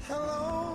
Hello.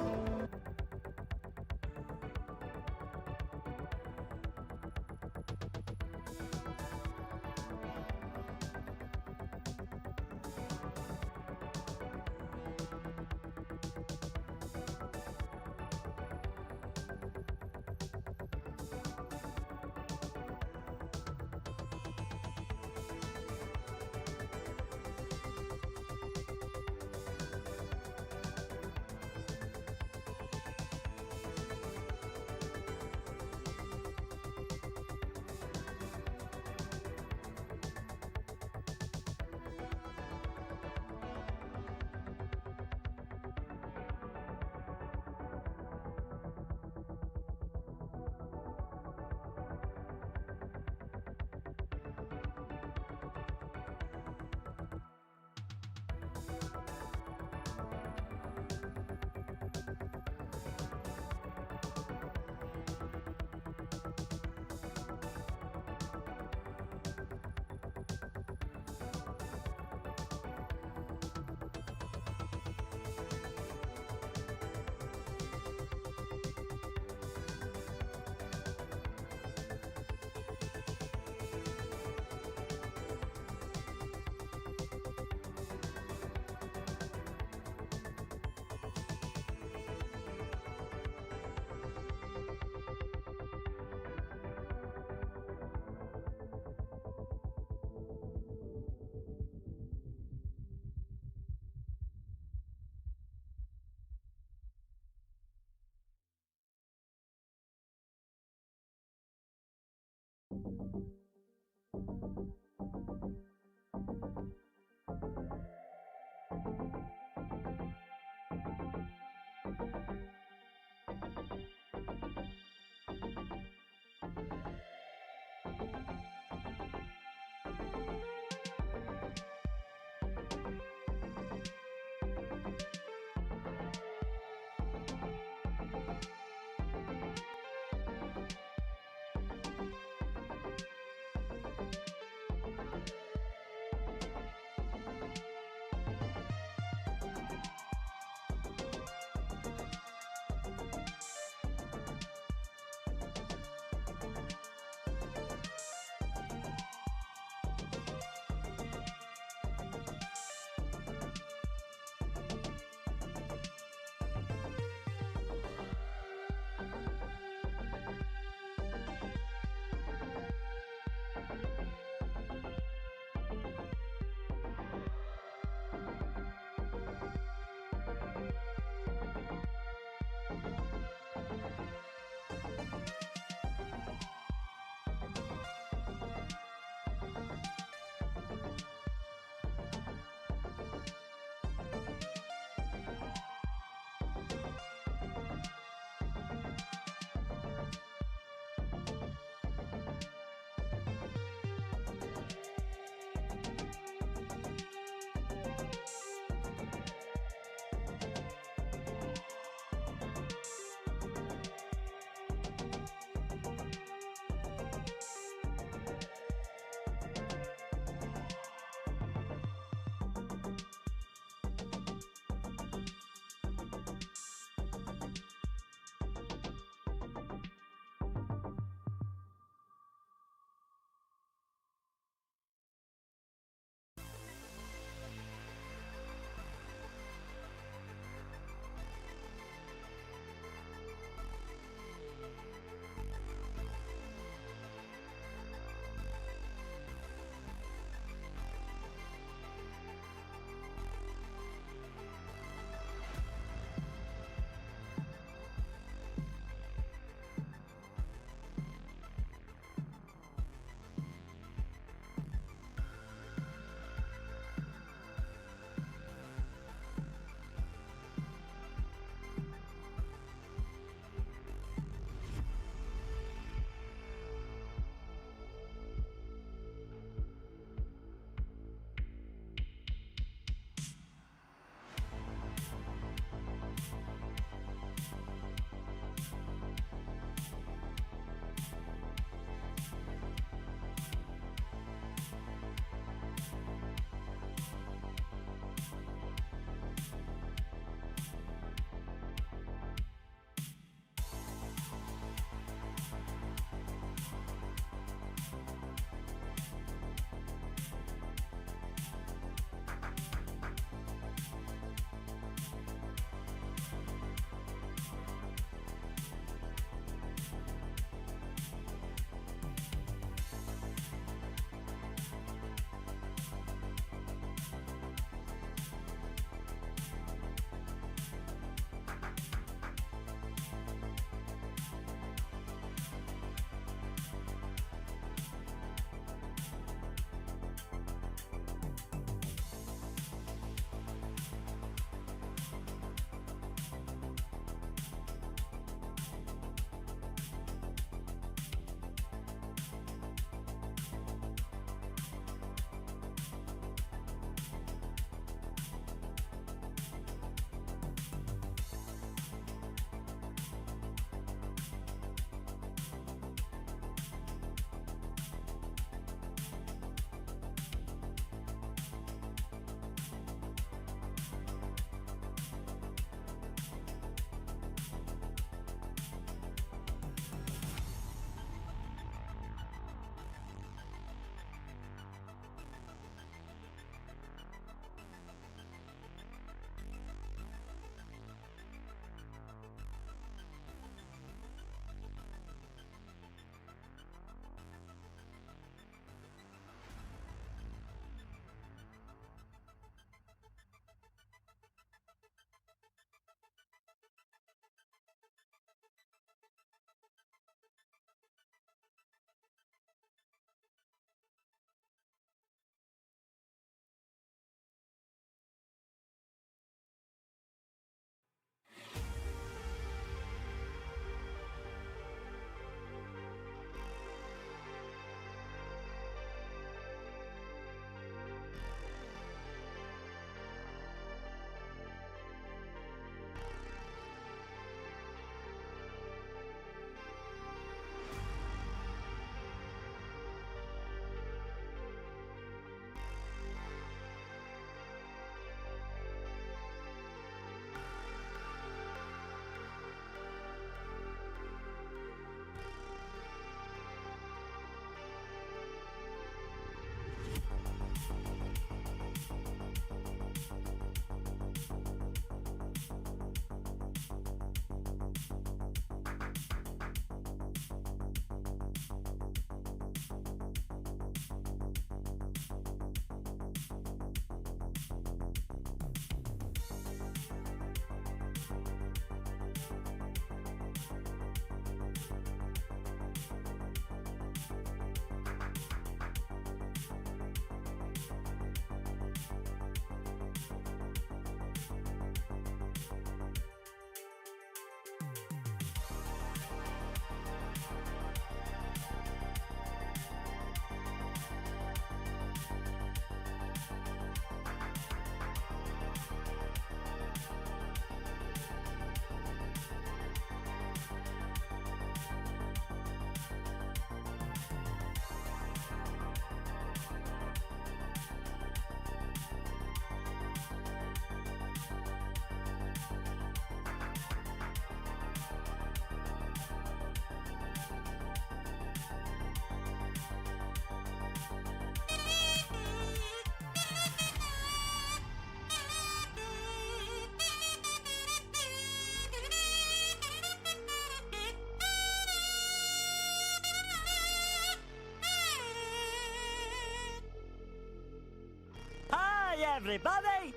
everybody!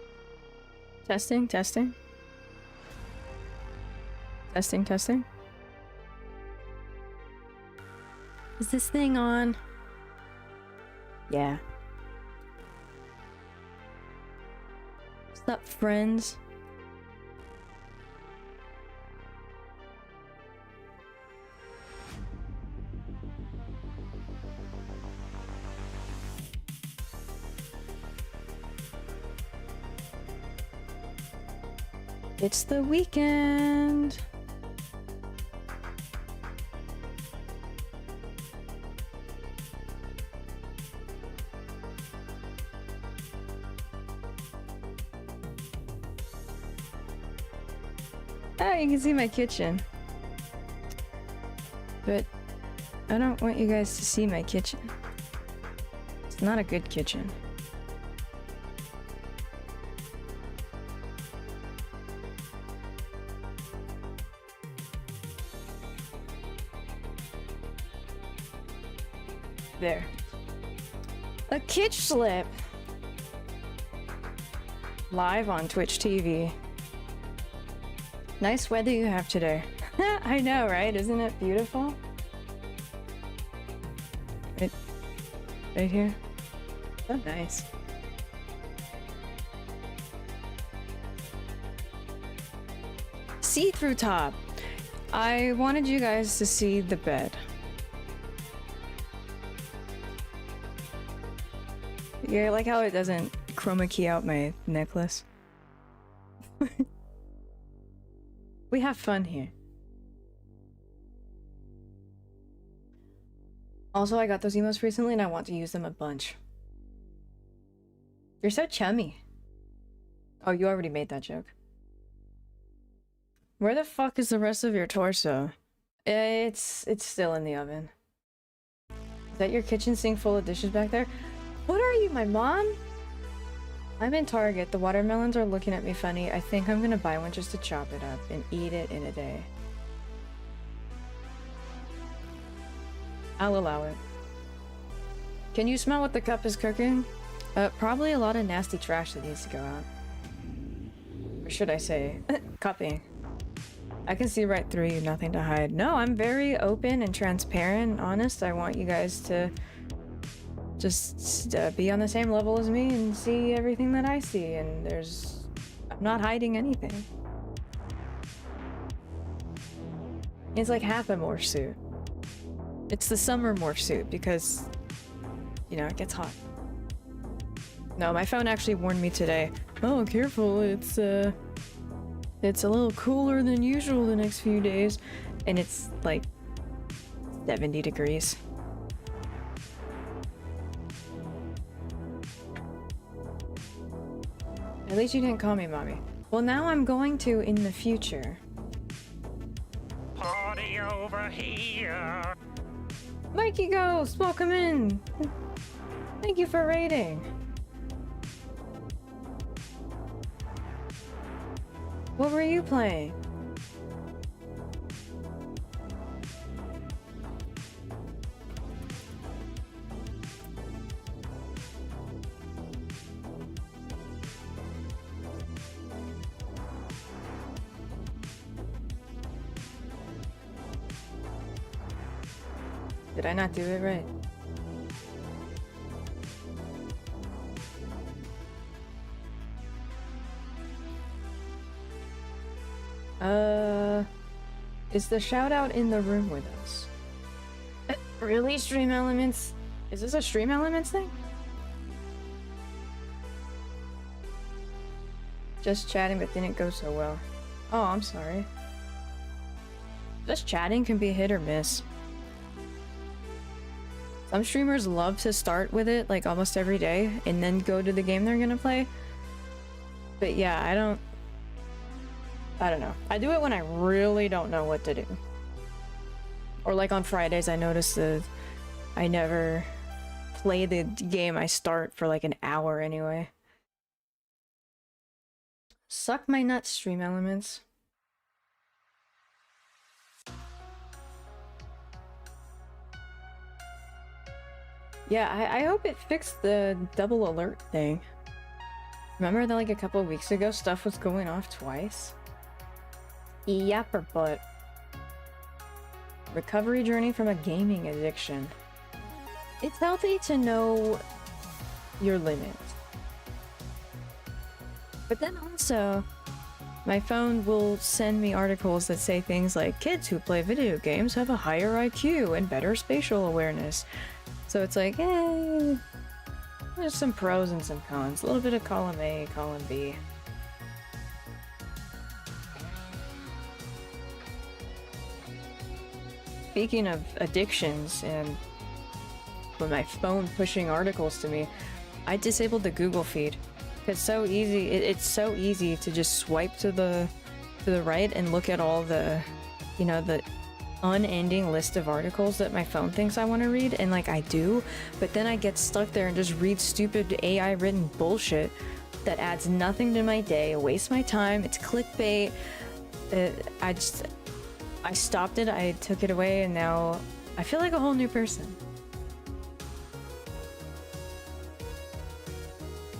Testing, testing. Testing, testing. Is this thing on? Yeah. What's up, friends? It's the weekend. Oh, you can see my kitchen. But I don't want you guys to see my kitchen. It's not a good kitchen. There. A kitch slip. Live on Twitch TV. Nice weather you have today. I know, right? Isn't it beautiful? Right here. So nice. See-through top. I wanted you guys to see the bed. Yeah, like how it doesn't chroma key out my necklace. We have fun here. Also, I got those emotes recently and I want to use them a bunch. You're so chummy. Oh, you already made that joke. Where the fuck is the rest of your torso? It's still in the oven. Is that your kitchen sink full of dishes back there? What are you, my mom? I'm in Target. The watermelons are looking at me funny. I think I'm gonna buy one just to chop it up and eat it in a day. I'll allow it. Can you smell what the cup is cooking? Probably a lot of nasty trash that needs to go out. Or should I say, cupping. I can see right through you, nothing to hide. No, I'm very open and transparent and honest. I want you guys to just be on the same level as me and see everything that I see, and I'm not hiding anything. It's like half a morph suit. It's the summer morph suit because, you know, it gets hot. No, my phone actually warned me today. Oh, careful, it's a little cooler than usual the next few days, and it's like 70 degrees. At least you didn't call me mommy. Well, now I'm going to in the future. Party over here! Mikey Ghost, welcome in! Thank you for raiding. What were you playing? Did I not do it right? Is the shout out in the room with us? Really, Stream Elements? Is this a Stream Elements thing? Just chatting but didn't go so well. Oh, I'm sorry. Just chatting can be hit or miss. Some streamers love to start with it like almost every day and then go to the game they're gonna play. But yeah, I don't know. I do it when I really don't know what to do. Or like on Fridays, I notice that I never play the game I start for like an hour anyway. Suck my nuts, Stream Elements. Yeah, I hope it fixed the double alert thing. Remember that like a couple weeks ago stuff was going off twice? Yapper butt. Recovery journey from a gaming addiction. It's healthy to know your limits. But then also, my phone will send me articles that say things like, kids who play video games have a higher IQ and better spatial awareness. So it's like, there's some pros and some cons. A little bit of column A, column B. Speaking of addictions and with my phone pushing articles to me, I disabled the Google feed. It's so easy. It's so easy to just swipe to the right and look at all the, you know, the unending list of articles that my phone thinks I want to read, and like I do, but then I get stuck there and just read stupid AI written bullshit that adds nothing to my day, wastes my time. It's clickbait. I stopped it. I took it away, and now I feel like a whole new person.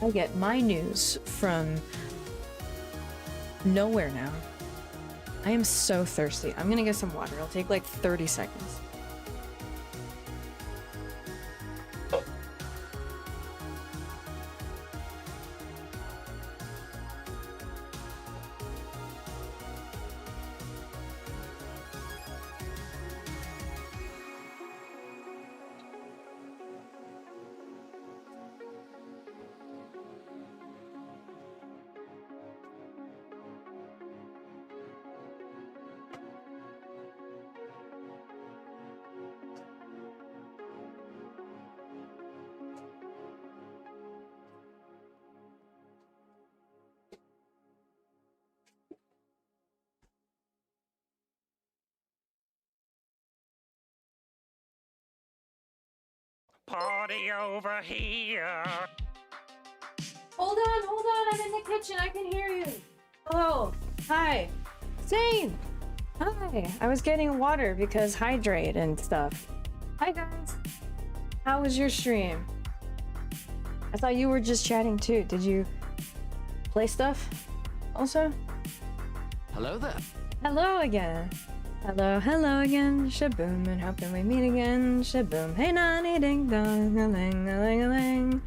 I get my news from nowhere now. I am so thirsty. I'm gonna get some water. It'll take like 30 seconds. Party over here. Hold on, I'm in the kitchen, I can hear you. Hello, hi, Zane. Hi, I was getting water because hydrate and stuff. Hi guys, how was your stream? I thought you were just chatting too. Did you play stuff also? Hello there. Hello again. Hello again. Shaboom, and hoping we meet again. Shaboom, hey nanny ding dong, a ling a ling a ling.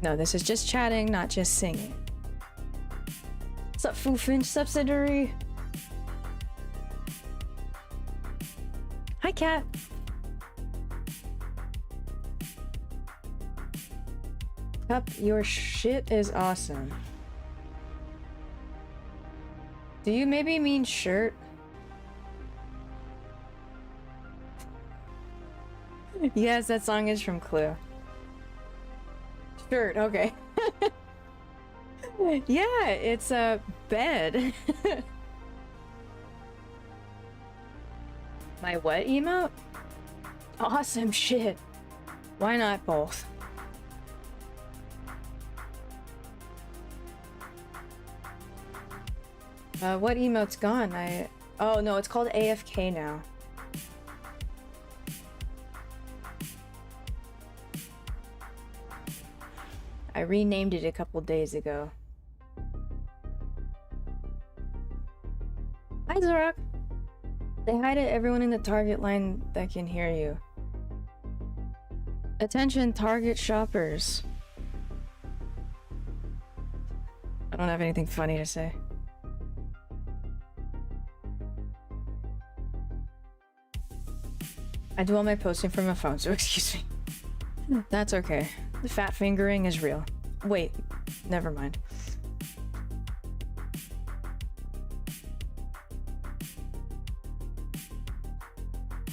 No, this is just chatting, not just singing. What's up, Foofinch subsidiary? Hi, cat. Cup, your shit is awesome. Do you maybe mean shirt? Yes, that song is from Clue. Shirt, okay. Yeah, it's a bed. My what emote? Awesome shit. Why not both? What emote's gone? Oh no, it's called AFK now. I renamed it a couple days ago. Hi, Zorak. Say hi to everyone in the target line that can hear you. Attention, target shoppers. I don't have anything funny to say. I do all my posting from my phone, so excuse me. That's okay. The fat fingering is real. Wait, never mind.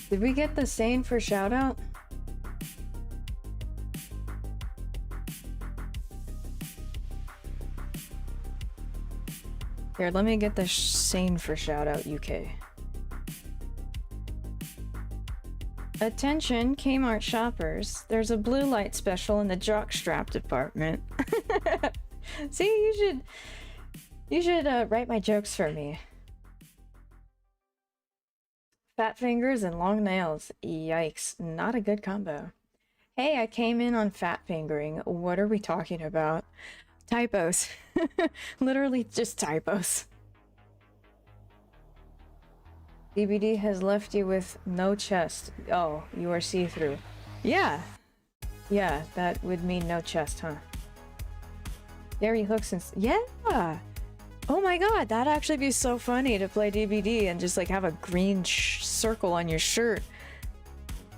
Did we get the same for shoutout? Here, let me get the same for shoutout UK. Attention, Kmart shoppers. There's a blue light special in the jockstrap department. See, you should write my jokes for me. Fat fingers and long nails. Yikes, not a good combo. Hey, I came in on fat fingering. What are we talking about? Typos. Literally just typos. DBD has left you with no chest. Oh, you are see-through. Yeah. Yeah, that would mean no chest, huh? Gary Hooks and... Yeah! Oh my god, that'd actually be so funny to play DBD and just like have a green circle on your shirt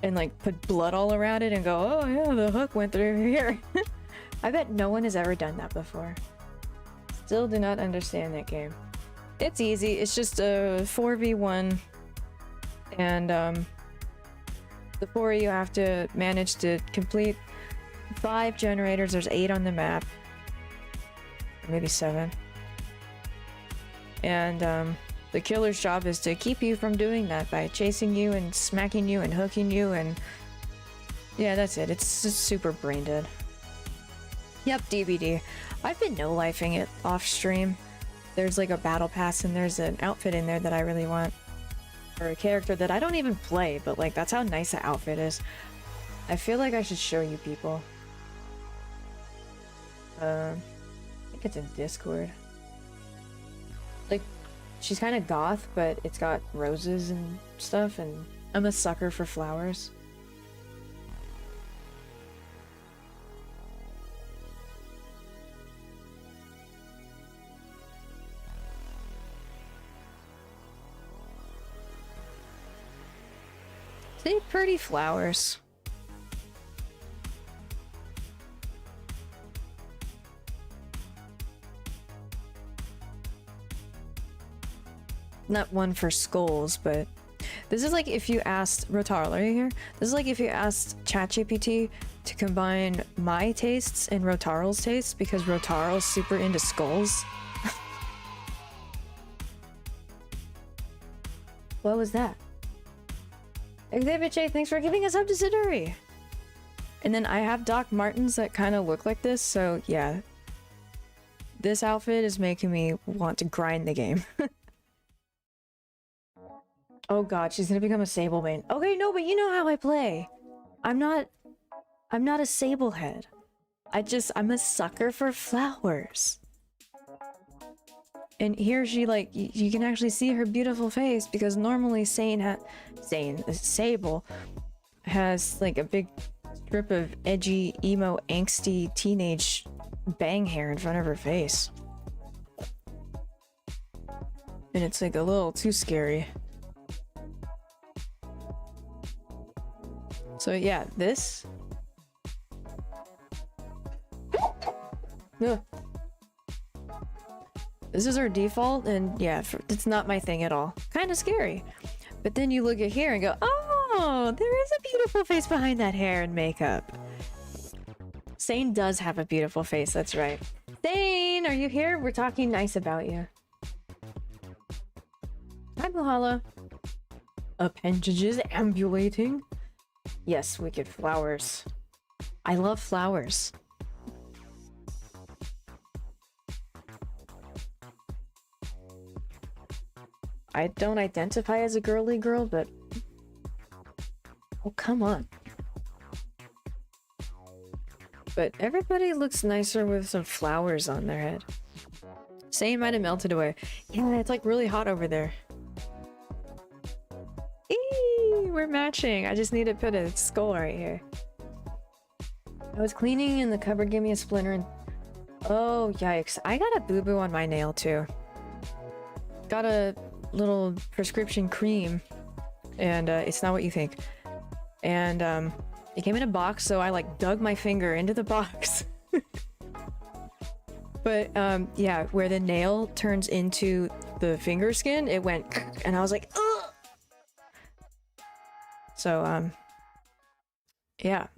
and like put blood all around it and go, oh yeah, the hook went through here. I bet no one has ever done that before. Still do not understand that game. It's easy, it's just a 4v1 and the 4 of you have to manage to complete 5 generators. There's 8 on the map. Maybe 7. And the killer's job is to keep you from doing that by chasing you and smacking you and hooking you and... Yeah, that's it. It's just super brain dead. Yep, DBD. I've been no-lifing it off stream. There's like a battle pass and there's an outfit in there that I really want. Or a character that I don't even play, but like that's how nice the outfit is. I feel like I should show you people. I think it's in Discord. Like, she's kind of goth, but it's got roses and stuff, and I'm a sucker for flowers. See, pretty flowers. Not one for skulls, but this is like if you asked Rotarl, are you here? This is like if you asked ChatGPT to combine my tastes and Rotarl's tastes because Rotarl's super into skulls. What was that? Exhibit J, thanks for giving us up to Siduri. And then I have Doc Martens that kind of look like this, so yeah. This outfit is making me want to grind the game. Oh god, she's gonna become a Sablebane. Okay, no, but you know how I play. I'm not a Sablehead. I'm a sucker for flowers. And here she like, you can actually see her beautiful face because normally Sable has like a big strip of edgy, emo, angsty, teenage bang hair in front of her face. And it's like a little too scary. So yeah, this. Ugh. This is her default, and yeah, it's not my thing at all. Kind of scary. But then you look at here and go, oh, there is a beautiful face behind that hair and makeup. Sane does have a beautiful face, that's right. Sane, are you here? We're talking nice about you. Hi, Muhala. Appendages ambulating. Yes, wicked flowers. I love flowers. I don't identify as a girly girl, but... Oh, come on. But everybody looks nicer with some flowers on their head. Sane might have melted away. Yeah, it's like really hot over there. Eee, we're matching. I just need to put a skull right here. I was cleaning and the cupboard gave me a splinter and... Oh, yikes. I got a boo-boo on my nail, too. Got a little prescription cream, and it's not what you think. And it came in a box, so I like dug my finger into the box. But yeah, where the nail turns into the finger skin, it went and I was like, ugh! So yeah,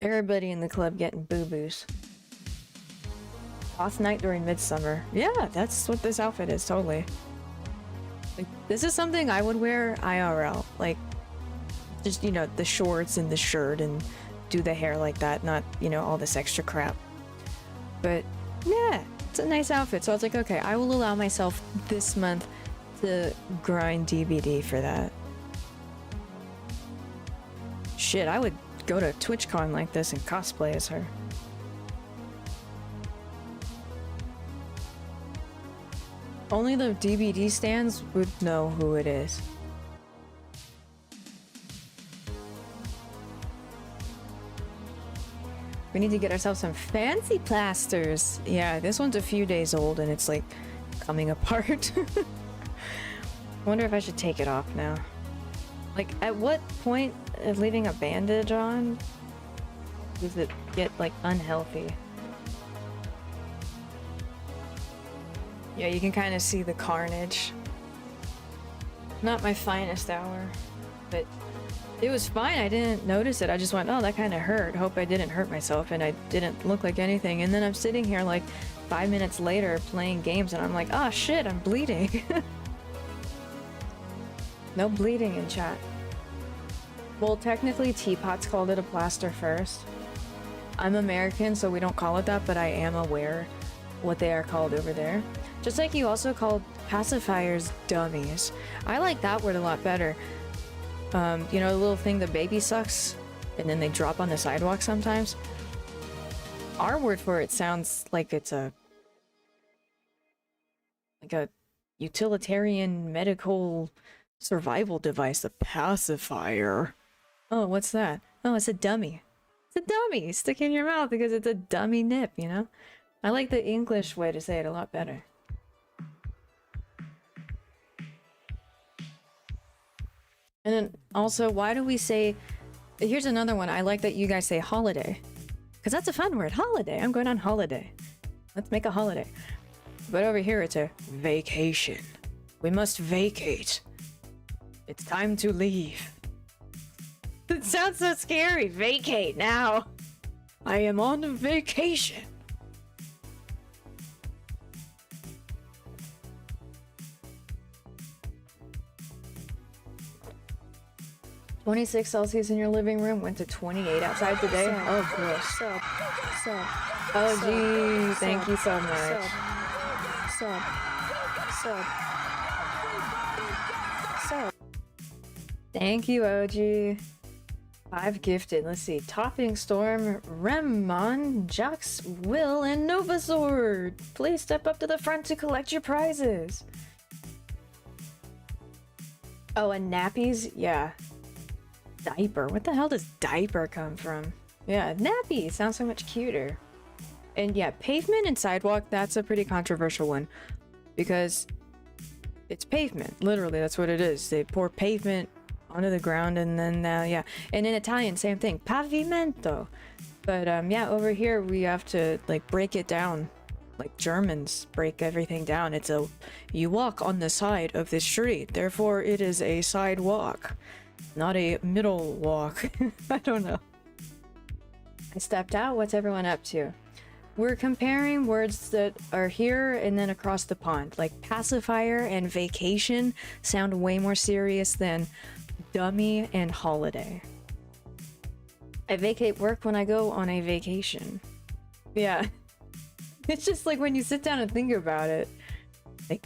everybody in the club getting boo-boos. Off night during midsummer. Yeah, that's what this outfit is, totally. Like, this is something I would wear IRL, like just, you know, the shorts and the shirt and do the hair like that, not, you know, all this extra crap. But yeah, it's a nice outfit, so I was like, okay, I will allow myself this month to grind DBD for that. Shit, I would go to TwitchCon like this and cosplay as her. Only the DVD stands would know who it is. We need to get ourselves some fancy plasters. Yeah, this one's a few days old and it's like coming apart. I wonder if I should take it off now. Like, at what point of leaving a bandage on does it get like unhealthy? Yeah, you can kind of see the carnage. Not my finest hour, but it was fine. I didn't notice it. I just went, oh, that kind of hurt. Hope I didn't hurt myself, and I didn't look like anything. And then I'm sitting here like 5 minutes later playing games, and I'm like, oh shit, I'm bleeding. No bleeding in chat. Well, technically Teapot's called it a plaster first. I'm American, so we don't call it that, but I am aware what they are called over there. Just like you also called pacifiers dummies. I like that word a lot better. You know the little thing the baby sucks and then they drop on the sidewalk sometimes? Our word for it sounds like it's a utilitarian medical survival device, a pacifier. Oh, what's that? Oh, it's a dummy. It's a dummy. Stick in your mouth because it's a dummy nip, you know? I like the English way to say it a lot better. And then also, why do we say... Here's another one. I like that you guys say holiday. Because that's a fun word. Holiday. I'm going on holiday. Let's make a holiday. But over here, it's a vacation. We must vacate. It's time to leave. It sounds so scary. Vacate now. I am on a vacation. $26 Celsius in your living room, went to 28 outside today. Oh, gross. Oh, gee, thank you so much. Thank you, OG. 5 gifted. Let's see. Topping Storm, Remmon, Jax, Will, and Novazord. Please step up to the front to collect your prizes. Oh, and nappies? Yeah. Diaper. What the hell does diaper come from? Yeah, nappy sounds so much cuter. And yeah, pavement and sidewalk, that's a pretty controversial one. Because it's pavement. Literally, that's what it is. They pour pavement onto the ground and then, yeah. And in Italian, same thing. Pavimento. But yeah, over here we have to like break it down. Like Germans break everything down. It's a, you walk on the side of the street. Therefore, it is a sidewalk. Not a middle walk. I don't know. I stepped out. What's everyone up to? We're comparing words that are here and then across the pond. Like pacifier and vacation sound way more serious than dummy and holiday. I vacate work when I go on a vacation. Yeah. It's just like when you sit down and think about it. Like,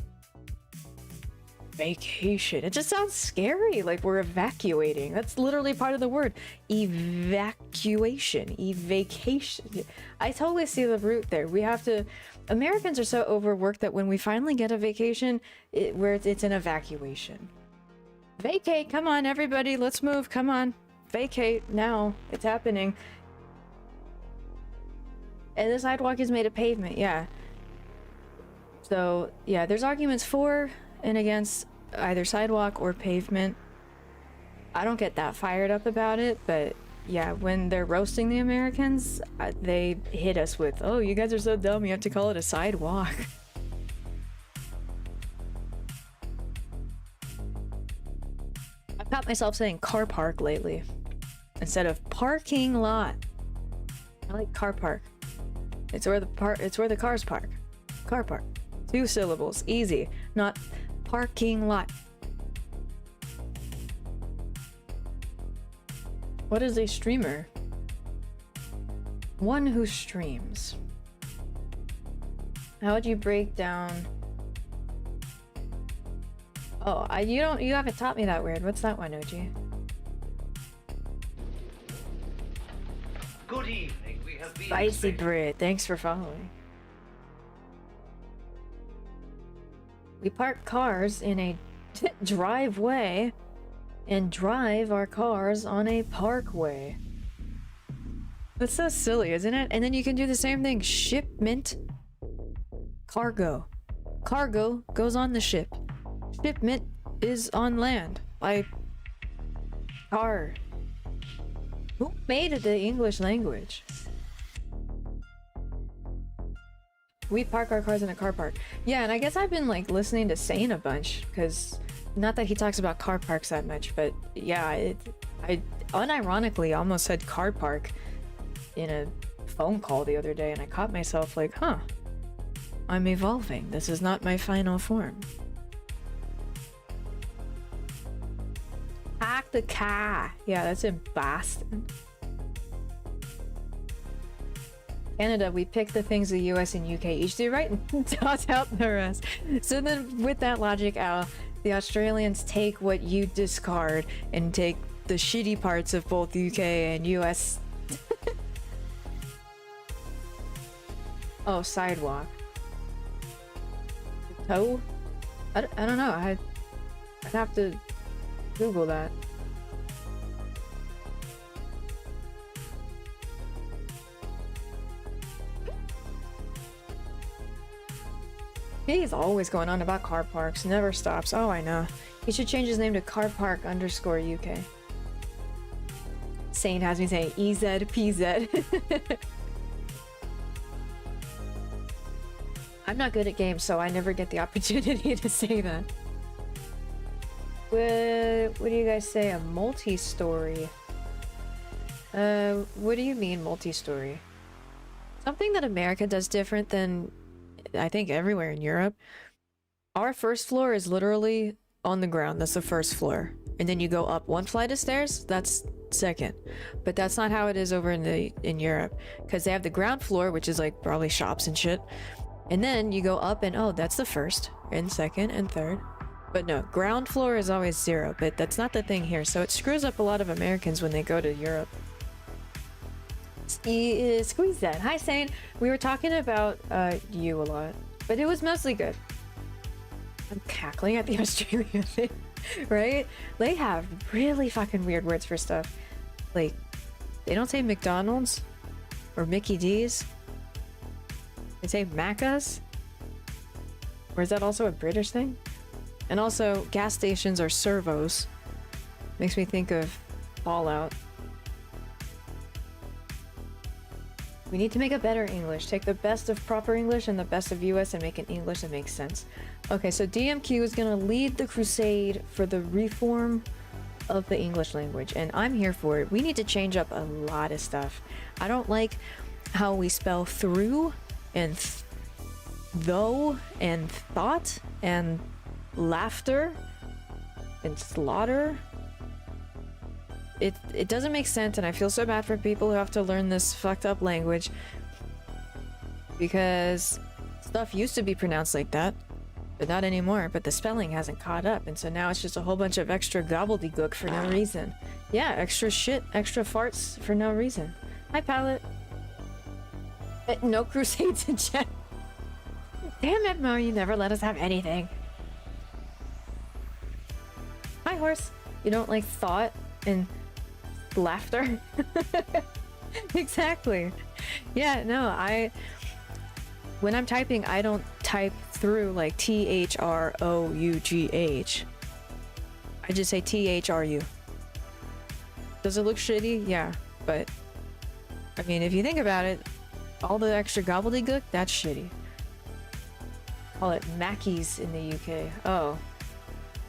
vacation. It just sounds scary, like we're evacuating. That's literally part of the word. Evacuation. Evacation. I totally see the root there. We have to... Americans are so overworked that when we finally get a vacation, it's an evacuation. Vacate! Come on, everybody. Let's move. Come on. Vacate now. It's happening. And the sidewalk is made of pavement, yeah. So, yeah, there's arguments for and against either sidewalk or pavement. I don't get that fired up about it, but yeah, when they're roasting the Americans, they hit us with, oh, you guys are so dumb, you have to call it a sidewalk. I've caught myself saying car park lately instead of parking lot. I like car park. It's where the cars park. Car park. 2 syllables. Easy. Not parking lot. What is a streamer? One who streams. How would you break down... Oh, you haven't taught me that word. What's that one, OG? Good evening. We have been Spicy bread. Thanks for following. We park cars in a driveway and drive our cars on a parkway. That's so silly, isn't it? And then you can do the same thing. Shipment. Cargo. Cargo goes on the ship. Shipment is on land. By car. Who made the English language? We park our cars in a car park. Yeah, and I guess I've been like listening to Sane a bunch, because not that he talks about car parks that much, but yeah, I unironically almost said car park in a phone call the other day, and I caught myself like, huh, I'm evolving. This is not my final form. Park the car. Yeah, that's in Boston. Canada, we pick the things the US and UK each do right and toss out the rest. So then with that logic, Al, the Australians take what you discard and take the shitty parts of both UK and US. Oh, sidewalk. Toe? I don't know. I'd have to Google that. He's always going on about car parks, never stops. Oh, I know. He should change his name to Car Park _ UK. Sane has me saying EZPZ. I'm not good at games, so I never get the opportunity to say that. What do you guys say? A multi-story? What do you mean multi-story? Something that America does different than I think everywhere in Europe. Our first floor is literally on the ground. That's the first floor. And then you go up one flight of stairs, that's second. But that's not how it is over in Europe, because they have the ground floor, which is like probably shops and shit. And then you go up and oh, that's the first and second and third. But no, ground floor is always 0, but that's not the thing here. So it screws up a lot of Americans when they go to Europe. Squeeze that. Hi, Sane. We were talking about you a lot, but it was mostly good. I'm cackling at the Australian thing, right? They have really fucking weird words for stuff. Like, they don't say McDonald's or Mickey D's. They say Macca's. Or is that also a British thing? And also, gas stations are servos. Makes me think of Fallout. We need to make a better English. Take the best of proper English and the best of US and make an English that makes sense. Okay, so DMQ is gonna lead the crusade for the reform of the English language, and I'm here for it. We need to change up a lot of stuff. I don't like how we spell through and though and thought and laughter and slaughter. It doesn't make sense, and I feel so bad for people who have to learn this fucked up language, because stuff used to be pronounced like that, but not anymore. But the spelling hasn't caught up, and so now it's just a whole bunch of extra gobbledygook for no reason. Yeah, extra shit, extra farts for no reason. Hi, Palette. No crusades in chat. Damn it, Mo, you never let us have anything. Hi, Horse. You don't like thought and laughter? Exactly. Yeah, no, when I'm typing, I don't type through like THROUGH. I just say THRU. Does it look shitty? Yeah, but I mean, if you think about it, all the extra gobbledygook, that's shitty. Call it Mackies in the UK. Oh,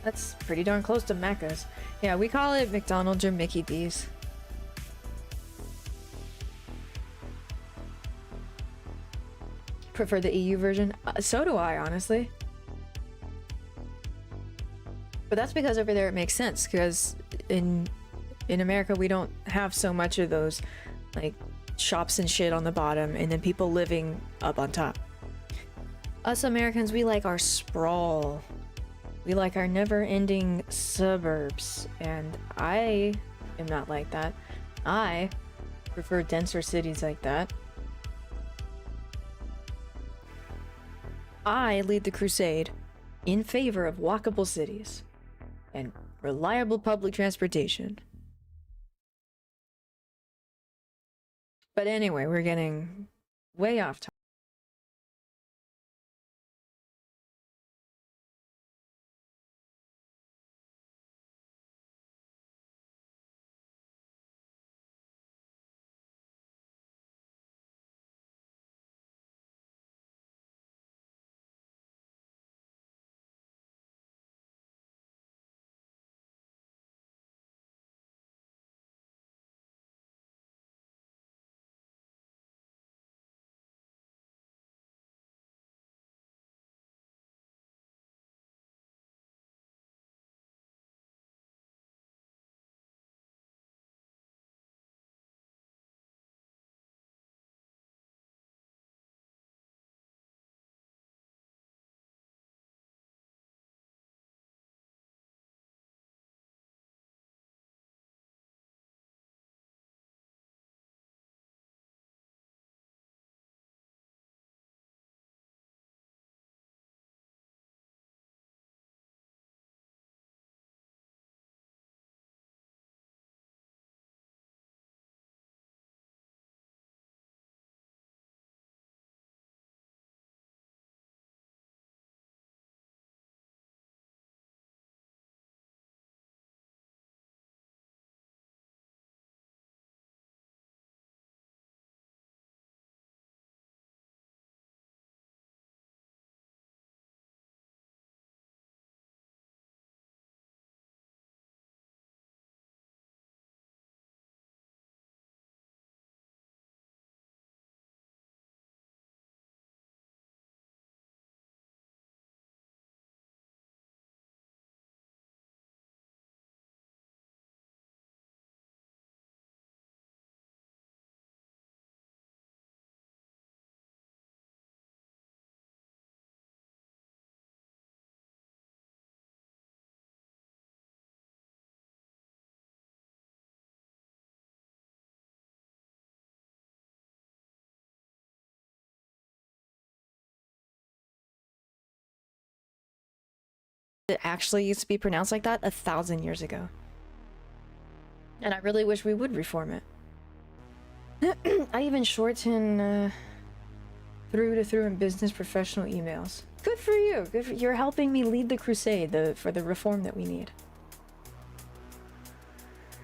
that's pretty darn close to Macca's. Yeah, we call it McDonald's or Mickey D's. Prefer the EU version? So do I, honestly. But that's because over there it makes sense, because in America we don't have so much of those like shops and shit on the bottom and then people living up on top. Us Americans, we like our sprawl. We like our never-ending suburbs, and I am not like that. I prefer denser cities like that. I lead the crusade in favor of walkable cities and reliable public transportation. But anyway, we're getting way off topic. It actually used to be pronounced like that 1,000 years ago. And I really wish we would reform it. I even shorten through to through in business professional emails. Good for you. Good for, you're helping me lead the crusade for the reform that we need.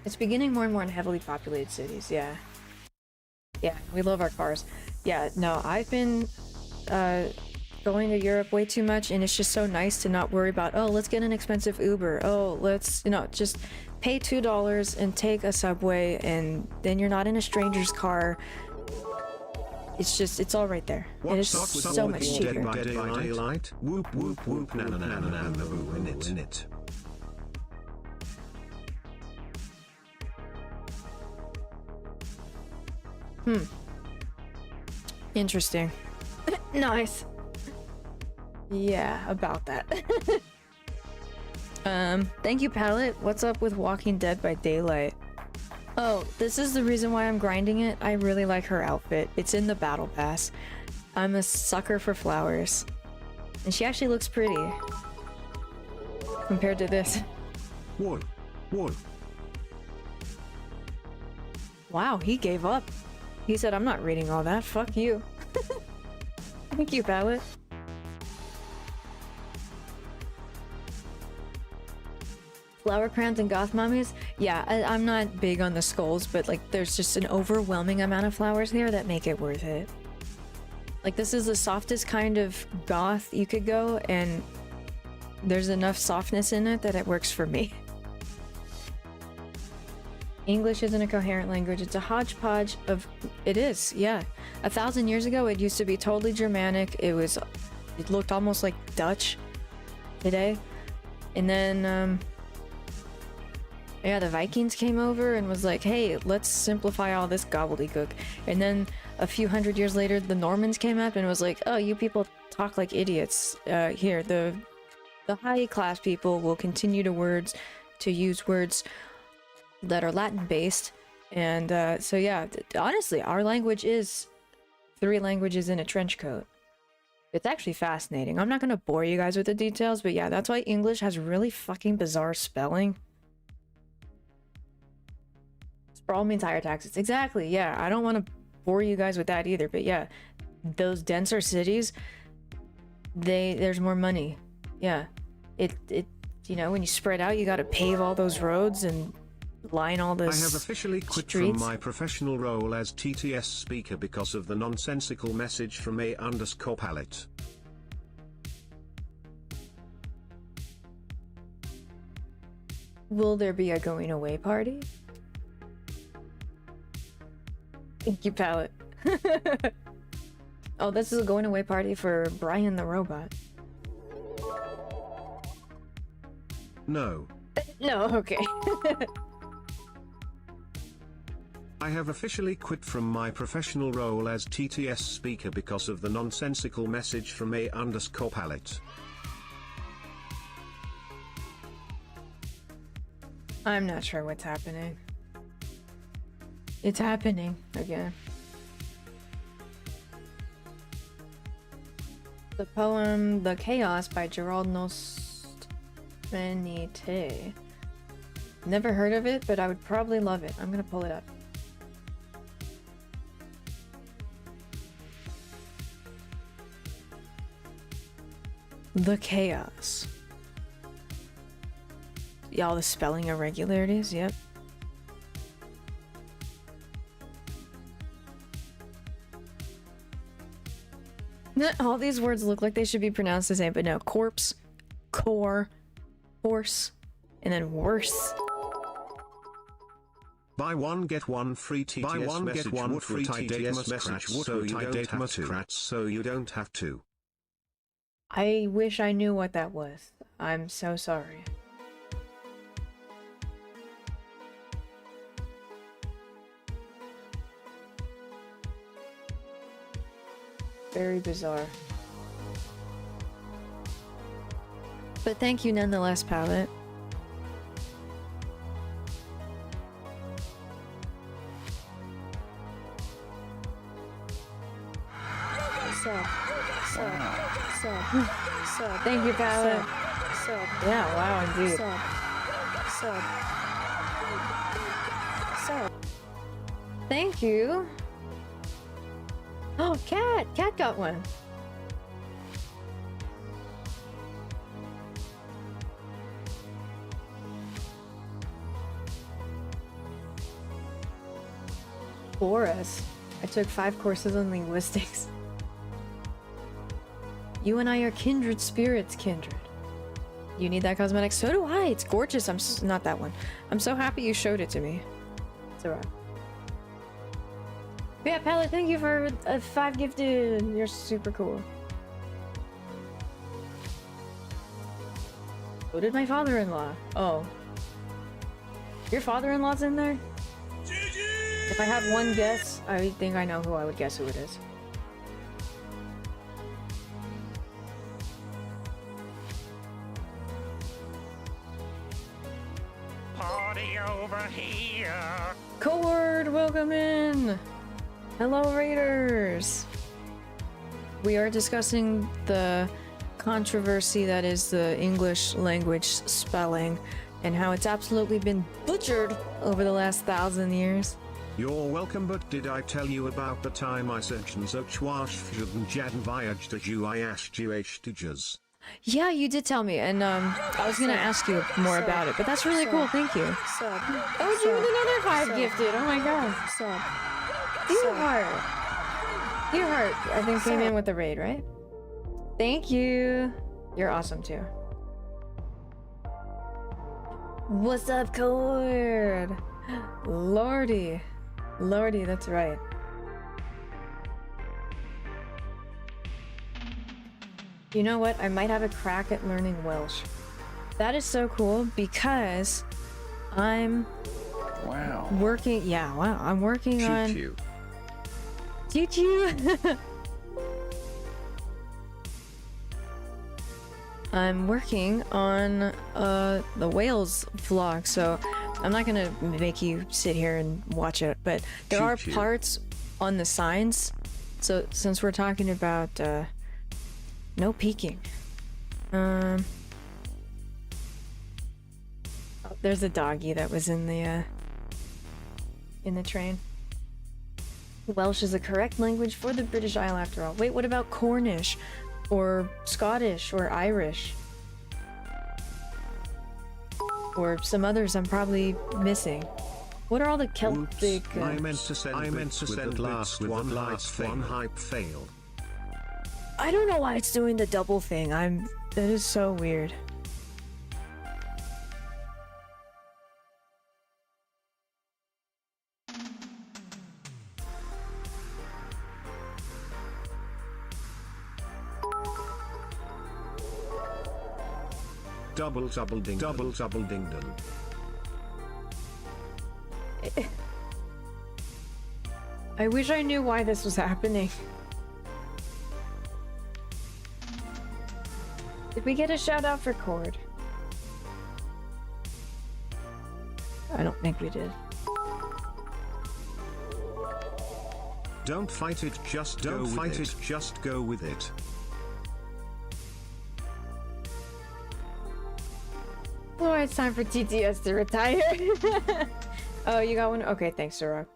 It's beginning more and more in heavily populated cities, yeah. Yeah, we love our cars. Yeah, no, I've been going to Europe way too much, and it's just so nice to not worry about, oh, let's get an expensive Uber. Oh, let's, you know, just pay $2 and take a subway, and then you're not in a stranger's car. It's just, it's all right there. It is so much cheaper. Dead by daylight. Whoop whoop whoop na na na na na na boo in it. Interesting. Nice. Yeah, about that. Thank you, Palette. What's up with Walking Dead by Daylight? Oh, this is the reason why I'm grinding it. I really like her outfit. It's in the battle pass. I'm a sucker for flowers. And she actually looks pretty. Compared to this. Whoa. Wow, he gave up. He said, I'm not reading all that. Fuck you. Thank you, Palette. Flower crowns and goth mummies? Yeah, I'm not big on the skulls, but like there's just an overwhelming amount of flowers here that make it worth it. Like this is the softest kind of goth you could go, and there's enough softness in it that it works for me. English isn't a coherent language, it's a hodgepodge of... It is, yeah. 1,000 years ago it used to be totally Germanic, it looked almost like Dutch today. And then, yeah, the Vikings came over and was like, hey, let's simplify all this gobbledygook. And then a few hundred years later, the Normans came up and was like, oh, you people talk like idiots. Here, the high class people will continue to use words that are Latin based. And so yeah, honestly, our language is 3 languages in a trench coat. It's actually fascinating. I'm not gonna bore you guys with the details, but yeah, that's why English has really fucking bizarre spelling. Sprawl means higher taxes. Exactly, yeah. I don't want to bore you guys with that either, but yeah, those denser cities, there's more money. Yeah. It you know, when you spread out, you gotta pave all those roads and line all those I have officially quit streets. from my professional role as TTS speaker because of the nonsensical message from A_Palette. Will there be a going away party? Thank you, Palette. Oh, this is a going away party for Brian the Robot. No. No, okay. I have officially quit from my professional role as TTS speaker because of the nonsensical message from A_Palette. I'm not sure what's happening. It's happening again. The poem The Chaos by Gerald Nostranite. Never heard of it, but I would probably love it. I'm gonna pull it up. The Chaos. Yeah, all the spelling irregularities, yep. All these words look like they should be pronounced the same, but no. Corpse, core, horse, and then worse. Buy one get one free TTS Buy one, message get one free TTS message so you don't have to. I wish I knew what that was. I'm so sorry. Very bizarre. But thank you nonetheless, Palette. Sub. Thank you, Palette. Yeah, wow, indeed. Thank you. Oh, Cat! Cat got one. Boris. I took 5 courses on linguistics. You and I are kindred spirits, Kindred. You need that cosmetic? So do I. It's gorgeous. Not that one. I'm so happy you showed it to me. It's alright. Yeah, Palette, thank you for 5 gifted. You're super cool. So did my father-in-law. Oh. Your father-in-law's in there? If I had one guess, I think I know who I would guess who it is. Party over here. Cord, welcome in! Hello, Raiders! We are discussing the controversy that is the English language spelling and how it's absolutely been butchered over the last 1,000 years. You're welcome, but did I tell you about the time I searched and Yeah, you did tell me, and I was gonna ask you more about it, but that's really cool, thank you. Oh, you with another 5 gifted, oh my god. Dearheart. Dearheart, I think came in with the raid, right? Thank you. You're awesome too. What's up, Cord? Lordy. Lordy, that's right. You know what? I might have a crack at learning Welsh. That is so cool because I'm working. Yeah, wow. I'm working on. Choo-choo. I'm working on the Wales vlog, so I'm not gonna make you sit here and watch it, but there are parts on the signs. So since we're talking about No peeking. Oh, there's a doggy that was in the train. Welsh is the correct language for the British Isle after all. Wait, what about Cornish? Or Scottish? Or Irish? Or some others I'm probably missing. What are all the Celtic... I meant to send the last one hype fail. I don't know why it's doing the double thing. That is so weird. Double ding dong. I wish I knew why this was happening. Did we get a shout out for Cord? I don't think we did. Don't fight it, just go with it. Oh, it's time for TTS to retire. Oh, you got one? Okay, thanks, Sirach.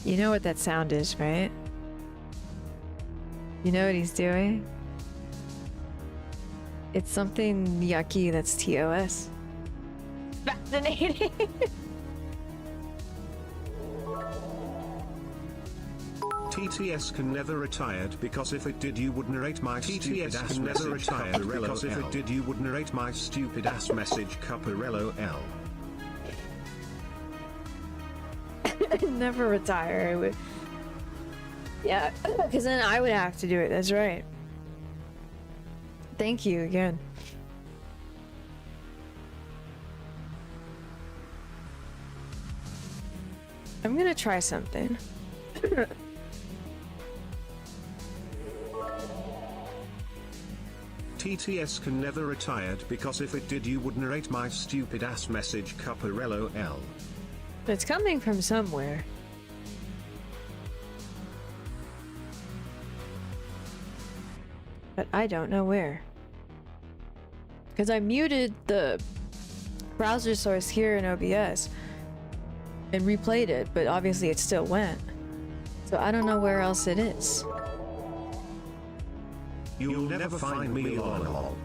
You know what that sound is, right? You know what he's doing? It's something yucky that's TOS. Fascinating. TTS can never retired because if it did you would narrate my stupid ass message because if it did you would narrate my stupid ass message Caparello L. Never retire. I would... Yeah, because then I would have to do it. That's right. Thank you again. I'm gonna try something. TTS can never retired because if it did you would narrate my stupid ass message Caparello L. It's coming from somewhere. But I don't know where. Because I muted the browser source here in OBS and replayed it, but obviously it still went. So I don't know where else it is. You'll never find me lol.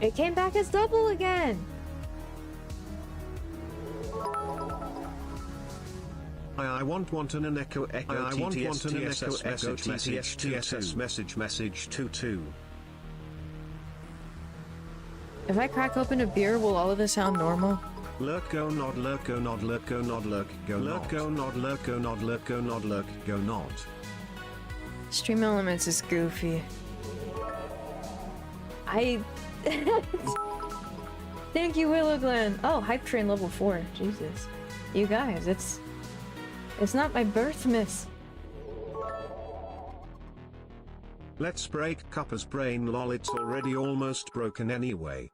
It came back as double again! I want an echo I want an echo TTS message 22. If I crack open a beer, will all of this sound normal? Lurk go nod lurk go nod lurk go nod lurk go lurk go nod lurk go nod lurk go nod lurk go nod. Stream Elements is goofy. Thank you, Willow Glen. Oh, Hype Train level 4. Jesus. You guys, it's not my birth miss. Let's break Cuppa's brain lol, it's already almost broken anyway.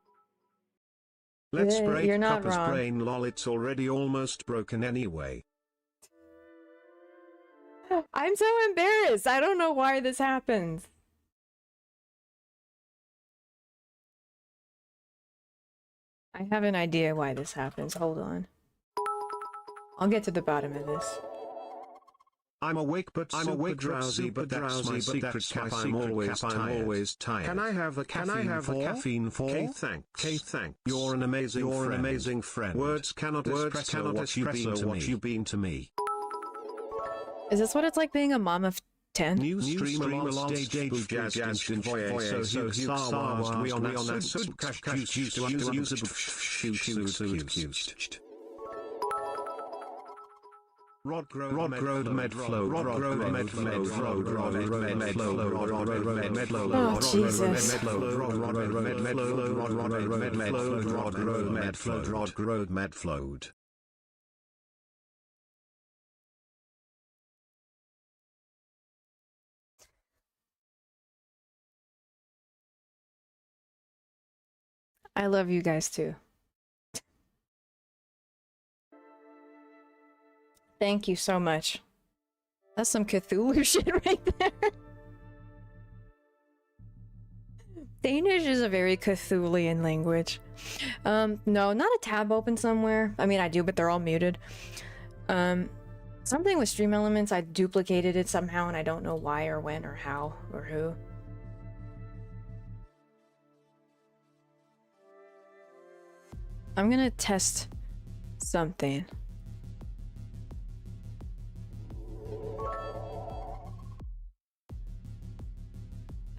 Let's break You're not Cuppa's wrong. brain lol, it's already almost broken anyway. I'm so embarrassed. I don't know why this happens. I have an idea why this happens. Hold on. I'll get to the bottom of this. I'm awake but drowsy, but that's my secret cap. I'm always tired. Can I have the caffeine for? K thanks. You're an amazing friend. Words cannot express what you've been to me. Is this what it's like being a mom of 10? New streamer on stage boof jazz voyeur so Hugh Sarwast we on that subcash juice to use Rod Grode Medflow Oh, Jesus. Rod Grode Medflowed. I love you guys too. Thank you so much. That's some Cthulhu shit right there. Danish is a very Cthulian language. No, not a tab open somewhere. I mean, I do, but they're all muted. Something with Stream Elements, I duplicated it somehow, and I don't know why or when or how or who. I'm gonna test something.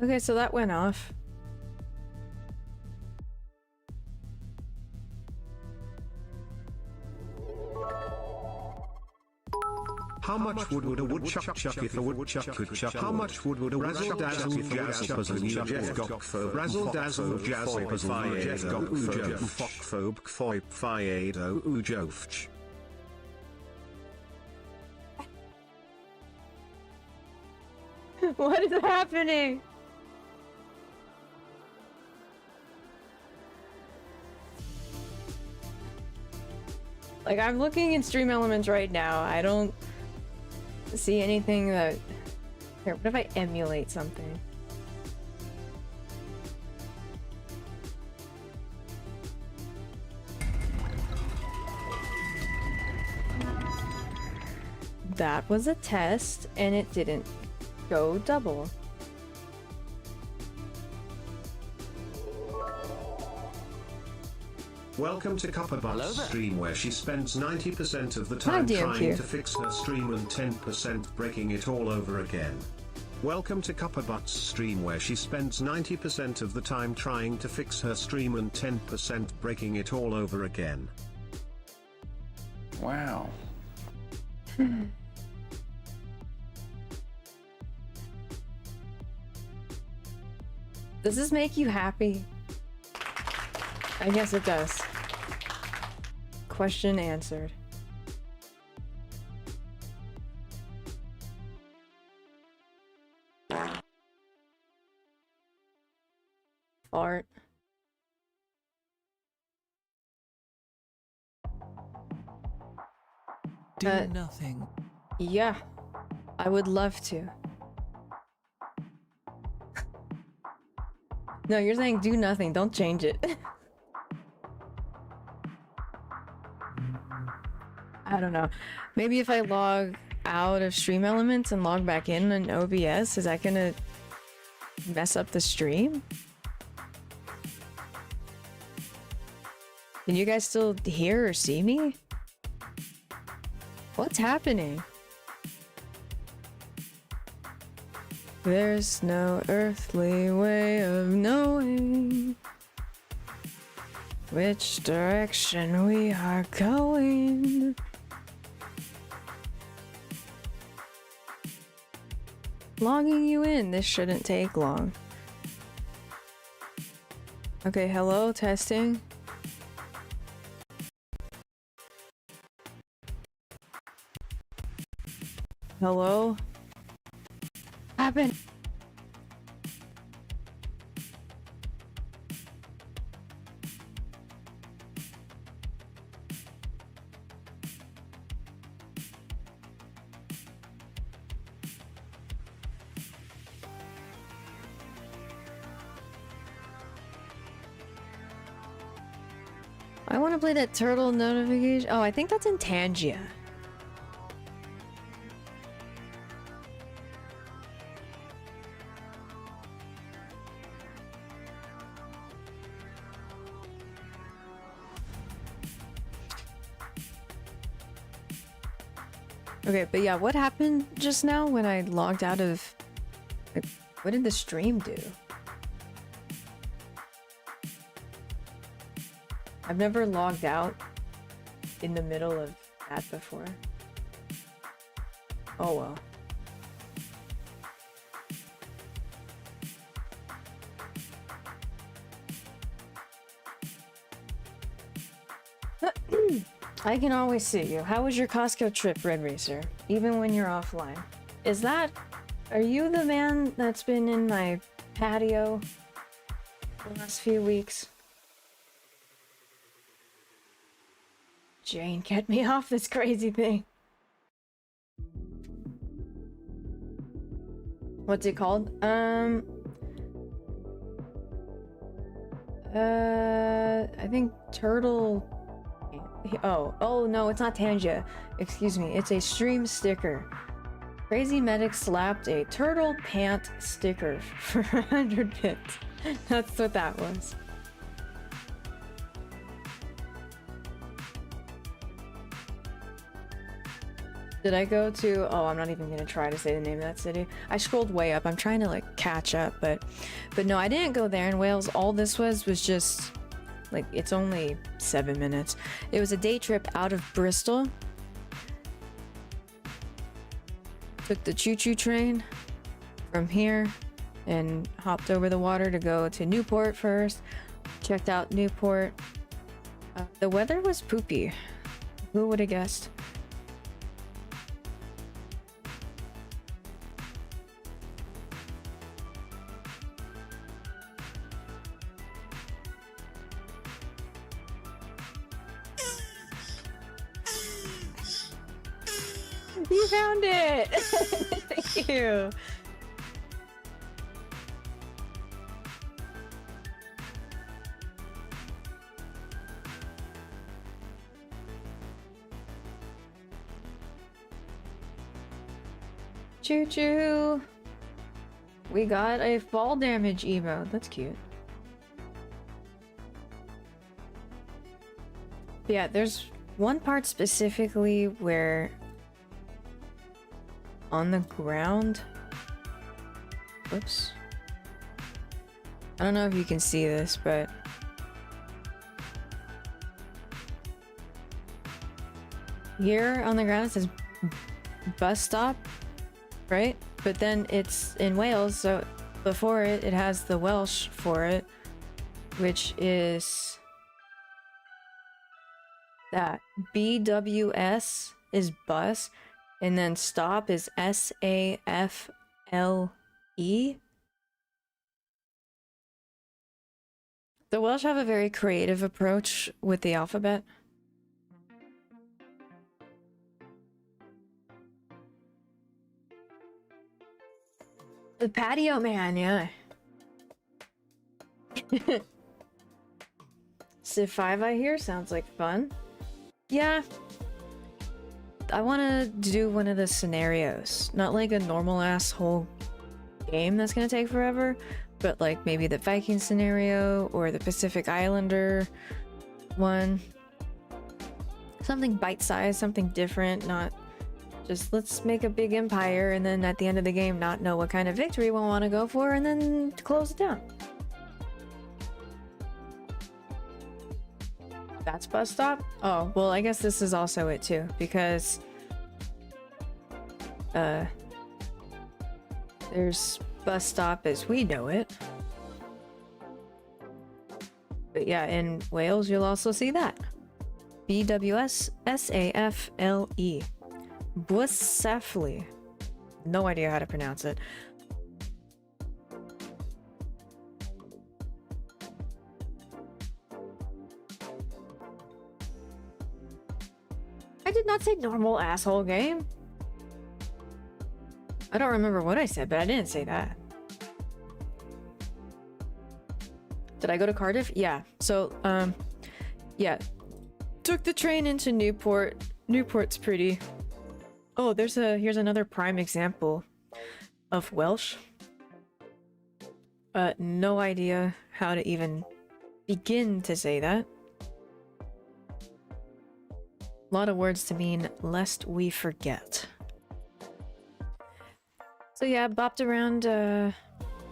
Okay, so that went off. How much would a woodchuck chuck if a woodchuck could chuck? How much would a razzle dazzle jazz puzzle Jeff Gockphobe razzle dazzle jazz puzzle Jeff Gockphobe Fockphobe Kfoip Fiedo Ujofch? What is happening? Like, I'm looking in Stream Elements right now. I don't see anything that... Here, what if I emulate something? That was a test, and it didn't go double. Welcome to Copperbutt's stream, where she spends 90% of the time trying to fix her stream and 10% breaking it all over again. Welcome to Copperbutt's stream, where she spends 90% of the time trying to fix her stream and 10% breaking it all over again. Wow. Does this make you happy? I guess it does. Question answered. Fart. Do nothing. Yeah, I would love to. No, you're saying do nothing, don't change it. I don't know. Maybe if I log out of Stream Elements and log back in OBS, is that gonna mess up the stream? Can you guys still hear or see me? What's happening? There's no earthly way of knowing which direction we are going. Logging you in, this shouldn't take long. Okay, hello, testing. Hello? Happen. I want to play that turtle notification. Oh, I think that's in Tangia. Okay, but yeah, what happened just now when I logged out of... Like, what did the stream do? I've never logged out in the middle of that before. Oh well. I can always see you. How was your Costco trip, Red Racer? Even when you're offline. Is that... Are you the man that's been in my patio the last few weeks? Jane, get me off this crazy thing. What's it called? I think turtle. Oh no, it's not Tangia. Excuse me, it's a stream sticker. Crazy Medic slapped a turtle pant sticker for 100 bits. That's what that was. Did I go to... Oh, I'm not even gonna try to say the name of that city. I scrolled way up. I'm trying to like catch up, but no, I didn't go there in Wales. All this was just like, it's only 7 minutes. It was a day trip out of Bristol. Took the choo-choo train from here and hopped over the water to go to Newport first. Checked out Newport. The weather was poopy. Who would have guessed? You found it! Thank you! Choo choo! We got a fall damage emote. That's cute. Yeah, there's one part specifically where on the ground. Whoops. I don't know if you can see this, but here on the ground it says bus stop, right? But then it's in Wales, so before it has the Welsh for it, which is that. BWS is bus, and then stop is SAFLE. The Welsh have a very creative approach with the alphabet. The patio man, yeah. Civ 5 I hear sounds like fun. Yeah. I want to do one of the scenarios. Not like a normal ass whole game that's gonna take forever, but like maybe the Viking scenario or the Pacific Islander one. Something bite-sized, something different, not just let's make a big empire and then at the end of the game not know what kind of victory we'll want to go for and then close it down. That's bus stop? Oh, well, I guess this is also it too, because there's bus stop as we know it. But yeah, in Wales you'll also see that. BWS SAFLE. Bwysafle. No idea how to pronounce it. I did not say normal asshole game. I don't remember what I said, but I didn't say that. Did I go to Cardiff? Yeah. So, yeah. Took the train into Newport. Newport's pretty. Oh, here's another prime example of Welsh. No idea how to even begin to say that. A lot of words to mean lest we forget. So yeah, bopped around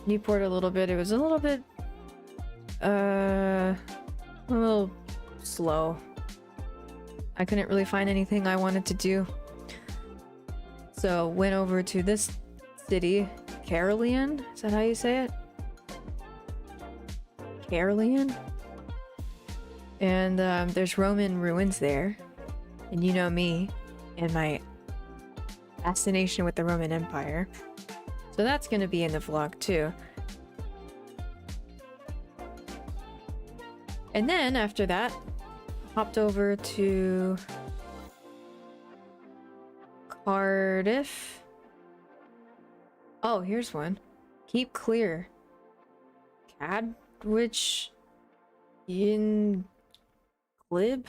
Newport a little bit. It was a little bit a little slow. I couldn't really find anything I wanted to do. So went over to this city, Caerleon. Is that how you say it? Caerleon? And there's Roman ruins there. And you know me and my fascination with the Roman Empire. So that's going to be in the vlog too. And then after that, hopped over to Cardiff. Oh, here's one. Keep clear. Cadwich in Glib?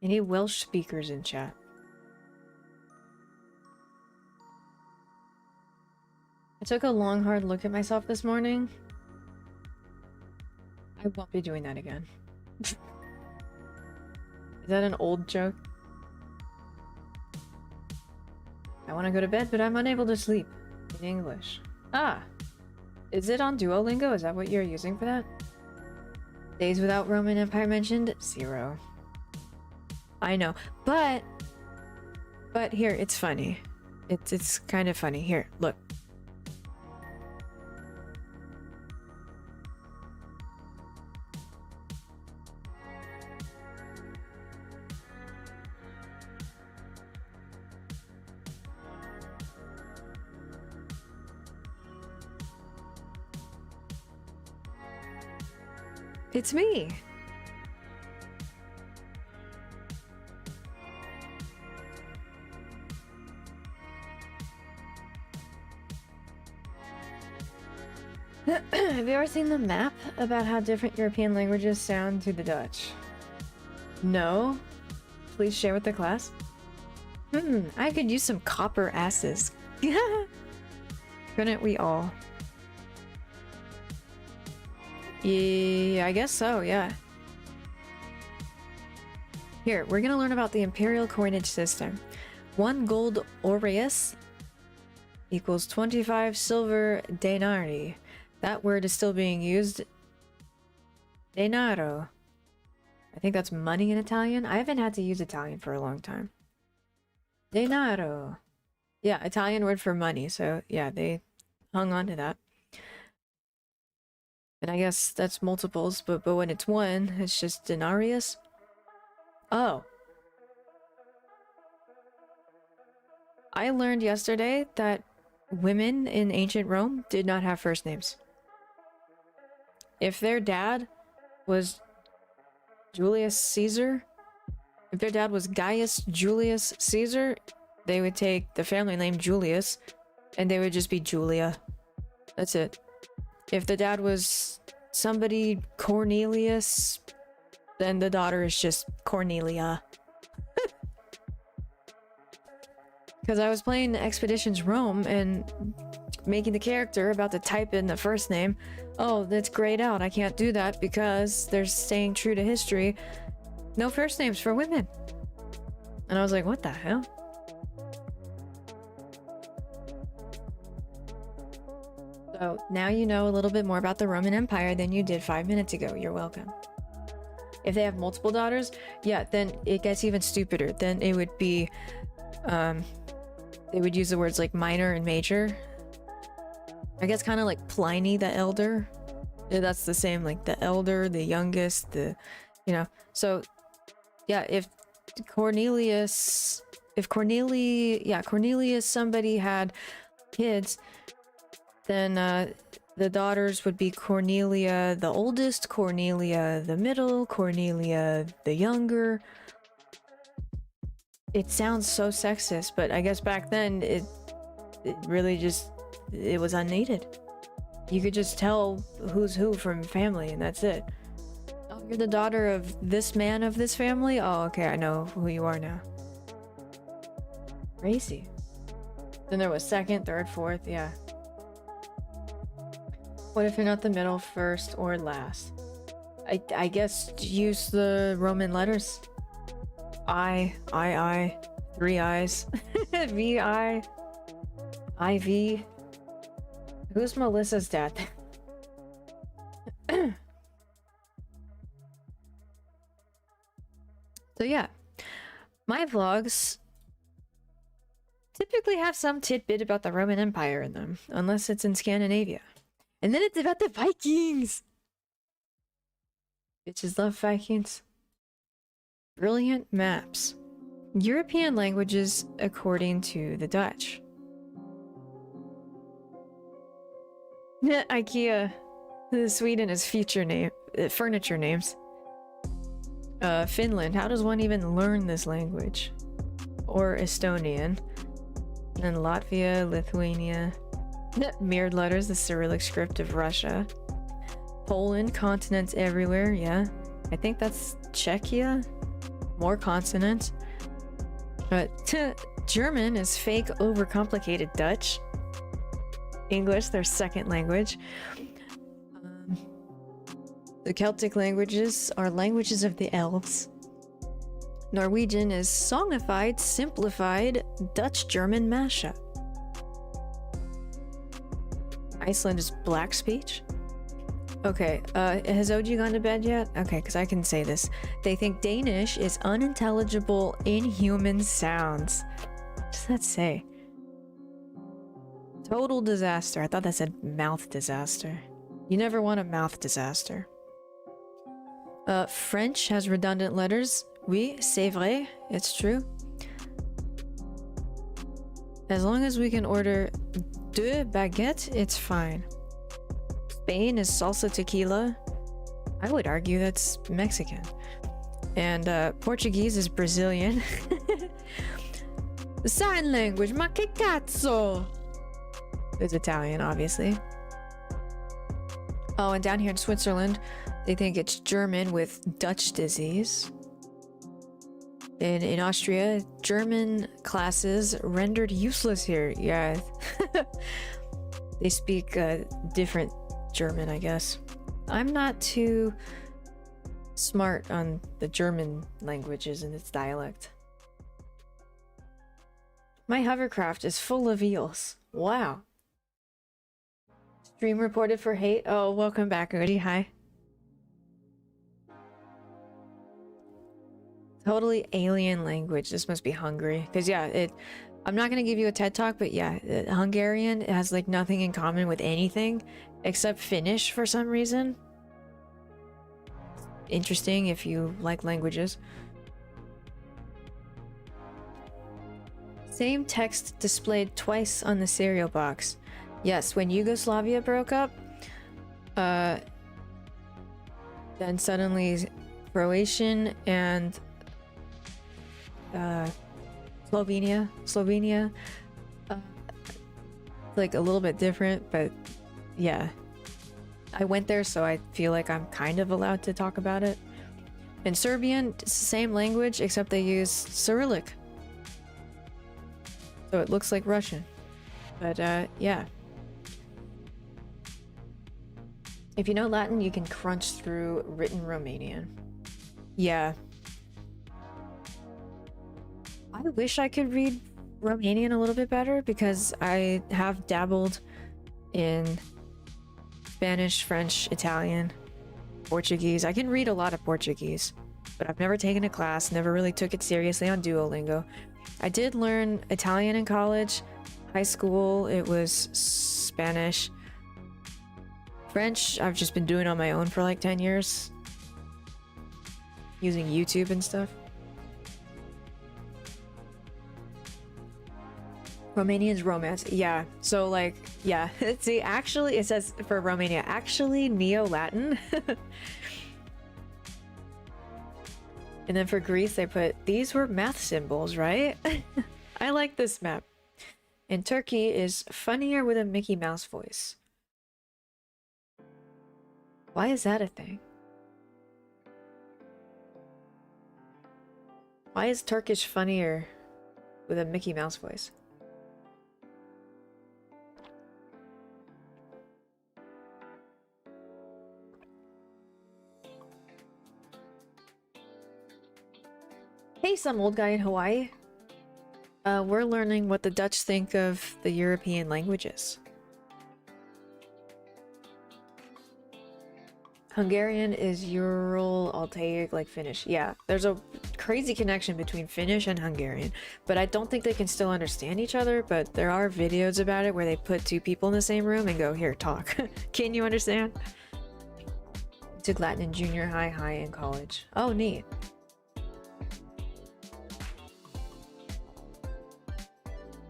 Any Welsh speakers in chat? I took a long, hard look at myself this morning. I won't be doing that again. Is that an old joke? I want to go to bed, but I'm unable to sleep. In English. Ah! Is it on Duolingo? Is that what you're using for that? Days without Roman Empire mentioned? 0. I know. But here, it's funny. It's kind of funny. Here, look. It's me. Have you ever seen the map about how different European languages sound to the Dutch? No? Please share with the class. I could use some copper asses. Couldn't we all? Yeah, I guess so, yeah. Here, we're gonna learn about the imperial coinage system. 1 gold aureus equals 25 silver denarii. That word is still being used. Denaro. I think that's money in Italian. I haven't had to use Italian for a long time. Denaro. Yeah, Italian word for money. So yeah, they hung on to that. And I guess that's multiples, but when it's 1, it's just denarius. Oh. I learned yesterday that women in ancient Rome did not have first names. If their dad was Julius Caesar, if their dad was Gaius Julius Caesar, they would take the family name Julius, and they would just be Julia. That's it. If the dad was somebody Cornelius, then the daughter is just Cornelia. Because I was playing Expeditions Rome and making the character about to type in the first name. Oh, that's grayed out. I can't do that because they're staying true to history. No first names for women. And I was like, what the hell? So now you know a little bit more about the Roman Empire than you did 5 minutes ago. You're welcome. If they have multiple daughters, yeah, then it gets even stupider. Then it would be, they would use the words like minor and major. I guess kind of like Pliny the Elder. Yeah, that's the same, like the elder, the youngest, So, yeah, if Cornelius somebody had kids, then the daughters would be Cornelia the oldest, Cornelia the middle, Cornelia the younger. It sounds so sexist, but I guess back then it really just, it was unneeded. You could just tell who's who from family, and that's it. Oh, you're the daughter of this man of this family? Oh, okay, I know who you are now. Crazy. Then there was second, third, fourth, yeah. What if you're not the middle, first, or last? I guess use the Roman letters. I, 3 I's, V-I, I-V. Who's Melissa's dad? So yeah, my vlogs typically have some tidbit about the Roman Empire in them, unless it's in Scandinavia. And then it's about the Vikings! Bitches love Vikings. Brilliant maps. European languages according to the Dutch. IKEA. Sweden is future name, furniture names. Finland. How does one even learn this language? Or Estonian. And then Latvia, Lithuania. Mirrored letters, the Cyrillic script of Russia. Poland, consonants everywhere, yeah. I think that's Czechia. More consonants. But German is fake, overcomplicated Dutch. English, their second language. The Celtic languages are languages of the elves. Norwegian is songified, simplified Dutch-German mashup. Iceland is black speech. Okay, has OG gone to bed yet? Okay, because I can say this. They think Danish is unintelligible, inhuman sounds. What does that say? Total disaster. I thought that said mouth disaster. You never want a mouth disaster. French has redundant letters. Oui, c'est vrai. It's true. As long as we can order deux baguettes, it's fine. Spain is salsa tequila. I would argue that's Mexican. And Portuguese is Brazilian. The sign language, ma che cazzo? Is Italian, obviously. Oh, and down here in Switzerland, they think it's German with Dutch disease. And in Austria, German classes rendered useless here. Yeah. They speak different German, I guess. I'm not too smart on the German languages and its dialect. My hovercraft is full of eels. Wow. Stream reported for hate. Oh, welcome back, Udi. Hi. Totally alien language. This must be Hungary. Because, yeah, I'm not going to give you a TED Talk, but yeah, Hungarian has like nothing in common with anything except Finnish for some reason. Interesting if you like languages. Same text displayed twice on the cereal box. Yes, when Yugoslavia broke up, then suddenly Croatian and Slovenia, like a little bit different, but yeah, I went there, so I feel like I'm kind of allowed to talk about it. In Serbian, it's the same language, except they use Cyrillic, so it looks like Russian. But yeah, if you know Latin, you can crunch through written Romanian. Yeah. I wish I could read Romanian a little bit better because I have dabbled in Spanish, French, Italian, Portuguese. I can read a lot of Portuguese, but I've never taken a class, never really took it seriously on Duolingo. I did learn Italian in college. High school, it was Spanish. French, I've just been doing on my own for like 10 years. Using YouTube and stuff. Romanian's romance. Yeah. So like, yeah. See, actually, it says for Romania, actually Neo-Latin. And then for Greece, they put, these were math symbols, right? I like this map. And Turkey is funnier with a Mickey Mouse voice. Why is that a thing? Why is Turkish funnier with a Mickey Mouse voice? Hey, some old guy in Hawaii. We're learning what the Dutch think of the European languages. Hungarian is Ural Altaic, like Finnish. Yeah, there's a crazy connection between Finnish and Hungarian, but I don't think they can still understand each other, but there are videos about it where they put two people in the same room and go, here, talk. Can you understand? Took Latin in junior high in college. Oh, neat.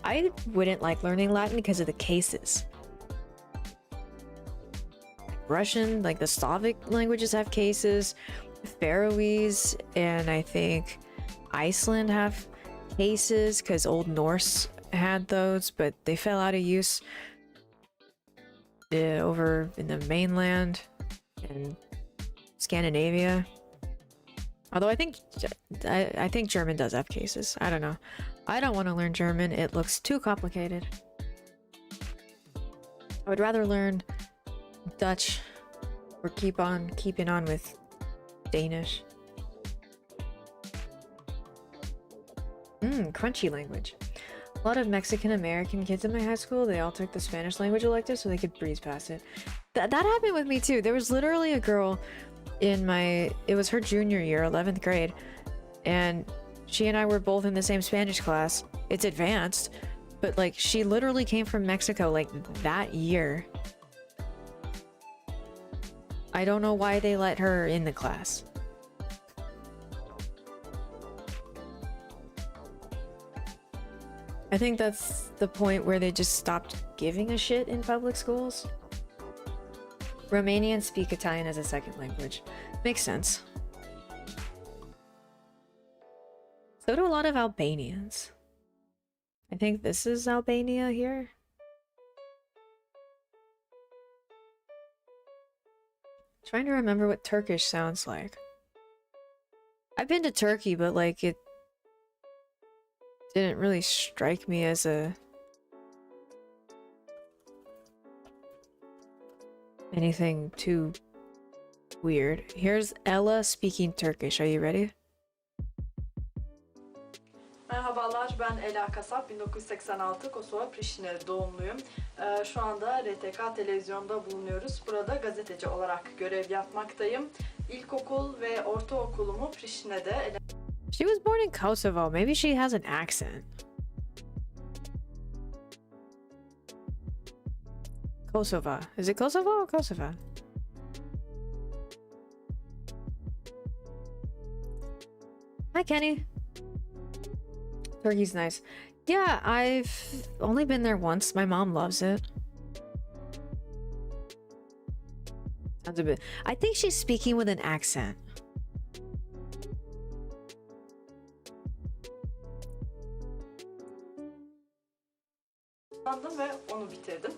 I wouldn't like learning Latin because of the cases. Russian, like the Slavic languages have cases. Faroese and I think Iceland have cases because Old Norse had those, but they fell out of use over in the mainland and Scandinavia. Although I think German does have cases. I don't know. I don't want to learn German. It looks too complicated. I would rather learn Dutch or keeping on with Danish. Crunchy language. A lot of Mexican American kids in my high school, they all took the Spanish language elective so they could breeze past it. That happened with me too. There was literally a girl in it was her junior year, 11th grade, and she and I were both in the same Spanish class. It's advanced, but like she literally came from Mexico like that year. I don't know why they let her in the class. I think that's the point where they just stopped giving a shit in public schools. Romanians speak Italian as a second language. Makes sense. So do a lot of Albanians. I think this is Albania here. Trying to remember what Turkish sounds like. I've been to Turkey, but like it didn't really strike me as anything too weird. Here's Ella speaking Turkish. Are you ready? Merhabalar, ben Ela Kasap, 1986 Kosova Priştine doğumluyum. Şu anda RTK televizyonda bulunuyoruz. Burada gazeteci olarak görev yapmaktayım. İlkokul ve ortaokulumu Priştine'de. She was born in Kosovo. Maybe she has an accent. Kosovo. Is it Kosovo or Kosovo? Hi, Kenny. Turkey's nice. Yeah, I've only been there once. My mom loves it. Sounds a bit... I think she's speaking with an accent. Ve onu bitirdim.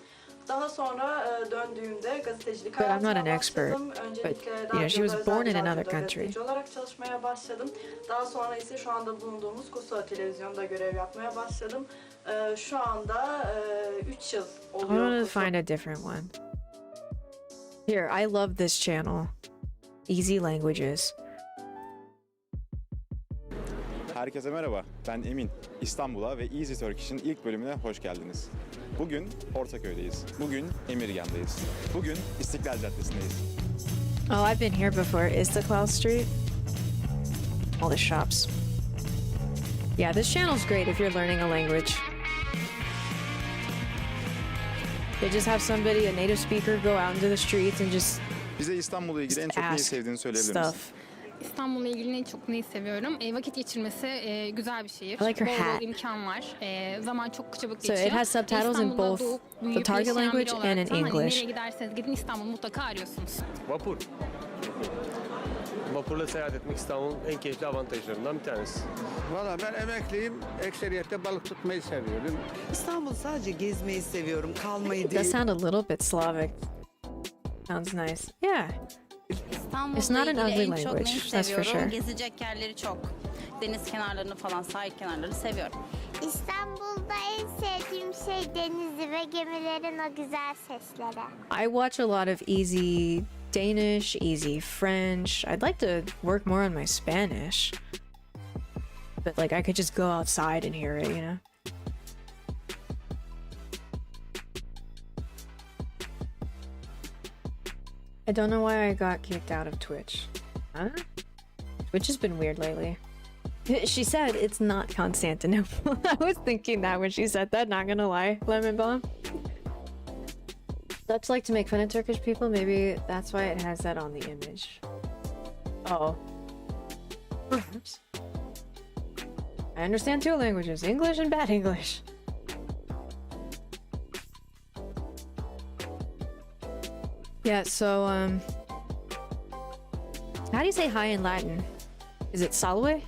Daha sonra döndüğümde gazetecilik But I'm not an hayatına expert. başladım. Öncelikle But you know, she was radyoda, born in özel another radyoda country. gazeteci olarak çalışmaya başladım. Daha sonra ise şu anda bulunduğumuz Kosova televizyonda görev yapmaya başladım. Şu anda 3 yıl I oluyor. want to find a different one. Here, I love this channel. Easy Languages. Herkese merhaba, ben Emin. İstanbul'a ve Easy Turkish'in ilk bölümüne hoş geldiniz. Bugün Ortaköy'deyiz. Bugün Emirgan'dayız. Bugün İstiklal Caddesi'ndeyiz. Oh, I've been here before. Istiklal Street. All the shops. Yeah, this channel's great if you're learning a language. They just have somebody, a native speaker, go out into the streets and just Bize İstanbul'la ilgili en çok neyi ask sevdiğini söyleyebilir misin? stuff. İstanbul'la ilgili en çok neyi seviyorum? Vakit geçirmesi güzel bir şehir. I like her Bol hat. bol imkan var. Zaman çok çabuk So geçiyor. it has subtitles in İstanbul'da both doğup the büyüyüp target yaşayan language biri and olarak in da hani English. nereye giderseniz gidin İstanbul'u mutlaka arıyorsunuz. Vapur. Vapurla seyahat etmek İstanbul'un en keyifli avantajlarından bir tanesi. Valla ben emekliyim. Ekseriyette balık tutmayı seviyorum. İstanbul sadece gezmeyi seviyorum, kalmayı It değil. does sound a little bit Slavic. Sounds nice. Yeah. İstanbul'la It's not an ilgili ugly en çok language, neyi that's for seviyorum? sure. Gezecek yerleri çok. Deniz kenarlarını falan, sahil kenarları seviyorum. İstanbul'da en sevdiğim şey denizi ve gemilerin o güzel sesleri. I watch a lot of Easy Danish, Easy French. I'd like to work more on my Spanish. But like I could just go outside and hear it, you know? I don't know why I got kicked out of Twitch. Huh? Twitch has been weird lately. She said it's not Constantinople. I was thinking that when she said that, not gonna lie, Lemon Bomb. Dutch like to make fun of Turkish people. Maybe that's why it has that on the image. Oh. Oops. I understand two languages, English and bad English. Yeah, so, how do you say hi in Latin? Is it salve?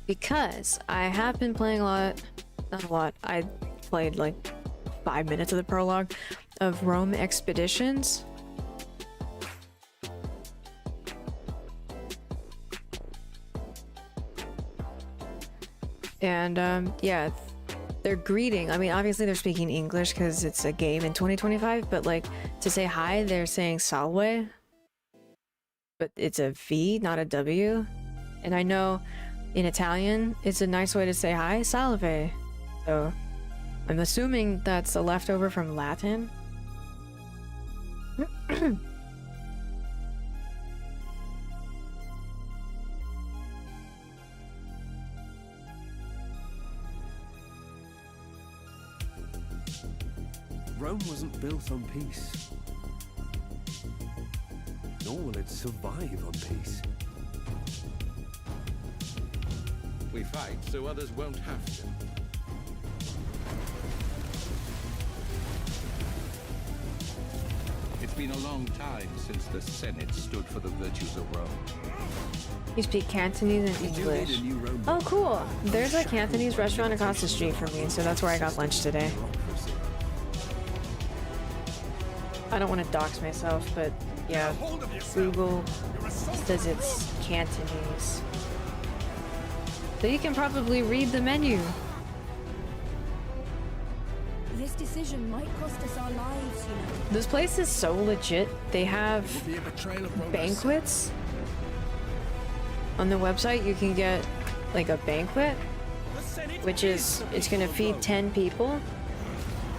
Because I have been playing not a lot, I played like 5 minutes of the prologue of Rome Expeditions. And, yeah, they're greeting. I mean, obviously they're speaking English because it's a game in 2025, but like to say hi, they're saying salve, but it's a V, not a W. And I know in Italian, it's a nice way to say hi, salve. So I'm assuming that's a leftover from Latin. Rome wasn't built on peace. Nor will it survive on peace. We fight so others won't have to. It's been a long time since the Senate stood for the virtues of Rome. You speak Cantonese and English. Oh, cool. There's a Cantonese restaurant across the street from me, so that's where I got lunch today. I don't want to dox myself, but yeah, Google says it's Cantonese. So you can probably read the menu. This decision might cost us our lives, you know. This place is so legit. They have banquets. On the website, you can get like a banquet, which is, it's gonna feed 10 people.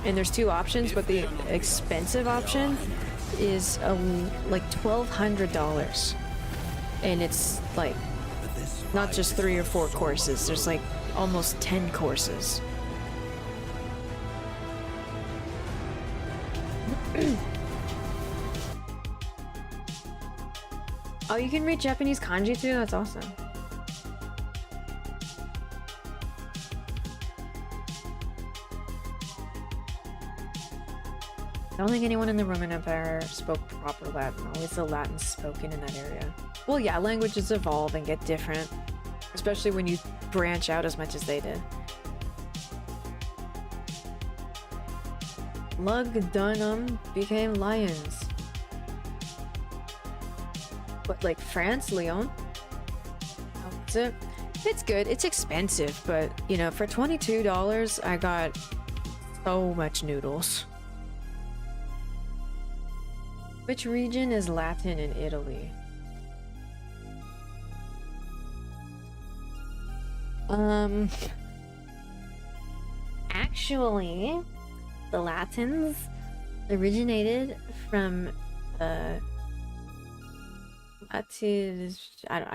And there's two options, but the expensive option is like $1,200. And it's like not just 3 or 4 courses, there's like almost 10 courses. Oh, you can read Japanese kanji too? That's awesome. I don't think anyone in the Roman Empire spoke proper Latin. Always the Latin spoken in that area. Well, yeah, languages evolve and get different, especially when you branch out as much as they did. Lugdunum became lions. What, like France, Lyon? How is it? It's good. It's expensive, but you know, for $22, I got so much noodles. Which region is Latin in Italy? Actually, the Latins originated from, I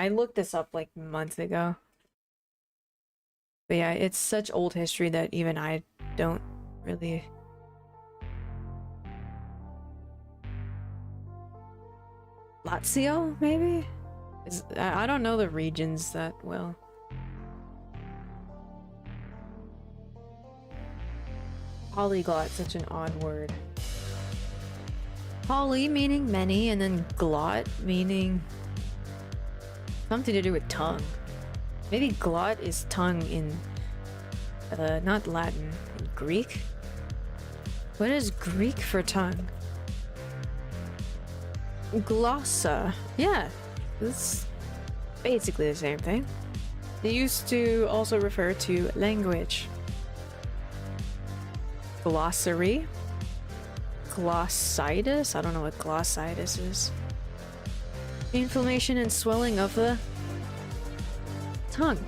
looked this up like months ago. But yeah, it's such old history that even I don't really... Lazio, maybe? I don't know the regions that well. Polyglot, such an odd word. Poly meaning many, and then glot meaning something to do with tongue. Maybe glot is tongue in, not Latin, in Greek? What is Greek for tongue? Glossa. Yeah, it's basically the same thing. They used to also refer to language. Glossary. Glossitis? I don't know what glossitis is. Inflammation and swelling of the tongue.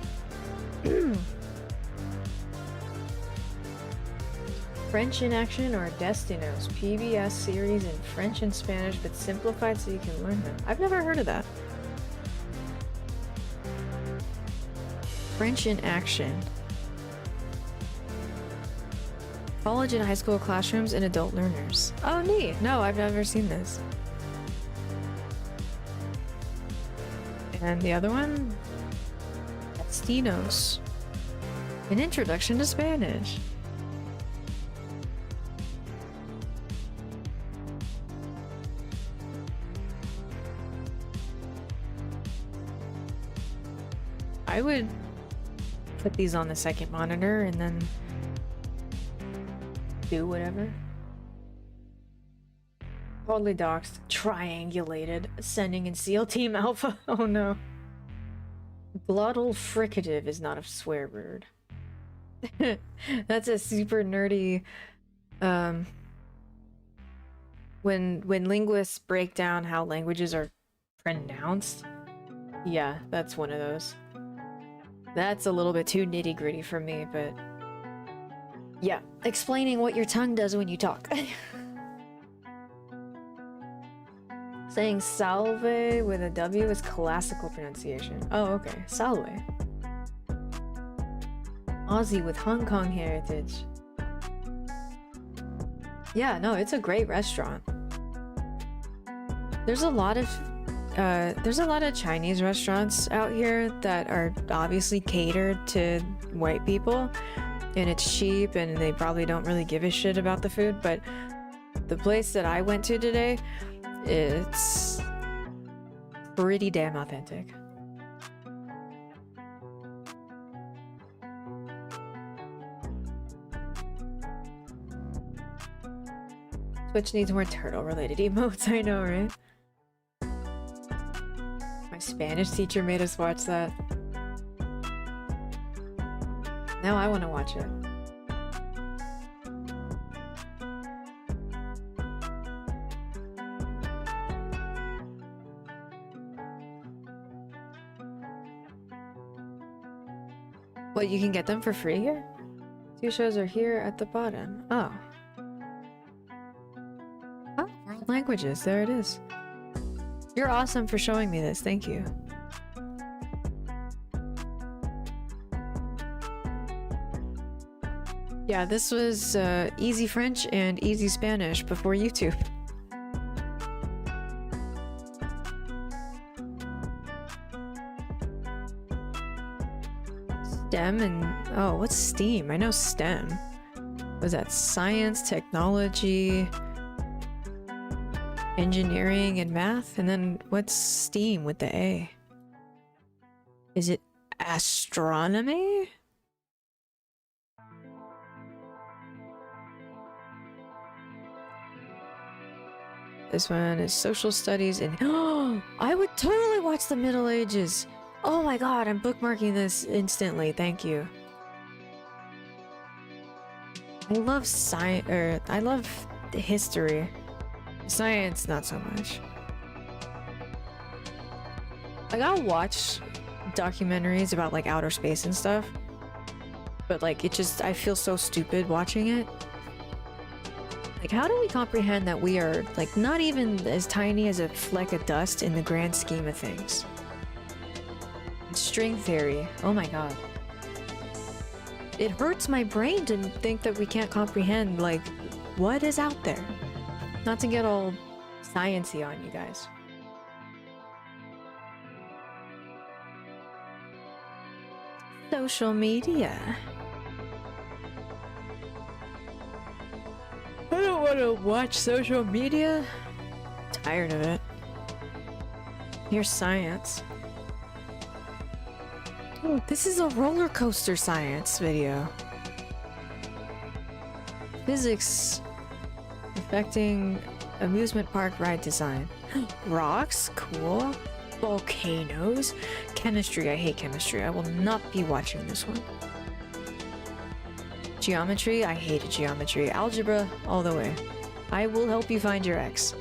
French in Action or Destinos, PBS series in French and Spanish but simplified so you can learn them. I've never heard of that. French in Action. College and high school classrooms and adult learners. Oh neat! No, I've never seen this. And the other one? Destinos. An Introduction to Spanish. I would put these on the second monitor and then do whatever. Totally doxed. Triangulated. Ascending in SEAL Team Alpha. Oh no. Glottal fricative is not a swear word. That's a super nerdy when linguists break down how languages are pronounced. Yeah, that's one of those. That's a little bit too nitty-gritty for me, but yeah, explaining what your tongue does when you talk. Saying salve with a W is classical pronunciation. Oh, okay. Salve. Aussie with Hong Kong heritage. Yeah, no, it's a great restaurant. There's a lot of Chinese restaurants out here that are obviously catered to white people, and it's cheap and they probably don't really give a shit about the food, but the place that I went to today, it's pretty damn authentic. Twitch needs more turtle-related emotes, I know, right? My Spanish teacher made us watch that. Now I want to watch it. What, you can get them for free here? 2 shows are here at the bottom. Oh. Oh, world languages. There it is. You're awesome for showing me this. Thank you. Yeah, this was Easy French and Easy Spanish before YouTube. STEM and... oh, what's STEAM? I know STEM. Was that science, technology, engineering, and math? And then what's STEAM with the A? Is it astronomy? This one is social studies and... oh, I would totally watch the Middle Ages. Oh my god, I'm bookmarking this instantly. Thank you. I love science, I love history. Science, not so much. Like, I'll watch documentaries about like outer space and stuff, but like it just, I feel so stupid watching it. Like, how do we comprehend that we are like not even as tiny as a fleck of dust in the grand scheme of things? String theory. Oh my god. It hurts my brain to think that we can't comprehend, like, what is out there. Not to get all sciencey on you guys. Social media. I don't want to watch social media. Tired of it. Here's science. Oh, this is a roller coaster science video. Physics affecting amusement park ride design. Rocks, cool. Volcanoes. Chemistry, I hate chemistry. I will not be watching this one. Geometry, I hated geometry. Algebra, all the way. I will help you find your X.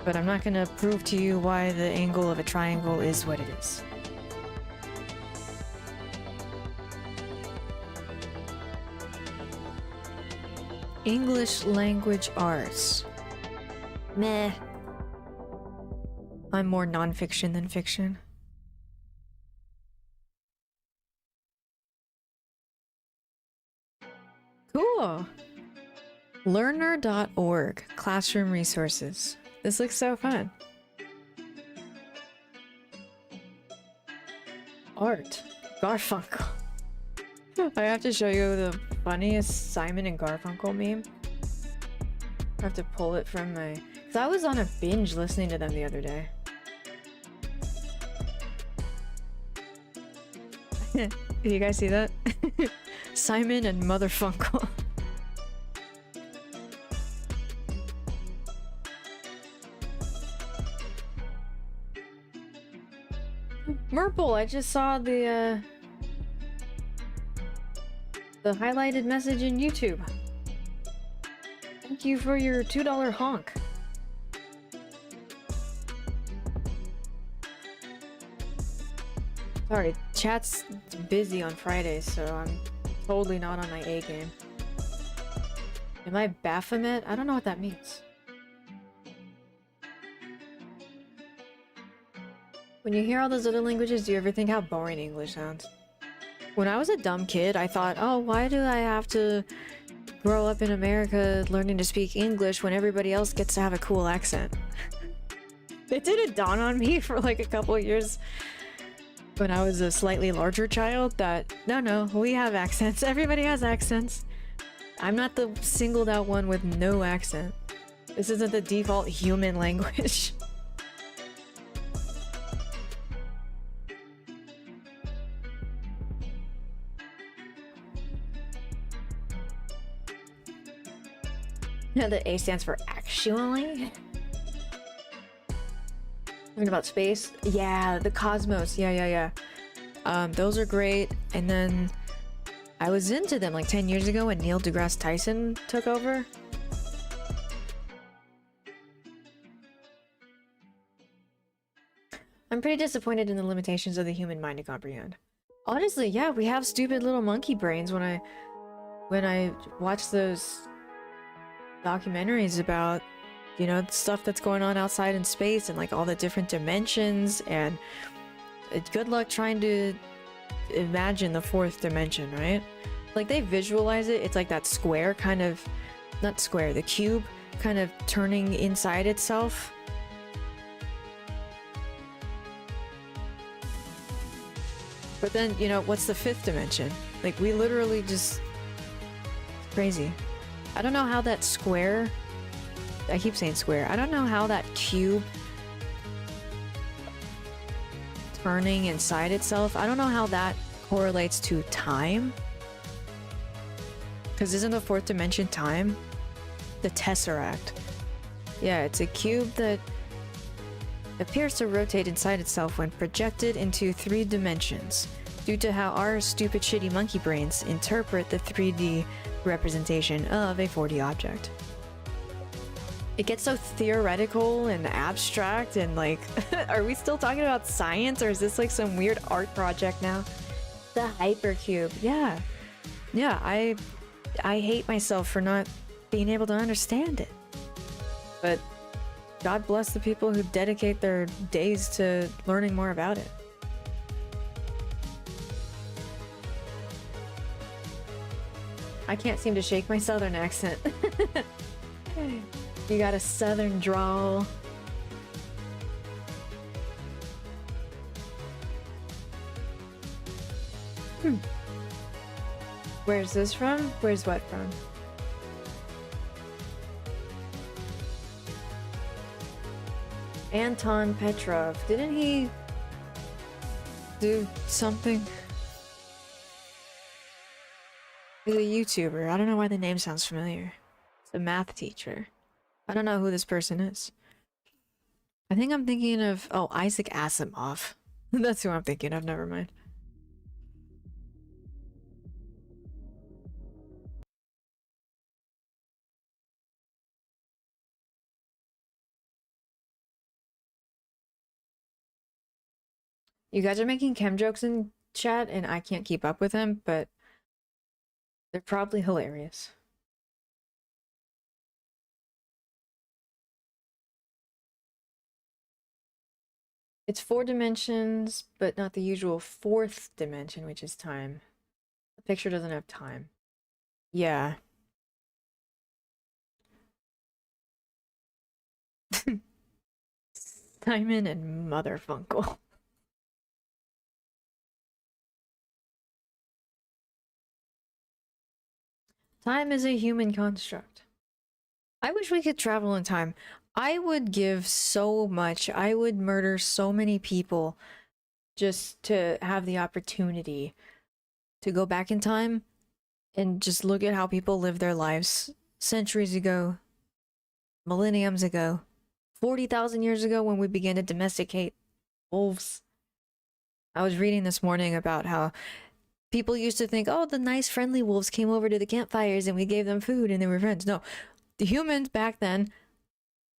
But I'm not gonna prove to you why the angle of a triangle is what it is. English language arts. Meh. I'm more non-fiction than fiction. Cool. Learner.org. Classroom resources. This looks so fun. Art. Garfunkel. I have to show you the funniest Simon and Garfunkel meme. I have to pull it from my... because I was on a binge listening to them the other day. Did you guys see that? Simon and Motherfunkle. Merple, I just saw the highlighted message in YouTube. Thank you for your $2 honk. Sorry, chat's busy on Fridays, so I'm totally not on my A game. Am I Baphomet? I don't know what that means. When you hear all those other languages, do you ever think how boring English sounds? When I was a dumb kid, I thought, oh, why do I have to grow up in America learning to speak English when everybody else gets to have a cool accent? It didn't dawn on me for like a couple of years when I was a slightly larger child that, no, we have accents. Everybody has accents. I'm not the singled out one with no accent. This isn't the default human language. No, the A stands for actually. Something about space. Yeah, the cosmos. Yeah. Those are great. And then I was into them like 10 years ago when Neil deGrasse Tyson took over. I'm pretty disappointed in the limitations of the human mind to comprehend. Honestly, yeah, we have stupid little monkey brains. When I watch those documentaries about, you know, stuff that's going on outside in space and like all the different dimensions, and good luck trying to imagine the fourth dimension, right? Like they visualize it, it's like that square kind of, not square, the cube kind of turning inside itself. But then, you know, what's the fifth dimension? Like we literally just, it's crazy. I don't know how that square, I keep saying square, I don't know how that cube turning inside itself, I don't know how that correlates to time. Because isn't the fourth dimension time? The Tesseract. Yeah, it's a cube that appears to rotate inside itself when projected into 3 dimensions, due to how our stupid shitty monkey brains interpret the 3D representation of a 4D object. It gets so theoretical and abstract and like, are we still talking about science, or is this like some weird art project now? The hypercube, yeah. I hate myself for not being able to understand it. But God bless the people who dedicate their days to learning more about it. I can't seem to shake my southern accent. You got a southern drawl. Where's this from? Where's what from? Anton Petrov. Didn't he do something? He's a YouTuber. I don't know why the name sounds familiar. It's a math teacher. I don't know who this person is. I think I'm thinking of, oh, Isaac Asimov. That's who I'm thinking of, never mind. You guys are making chem jokes in chat and I can't keep up with them, but they're probably hilarious. It's 4 dimensions, but not the usual 4th dimension, which is time. The picture doesn't have time. Yeah. Simon and Motherfunkle. Time is a human construct. I wish we could travel in time. I would give so much. I would murder so many people just to have the opportunity to go back in time and just look at how people lived their lives centuries ago, millenniums ago, 40,000 years ago when we began to domesticate wolves. I was reading this morning about how people used to think, oh, the nice friendly wolves came over to the campfires and we gave them food and they were friends. No, the humans back then,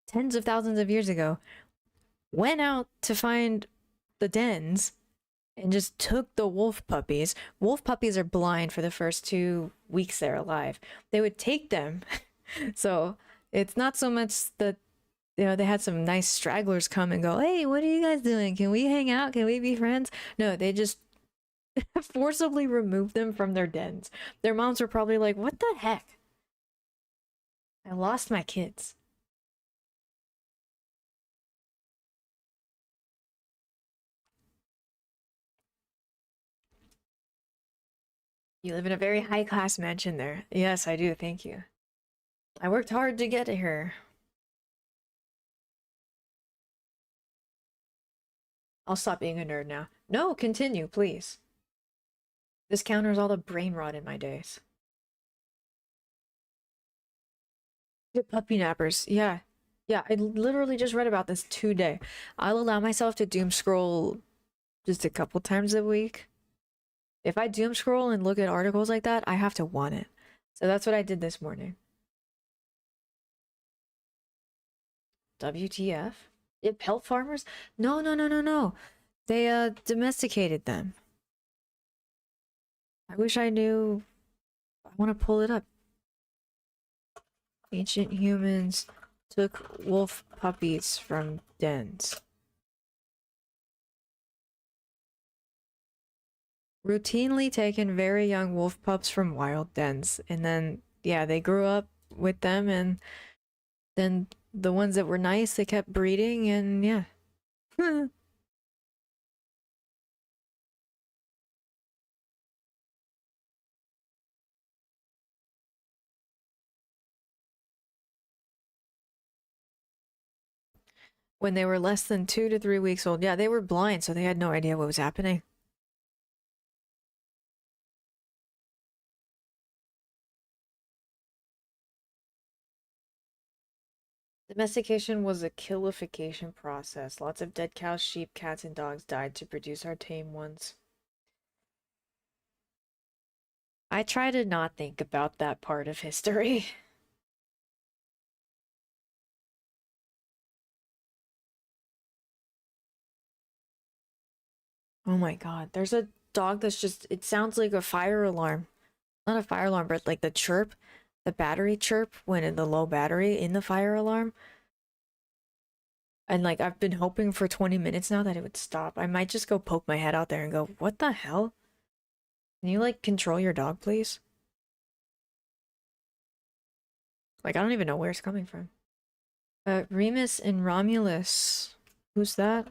tens of thousands of years ago, went out to find the dens and just took the wolf puppies. Wolf puppies are blind for the first 2 weeks they're alive. They would take them. So it's not so much that, you know, they had some nice stragglers come and go, hey, what are you guys doing? Can we hang out? Can we be friends? No, they just forcibly removed them from their dens. Their moms were probably like, what the heck? I lost my kids. You live in a very high-class mansion there. Yes, I do. Thank you. I worked hard to get here. I'll stop being a nerd now. No, continue, please. This counters all the brain rot in my days. The puppy nappers. Yeah. Yeah, I literally just read about this today. I'll allow myself to doom scroll just a couple times a week. If I doom scroll and look at articles like that, I have to want it. So that's what I did this morning. WTF? Yeah, pelt farmers? No, no, no, no, no. They domesticated them. I wish I knew. I want to pull it up. Ancient humans took wolf puppies from dens. Routinely taken very young wolf pups from wild dens. And then, yeah, they grew up with them, and then the ones that were nice, they kept breeding, and yeah. When they were less than 2 to 3 weeks old, yeah, they were blind, so they had no idea what was happening. Domestication was a killification process. Lots of dead cows, sheep, cats, and dogs died to produce our tame ones. I try to not think about that part of history. Oh my god, there's a dog that's just, it sounds like a fire alarm. Not a fire alarm, but like the chirp, the battery chirp when in the low battery in the fire alarm. And like, I've been hoping for 20 minutes now that it would stop. I might just go poke my head out there and go, what the hell? Can you like control your dog, please? Like, I don't even know where it's coming from. Remus and Romulus. Who's that?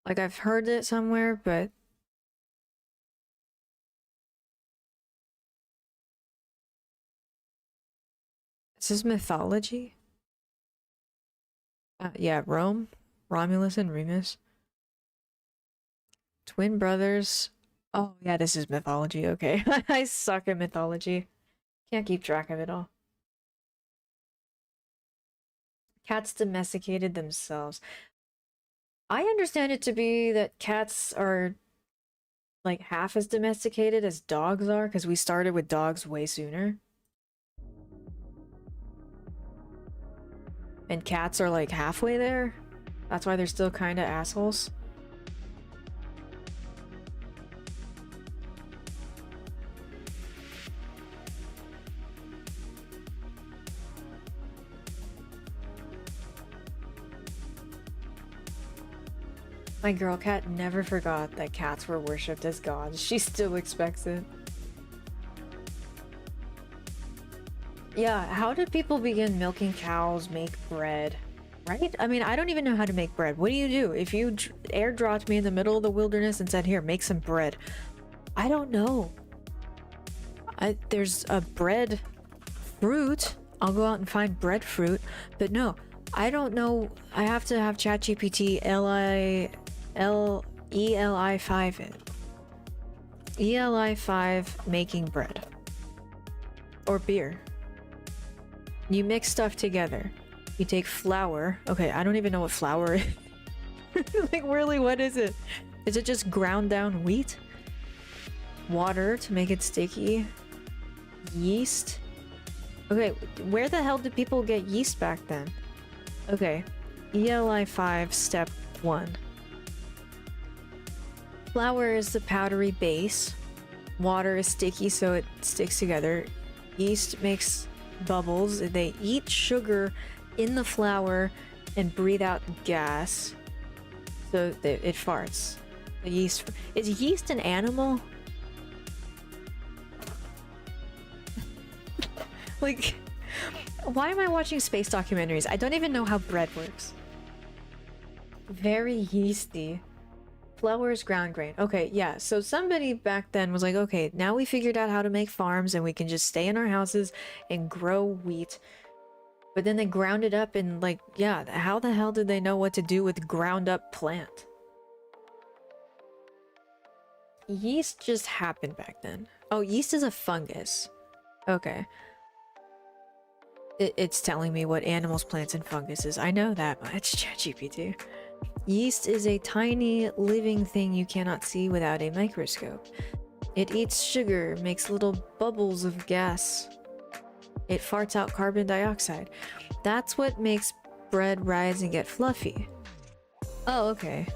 Like, I've heard it somewhere, but... Is this mythology? Yeah, Rome, Romulus and Remus. Twin brothers. Oh, yeah, this is mythology. Okay. I suck at mythology. Can't keep track of it all. Cats domesticated themselves. I understand it to be that cats are like half as domesticated as dogs are, because we started with dogs way sooner. And cats are like halfway there. That's why they're still kind of assholes. My girl cat never forgot that cats were worshipped as gods. She still expects it. Yeah, how did people begin milking cows, make bread? Right? I mean, I don't even know how to make bread. What do you do? If you airdropped me in the middle of the wilderness and said, here, make some bread. I don't know. There's a bread fruit, I'll go out and find breadfruit. But no, I don't know. I have to have ChatGPT ELI5 it. ELI5 making bread. Or beer. You mix stuff together. You take flour. Okay, I don't even know what flour is. Like, really, what is it? Is it just ground down wheat? Water to make it sticky? Yeast? Okay, where the hell did people get yeast back then? Okay, ELI5 step 1. Flour is the powdery base. Water is sticky so it sticks together. Yeast makes bubbles. They eat sugar in the flour and breathe out gas. So it farts. The yeast. Is yeast an animal? Like, why am I watching space documentaries? I don't even know how bread works. Very yeasty. Flour is ground grain. Okay, yeah. So somebody back then was like, okay, now we figured out how to make farms and we can just stay in our houses and grow wheat. But then they ground it up and, like, yeah, how the hell did they know what to do with ground up plant? Yeast just happened back then. Oh, yeast is a fungus. Okay. It's telling me what animals, plants, and fungus is. I know that much, ChatGPT. Yeast is a tiny living thing you cannot see without a microscope. It eats sugar, makes little bubbles of gas. It farts out carbon dioxide. That's what makes bread rise and get fluffy. Oh, okay.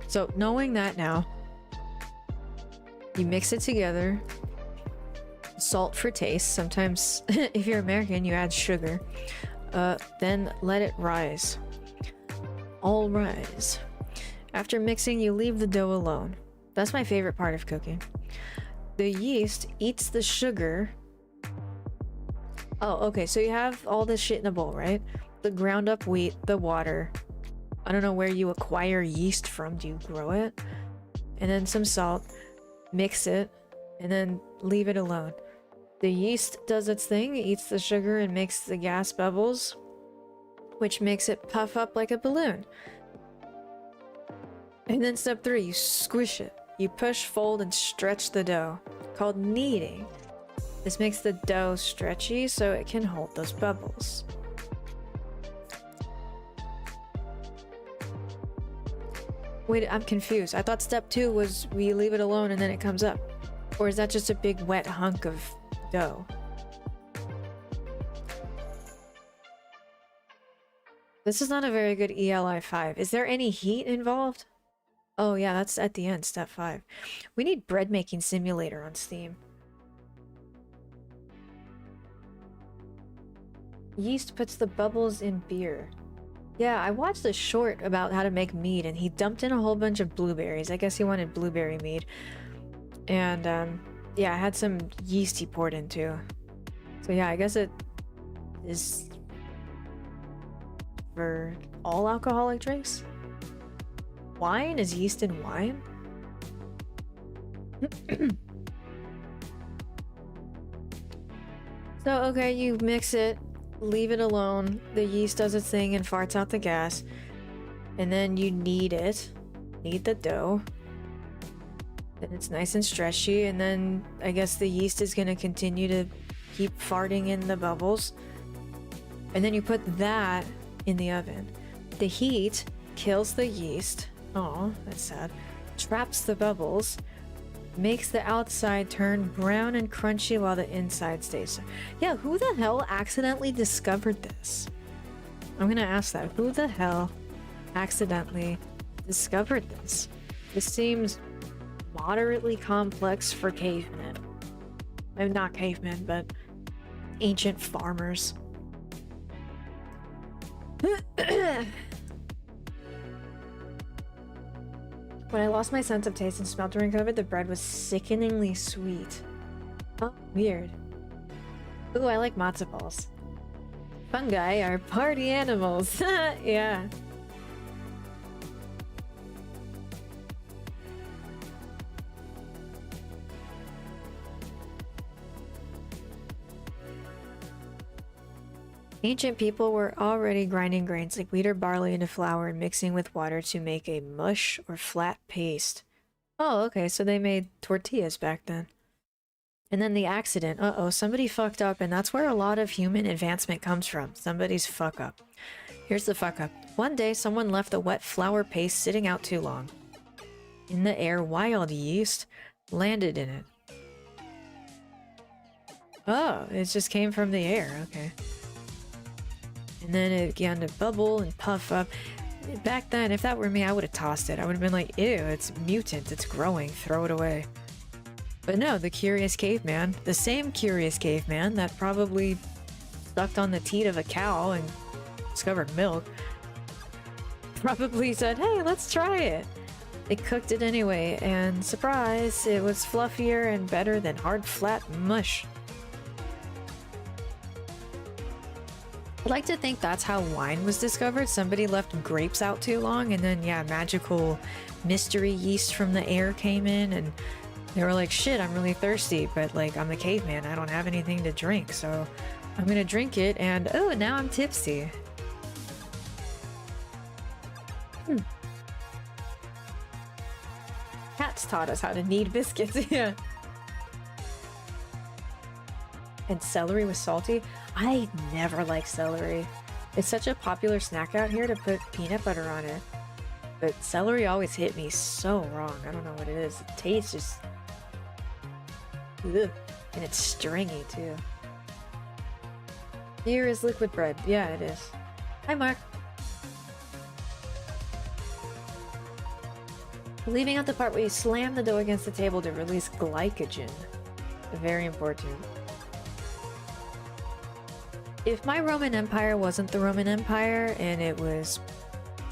So, knowing that now, you mix it together. Salt for taste. Sometimes, if you're American, you add sugar. Then let it rise. All rise. After mixing, you leave the dough alone. That's my favorite part of cooking. The yeast eats the sugar. Oh, okay, so you have all this shit in a bowl, right? The ground up wheat, the water. I don't know where you acquire yeast from. Do you grow it? And then some salt. Mix it. And then leave it alone. The yeast does its thing, eats the sugar and makes the gas bubbles, which makes it puff up like a balloon. And then step 3, you squish it. You push, fold, and stretch the dough, called kneading. This makes the dough stretchy so it can hold those bubbles. Wait, I'm confused. I thought step 2 was we leave it alone and then it comes up. Or is that just a big wet hunk of dough? This is not a very good ELI5. Is there any heat involved? Oh yeah, that's at the end, step 5. We need bread making simulator on Steam. Yeast puts the bubbles in beer. Yeah, I watched a short about how to make mead and he dumped in a whole bunch of blueberries. I guess he wanted blueberry mead. And yeah, I had some yeast he poured into. So yeah, I guess it is for all alcoholic drinks. Wine? Is yeast in wine? So, okay, you mix it, leave it alone. The yeast does its thing and farts out the gas. And then you knead it. Knead the dough. Then it's nice and stretchy, and then I guess the yeast is gonna continue to keep farting in the bubbles. And then you put that in the oven. The heat kills the yeast. Oh, that's sad. Traps the bubbles. Makes the outside turn brown and crunchy while the inside stays. Yeah, who the hell accidentally discovered this? I'm gonna ask that. Who the hell accidentally discovered this? This seems moderately complex for cavemen. Maybe not cavemen, but ancient farmers. When I lost my sense of taste and smell during COVID, the bread was sickeningly sweet. Oh, weird. Ooh, I like matzo balls. Fungi are party animals. Yeah. Ancient people were already grinding grains like wheat or barley into flour and mixing with water to make a mush or flat paste. Oh, okay, so they made tortillas back then. And then the accident. Uh-oh, somebody fucked up, and that's where a lot of human advancement comes from. Somebody's fuck up. Here's the fuck up. One day, someone left a wet flour paste sitting out too long. In the air, wild yeast landed in it. Oh, it just came from the air, okay. And then it began to bubble and puff up. Back then, if that were me, I would have tossed it. I would have been like, ew, it's mutant, it's growing, throw it away. But no, the curious caveman, the same curious caveman that probably sucked on the teat of a cow and discovered milk, probably said, hey, let's try it. They cooked it anyway, and surprise, it was fluffier and better than hard, flat mush. I'd like to think that's how wine was discovered. Somebody left grapes out too long, and then, yeah, magical mystery yeast from the air came in, and they were like, shit, I'm really thirsty, but, like, I'm a caveman. I don't have anything to drink, so I'm gonna drink it, and, oh, now I'm tipsy. Cats taught us how to knead biscuits, yeah. And celery was salty? I never liked celery. It's such a popular snack out here to put peanut butter on it. But celery always hit me so wrong. I don't know what it is. The taste just... ugh. And it's stringy too. Here is liquid bread. Yeah, it is. Hi, Mark. Leaving out the part where you slam the dough against the table to release glycogen. Very important. If my Roman Empire wasn't the Roman Empire and it was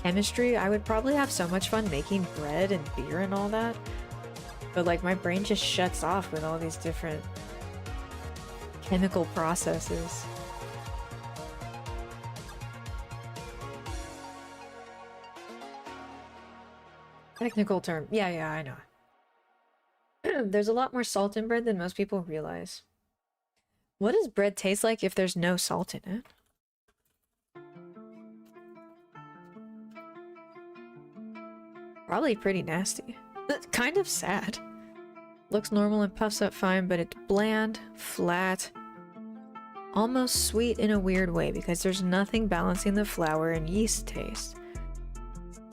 chemistry, I would probably have so much fun making bread and beer and all that. But like my brain just shuts off with all these different chemical processes. Technical term. Yeah, I know. There's a lot more salt in bread than most people realize. What does bread taste like if there's no salt in it? Probably pretty nasty. That's kind of sad. Looks normal and puffs up fine, but it's bland, flat, almost sweet in a weird way because there's nothing balancing the flour and yeast taste.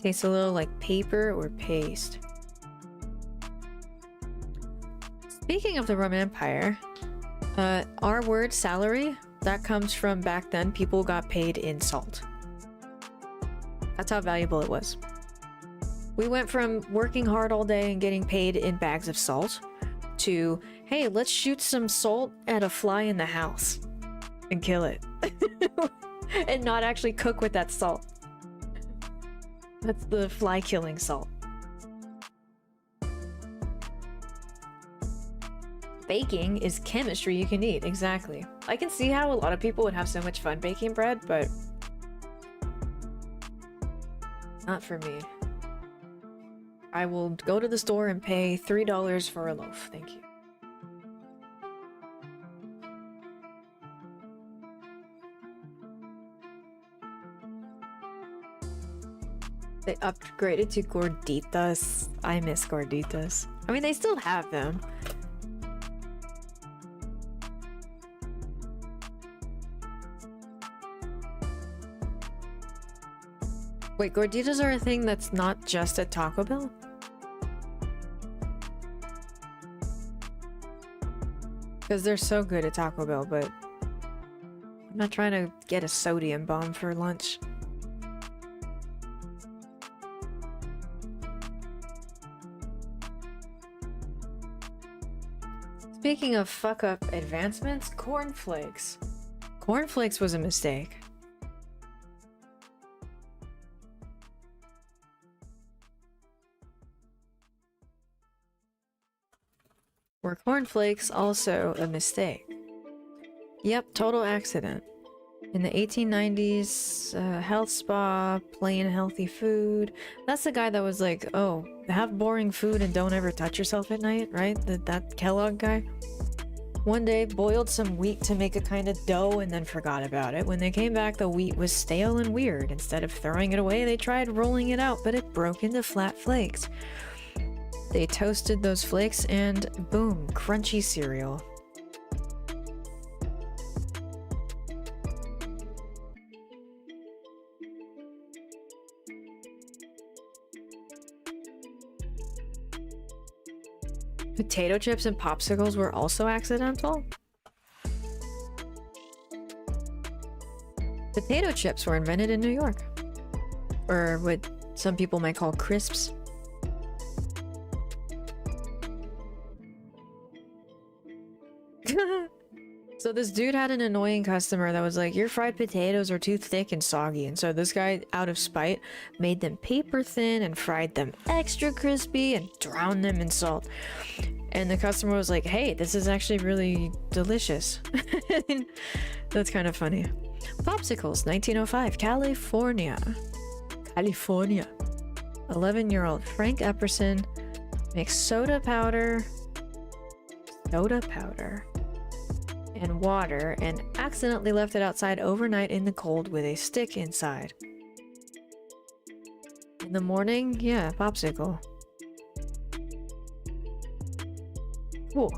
Tastes a little like paper or paste. Speaking of the Roman Empire, our word salary, that comes from back then people got paid in salt. That's how valuable it was. We went from working hard all day and getting paid in bags of salt to, hey, let's shoot some salt at a fly in the house and kill it. And not actually cook with that salt. That's the fly killing salt. Baking is chemistry you can eat, exactly. I can see how a lot of people would have so much fun baking bread, but not for me. I will go to the store and pay $3 for a loaf, thank you. They upgraded to gorditas. I miss gorditas. I mean, they still have them. Wait, gorditas are a thing that's not just at Taco Bell? Because they're so good at Taco Bell, but I'm not trying to get a sodium bomb for lunch. Speaking of fuck-up advancements, cornflakes. Cornflakes was a mistake. Were cornflakes also a mistake? Yep, total accident. In the 1890s, health spa, plain healthy food. That's the guy that was like, oh, have boring food and don't ever touch yourself at night, right? That Kellogg guy? one day boiled some wheat to make a kind of dough and then forgot about it. When they came back, the wheat was stale and weird. Instead of throwing it away, they tried rolling it out, but it broke into flat flakes. They toasted those flakes and boom, crunchy cereal. Potato chips and popsicles were also accidental? Potato chips were invented in New York. Or what some people might call crisps. So this dude had an annoying customer that was like, your fried potatoes are too thick and soggy. And so this guy, out of spite, made them paper thin and fried them extra crispy and drowned them in salt. And the customer was like, hey, this is actually really delicious. That's kind of funny. Popsicles, 1905, California. 11-year-old Frank Epperson makes soda powder, and water and accidentally left it outside overnight in the cold with a stick inside. In the morning, yeah, popsicle. Cool.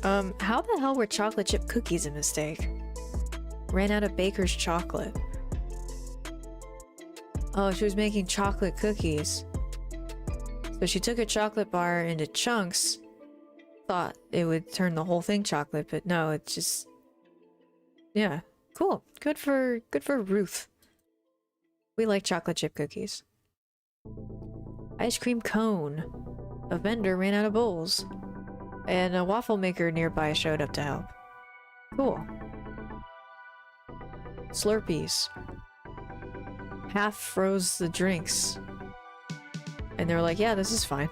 How the hell were chocolate chip cookies a mistake? Ran out of baker's chocolate. Oh, she was making chocolate cookies. So she took a chocolate bar into chunks. Thought it would turn the whole thing chocolate, but no, it's just... Yeah, cool. Good for Ruth. We like chocolate chip cookies. Ice cream cone. A vendor ran out of bowls. And a waffle maker nearby showed up to help. Cool. Slurpees. Half froze the drinks. And they were like, yeah, this is fine.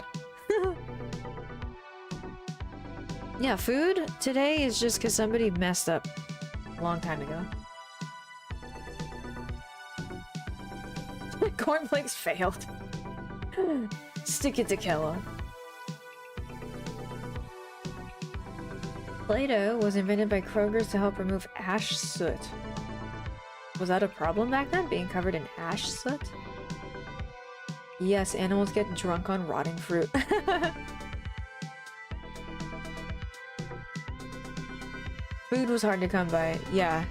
Yeah, food today is just because somebody messed up a long time ago. Cornflakes failed. Stick it to Kella. Play-Doh was invented by Kroger's to help remove ash soot. Was that a problem back then, being covered in ash soot? Yes, animals get drunk on rotting fruit. Food was hard to come by. Yeah.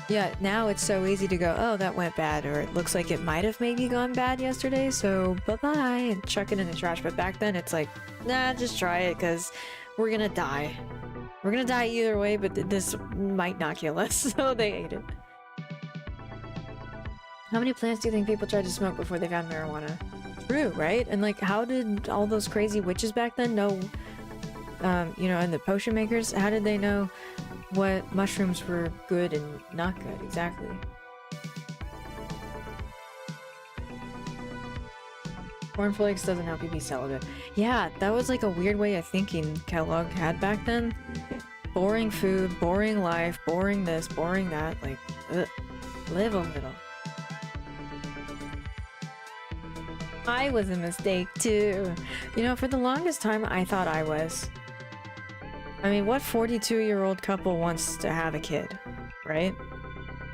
Yeah, now it's so easy to go, oh, that went bad, or it looks like it might have maybe gone bad yesterday, so bye-bye, and chuck it in the trash. But back then, it's like, nah, just try it, because we're gonna die. We're gonna die either way, but this might not kill us, so they ate it. How many plants do you think people tried to smoke before they found marijuana? True, right? And like, how did all those crazy witches back then know, you know, and the potion makers, how did they know what mushrooms were good and not good, exactly? Cornflakes doesn't help you be celibate. Yeah, that was like a weird way of thinking Kellogg had back then. Boring food, boring life, boring this, boring that, like, ugh. Live a little. I was a mistake too. You know, for the longest time I thought I was. I mean, what 42-year-old couple wants to have a kid, right?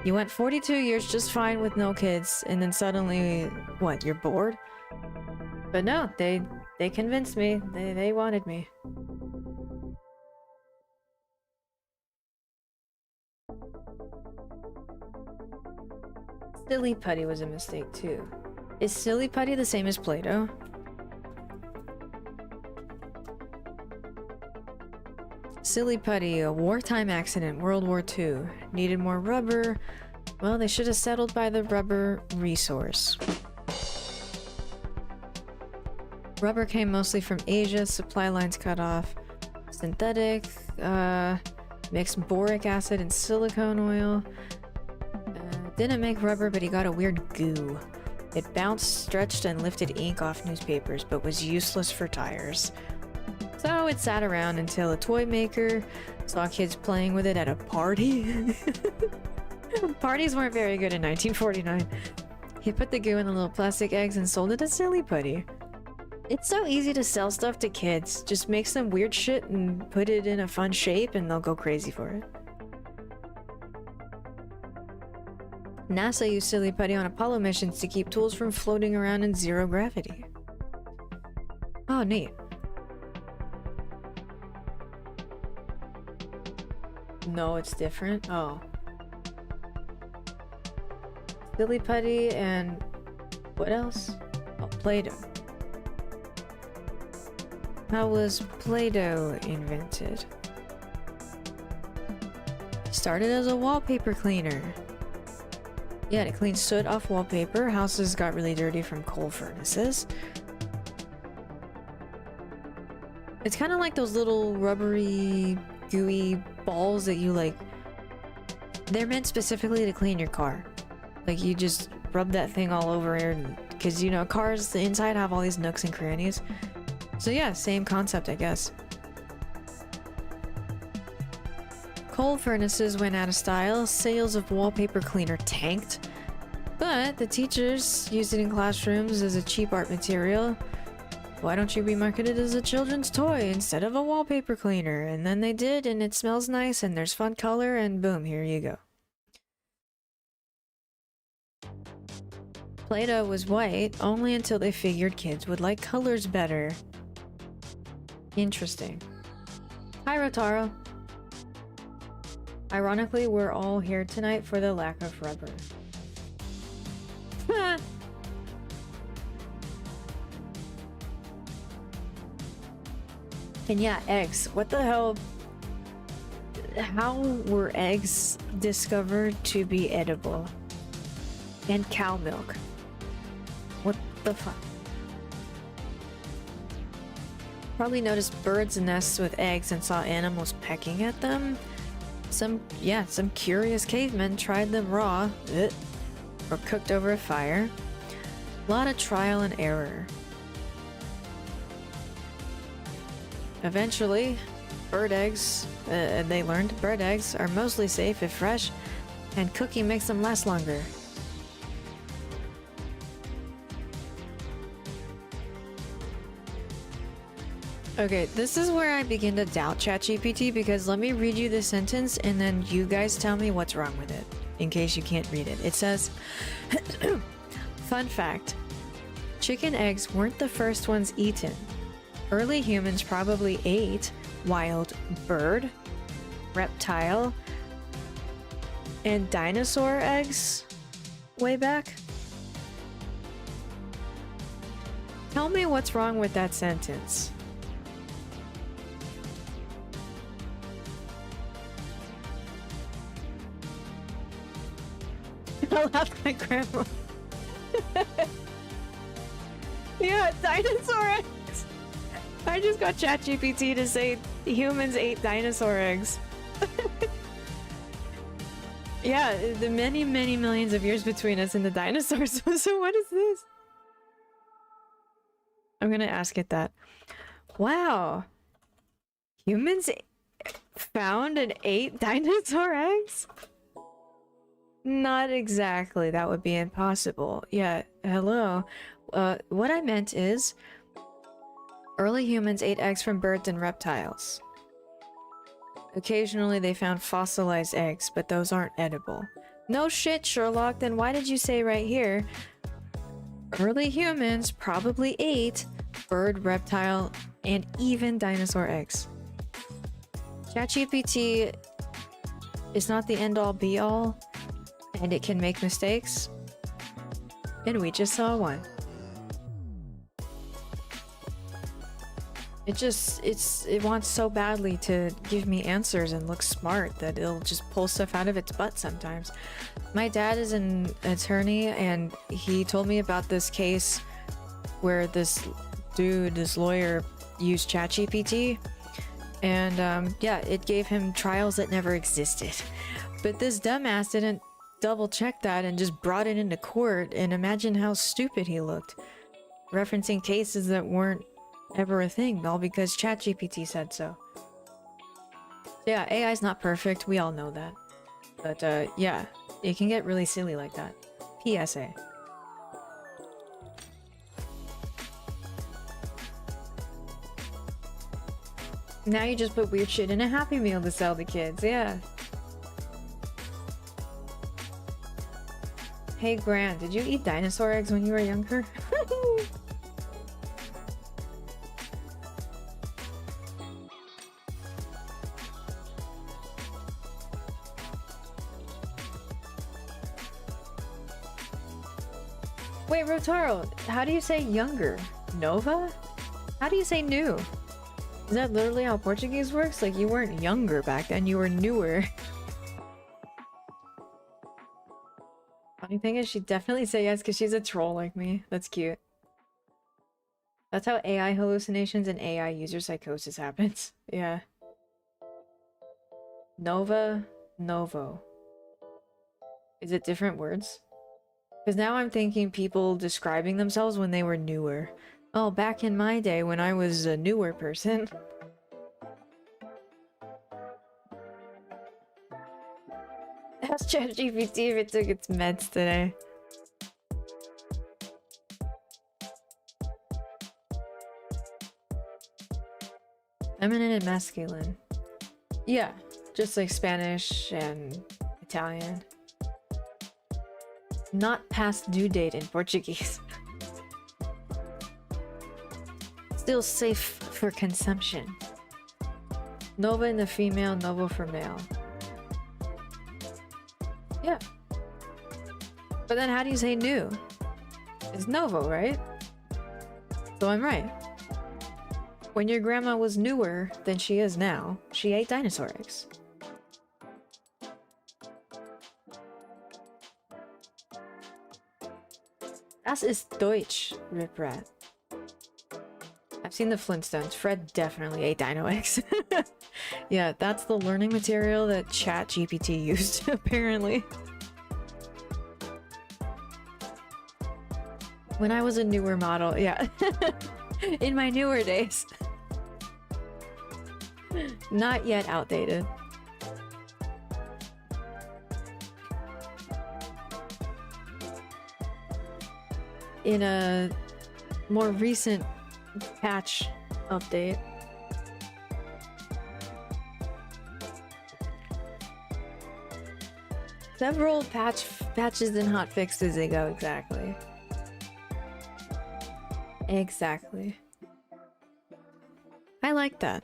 You went 42 years just fine with no kids, and then suddenly, what, you're bored? But no, they convinced me. They wanted me. Silly putty was a mistake too. Is silly putty the same as Play-Doh? Silly putty, a wartime accident, World War II. Needed more rubber. Well, they should have settled by the rubber resource. Rubber came mostly from Asia, supply lines cut off. Synthetic, mixed boric acid and silicone oil. Didn't make rubber, but he got a weird goo. It bounced, stretched, and lifted ink off newspapers, but was useless for tires. So it sat around until a toy maker saw kids playing with it at a party. Parties weren't very good in 1949. He put the goo in the little plastic eggs and sold it as silly putty. It's so easy to sell stuff to kids. Just make some weird shit and put it in a fun shape and they'll go crazy for it. NASA used Silly Putty on Apollo missions to keep tools from floating around in zero gravity. Oh, neat. No, it's different? Oh. Silly Putty and... what else? Oh, Play-Doh. How was Play-Doh invented? Started as a wallpaper cleaner. Yeah, to clean soot off wallpaper. Houses got really dirty from coal furnaces. It's kind of like those little rubbery, gooey balls that you like. They're meant specifically to clean your car. Like you just rub that thing all over it, because you know cars, the inside have all these nooks and crannies. So yeah, same concept, I guess. Coal furnaces went out of style, sales of wallpaper cleaner tanked, but the teachers used it in classrooms as a cheap art material. Why don't you remarket it as a children's toy instead of a wallpaper cleaner? And then they did, and it smells nice, and there's fun color, and boom, here you go. Play-Doh was white only until they figured kids would like colors better. Interesting. Hi, Rotaro. Ironically, we're all here tonight for the lack of rubber. And yeah, eggs. What the hell? How were eggs discovered to be edible? And cow milk. What the fuck? Probably noticed birds' nests with eggs and saw animals pecking at them. Some curious cavemen tried them raw, or cooked over a fire. A lot of trial and error. Eventually, they learned bird eggs are mostly safe if fresh, and cooking makes them last longer. Okay, this is where I begin to doubt ChatGPT, because let me read you the sentence and then you guys tell me what's wrong with it, in case you can't read it. It says, fun fact, chicken eggs weren't the first ones eaten. Early humans probably ate wild bird, reptile, and dinosaur eggs way back. Tell me what's wrong with that sentence. I laughed my grandma. Yeah, dinosaur eggs. I just got ChatGPT to say humans ate dinosaur eggs. Yeah, the many, many millions of years between us and the dinosaurs. So what is this? I'm gonna ask it that. Wow. Humans found and ate dinosaur eggs? Not exactly. That would be impossible. Yeah, hello. What I meant is, early humans ate eggs from birds and reptiles. Occasionally they found fossilized eggs, but those aren't edible. No shit, Sherlock, then why did you say right here, early humans probably ate bird, reptile, and even dinosaur eggs? ChatGPT is not the end-all be-all, and it can make mistakes, and we just saw one. It wants so badly to give me answers and look smart that it'll just pull stuff out of its butt sometimes. My dad is an attorney, and he told me about this case where this lawyer used ChatGPT, and yeah, it gave him trials that never existed. But this dumbass didn't double check that and just brought it into court, and imagine how stupid he looked, referencing cases that weren't ever a thing, all because ChatGPT said so. Yeah, AI's not perfect, we all know that. But yeah, it can get really silly like that. PSA. Now you just put weird shit in a Happy Meal to sell to kids, yeah. Hey Grant, did you eat dinosaur eggs when you were younger? Wait, Rotaro, how do you say younger? Nova? How do you say new? Is that literally how Portuguese works? Like, you weren't younger back then, you were newer. Funny thing is, she'd definitely say yes because she's a troll like me. That's cute. That's how AI hallucinations and AI user psychosis happens. Yeah. Nova, Novo. Is it different words? Because now I'm thinking people describing themselves when they were newer. Oh, back in my day when I was a newer person. Ask ChatGPT if it took its meds today. Feminine and masculine. Yeah, just like Spanish and Italian. Not past due date in Portuguese. Still safe for consumption. Nova in the female, Novo for male. Yeah. But then how do you say new? It's Novo, right? So I'm right. When your grandma was newer than she is now, she ate dinosaur eggs. Das ist Deutsch, Rip Rat. I've seen the Flintstones. Fred definitely ate dino eggs. Yeah, that's the learning material that ChatGPT used, apparently. When I was a newer model, yeah. In my newer days. Not yet outdated. In a more recent patch update. Several patches and hotfixes ago, exactly. Exactly. I like that.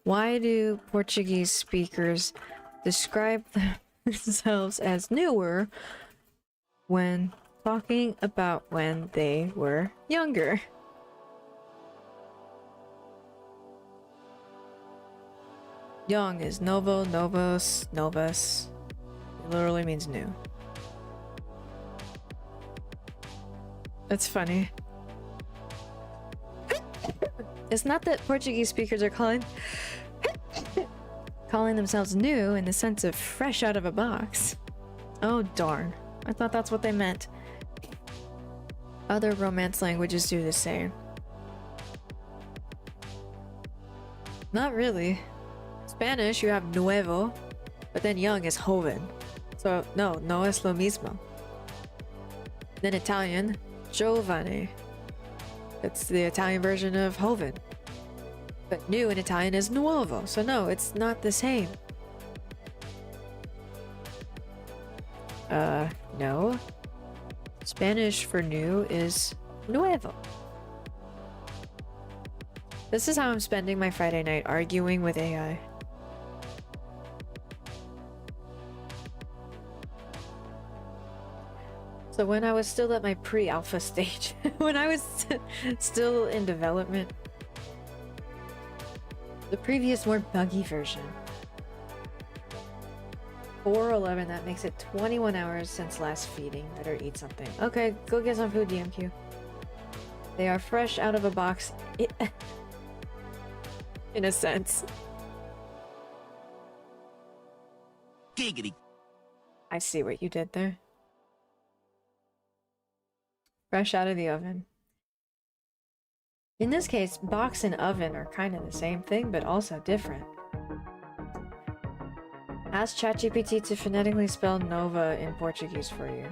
Why do Portuguese speakers describe themselves as newer when talking about when they were younger? Young is novo, novos, novus. It literally means new. That's funny. It's not that Portuguese speakers are calling themselves new in the sense of fresh out of a box. Oh darn. I thought that's what they meant. Other Romance languages do the same. Not really. Spanish, you have nuevo, but then young is joven. So, no es lo mismo. Then Italian, giovane. It's the Italian version of joven. But new in Italian is nuovo, so no, it's not the same. No. Spanish for new is nuevo. This is how I'm spending my Friday night, arguing with AI. So when I was still at my pre-alpha stage, when I was still in development, the previous more buggy version, 4:11, that makes it 21 hours since last feeding. Better eat something. Okay, go get some food, DMQ. They are fresh out of a box, in a sense. Giggity. I see what you did there. Fresh out of the oven. In this case, box and oven are kind of the same thing, but also different. Ask ChatGPT to phonetically spell Nova in Portuguese for you.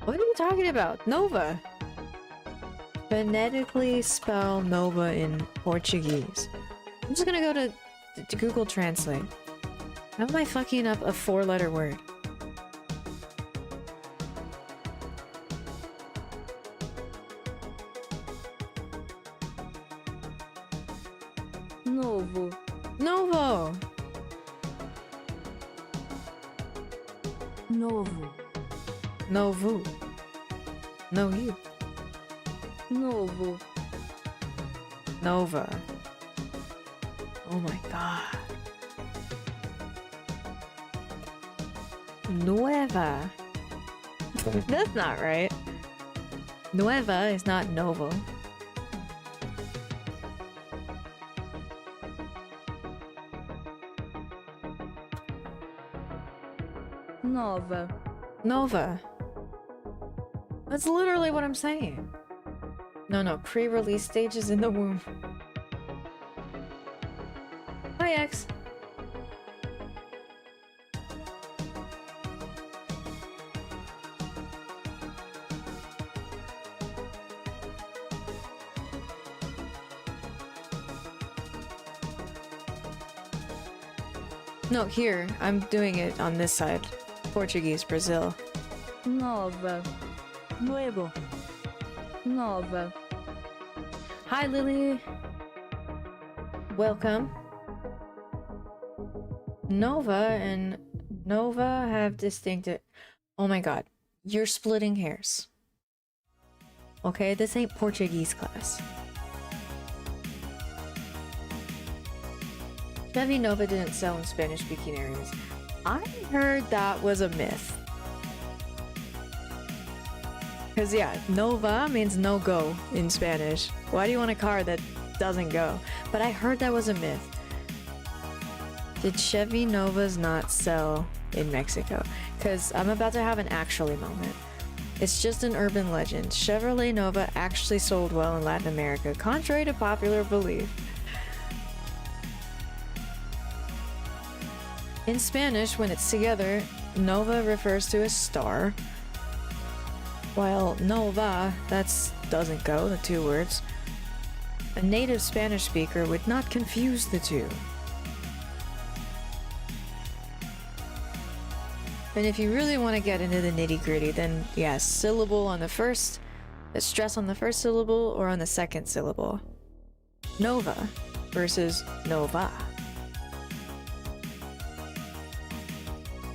What are you talking about? Nova! phonetically spell Nova in Portuguese? I'm just gonna go to Google Translate. How am I fucking up a 4-letter word? Novo. Novo! Novo. Novo. No you. Novo. Nova. Oh my god. Nueva. That's not right. Nueva is not novo. Nova. Nova. That's literally what I'm saying. No, pre-release stages in the womb. Hi, X. No, here. I'm doing it on this side. Portuguese, Brazil. Nova. Nuevo. Nova. Hi, Lily. Welcome. Nova and Nova have distinctive... Oh my god. You're splitting hairs. Okay, this ain't Portuguese class. Chevy Nova didn't sell in Spanish-speaking areas. I heard that was a myth. Because yeah, Nova means no go in Spanish. Why do you want a car that doesn't go? But I heard that was a myth. Did Chevy Novas not sell in Mexico? Because I'm about to have an actually moment. It's just an urban legend. Chevrolet Nova actually sold well in Latin America, contrary to popular belief. In Spanish, when it's together, Nova refers to a star, while Nova, that's doesn't go, the two words. A native Spanish speaker would not confuse the two. And if you really want to get into the nitty-gritty, then yeah, syllable on the first, stress on the first syllable or on the second syllable. Nova versus Nova.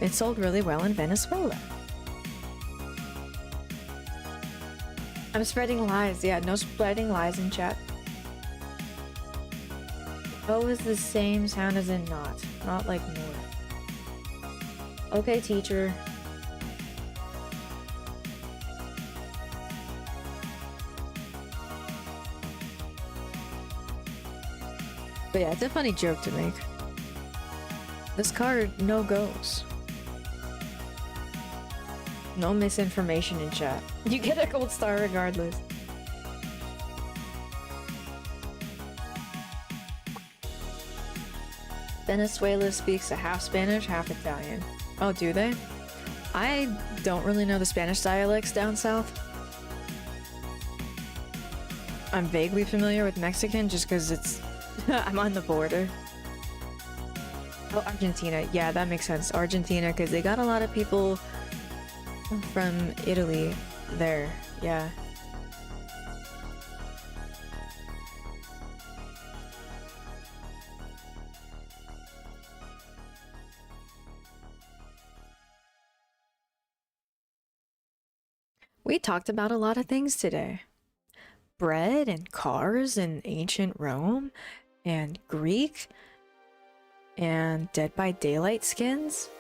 It sold really well in Venezuela. I'm spreading lies. Yeah, no spreading lies in chat. O is the same sound as in not like north. Okay, teacher. But yeah, it's a funny joke to make. This car no goes. No misinformation in chat. You get a gold star regardless. Venezuela speaks a half Spanish, half Italian. Oh, do they? I don't really know the Spanish dialects down south. I'm vaguely familiar with Mexican just because it's... I'm on the border. Oh, Argentina. Yeah, that makes sense. Argentina, because they got a lot of people from Italy there. Yeah. We talked about a lot of things today. Bread and cars and ancient Rome and Greek and Dead by Daylight skins.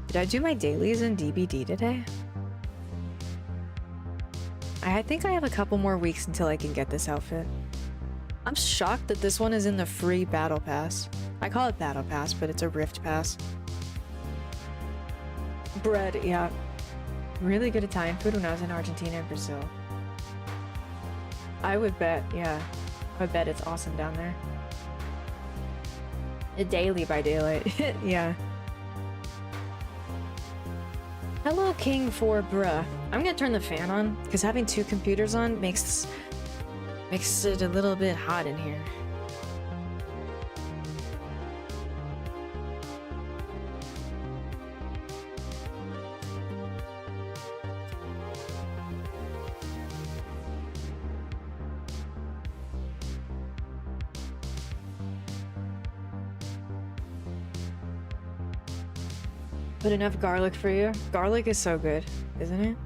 Did I do my dailies in DBD today? I think I have a couple more weeks until I can get this outfit. I'm shocked that this one is in the free battle pass. I call it battle pass, but it's a rift pass. Bread, yeah. Really good Italian food when I was in Argentina and Brazil. I would bet, yeah. I would bet it's awesome down there. A daily by daylight, yeah. Hello, King for bruh. I'm gonna turn the fan on because having two computers on makes it a little bit hot in here. Put enough garlic for you. Garlic is so good, isn't it?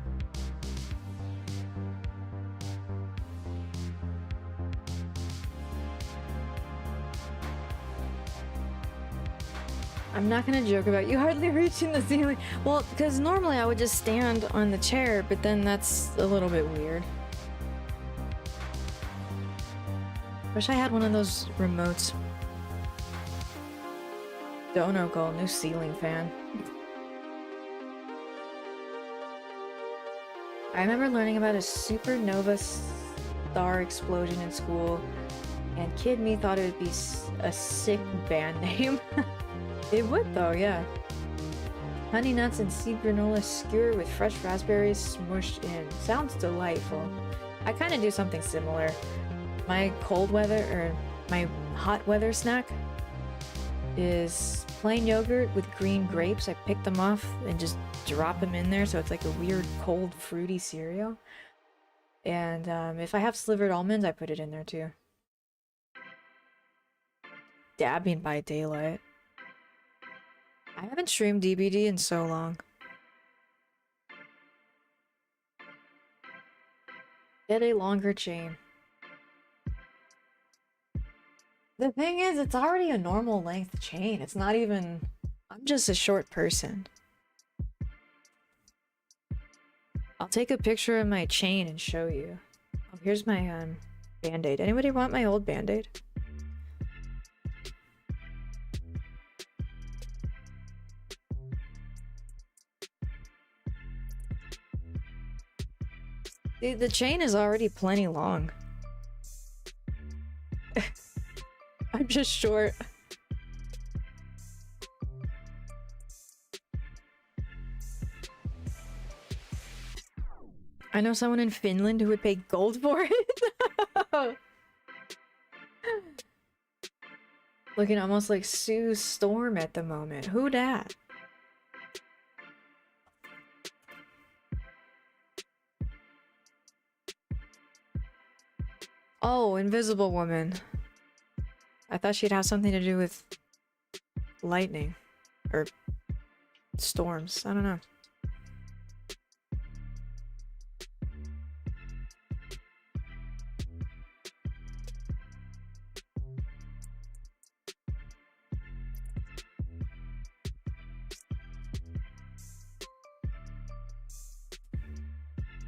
I'm not gonna joke about you hardly reaching the ceiling. Well, because normally I would just stand on the chair, but then that's a little bit weird. Wish I had one of those remotes. Dono goal, new ceiling fan. I remember learning about a supernova star explosion in school, and kid me thought it would be a sick band name. It would though, yeah. Honey nuts and seed granola skewered with fresh raspberries smushed in. Sounds delightful. I kind of do something similar. My cold weather, or my hot weather snack is plain yogurt with green grapes. I pick them off and just drop them in there so it's like a weird cold fruity cereal. And if I have slivered almonds, I put it in there too. Dabbing by daylight. I haven't streamed DBD in so long. Get a longer chain. The thing is, it's already a normal length chain. It's not even... I'm just a short person. I'll take a picture of my chain and show you. Oh, here's my band-aid. Anybody want my old band-aid? The chain is already plenty long. I'm just short. I know someone in Finland who would pay gold for it. Looking almost like Sue Storm at the moment. Who dat? Oh, Invisible Woman. I thought she'd have something to do with lightning or storms. I don't know.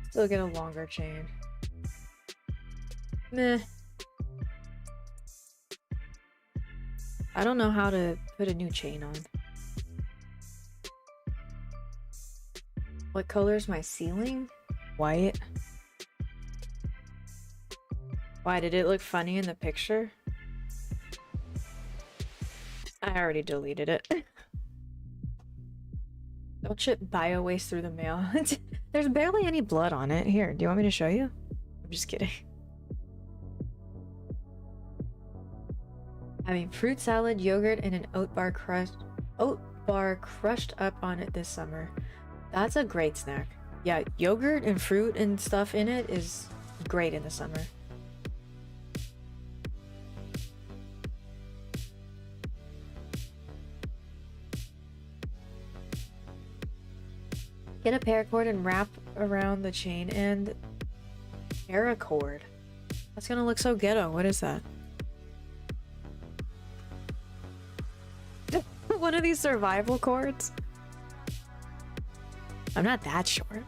Still get a longer chain. Meh. I don't know how to put a new chain on. What color is my ceiling? White. Why, did it look funny in the picture? I already deleted it. Don't ship bio waste through the mail. There's barely any blood on it. Here, do you want me to show you? I'm just kidding. Having fruit salad, yogurt, and an oat bar crushed up on it this summer. That's a great snack. Yeah, yogurt and fruit and stuff in it is great in the summer. Get a paracord and wrap around the chain and paracord. That's gonna look so ghetto. What is that? One of these survival cords? I'm not that short.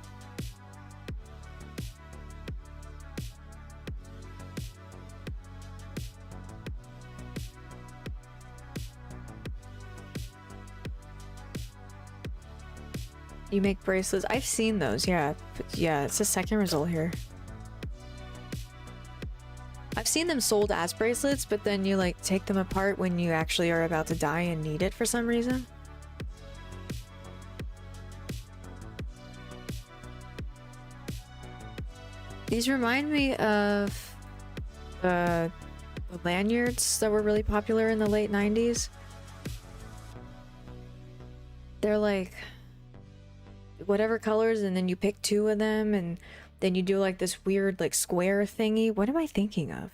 You make bracelets? I've seen those, yeah. But yeah, it's the second result here. I've seen them sold as bracelets, but then you like take them apart when you actually are about to die and need it for some reason. These remind me of the lanyards that were really popular in the late 90s. They're like whatever colors, and then you pick two of them, and then you do like this weird like square thingy. What am I thinking of?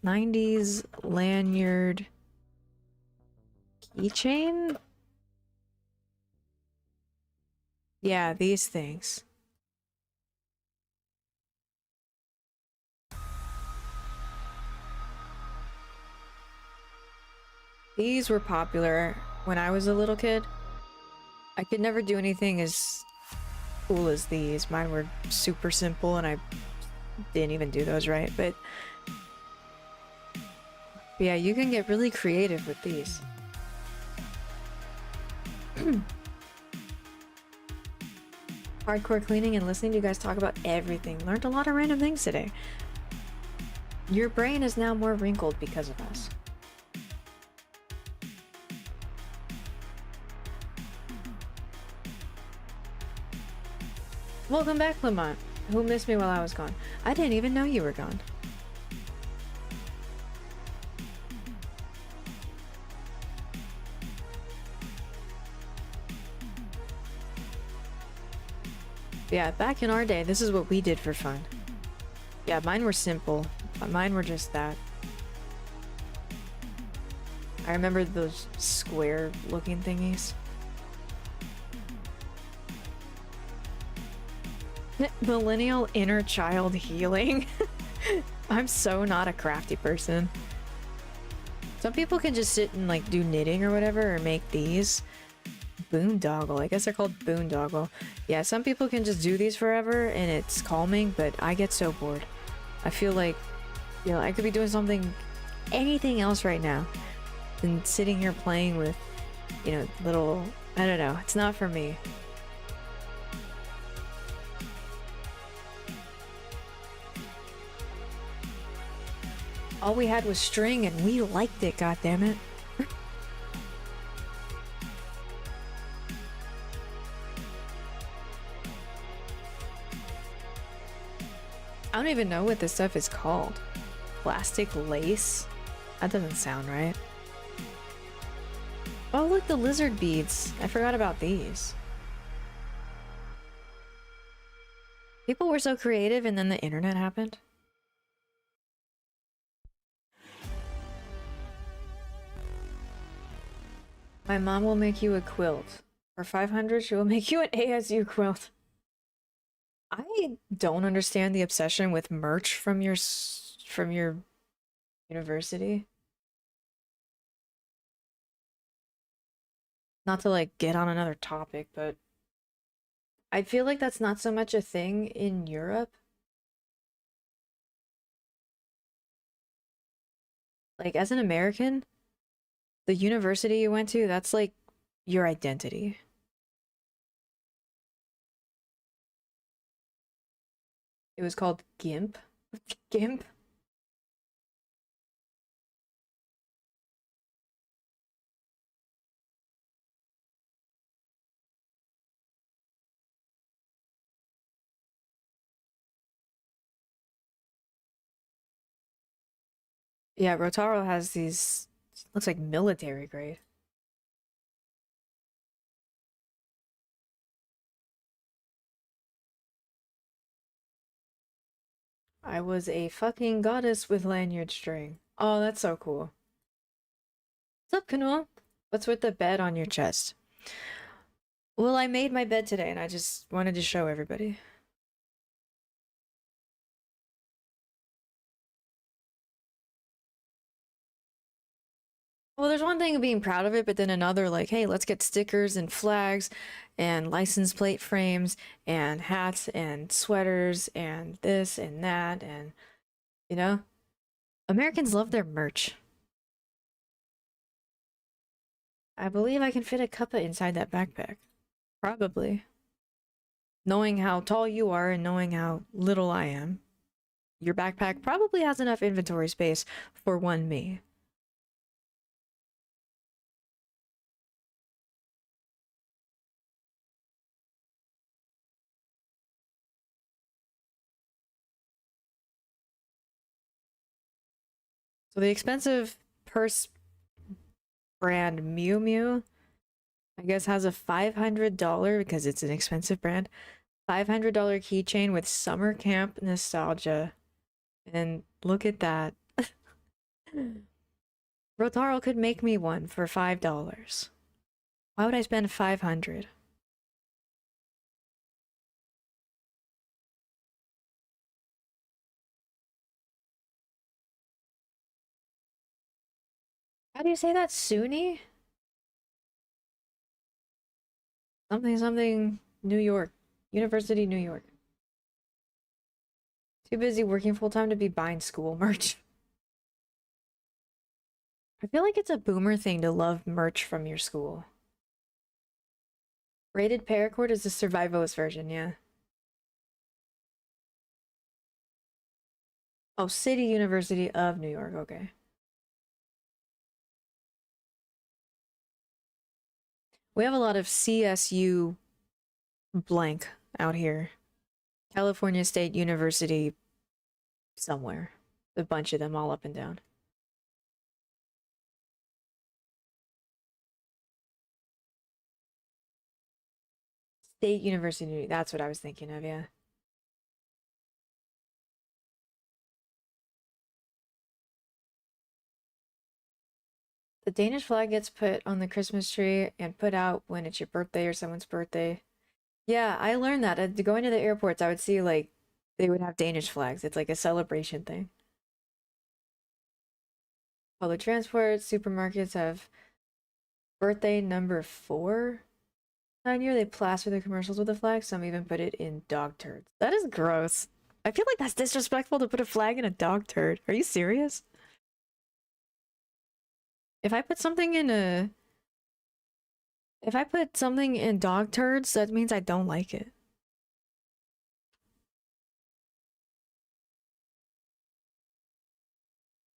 90s lanyard keychain? Yeah, these things. These were popular when I was a little kid. I could never do anything as cool as these. Mine were super simple and I didn't even do those right, but yeah, you can get really creative with these. Hardcore cleaning and listening to you guys talk about everything. Learned a lot of random things today. Your brain is now more wrinkled because of us. Welcome back, Lamont. Who missed me while I was gone? I didn't even know you were gone. Yeah, back in our day, this is what we did for fun. Yeah, mine were simple. Mine were just that. I remember those square looking thingies. Millennial inner child healing. I'm so not a crafty person. Some people can just sit and like do knitting or whatever, or make these. Boondoggle. I guess they're called boondoggle. Yeah, some people can just do these forever and it's calming, but I get so bored. I feel like, you know, I could be doing something, anything else right now than sitting here playing with, you know, little, I don't know. It's not for me. All we had was string and we liked it, goddammit. I don't even know what this stuff is called. Plastic lace? That doesn't sound right. Oh, look, the lizard beads. I forgot about these. People were so creative and then the internet happened. My mom will make you a quilt. For 500, she will make you an ASU quilt. I don't understand the obsession with merch from your university. Not to like get on another topic, but I feel like that's not so much a thing in Europe. Like as an American, the university you went to, that's like your identity. It was called GIMP. GIMP? Yeah, Rotaro has these, looks like military grade. I was a fucking goddess with lanyard string. Oh, that's so cool. What's up, Canoa? What's with the bed on your chest? Well, I made my bed today and I just wanted to show everybody. Well, there's one thing of being proud of it, but then another like, hey, let's get stickers and flags and license plate frames and hats and sweaters and this and that and, you know? Americans love their merch. I believe I can fit a cuppa inside that backpack. Probably. Knowing how tall you are and knowing how little I am, your backpack probably has enough inventory space for one me. So the expensive purse brand Miu Miu, I guess, has a $500, because it's an expensive brand, $500 keychain with summer camp nostalgia. And look at that. Rotaro could make me one for $5. Why would I spend $500? How do you say that? SUNY? Something something New York. University, New York. Too busy working full-time to be buying school merch. I feel like it's a boomer thing to love merch from your school. Rated Paracord is the survivalist version, yeah. Oh, City University of New York, okay. We have a lot of CSU blank out here. California State University somewhere. A bunch of them all up and down. State University, that's what I was thinking of, yeah. The Danish flag gets put on the Christmas tree and put out when it's your birthday or someone's birthday. Yeah, I learned that. Going to the airports, I would see, like, they would have Danish flags. It's like a celebration thing. Public transport, supermarkets have birthday number 4 on year. They plaster the commercials with the flag. Some even put it in dog turds. That is gross. I feel like that's disrespectful to put a flag in a dog turd. Are you serious? If I put something in dog turds, that means I don't like it.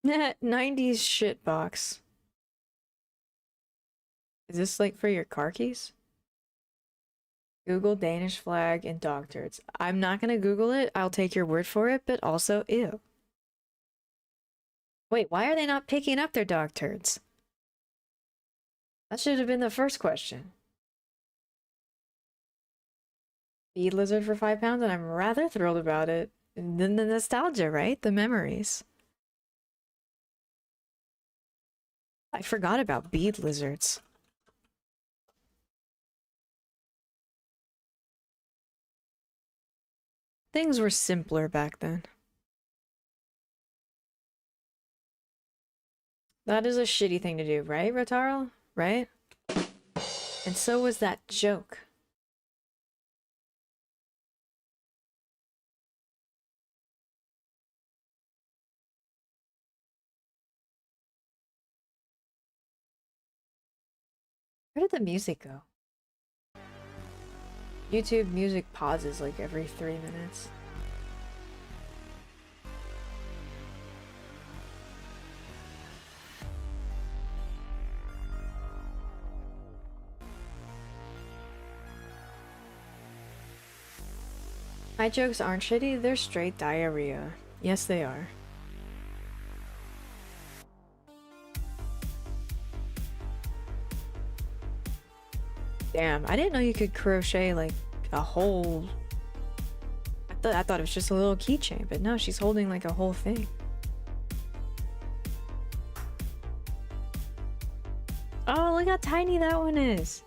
'90s shit box. Is this like for your car keys? Google Danish flag and dog turds. I'm not gonna Google it. I'll take your word for it, but also ew. Wait, why are they not picking up their dog turds? That should have been the first question. Bead lizard for £5, and I'm rather thrilled about it. And then the nostalgia, right? The memories. I forgot about bead lizards. Things were simpler back then. That is a shitty thing to do, right, Rotaro? Right? And so was that joke. Where did the music go? YouTube music pauses like every 3 minutes. My jokes aren't shitty, they're straight diarrhea. Yes, they are. Damn, I didn't know you could crochet like a whole... I thought it was just a little keychain, but no, she's holding like a whole thing. Oh, look how tiny that one is.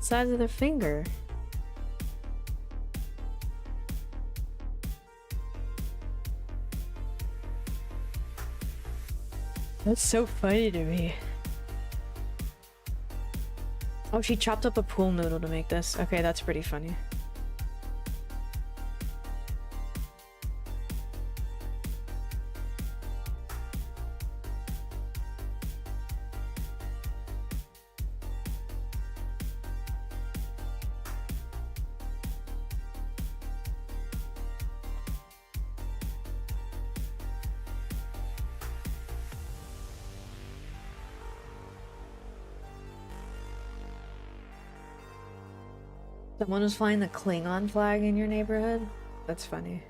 Size of the finger. That's so funny to me. Oh, she chopped up a pool noodle to make this. Okay, that's pretty funny. Someone was flying the Klingon flag in your neighborhood? That's funny.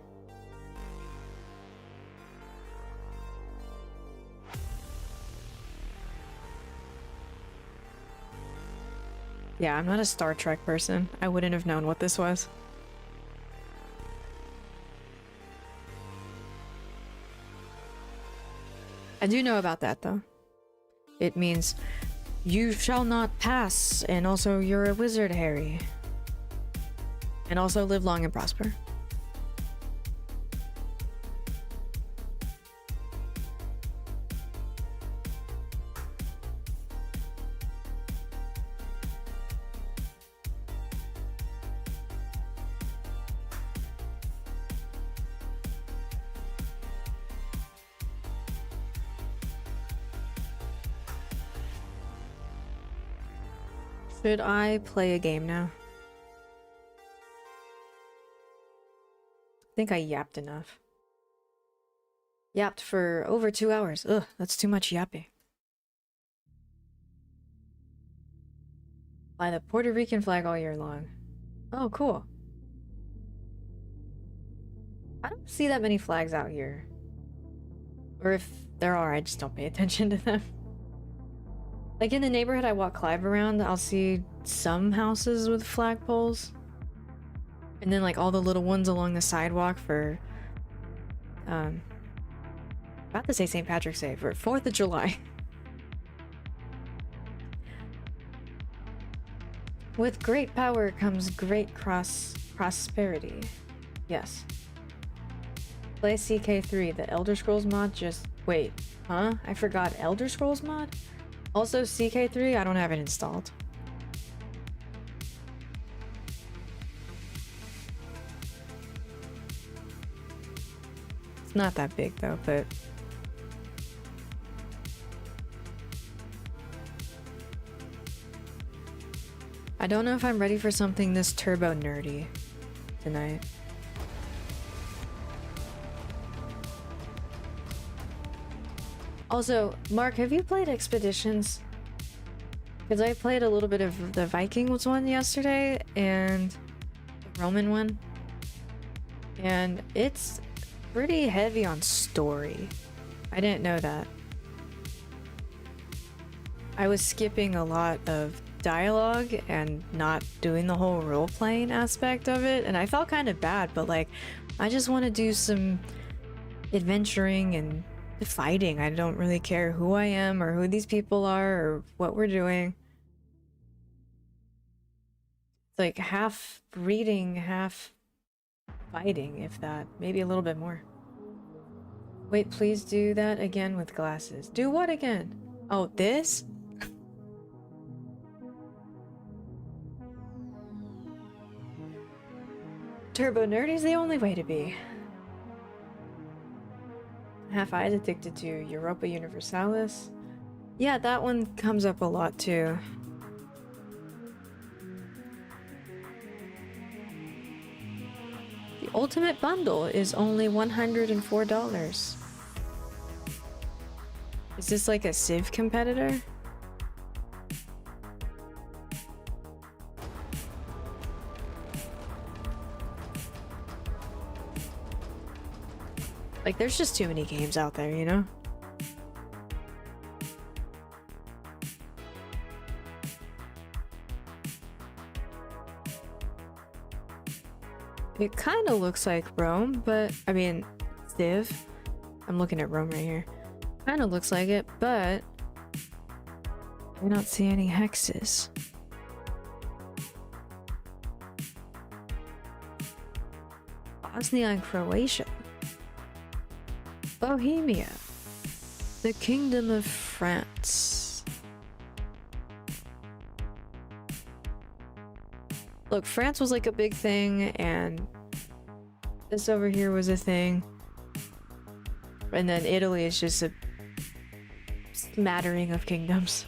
Yeah, I'm not a Star Trek person. I wouldn't have known what this was. I do know about that, though. It means, you shall not pass, and also you're a wizard, Harry. And also live long and prosper. Should I play a game now? I think I yapped enough. Yapped for over 2 hours. Ugh, that's too much yapping. Fly the Puerto Rican flag all year long. Oh, cool. I don't see that many flags out here. Or if there are, I just don't pay attention to them. Like in the neighborhood I walk Clive around, I'll see some houses with flagpoles. And then like all the little ones along the sidewalk for, about to say St. Patrick's Day, for 4th of July. With great power comes great prosperity. Yes. Play CK3, the Elder Scrolls mod just... Wait, huh? I forgot Elder Scrolls mod? Also, CK3, I don't have it installed. It's not that big though, but... I don't know if I'm ready for something this turbo nerdy tonight. Also, Mark, have you played Expeditions? Because I played a little bit of the Vikings one yesterday and the Roman one. And it's pretty heavy on story. I didn't know that. I was skipping a lot of dialogue and not doing the whole role-playing aspect of it, and I felt kind of bad, but like, I just want to do some adventuring and fighting. I don't really care who I am or who these people are or what we're doing. It's like half reading, half fighting, if that. Maybe a little bit more. Wait, please do that again with glasses. Do what again? Oh, this? Turbo nerdy's the only way to be. Half Eyes addicted to Europa Universalis. Yeah, that one comes up a lot too. The Ultimate Bundle is only $104. Is this like a Civ competitor? Like, there's just too many games out there, you know? It kind of looks like Rome, but, I mean, Civ. I'm looking at Rome right here. Kind of looks like it, but I don't see any hexes. Bosnia and Croatia. Bohemia. The Kingdom of France. Look, France was like a big thing, and this over here was a thing. And then Italy is just a smattering of kingdoms.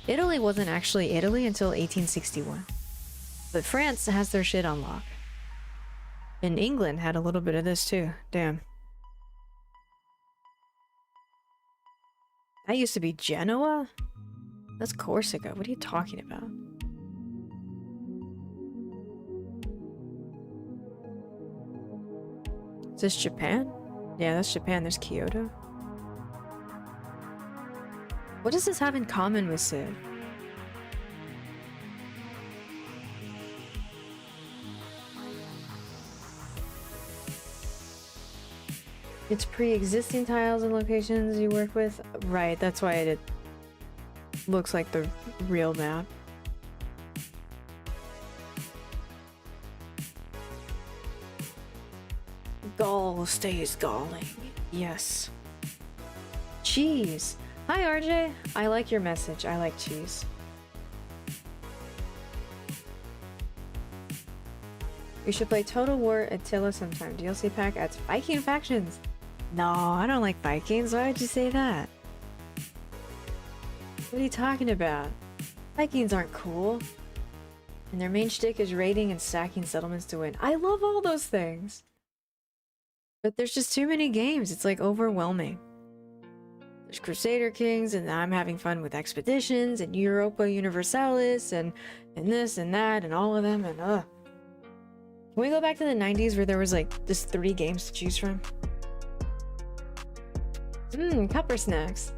Italy wasn't actually Italy until 1861. But France has their shit on lock. And England had a little bit of this too. Damn. That used to be Genoa? That's Corsica. What are you talking about? Is this Japan? Yeah, that's Japan. There's Kyoto. What does this have in common with Civ? It's pre-existing tiles and locations you work with. Right, that's why it looks like the real map. Gall stays galling. Yes. Cheese. Hi RJ. I like your message. I like cheese. We should play Total War Attila sometime. DLC pack adds Viking factions. No, I don't like Vikings. Why would you say that? What are you talking about? Vikings aren't cool. And their main shtick is raiding and sacking settlements to win. I love all those things. But there's just too many games. It's like overwhelming. There's Crusader Kings, and I'm having fun with Expeditions, and Europa Universalis, and this and that, and all of them, and Can we go back to the 90s where there was like just 3 games to choose from? Cupper snacks.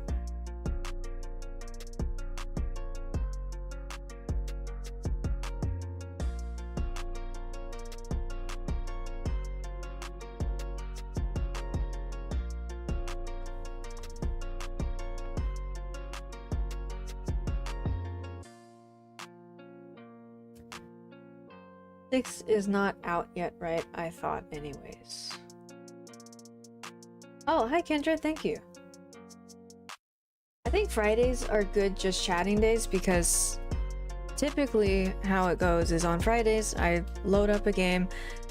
Six is not out yet, right? I thought anyways. Oh, hi Kendra, thank you. I think Fridays are good just chatting days because typically how it goes is on Fridays I load up a game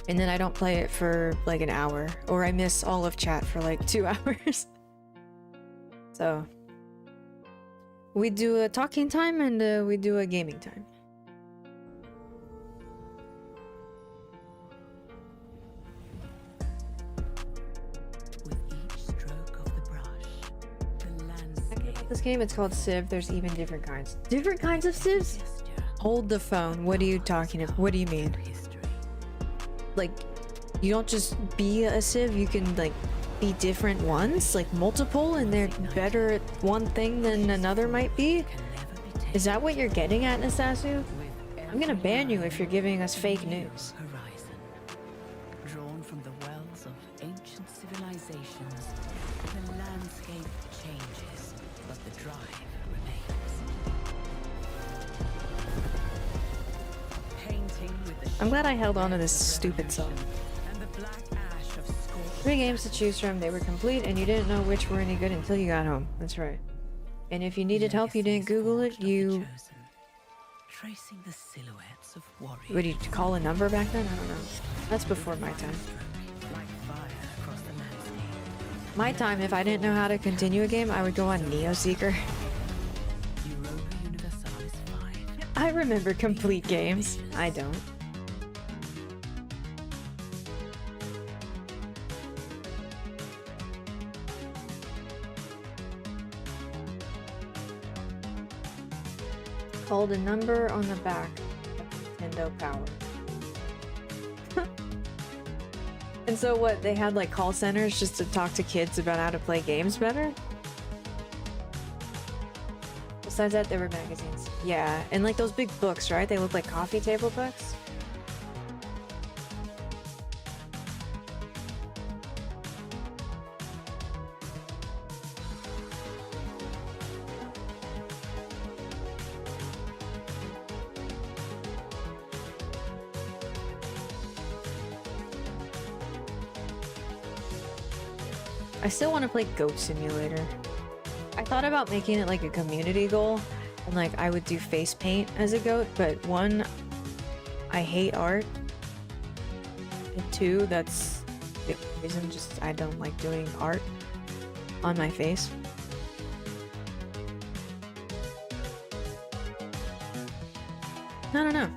and then I don't play it for like an hour, or I miss all of chat for like 2 hours. So we do a talking time and we do a gaming time. This game, it's called Civ. There's even different kinds. Different kinds of Civs? Hold the phone. What are you talking about? What do you mean? Like, you don't just be a Civ, you can like be different ones, like multiple, and they're better at one thing than another might be? Is that what you're getting at, Nasasu? I'm gonna ban you if you're giving us fake news. Drawn from the wells of ancient civilizations, the landscape changes, but the drive remains. Painting with the I'm glad I held on to this stupid song. and the black ash of scorched 3 games to choose from. They were complete and you didn't know which were any good until you got home. That's right. And if you needed help, you didn't Google it, you... tracing the silhouettes of warriors. What do you call a number back then? I don't know. That's before my time. Like fire across the landscape. My time, if I didn't know how to continue a game, I would go on Neoseeker. Europa Universalis 5. I remember complete games. I don't. Hold a number on the back of Nintendo Power. And so what, they had like call centers just to talk to kids about how to play games better? Besides that, there were magazines. Yeah, and like those big books, right? They look like coffee table books. I still want to play Goat Simulator. I thought about making it like a community goal, and like I would do face paint as a goat, but 1, I hate art, and 2, that's the reason, just I don't like doing art on my face. I don't know.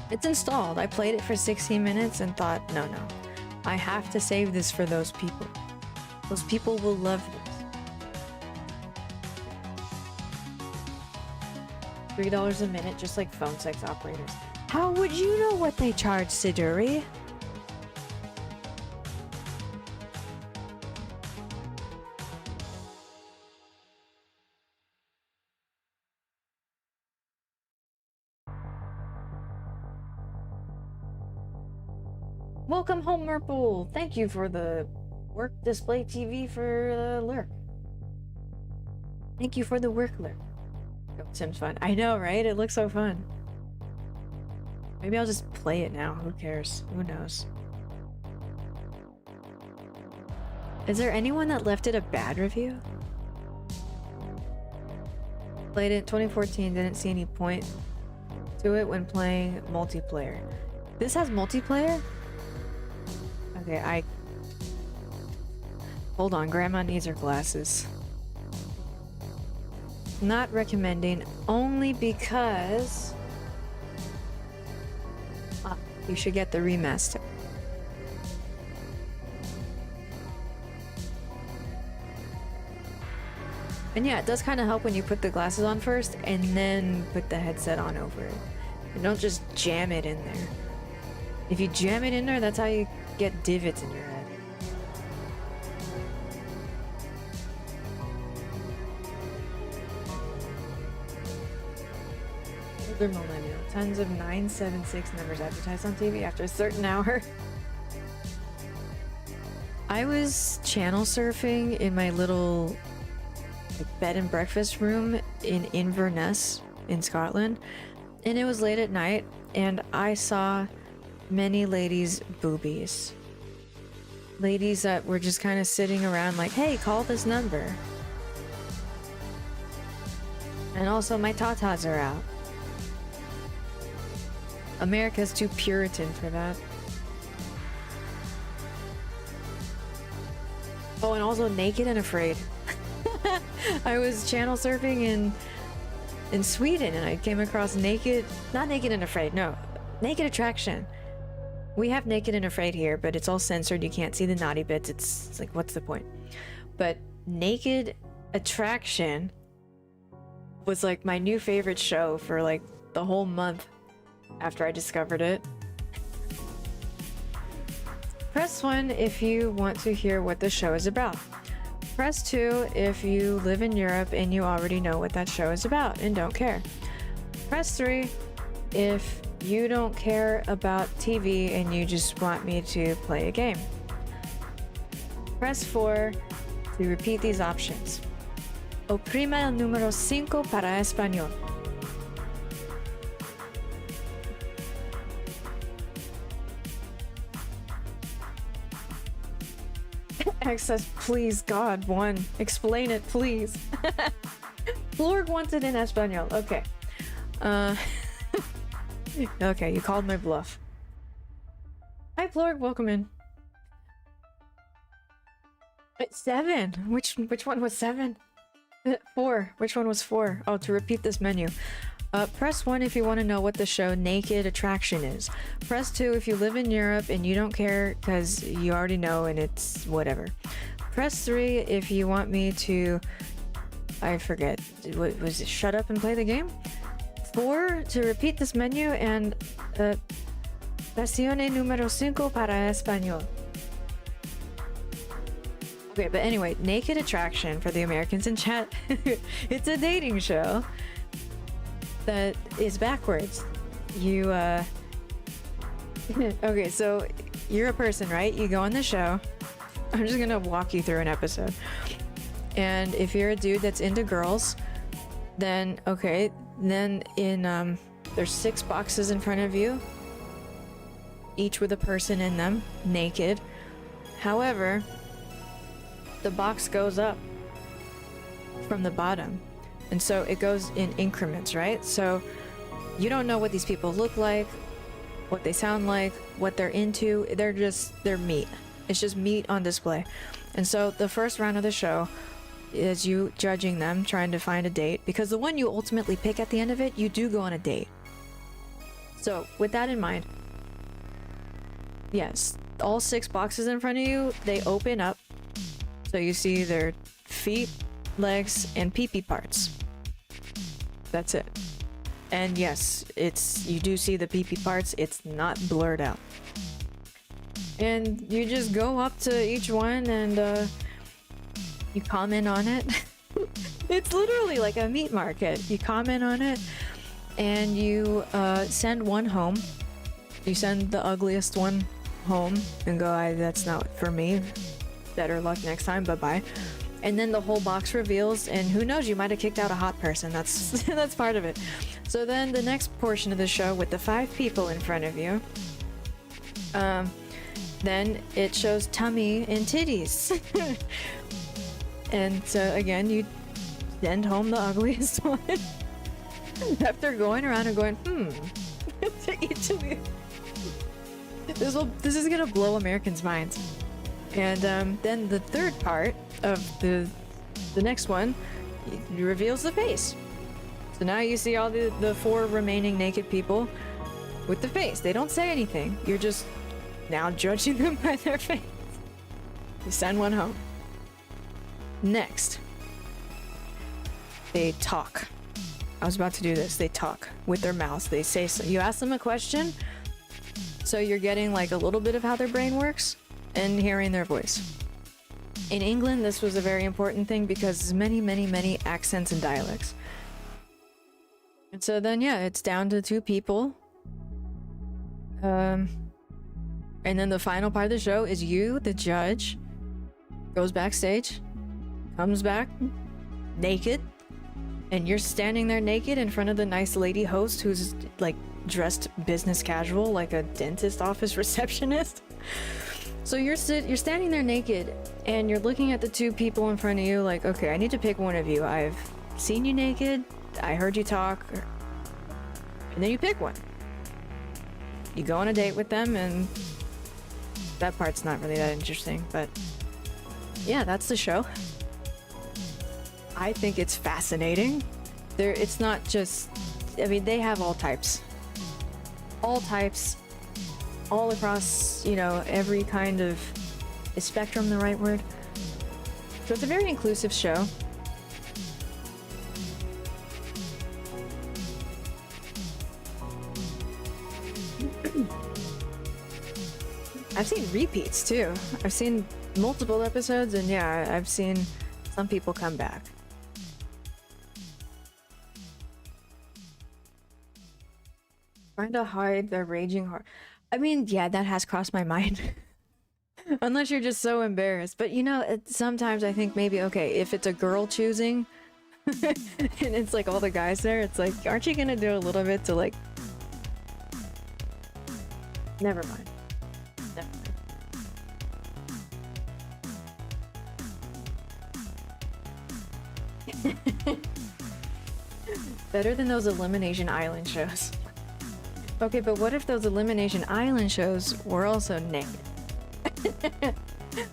It's installed. I played it for 16 minutes and thought, no, I have to save this for those people. Those people will love this. $3 a minute, just like phone sex operators. How would you know what they charge, Siduri? Welcome home, Merple. Thank you for the work display TV for Lurk. Thank you for the work, Lurk. Goat Sim's fun. I know, right? It looks so fun. Maybe I'll just play it now. Who cares? Who knows? Is there anyone that left it a bad review? Played it in 2014, didn't see any point to it when playing multiplayer. This has multiplayer? Okay, hold on, Grandma needs her glasses. Not recommending, only because you should get the remaster. And yeah, it does kind of help when you put the glasses on first and then put the headset on over it. And don't just jam it in there. If you jam it in there, that's how you get divots in your head. Older millennial. Tons of 976 numbers advertised on TV after a certain hour. I was channel surfing in my little bed and breakfast room in Inverness in Scotland, and it was late at night, and I saw many ladies' boobies. Ladies that were just kind of sitting around like, hey, call this number. And also my tatas are out. America's too Puritan for that. Oh, and also Naked and Afraid. I was channel surfing in Sweden and I came across not Naked and Afraid, no, Naked Attraction. We have Naked and Afraid here, but it's all censored. You can't see the naughty bits. It's like, what's the point? But Naked Attraction was like my new favorite show for like the whole month after I discovered it. Press 1 if you want to hear what the show is about. Press 2 if you live in Europe and you already know what that show is about and don't care. Press 3 if you don't care about TV and you just want me to play a game. Press 4 to repeat these options. Oprima el número 5 para español. Access, please, God, 1. Explain it, please. Florg wants it in Espanol. Okay. Okay, you called my bluff. Hi, Florg, welcome in. 7. Which one was 7? 4. Which one was 4? Oh, to repeat this menu. Press 1 if you want to know what the show Naked Attraction is. Press 2 if you live in Europe and you don't care because you already know and it's whatever. Press 3 if you want me to... I forget. What was it? Shut up and play the game? 4 to repeat this menu, and presione número 5 para español. Okay, but anyway, Naked Attraction, for the Americans in chat, it's a dating show that is backwards. You, okay, so you're a person, right? You go on the show. I'm just gonna walk you through an episode. And if you're a dude that's into girls, then, okay, then in, there's 6 boxes in front of you, each with a person in them, naked. However, the box goes up from the bottom. And so it goes in increments, right? So you don't know what these people look like, what they sound like, what they're into. They're meat. It's just meat on display. And so the first round of the show is you judging them, trying to find a date, because the one you ultimately pick at the end of it, you do go on a date. So with that in mind, yes, all 6 boxes in front of you, they open up. So you see their feet, legs, and pee-pee parts. That's it. And yes, you do see the pee-pee parts. It's not blurred out. And you just go up to each one and you comment on it. It's literally like a meat market. You comment on it and you send one home. You send the ugliest one home and go, that's not for me. better luck next time, bye-bye. And then the whole box reveals, and who knows, you might have kicked out a hot person. That's that's part of it. So then the next portion of the show with the 5 people in front of you, then it shows tummy and titties. And so again, you send home the ugliest one. After going around and going, to each of you. This is gonna blow Americans' minds. And then the third part of the next one reveals the face. So now you see all the 4 remaining naked people with the face. They don't say anything. You're just now judging them by their face. You send one home. Next, they talk. I was about to do this. They talk with their mouths. They say so. You ask them a question, so you're getting like a little bit of how their brain works and hearing their voice. In England, this was a very important thing because there's many, many, many accents and dialects. And so then, yeah, it's down to 2 people. And then the final part of the show is you, the judge, goes backstage, comes back naked, and you're standing there naked in front of the nice lady host who's like dressed business casual, like a dentist office receptionist. So you're standing there naked, and you're looking at the 2 people in front of you like, okay, I need to pick one of you. I've seen you naked, I heard you talk, and then you pick one. You go on a date with them, and that part's not really that interesting, but yeah, that's the show. I think it's fascinating. It's not just, I mean, they have all types. All types, all across, you know, every kind of, is spectrum the right word? So it's a very inclusive show. I've seen repeats too. I've seen multiple episodes, and yeah, I've seen some people come back. Trying to hide their raging heart. I mean, yeah, that has crossed my mind. Unless you're just so embarrassed. But you know, sometimes I think maybe, okay, if it's a girl choosing and it's like all the guys there, it's like, aren't you gonna do a little bit to like... Never mind. Better than those Elimination Island shows. Okay, but what if those Elimination Island shows were also naked?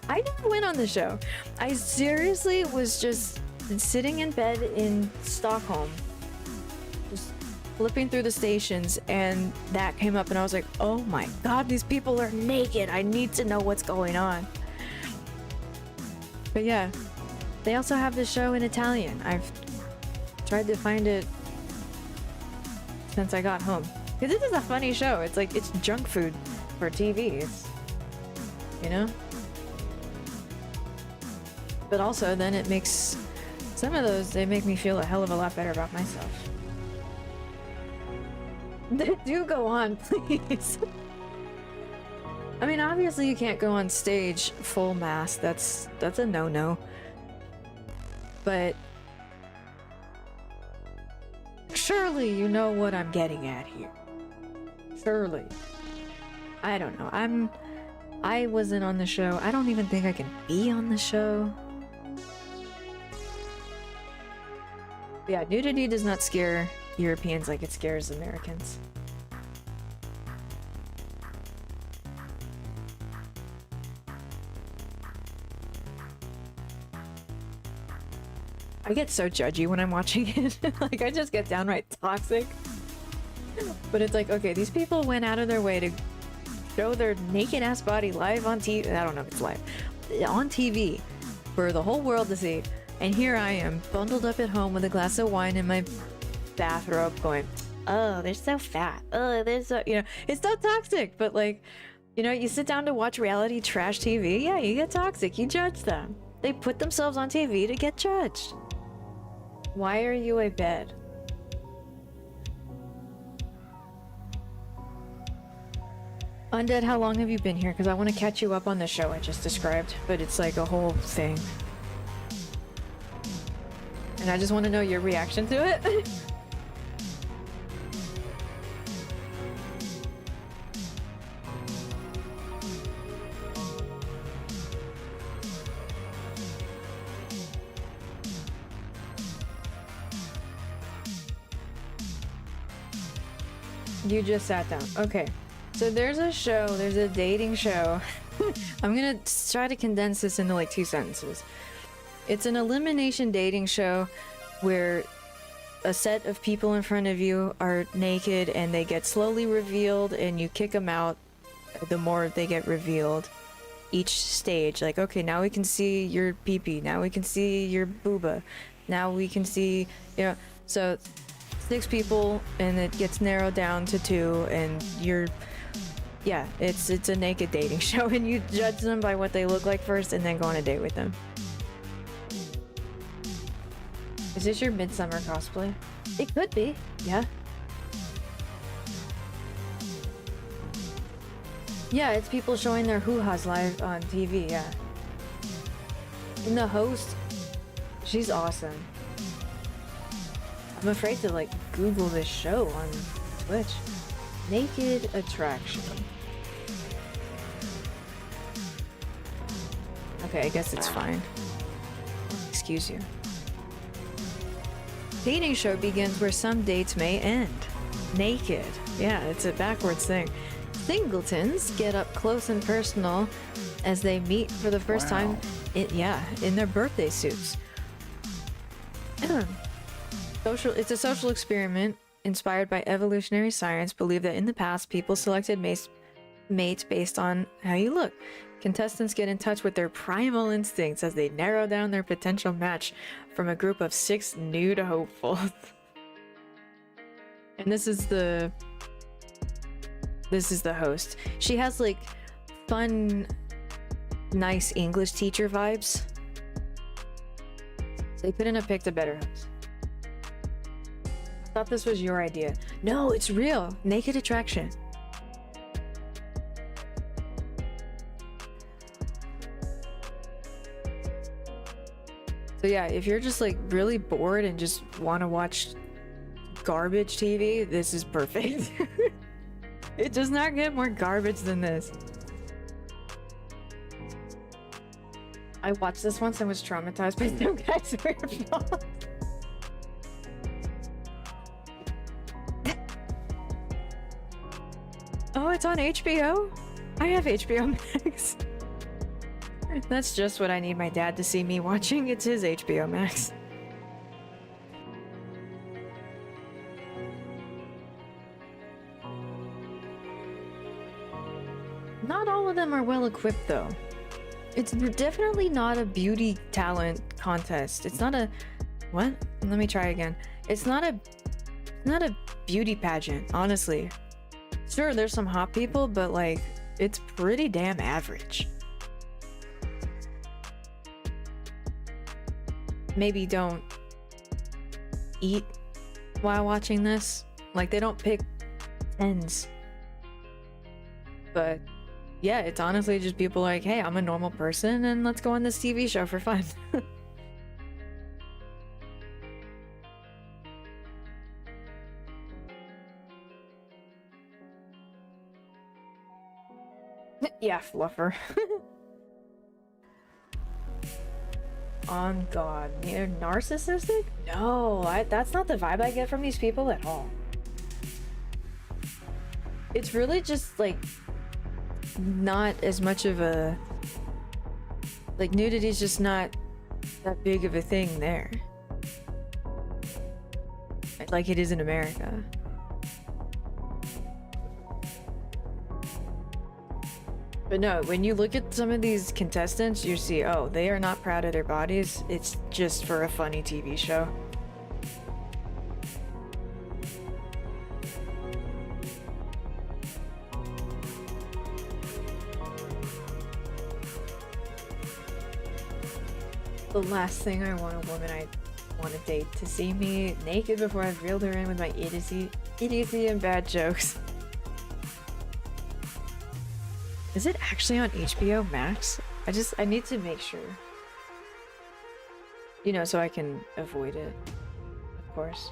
I never went on the show. I seriously was just sitting in bed in Stockholm, just flipping through the stations, and that came up, and I was like, oh my god, these people are naked. I need to know what's going on. But yeah, they also have this show in Italian. I've tried to find it since I got home. Because this is a funny show. It's like, it's junk food for TV. It's, you know? But also, then it makes... Some of those, they make me feel a hell of a lot better about myself. Do go on, please. I mean, obviously you can't go on stage full mask. That's a no-no. But... surely you know what I'm getting at here. Surely. I don't know. I wasn't on the show. I don't even think I can be on the show. But yeah, nudity does not scare Europeans like it scares Americans. I get so judgy when I'm watching it. Like, I just get downright toxic. But it's like, okay, these people went out of their way to show their naked ass body live on TV. I don't know if it's live. On TV for the whole world to see. And here I am, bundled up at home with a glass of wine in my bathrobe going, oh, they're so fat. Oh, they're so, you know, it's so toxic. But like, you know, you sit down to watch reality trash TV. Yeah, you get toxic. You judge them. They put themselves on TV to get judged. Why are you a bed? Undead, how long have you been here? Because I want to catch you up on the show I just described, but it's like a whole thing. And I just want to know your reaction to it. You just sat down. Okay. So there's a dating show. I'm gonna try to condense this into like 2 sentences. It's an elimination dating show where a set of people in front of you are naked and they get slowly revealed and you kick them out the more they get revealed. Each stage, like, okay, now we can see your pee-pee, now we can see your booba, now we can see, you know, so 6 people and it gets narrowed down to 2 and you're, yeah, it's a naked dating show and you judge them by what they look like first and then go on a date with them. Is this your Midsummer cosplay? It could be, yeah. Yeah, it's people showing their hoo-has live on TV, yeah. And the host, she's awesome. I'm afraid to like Google this show on Twitch. Naked Attraction. Okay, I guess it's fine. Excuse you. Dating show begins where some dates may end. Naked. Yeah, it's a backwards thing. Singletons get up close and personal as they meet for the first time in their birthday suits. It's a social experiment inspired by evolutionary science, believed that in the past people selected mates based on how you look. Contestants get in touch with their primal instincts as they narrow down their potential match from a group of 6 nude hopefuls. And this is the host. She has like fun, nice English teacher vibes. They couldn't have picked a better host. I thought this was your idea. No, it's real. Naked Attraction. So yeah, if you're just like really bored and just want to watch garbage TV, this is perfect. It does not get more garbage than this. I watched this once and was traumatized by some guy's weird balls. Oh, it's on HBO? I have HBO Max. That's just what I need my dad to see me watching. It's his HBO Max. Not all of them are well equipped though. It's definitely not a beauty talent contest. It's not a... What? Let me try again. It's not a beauty pageant, honestly. Sure, there's some hot people, but like, it's pretty damn average. Maybe don't eat while watching this. Like, they don't pick 10s. But yeah, it's honestly just people like, hey, I'm a normal person and let's go on this TV show for fun. Yeah, fluffer. On God, they're narcissistic? No, that's not the vibe I get from these people at all. It's really just like not as much of a, like, nudity's just not that big of a thing there, like it is in America. But no, when you look at some of these contestants, you see, oh, they are not proud of their bodies. It's just for a funny TV show. The last thing I want a woman I want to date to see me naked before I've reeled her in with my idiocy and bad jokes. Is it actually on HBO Max? I need to make sure. You know, so I can avoid it, of course.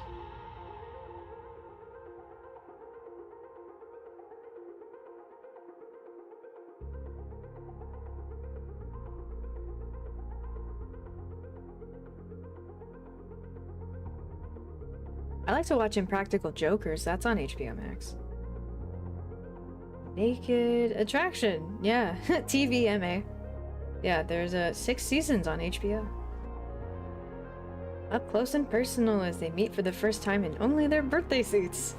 I like to watch Impractical Jokers. That's on HBO Max. Naked Attraction. Yeah. TVMA. Yeah, there's 6 seasons on HBO. Up close and personal as they meet for the first time in only their birthday suits.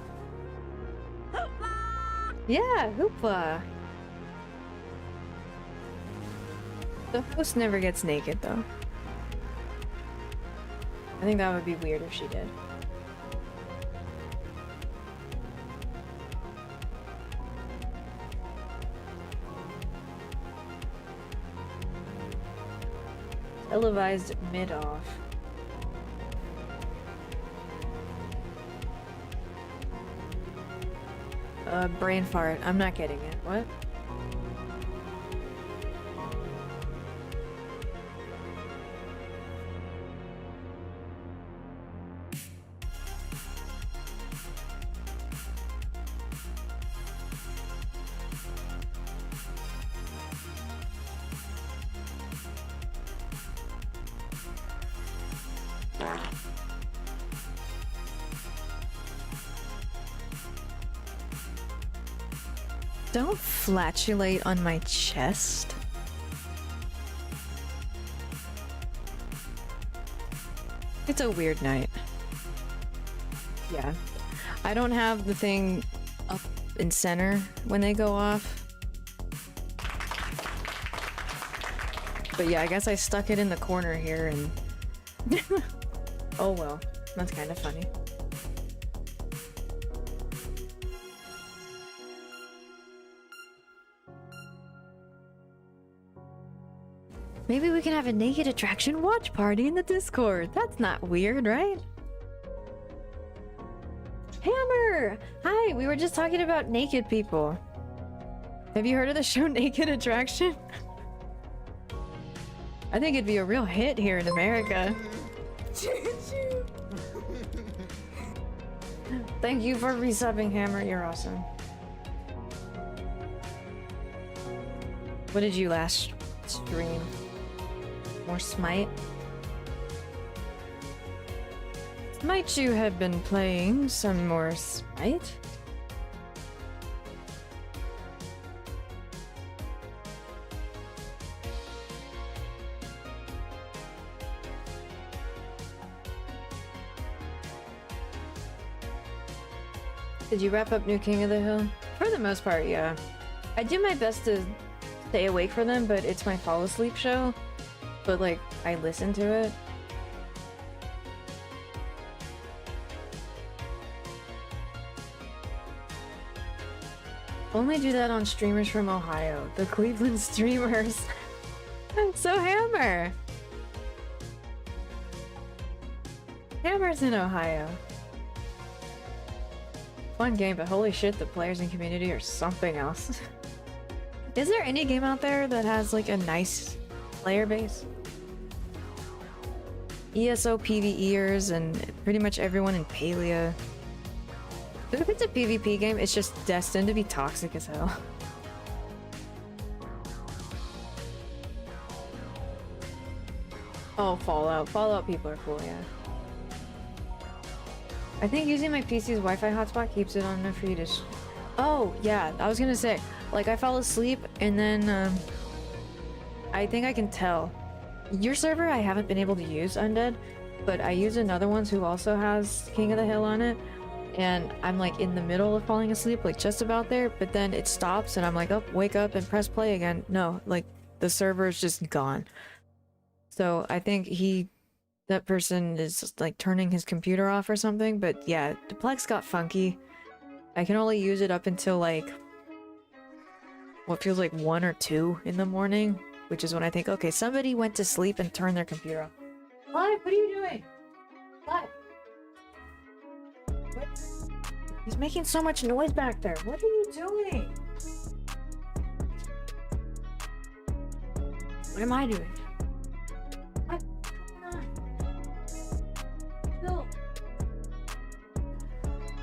Hoopla! Yeah, hoopla. The host never gets naked, though. I think that would be weird if she did. Televised mid-off. Brain fart. I'm not getting it. What? Don't flatulate on my chest. It's a weird night. Yeah. I don't have the thing up in center when they go off. But yeah, I guess I stuck it in the corner here and... Oh well, that's kind of funny. Maybe we can have a Naked Attraction watch party in the Discord. That's not weird, right? Hammer! Hi, we were just talking about naked people. Have you heard of the show Naked Attraction? I think it'd be a real hit here in America. Thank you for resubbing, Hammer. You're awesome. What did you last stream? More Smite? Might you have been playing some more Smite? Did you wrap up New King of the Hill? For the most part, yeah. I do my best to stay awake for them, but it's my fall asleep show. But like, I listen to it. Only do that on streamers from Ohio, the Cleveland streamers. So Hammer! Hammer's in Ohio. Fun game, but holy shit, the players and community are something else. Is there any game out there that has like a nice player base? ESO PvEers and pretty much everyone in Palia. But if it's a PvP game, it's just destined to be toxic as hell. Oh, Fallout. Fallout people are cool, yeah. I think using my PC's Wi-Fi hotspot keeps it on enough for you to... Oh, yeah, I was gonna say, like, I fell asleep and then, I think I can tell. Your server I haven't been able to use, Undead, but I use another one who also has King of the Hill on it, and I'm like in the middle of falling asleep, like just about there, but then it stops and I'm like, oh, wake up and press play again. No, like the server is just gone. So I think that person is like turning his computer off or something, but yeah, the Plex got funky. I can only use it up until like what feels like 1 or 2 in the morning, which is when I think, okay, somebody went to sleep and turned their computer off. Clive, what are you doing? Clive. What? He's making so much noise back there. What are you doing? What am I doing? What? Come on. No.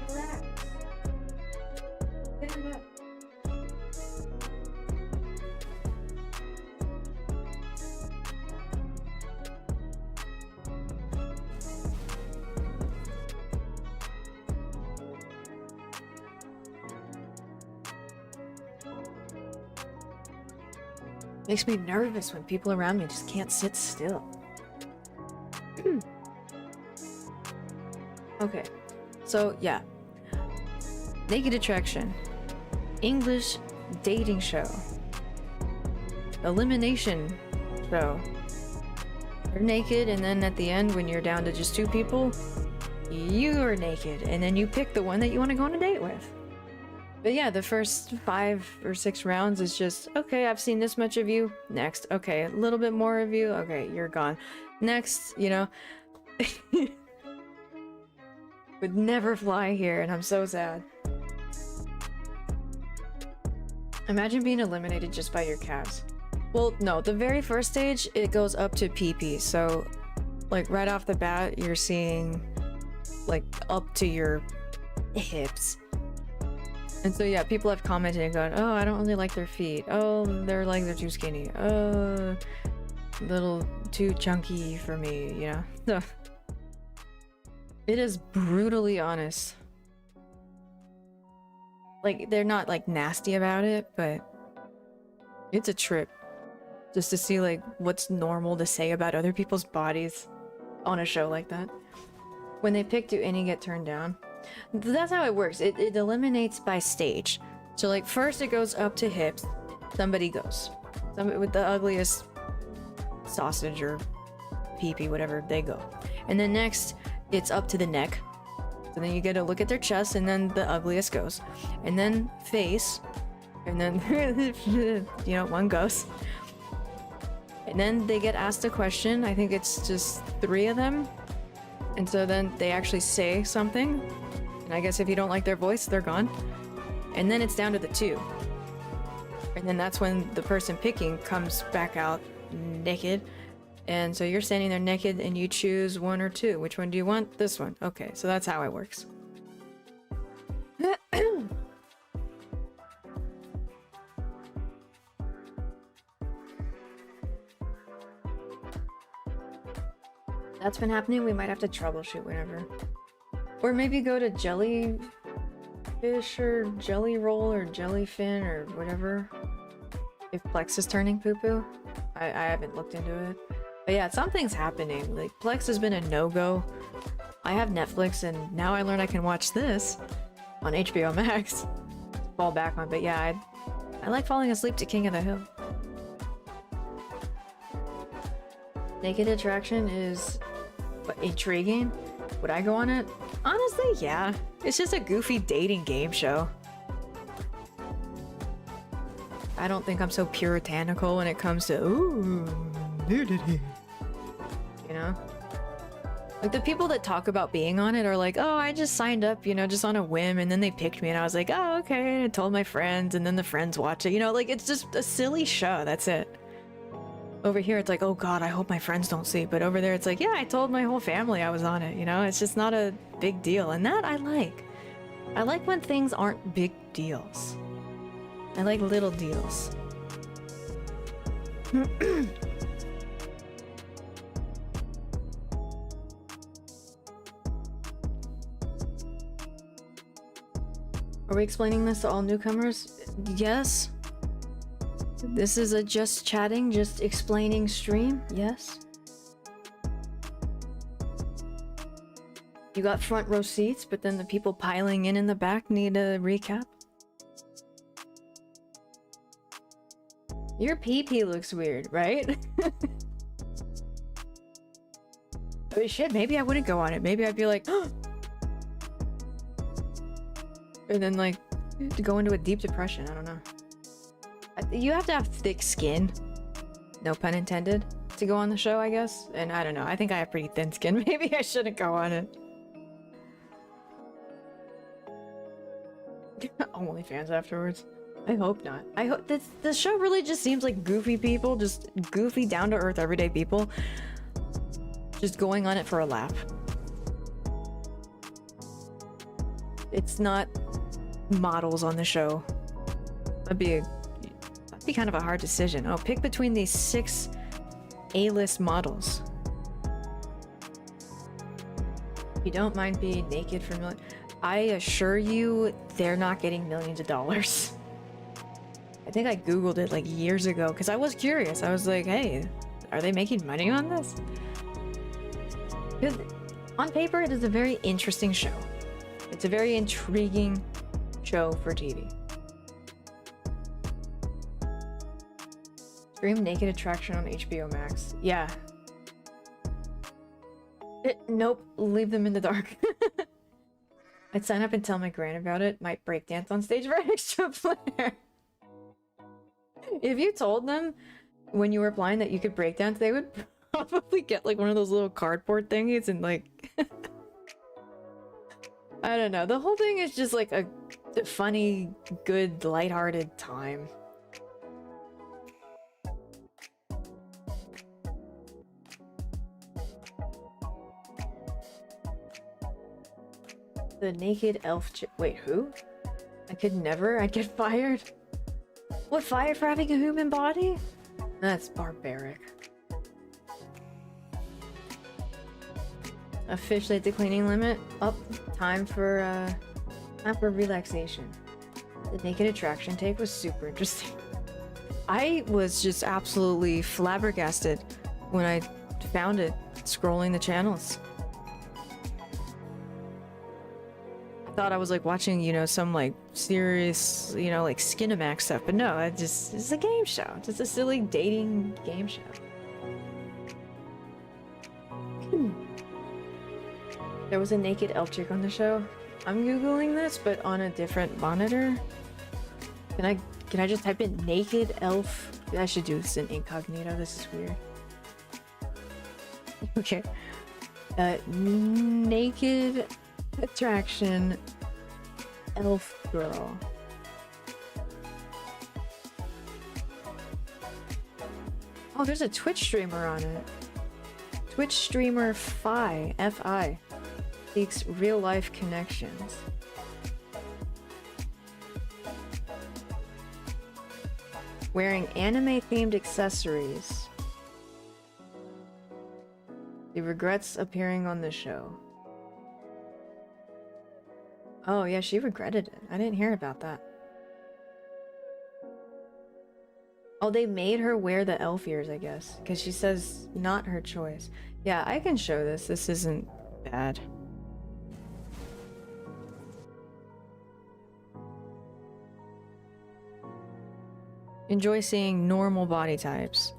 Relax. Get him up. Makes me nervous when people around me just can't sit still. Okay, so yeah. Naked Attraction. English dating show. Elimination show. You're naked, and then at the end, when you're down to just 2 people, you are naked, and then you pick the one that you want to go on a date with. But yeah, the first 5 or 6 rounds is just, okay, I've seen this much of you. Next. Okay, a little bit more of you. Okay, you're gone. Next, you know. Would never fly here, and I'm so sad. Imagine being eliminated just by your calves. Well, no, the very first stage, it goes up to PP. So, like, right off the bat, you're seeing, like, up to your hips. And so yeah, people have commented and gone, oh, I don't really like their feet. Oh, their legs are too skinny. Oh, little too chunky for me, you know? So, it is brutally honest. Like, they're not like nasty about it, but it's a trip. Just to see like what's normal to say about other people's bodies on a show like that. When they pick, do any get turned down? That's how it works. It eliminates by stage. So like first it goes up to hips. Somebody goes. Somebody with the ugliest sausage or pee-pee, whatever, they go. And then next it's up to the neck. So then you get a look at their chest, and then the ugliest goes. And then face. And then you know, one goes. And then they get asked a question. I think it's just 3 of them. And so then they actually say something. And I guess if you don't like their voice, they're gone. And then it's down to the 2. And then that's when the person picking comes back out naked. And so you're standing there naked and you choose 1 or 2. Which one do you want? This one. Okay, so that's how it works. That's been happening. We might have to troubleshoot whenever. Or maybe go to Jellyfish or Jelly Roll or Jellyfin or whatever. If Plex is turning poo-poo. I haven't looked into it. But yeah, something's happening. Like, Plex has been a no-go. I have Netflix, and now I learned I can watch this on HBO Max. Fall back on, but yeah, I like falling asleep to King of the Hill. Naked Attraction is intriguing. Would I go on it? Honestly, yeah. It's just a goofy dating game show. I don't think I'm so puritanical when it comes to, ooh, nudity. You know? Like, the people that talk about being on it are like, oh, I just signed up, you know, just on a whim, and then they picked me, and I was like, oh, okay, I told my friends, and then the friends watch it. You know, like, it's just a silly show, that's it. Over here, it's like, oh god, I hope my friends don't see. But over there, it's like, yeah, I told my whole family I was on it, you know? It's just not a big deal. And that I like. I like when things aren't big deals. I like little deals. Are we explaining this to all newcomers? Yes. This is a just chatting, just explaining stream? Yes. You got front row seats, but then the people piling in the back need a recap? Your pee-pee looks weird, right? Oh shit, maybe I wouldn't go on it. Maybe I'd be like, and then like, to go into a deep depression, I don't know. You have to have thick skin, no pun intended, to go on the show, I guess. And I don't know, I think I have pretty thin skin. Maybe I shouldn't go on it. OnlyFans afterwards. I hope not. I hope the show really just seems like goofy people, just goofy, down to earth, everyday people, just going on it for a laugh. It's not models on the show. That'd be kind of a hard decision. Oh, pick between these 6 A-list models. You don't mind being naked for millions. I assure you, they're not getting millions of dollars. I think I googled it like years ago because I was curious. I was like, hey, are they making money on this? Because on paper, it is a very interesting show. It's a very intriguing show for TV. Stream Naked Attraction on HBO Max. Yeah. Nope, leave them in the dark. I'd sign up and tell my gran about it. Might break dance on stage for extra flair. If you told them when you were blind that you could break dance, they would probably get like one of those little cardboard thingies and like I don't know. The whole thing is just like a funny, good, lighthearted time. The naked elf wait, who? I'd get fired? What, fired for having a human body? That's barbaric. Officially at the cleaning limit. Up, time for relaxation. The naked attraction take was super interesting. I was just absolutely flabbergasted when I found it scrolling the channels. Thought I was like watching, you know, some like serious, you know, like Skinamax stuff, but no, it's a game show. Just a silly dating game show. There was a naked elf chick on the show. I'm googling this, but on a different monitor. Can I just type in naked elf? I should do this in incognito. This is weird. Okay. Naked attraction elf girl. Oh, there's a Twitch streamer on it. Twitch streamer Fi, F-I, seeks real life connections. Wearing anime themed accessories. He regrets appearing on the show. Oh yeah, she regretted it. I didn't hear about that. Oh, they made her wear the elf ears, I guess, because she says not her choice. Yeah, I can show this. This isn't bad. Enjoy seeing normal body types.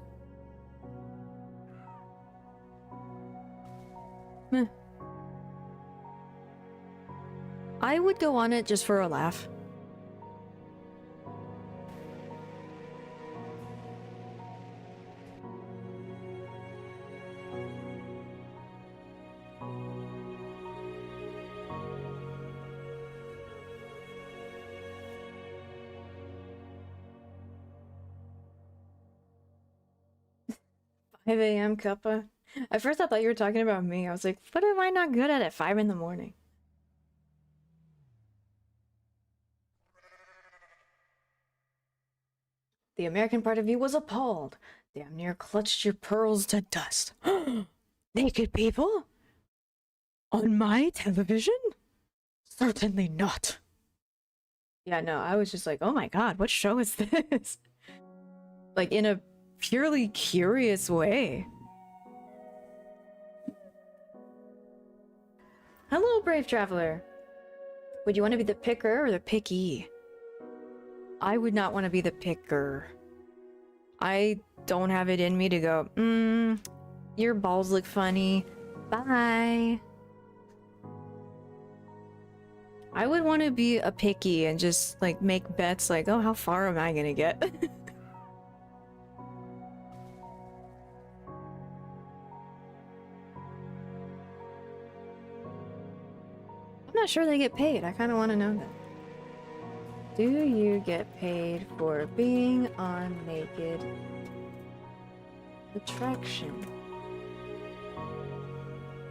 Meh. I would go on it just for a laugh. "5 a.m. Cuppa." At first I thought you were talking about me. I was like, what am I not good at 5 in the morning? The American part of you was appalled. Damn near clutched your pearls to dust. Naked people? On my television? Certainly not. Yeah, no, I was just like, oh my god, what show is this? Like, in a purely curious way. Hello, brave traveler. Would you want to be the picker or the picky? I would not want to be the picker. I don't have it in me to go, your balls look funny. Bye. I would want to be a picky and just like make bets like, oh, how far am I gonna get? I'm not sure they get paid. I kind of want to know that. Do you get paid for being on naked attraction?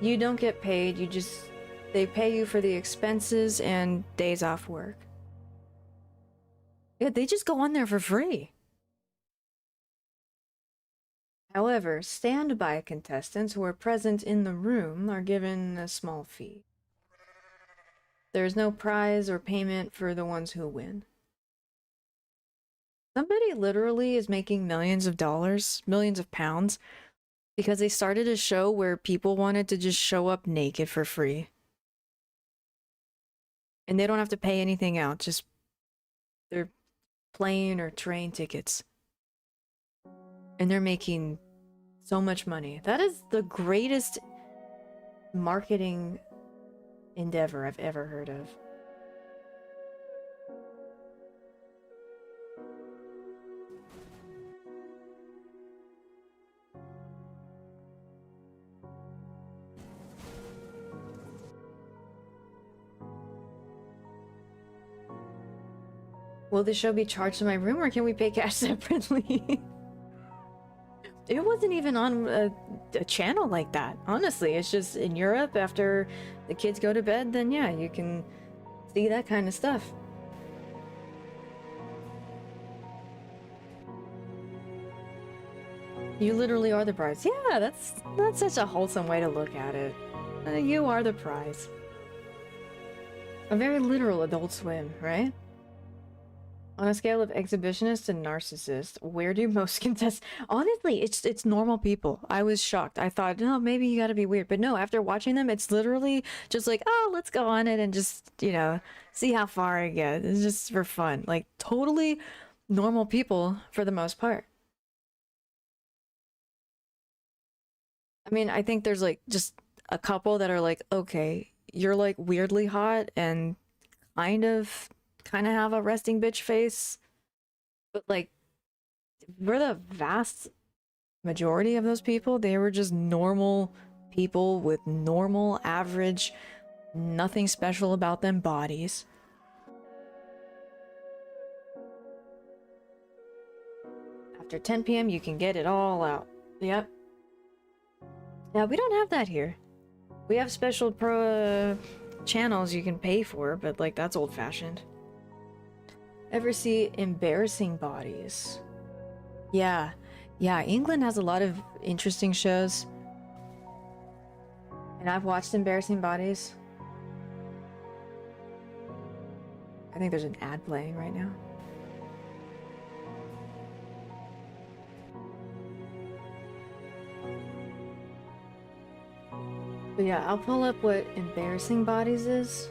You don't get paid, they pay you for the expenses and days off work. Yeah, they just go on there for free. However, standby contestants who are present in the room are given a small fee. There is no prize or payment for the ones who win. Somebody literally is making millions of dollars, millions of pounds, because they started a show where people wanted to just show up naked for free. And they don't have to pay anything out, just their plane or train tickets. And they're making so much money. That is the greatest marketing endeavor I've ever heard of. Will the show be charged to my room, or can we pay cash separately? It wasn't even on a channel like that, honestly. It's just in Europe, after the kids go to bed, then yeah, you can see that kind of stuff. You literally are the prize. Yeah, that's such a wholesome way to look at it. You are the prize. A very literal Adult Swim, right? On a scale of exhibitionist to narcissist, where do most contest? Honestly, it's normal people. I was shocked. I thought, no, maybe you gotta be weird. But no, after watching them, it's literally just like, oh, let's go on it and just, you know, see how far I get. It's just for fun. Like, totally normal people for the most part. I mean, I think there's like just a couple that are like, okay, you're like weirdly hot and kind of have a resting bitch face, but like for the vast majority of those people, they were just normal people with normal, average, nothing special about them bodies. After 10 p.m. you can get it all out. Yep. Yeah, we don't have that here. We have special channels you can pay for, but like that's old-fashioned. Ever see Embarrassing Bodies? Yeah, England has a lot of interesting shows. And I've watched Embarrassing Bodies. I think there's an ad playing right now. But yeah, I'll pull up what Embarrassing Bodies is.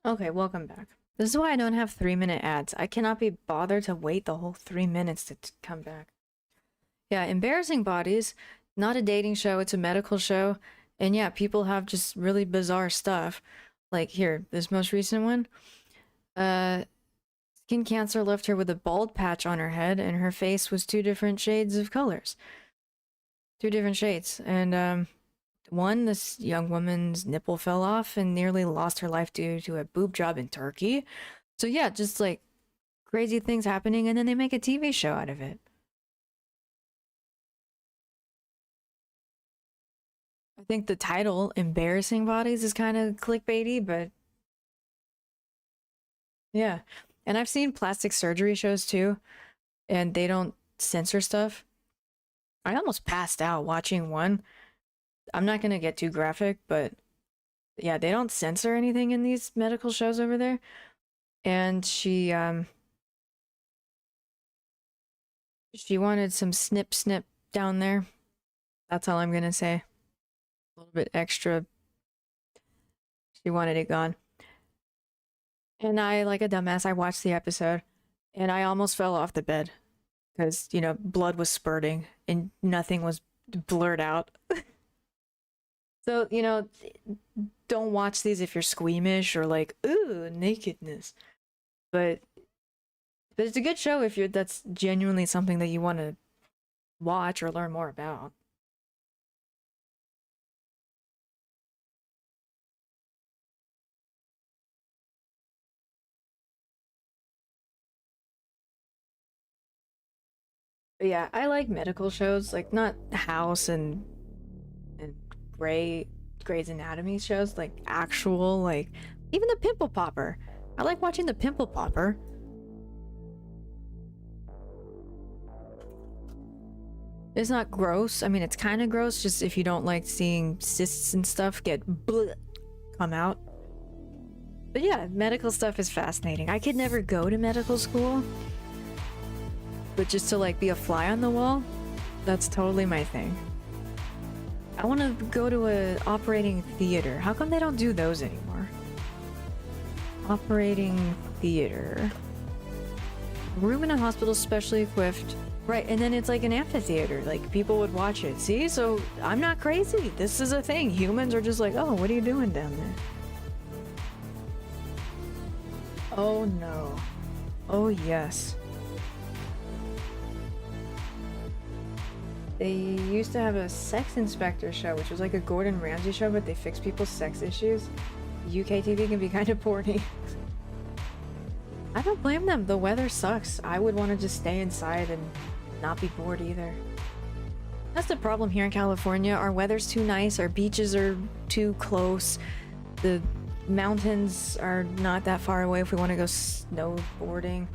Okay, welcome back. This is why I don't have 3-minute ads. I cannot be bothered to wait the whole 3 minutes to come back. Yeah, Embarrassing Bodies, not a dating show, it's a medical show. And yeah, people have just really bizarre stuff. Like here, this most recent one. Skin cancer left her with a bald patch on her head, and her face was 2 different shades of colors. 2 different shades. And one, this young woman's nipple fell off and nearly lost her life due to a boob job in Turkey. So yeah, just like crazy things happening, and then they make a TV show out of it. I think the title, Embarrassing Bodies, is kind of clickbaity, but yeah. And I've seen plastic surgery shows too, and they don't censor stuff. I almost passed out watching one. I'm not gonna get too graphic, but yeah, they don't censor anything in these medical shows over there. And she wanted some snip down there. That's all I'm gonna say. A little bit extra. She wanted it gone. And I, like a dumbass, I watched the episode and I almost fell off the bed because, you know, blood was spurting and nothing was blurred out. So, you know, don't watch these if you're squeamish or like, ooh, nakedness. But But it's a good show if that's genuinely something that you want to watch or learn more about. But yeah, I like medical shows, like not House and Grey's Anatomy shows, like actual, like even the Pimple Popper. I like watching the Pimple Popper. It's not gross. I mean, it's kind of gross, just if you don't like seeing cysts and stuff get come out. But yeah, medical stuff is fascinating. I could never go to medical school, but just to like be a fly on the wall, that's totally my thing. I want to go to a operating theater. How come they don't do those anymore? Operating theater. Room in a hospital specially equipped. Right, and then it's like an amphitheater. Like, people would watch it. See? So, I'm not crazy. This is a thing. Humans are just like, oh, what are you doing down there? Oh, no. Oh, yes. They used to have a sex inspector show, which was like a Gordon Ramsay show, but they fix people's sex issues. UK TV can be kind of porny. I don't blame them. The weather sucks. I would want to just stay inside and not be bored either. That's the problem here in California. Our weather's too nice. Our beaches are too close. The mountains are not that far away if we want to go snowboarding.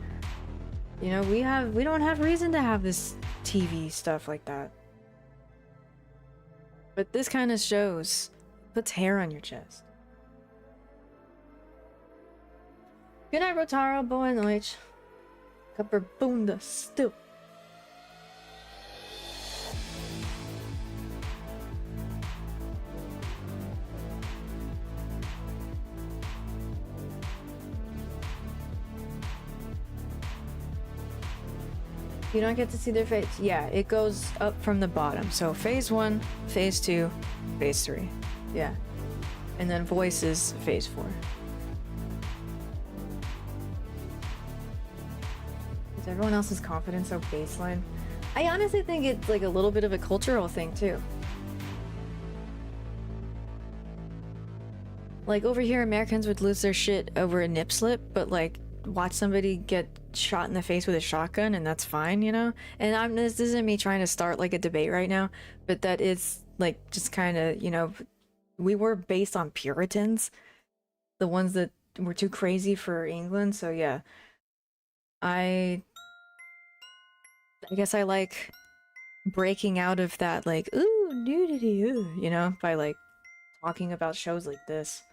You know, we don't have reason to have this TV stuff like that. But this kind of shows puts hair on your chest. Good night, Rotaro. Boa noite. Kapper bunda still. You don't get to see their face. Yeah, it goes up from the bottom. So phase 1, phase 2, phase 3. Yeah. And then voices, phase 4. Is everyone else's confidence so baseline? I honestly think it's like a little bit of a cultural thing too. Like over here, Americans would lose their shit over a nip slip, but like watch somebody get shot in the face with a shotgun and that's fine, you know? And this isn't me trying to start like a debate right now, but that is like just kind of, you know, we were based on Puritans, the ones that were too crazy for England. So yeah, I guess I like breaking out of that, like, ooh, nudity, ooh, you know, by like talking about shows like this.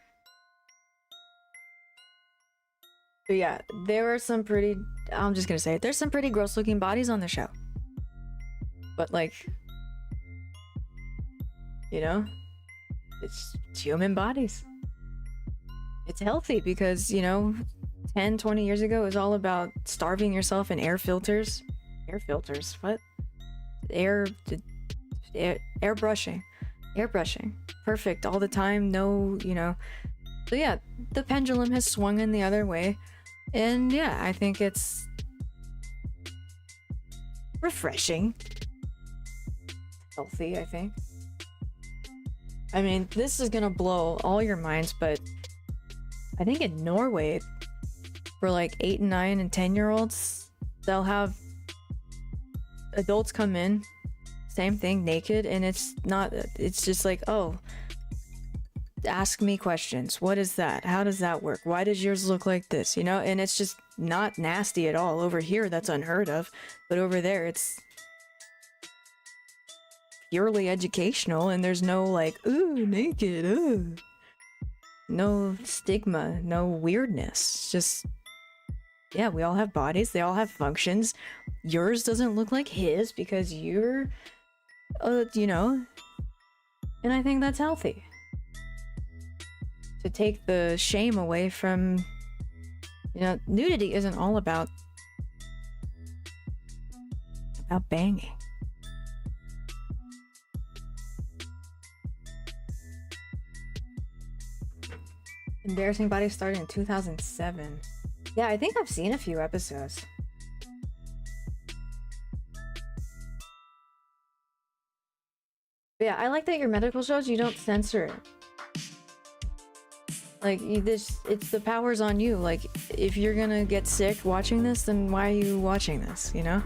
But yeah, there are some pretty, I'm just gonna say it, there's some pretty gross looking bodies on the show. But like, you know, it's human bodies. It's healthy because, you know, 10, 20 years ago it was all about starving yourself in air filters. Air filters? What? Airbrushing. Airbrushing. Perfect all the time, no, you know. So yeah, the pendulum has swung in the other way. And yeah, I think it's refreshing. Healthy, I think. I mean, this is gonna blow all your minds, but I think in Norway, for like 8, 9, and 10-year-olds, they'll have adults come in, same thing, naked, and it's just like, oh, ask me questions. What is that? How does that work? Why does yours look like this? You know, and it's just not nasty at all. Over here, that's unheard of, but over there, it's purely educational, and there's no like, ooh, naked, ooh. No stigma, no weirdness. It's just, yeah, we all have bodies, they all have functions. Yours doesn't look like his because you're, you know, and I think that's healthy. To take the shame away from, you know, nudity isn't all about banging. Embarrassing Body started in 2007. Yeah, I think I've seen a few episodes. But yeah, I like that your medical shows, you don't censor it. Like, it's the power's on you. Like, if you're gonna get sick watching this, then why are you watching this, you know?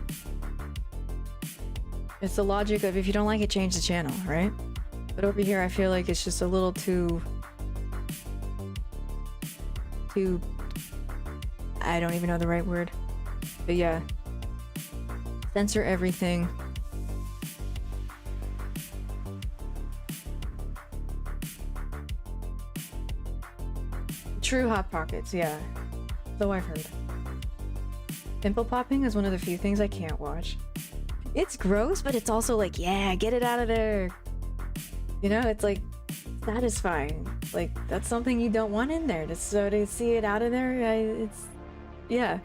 It's the logic of if you don't like it, change the channel, right? But over here, I feel like it's just a little too... I don't even know the right word. But yeah. Censor everything. True Hot Pockets, yeah. So I've heard. Pimple popping is one of the few things I can't watch. It's gross, but it's also like, yeah, get it out of there. You know, it's like satisfying. Like, that's something you don't want in there. So to see it out of there, it's... Yeah.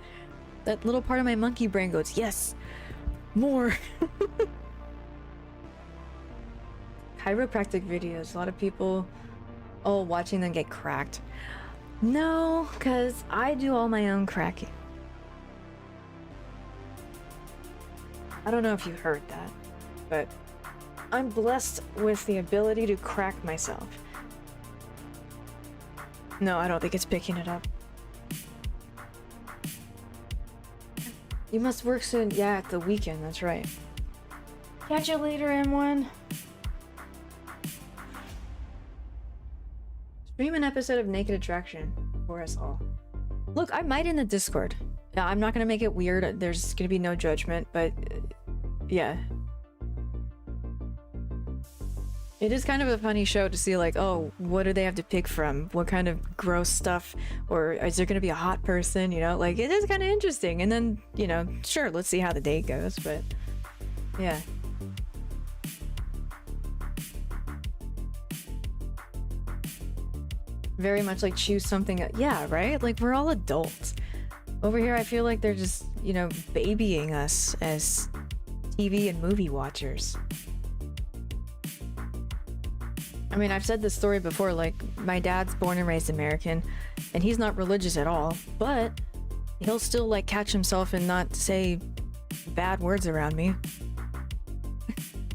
That little part of my monkey brain goes, yes! More! Chiropractic videos. A lot of people... Oh, watching them get cracked. No, because I do all my own cracking. I don't know if you heard that, but I'm blessed with the ability to crack myself. No, I don't think it's picking it up. You must work soon. Yeah, at the weekend, that's right. Catch you later, M1. Stream an episode of Naked Attraction for us all. Look, I might in the Discord. Yeah, I'm not gonna make it weird. There's gonna be no judgment, but yeah. It is kind of a funny show to see, like, oh, what do they have to pick from? What kind of gross stuff? Or is there gonna be a hot person? You know, like, it is kind of interesting. And then, you know, sure, let's see how the day goes, but yeah. Very much like choose something. Yeah, right? Like, we're all adults. Over here, I feel like they're just, you know, babying us as TV and movie watchers. I mean, I've said this story before, like, my dad's born and raised American, and he's not religious at all, but he'll still, like, catch himself and not say bad words around me.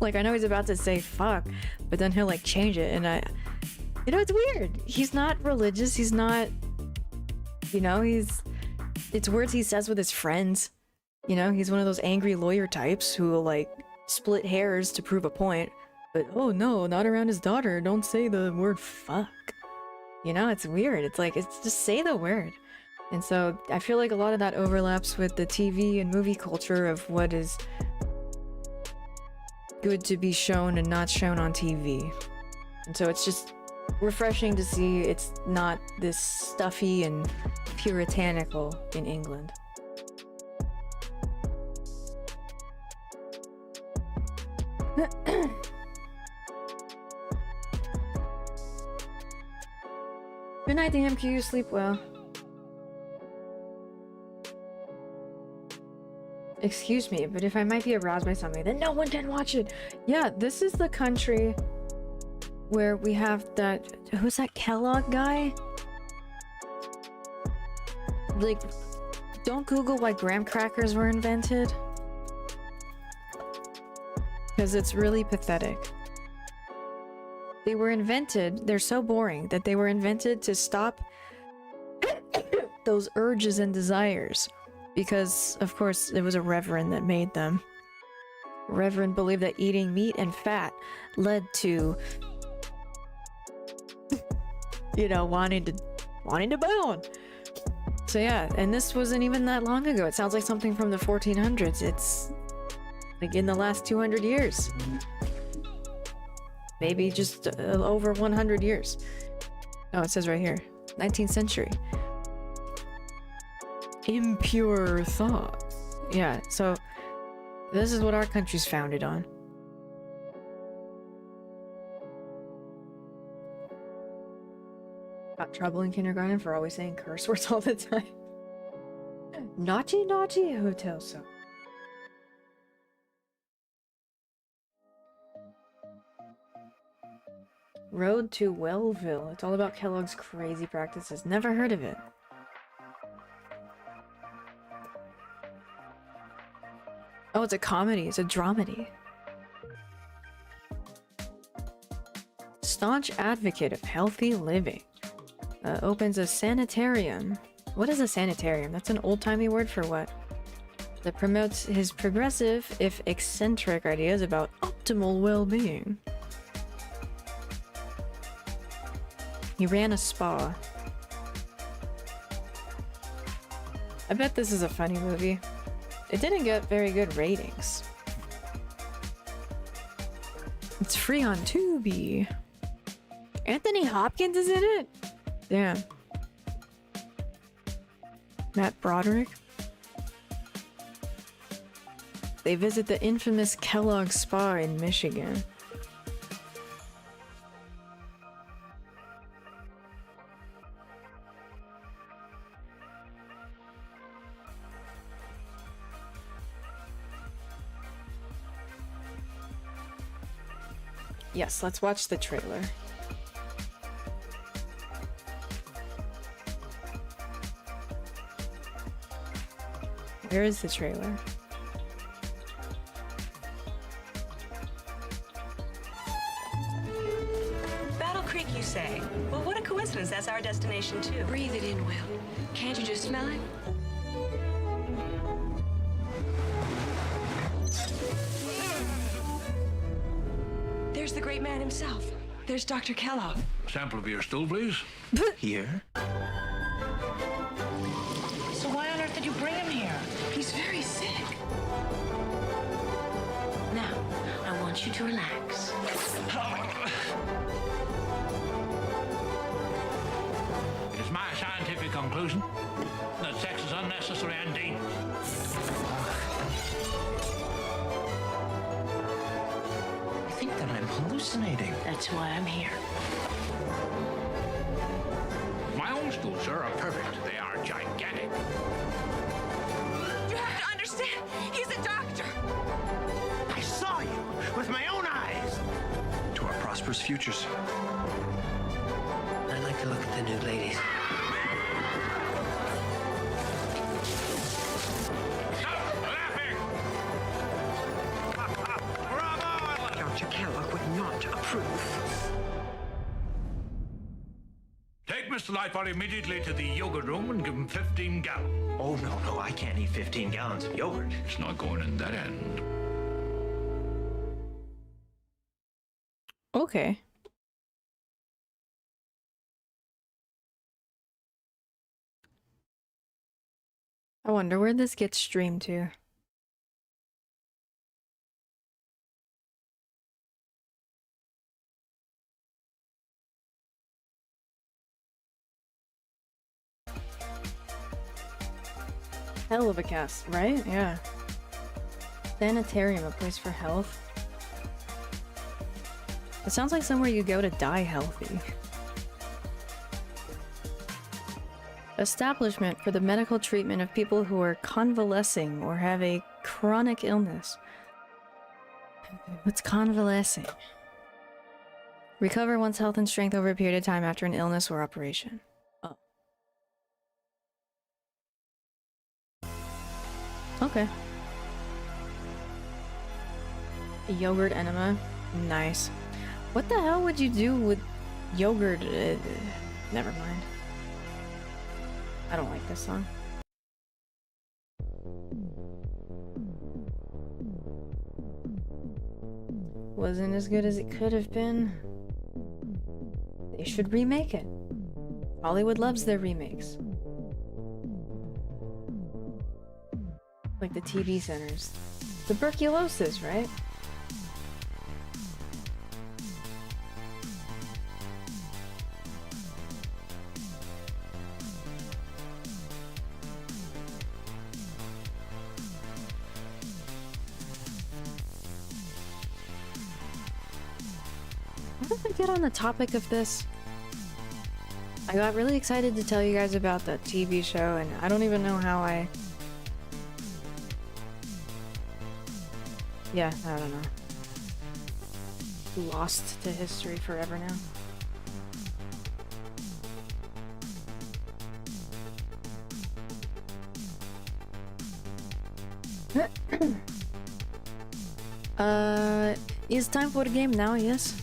Like, I know he's about to say fuck, but then he'll, like, change it, and you know, it's weird. He's not religious. He's not, you know, it's words he says with his friends. You know, he's one of those angry lawyer types who will, like, split hairs to prove a point. But, oh no, not around his daughter. Don't say the word fuck. You know, it's weird. It's like, it's just say the word. And so I feel like a lot of that overlaps with the TV and movie culture of what is good to be shown and not shown on TV. And so it's just refreshing to see it's not this stuffy and puritanical in England. Good night, DMQ. Sleep well. Excuse me, but if I might be aroused by something, then no one can watch it. Yeah, this is the country where we have that... Who's that Kellogg guy? Like, don't Google why graham crackers were invented. Because it's really pathetic. They were invented, they're so boring, that they were invented to stop those urges and desires. Because, of course, there was a reverend that made them. Reverend believed that eating meat and fat led to... you know, wanting to bone. So yeah, and this wasn't even that long ago. It sounds like something from the 1400s. It's like in the last 200 years. Maybe just over 100 years. No, it says right here, 19th century. Impure thoughts. Yeah, so this is what our country's founded on. Got trouble in kindergarten for always saying curse words all the time. Naughty, naughty hotel so. Road to Wellville. It's all about Kellogg's crazy practices. Never heard of it. Oh, it's a comedy. It's a dramedy. staunch advocate of healthy living. Opens a sanitarium. What is a sanitarium? That's an old-timey word for what? That promotes his progressive, if eccentric, ideas about optimal well-being. He ran a spa. I bet this is a funny movie. It didn't get very good ratings. It's free on Tubi. Anthony Hopkins is in it? Damn. Matt Broderick. They visit the infamous Kellogg Spa in Michigan. Yes, let's watch the trailer. Where is the trailer? Battle Creek, you say? Well, what a coincidence. That's our destination, too. Breathe it in, Will. Can't you just smell it? There's the great man himself. There's Dr. Kellogg. Sample of your stool, please. Here? So why on earth did you bring him here? He's very sick. Now, I want you to relax. It is my scientific conclusion that sex is unnecessary and dangerous. I think that I'm hallucinating. That's why I'm here. My own stools, sir, are perfect. They are gigantic. You have to understand, he's a doctor. I saw you with my own eyes. To our prosperous futures. I'd like to look at the new ladies. Stop laughing! Dr. Kellogg would not approve. Take Mr. Lightbody immediately to the yogurt room and give him 15 gallons. Oh, no, I can't eat 15 gallons of yogurt. It's not going in that end. Okay. I wonder where this gets streamed to. Hell of a cast, right? Yeah. Sanitarium, a place for health. It sounds like somewhere you go to die healthy. Establishment for the medical treatment of people who are convalescing or have a chronic illness. What's convalescing? Recover one's health and strength over a period of time after an illness or operation. Oh. Okay. A yogurt enema. Nice. What the hell would you do with yogurt? Never mind. I don't like this song. Wasn't as good as it could have been. They should remake it. Hollywood loves their remakes. Like the TV centers. Tuberculosis, right? How did I get on the topic of this? I got really excited to tell you guys about the TV show, and I don't even know how I... Yeah, I don't know. Lost to history forever now. Is time for the game now, yes?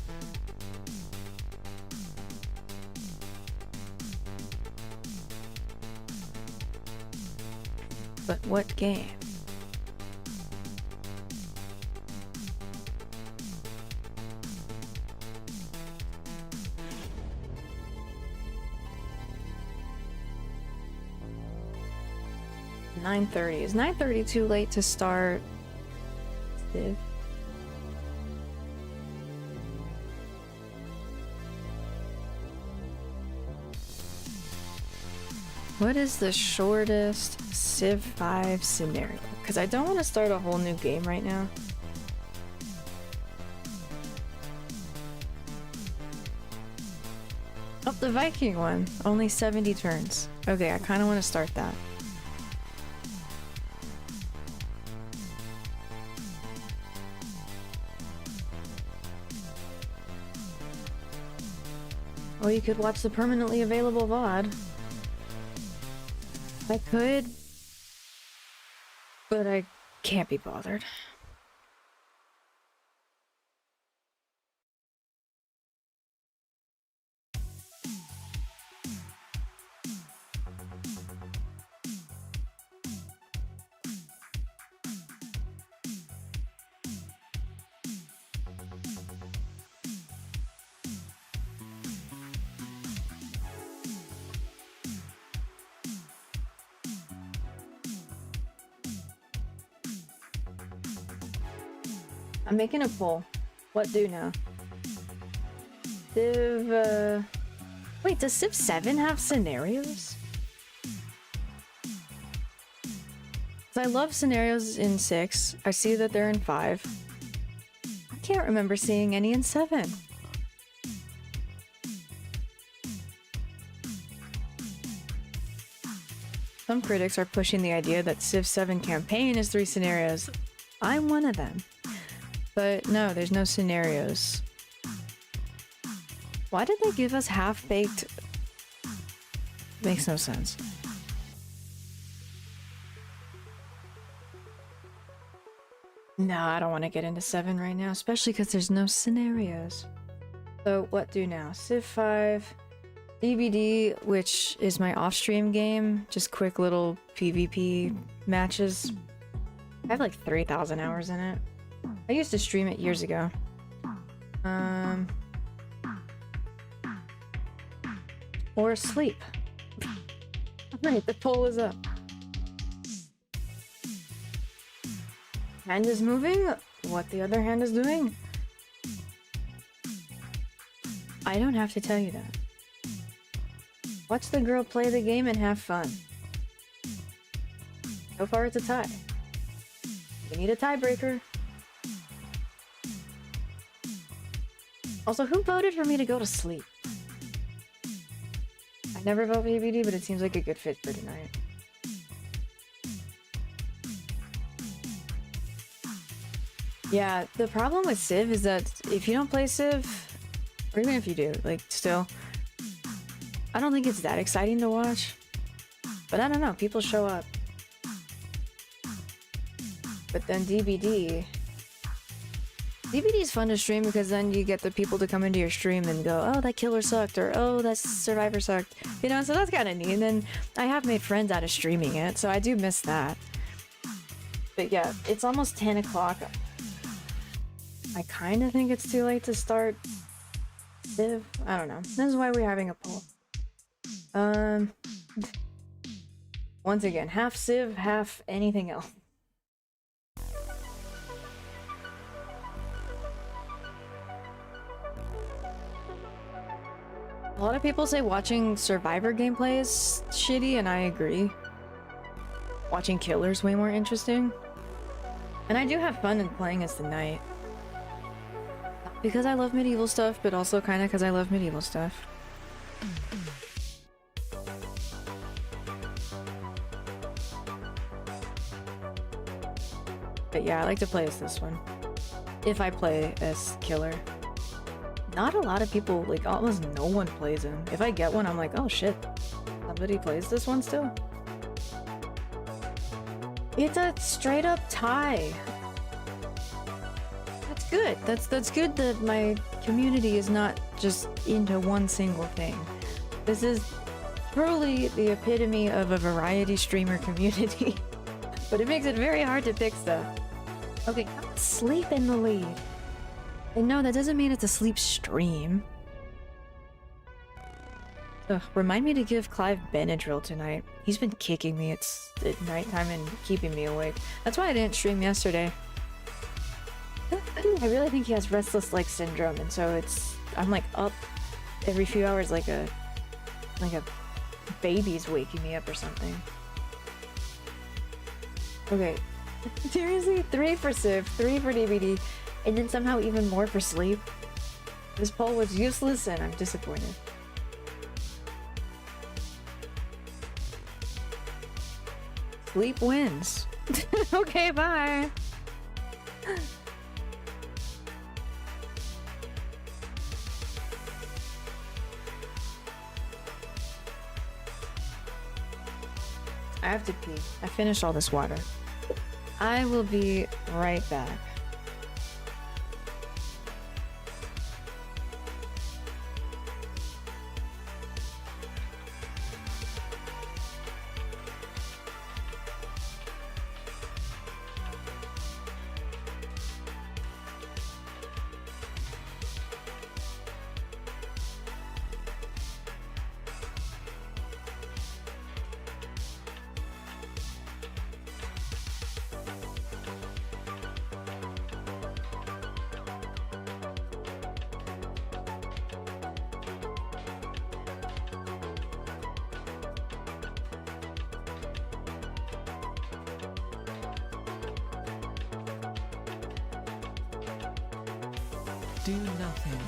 But what game? $9:30. Is 9:30 too late to start Civ? What is the shortest Civ 5 scenario? Because I don't want to start a whole new game right now. Oh, the Viking one. Only 70 turns. Okay, I kind of want to start that. Or you could watch the permanently available VOD. I could, but I can't be bothered. I'm making a poll. What do now? Civ, wait, does Civ 7 have scenarios? 'Cause I love scenarios in 6. I see that they're in 5. I can't remember seeing any in 7. Some critics are pushing the idea that Civ 7 campaign is 3 scenarios. I'm one of them. But no, there's no scenarios. Why did they give us half-baked? Makes no sense. No, I don't want to get into 7 right now, especially because there's no scenarios. So what do now? Civ 5, DBD, which is my off-stream game, just quick little PvP matches. I have like 3,000 hours in it. I used to stream it years ago. Or sleep. Right, the poll is up. Hand is moving. What the other hand is doing? I don't have to tell you that. Watch the girl play the game and have fun. So far it's a tie. We need a tiebreaker. Also, who voted for me to go to sleep? I never vote for PBD, but it seems like a good fit for tonight. Yeah, the problem with Civ is that if you don't play Civ, or even if you do, like, still, I don't think it's that exciting to watch. But I don't know, people show up. But then DBD is fun to stream because then you get the people to come into your stream and go, oh, that killer sucked, or oh, that survivor sucked. You know, so that's kind of neat. And then I have made friends out of streaming it, so I do miss that. But yeah, it's almost 10 o'clock. I kind of think it's too late to start Civ. I don't know. This is why we're having a poll. Once again, half Civ, half anything else. A lot of people say watching Survivor gameplay is shitty, and I agree. Watching Killer's way more interesting. And I do have fun in playing as the Knight. Not because I love medieval stuff, but also kind of because I love medieval stuff. But yeah, I like to play as this one. If I play as Killer. Not a lot of people, like almost no one plays him. If I get one, I'm like, oh shit, somebody plays this one still? It's a straight up tie. That's good. That's good that my community is not just into one single thing. This is truly the epitome of a variety streamer community. But it makes it very hard to pick stuff. Okay, sleep in the lead. And no, that doesn't mean it's a sleep stream. Ugh, remind me to give Clive Benadryl tonight. He's been kicking me at nighttime and keeping me awake. That's why I didn't stream yesterday. I really think he has restless leg syndrome, and so I'm like up every few hours like a baby's waking me up or something. Okay, seriously, 3 for Civ, 3 for DVD, and then somehow even more for sleep. This poll was useless and I'm disappointed. Sleep wins. Okay, bye. I have to pee. I finished all this water. I will be right back. Do nothing.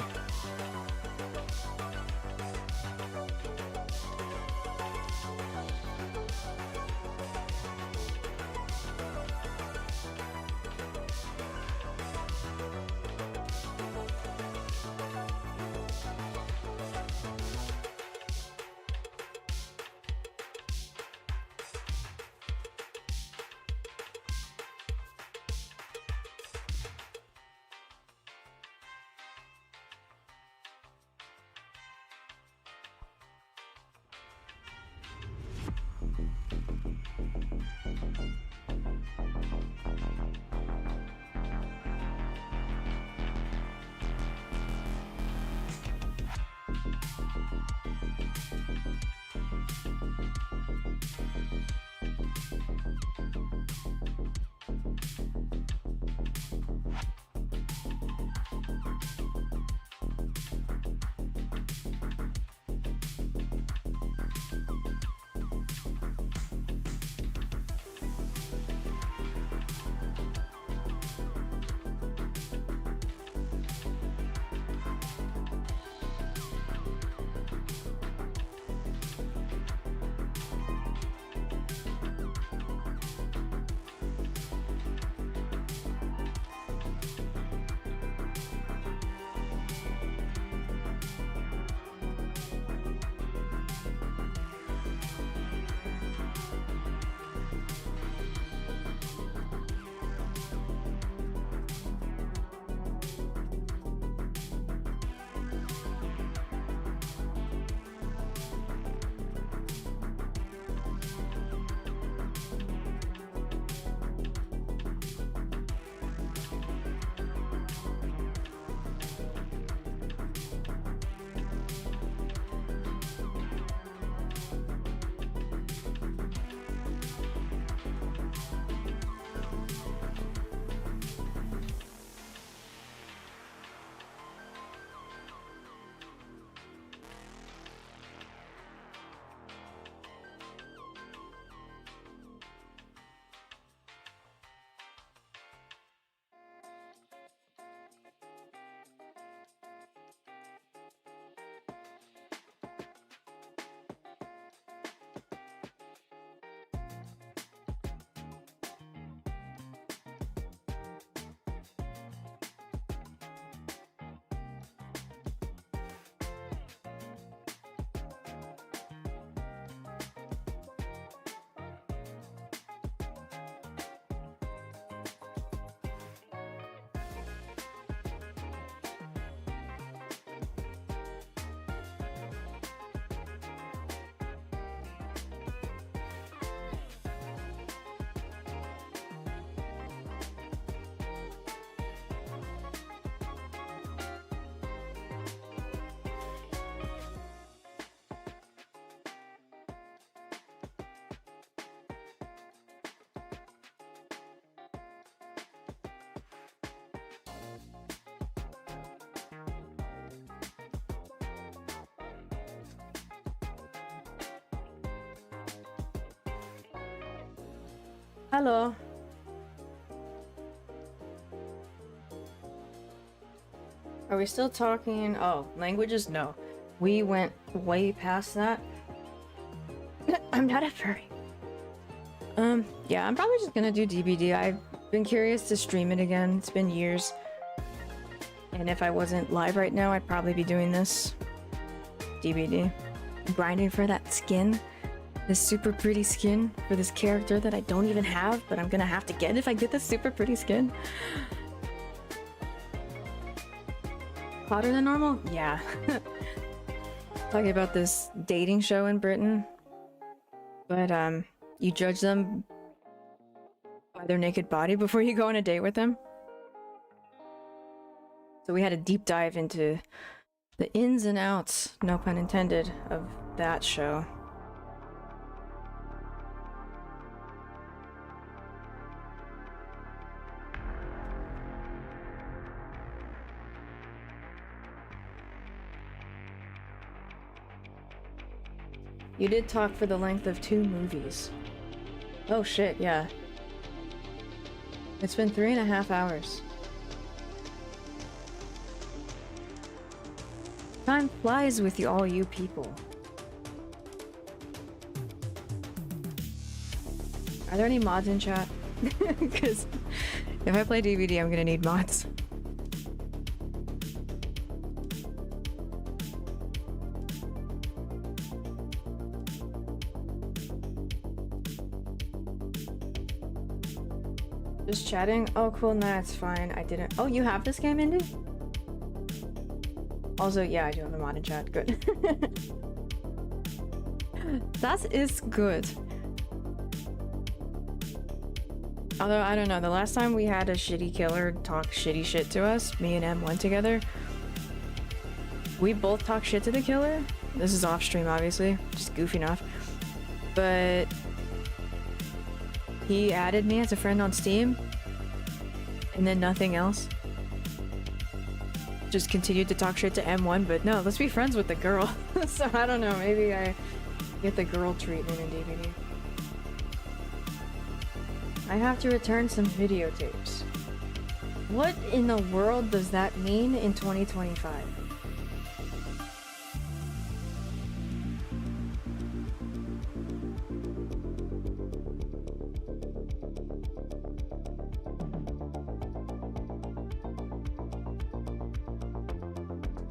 Hello. Are we still talking? Oh, languages? No. We went way past that. I'm not a furry. Yeah, I'm probably just gonna do DBD. I've been curious to stream it again. It's been years. And if I wasn't live right now, I'd probably be doing this. DBD. Grinding for that skin. This super pretty skin for this character that I don't even have, but I'm gonna have to get if I get this super pretty skin. Hotter than normal? Yeah. Talking about this dating show in Britain. But, you judge them by their naked body before you go on a date with them. So we had a deep dive into the ins and outs, no pun intended, of that show. You did talk for the length of 2 movies. Oh shit, yeah. It's been 3.5 hours. Time flies with you, all you people. Are there any mods in chat? Because if I play DVD, I'm gonna need mods. Just chatting? Oh, cool. Nah, it's fine. I didn't. Oh, you have this game, Indy? Also, yeah, I do have a mod in chat. Good. That is good. Although, I don't know. The last time we had a shitty killer talk shitty shit to us, me and M1 together, we both talked shit to the killer. This is off stream, obviously. Just goofing off. But he added me as a friend on Steam, and then nothing else. Just continued to talk shit to M1, but no, let's be friends with the girl. So I don't know, maybe I get the girl treatment in DVD. I have to return some videotapes. What in the world does that mean in 2025?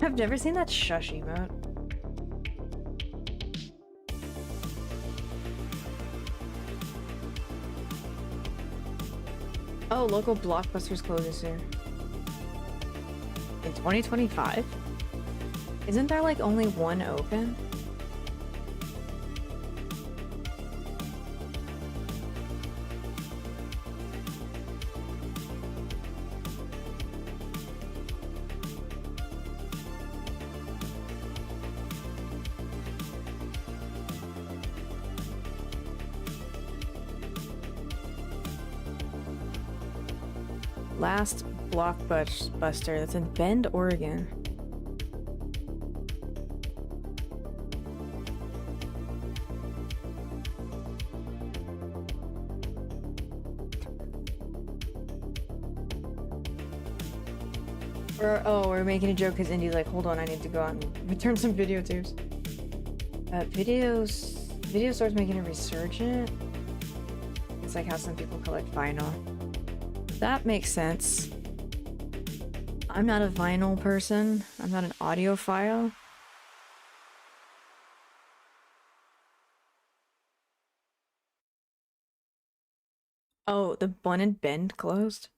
I've never seen that shush emote. Oh, local Blockbusters closes soon. In 2025? Isn't there like only one open? Last Blockbuster, that's in Bend, Oregon. We're making a joke because Indy's like, hold on, I need to go out and return some videotapes. Video Store's making a resurgent. It's like how some people collect vinyl. That makes sense. I'm not a vinyl person. I'm not an audiophile. Oh, the one in Bend closed?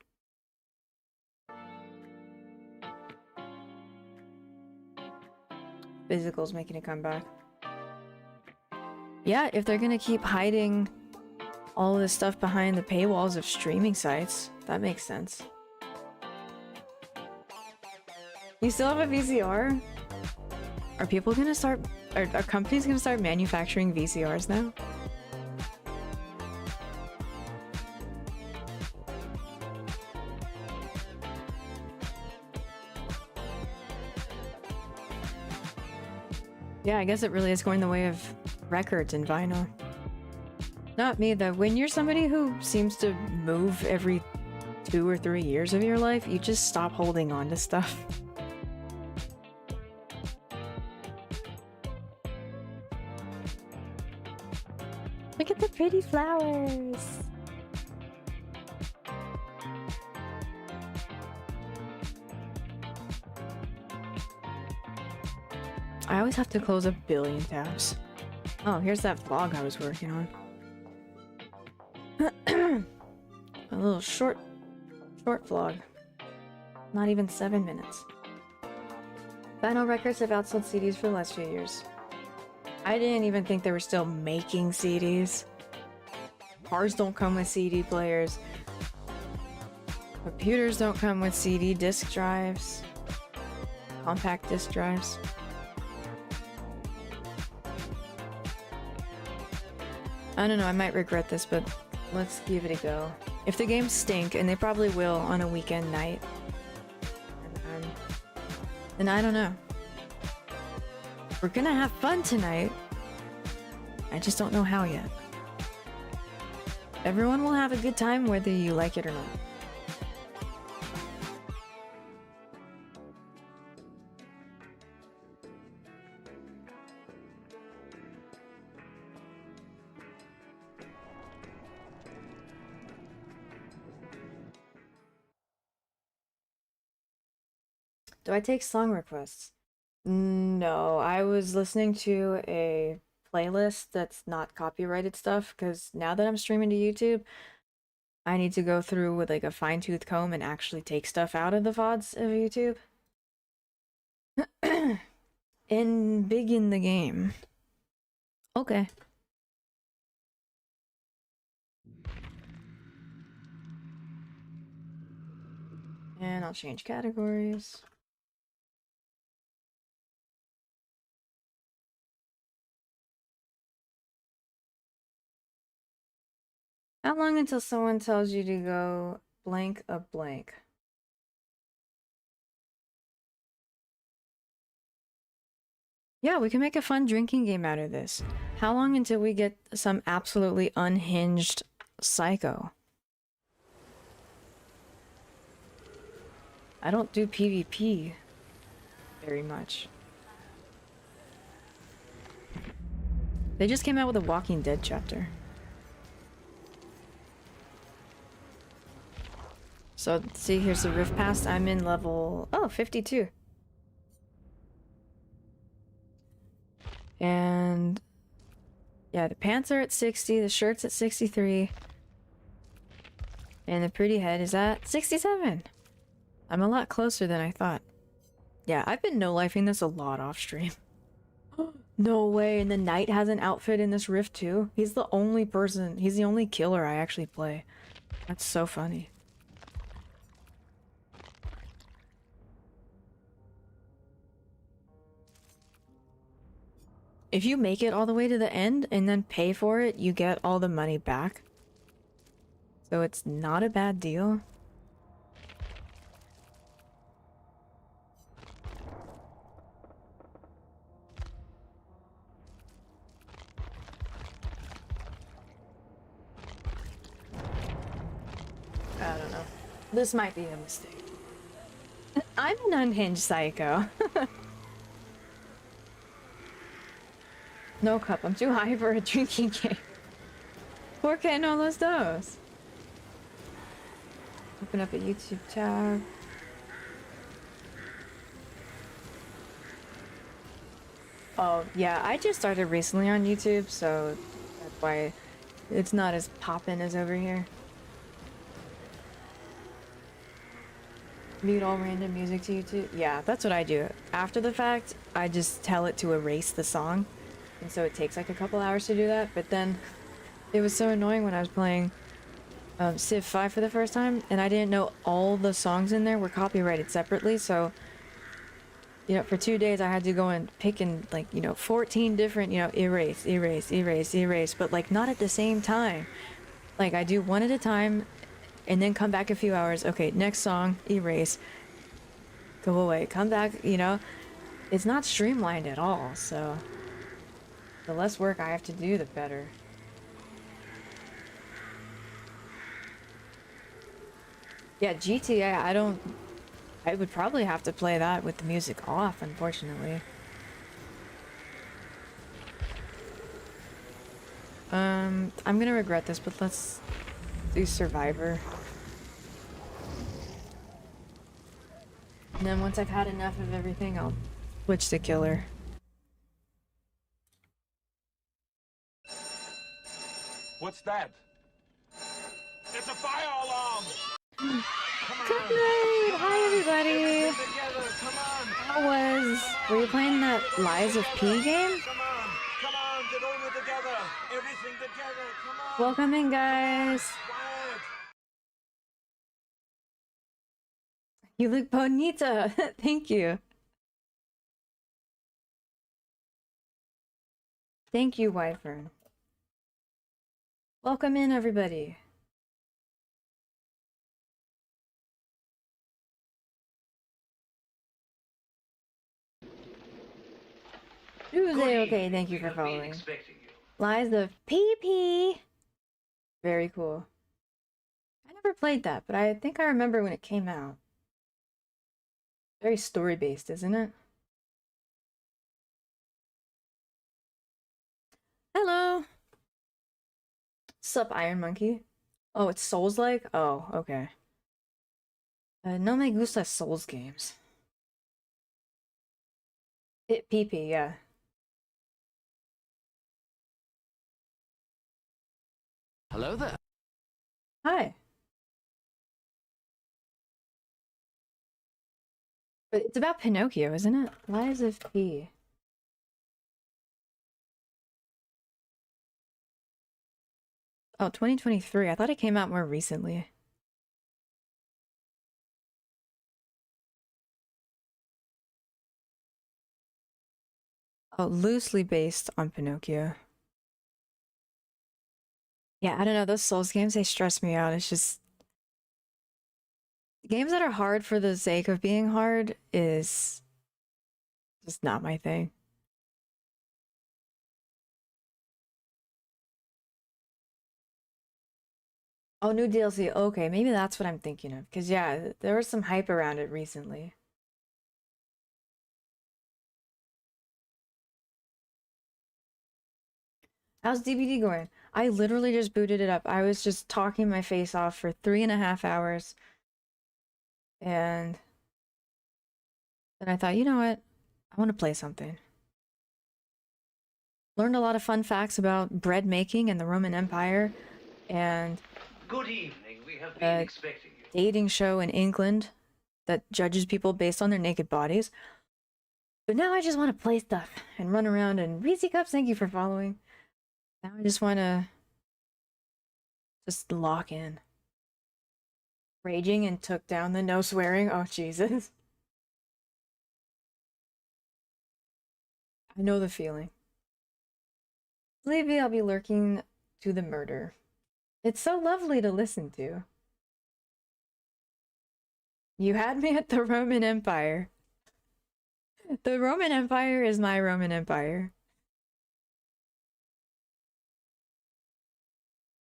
Physical's making a comeback. Yeah, if they're gonna keep hiding all this stuff behind the paywalls of streaming sites, that makes sense. You still have a VCR? Are people gonna start... Are companies gonna start manufacturing VCRs now? Yeah, I guess it really is going the way of records and vinyl. Not me though. When you're somebody who seems to move every 2 or 3 years of your life, you just stop holding on to stuff. Look at the pretty flowers. I always have to close a billion tabs. Oh, here's that vlog I was working on. A little short vlog. Not even 7 minutes. Vinyl Records have outsold CDs for the last few years. I didn't even think they were still making CDs. Cars don't come with CD players. Computers don't come with CD disc drives. Compact disc drives. I don't know, I might regret this, but let's give it a go. If the games stink, and they probably will on a weekend night, then I don't know. We're gonna have fun tonight. I just don't know how yet. Everyone will have a good time whether you like it or not. Do I take song requests? No, I was listening to a playlist that's not copyrighted stuff, because now that I'm streaming to YouTube, I need to go through with like a fine-tooth comb and actually take stuff out of the VODs of YouTube. And begin the game. Okay. And I'll change categories. How long until someone tells you to go blank a blank? Yeah, we can make a fun drinking game out of this. How long until we get some absolutely unhinged psycho? I don't do PvP very much. They just came out with a Walking Dead chapter. So, see, here's the Rift Pass. I'm in level... oh, 52. And... yeah, the pants are at 60, the shirt's at 63. And the pretty head is at 67. I'm a lot closer than I thought. Yeah, I've been no-lifing this a lot off-stream. No way, and the Knight has an outfit in this Rift too? He's the only person, he's the only killer I actually play. That's so funny. If you make it all the way to the end and then pay for it, you get all the money back. So it's not a bad deal. I don't know. This might be a mistake. I'm an unhinged psycho. No cup, I'm too high for a drinking game. ¿Por qué no los dos? Open up a YouTube tab. Oh, yeah, I just started recently on YouTube, so that's why it's not as poppin' as over here. Mute all random music to YouTube. Yeah, that's what I do. After the fact, I just tell it to erase the song. And so it takes like a couple hours to do that, but then it was so annoying when I was playing Civ 5 for the first time, and I didn't know all the songs in there were copyrighted separately, so, you know, for 2 days I had to go and pick in, like, you know, 14 different, you know, erase, erase, erase, erase, but, like, not at the same time. Like, I do one at a time, and then come back a few hours, okay, next song, erase, go away, come back, you know? It's not streamlined at all, so... the less work I have to do, the better. Yeah, GTA, I would probably have to play that with the music off, unfortunately. I'm gonna regret this, but let's do Survivor. And then once I've had enough of everything, I'll switch to Killer. What's that? It's a fire alarm! Good night! Hi everybody! How was... Were you playing that Lies of P game? Come on, get over together! Everything together, come on! Welcome in, guys! You look bonita! Thank you! Thank you, Wyvern. Welcome in, everybody. Tuesday, okay, thank you for following. Lies of PP. Very cool. I never played that, but I think I remember when it came out. Very story-based, isn't it? Hello! Sup, Iron Monkey? Oh, it's Souls-like? Oh, okay. No me gusta Souls games. PP, yeah. Hello there. Hi. But it's about Pinocchio, isn't it? Lies of P. Oh, 2023. I thought it came out more recently. Oh, loosely based on Pinocchio. Yeah, I don't know. Those Souls games, they stress me out. It's just... Games that are hard for the sake of being hard is just not my thing. Oh, new DLC. Okay, maybe that's what I'm thinking of. Because, yeah, there was some hype around it recently. How's DBD going? I literally just booted it up. I was just talking my face off for 3.5 hours. And then I thought, you know what? I want to play something. Learned a lot of fun facts about bread making and the Roman Empire. And Good evening. We have been expecting you. dating show in England that judges people based on their naked bodies. But now I just want to play stuff and run around. And Reese Cups, thank you for following. Now I just want to just lock in. Raging and took down the no swearing. Oh, Jesus. I know the feeling. Maybe I'll be lurking to the murder. It's so lovely to listen to. You had me at the Roman Empire. The Roman Empire is my Roman Empire.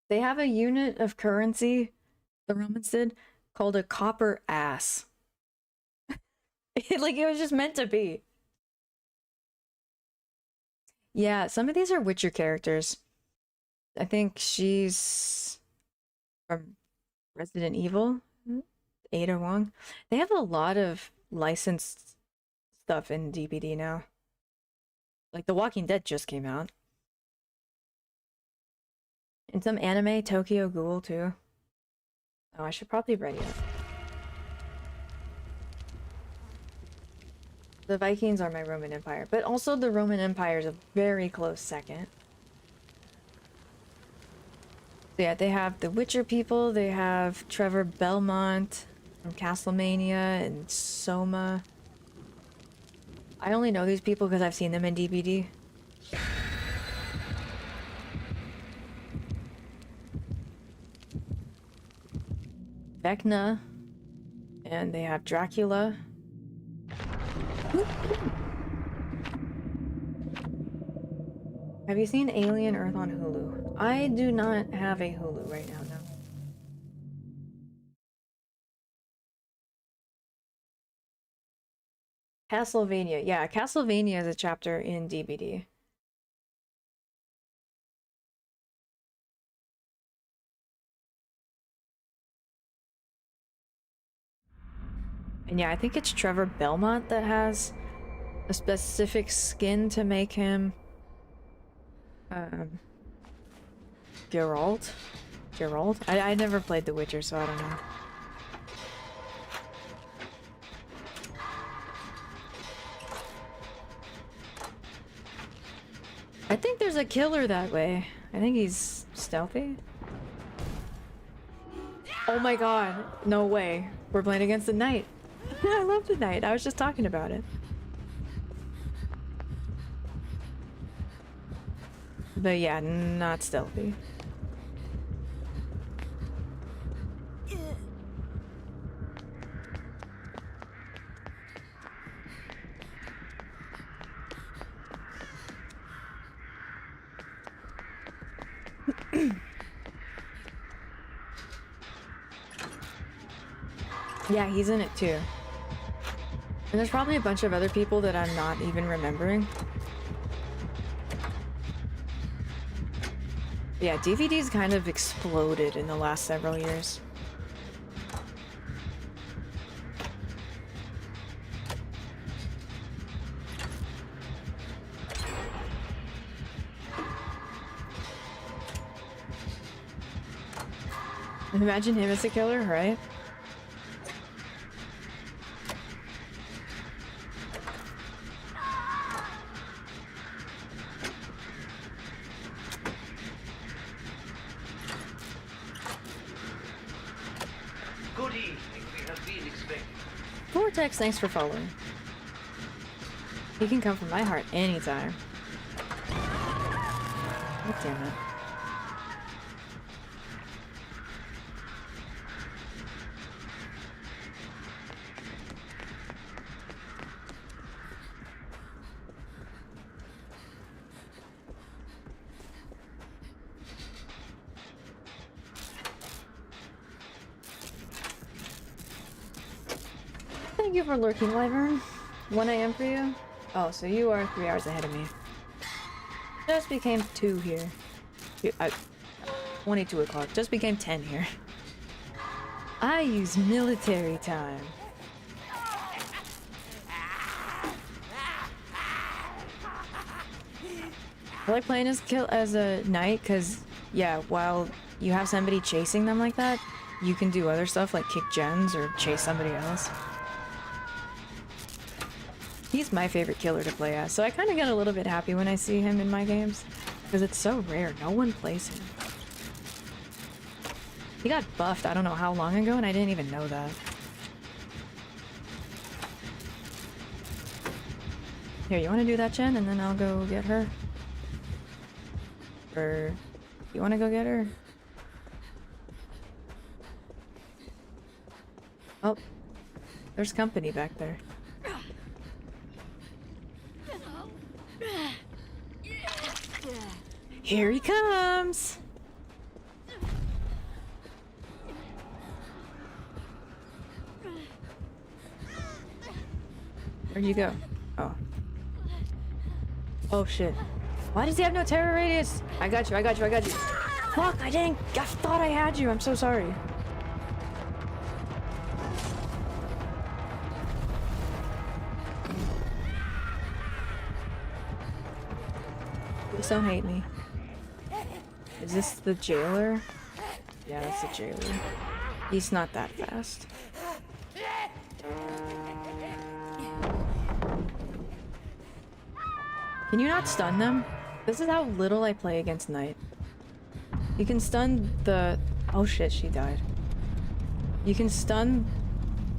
They have a unit of currency, the Romans did, called a copper ass. Like, it was just meant to be. Yeah, some of these are Witcher characters. I think she's from Resident Evil, Ada Wong. They have a lot of licensed stuff in DBD now. Like, The Walking Dead just came out. And some anime, Tokyo Ghoul too. Oh, I should probably ready it. The Vikings are my Roman Empire, but also the Roman Empire is a very close second. So yeah, they have the Witcher people, they have Trevor Belmont from Castlemania and Soma. I only know these people because I've seen them in DBD. Vecna, and they have Dracula. Have you seen Alien Earth on Hulu? I do not have a Hulu right now, no. Castlevania. Yeah, Castlevania is a chapter in DBD. And yeah, I think it's Trevor Belmont that has a specific skin to make him Geralt? Geralt? I never played The Witcher, so I don't know. I think there's a killer that way. I think he's stealthy. Oh my god. No way. We're playing against the knight. I love the knight. I was just talking about it. But yeah, not stealthy. Yeah, he's in it too. And there's probably a bunch of other people that I'm not even remembering. Yeah, DVDs kind of exploded in the last several years. Imagine him as a killer, right? Good evening. We have been expecting. Vortex, thanks for following. He can come from my heart anytime. God damn it. Thank you for lurking, Wyvern. 1 AM for you? Oh, so you are 3 hours ahead of me. Just became 2 here. 22 o'clock. Just became 10 here. I use military time. I like playing as a knight because, yeah, while you have somebody chasing them like that, you can do other stuff like kick gens or chase somebody else. He's my favorite killer to play as, so I kind of get a little bit happy when I see him in my games, because it's so rare. No one plays him. He got buffed I don't know how long ago, and I didn't even know that. Here, you want to do that, Jen, and then I'll go get her? Or you want to go get her? Oh, there's company back there. Here he comes! Where'd you go? Oh. Oh shit. Why does he have no terror radius? I got you, I got you, I got you. Fuck, I thought I had you, I'm so sorry. Please don't hate me. Is this the jailer? Yeah, that's the jailer. He's not that fast. Can you not stun them? This is how little I play against Knight. You can stun the... Oh shit, she died. You can stun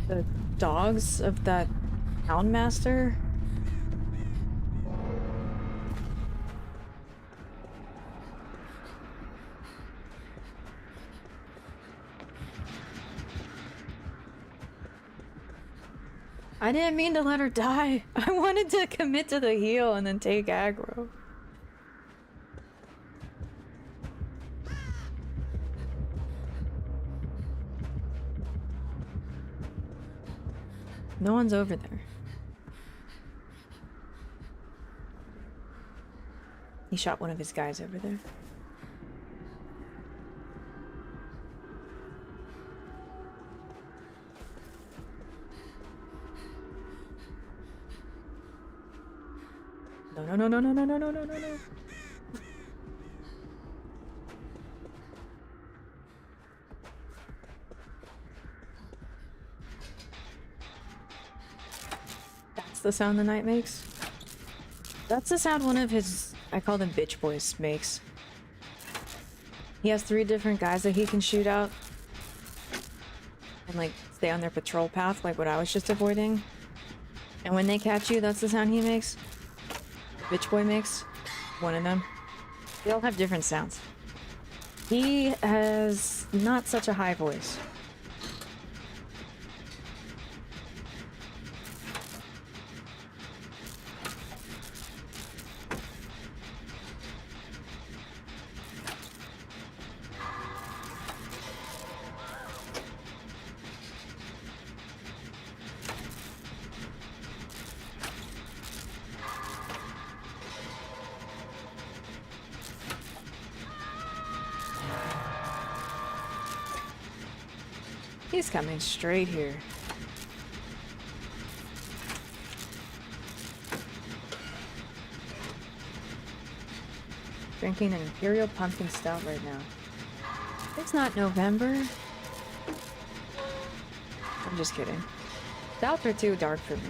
the dogs of that Houndmaster. I didn't mean to let her die. I wanted to commit to the heal and then take aggro. No one's over there. shot one of his guys over there. No, no, no, no, no, no, no, no, no, no. That's the sound the knight makes. That's the sound one of his, I call them bitch boys, makes. He has 3 different guys that he can shoot out. And like stay on their patrol path, like what I was just avoiding. And when they catch you, that's the sound he makes. Bitch boy makes. One of them. They all have different sounds. He has not such a high voice. He's coming straight here. Drinking an Imperial Pumpkin Stout right now. It's not November. I'm just kidding. Stouts are too dark for me.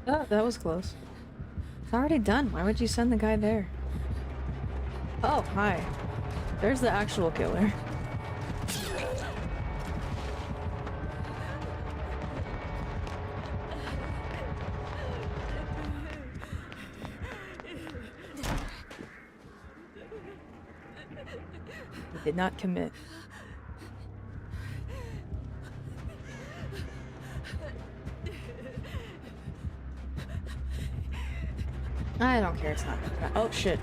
Oh, that was close. It's already done. Why would you send the guy there? Oh, hi. There's the actual killer. He did not commit. I don't care, it's not. Oh shit.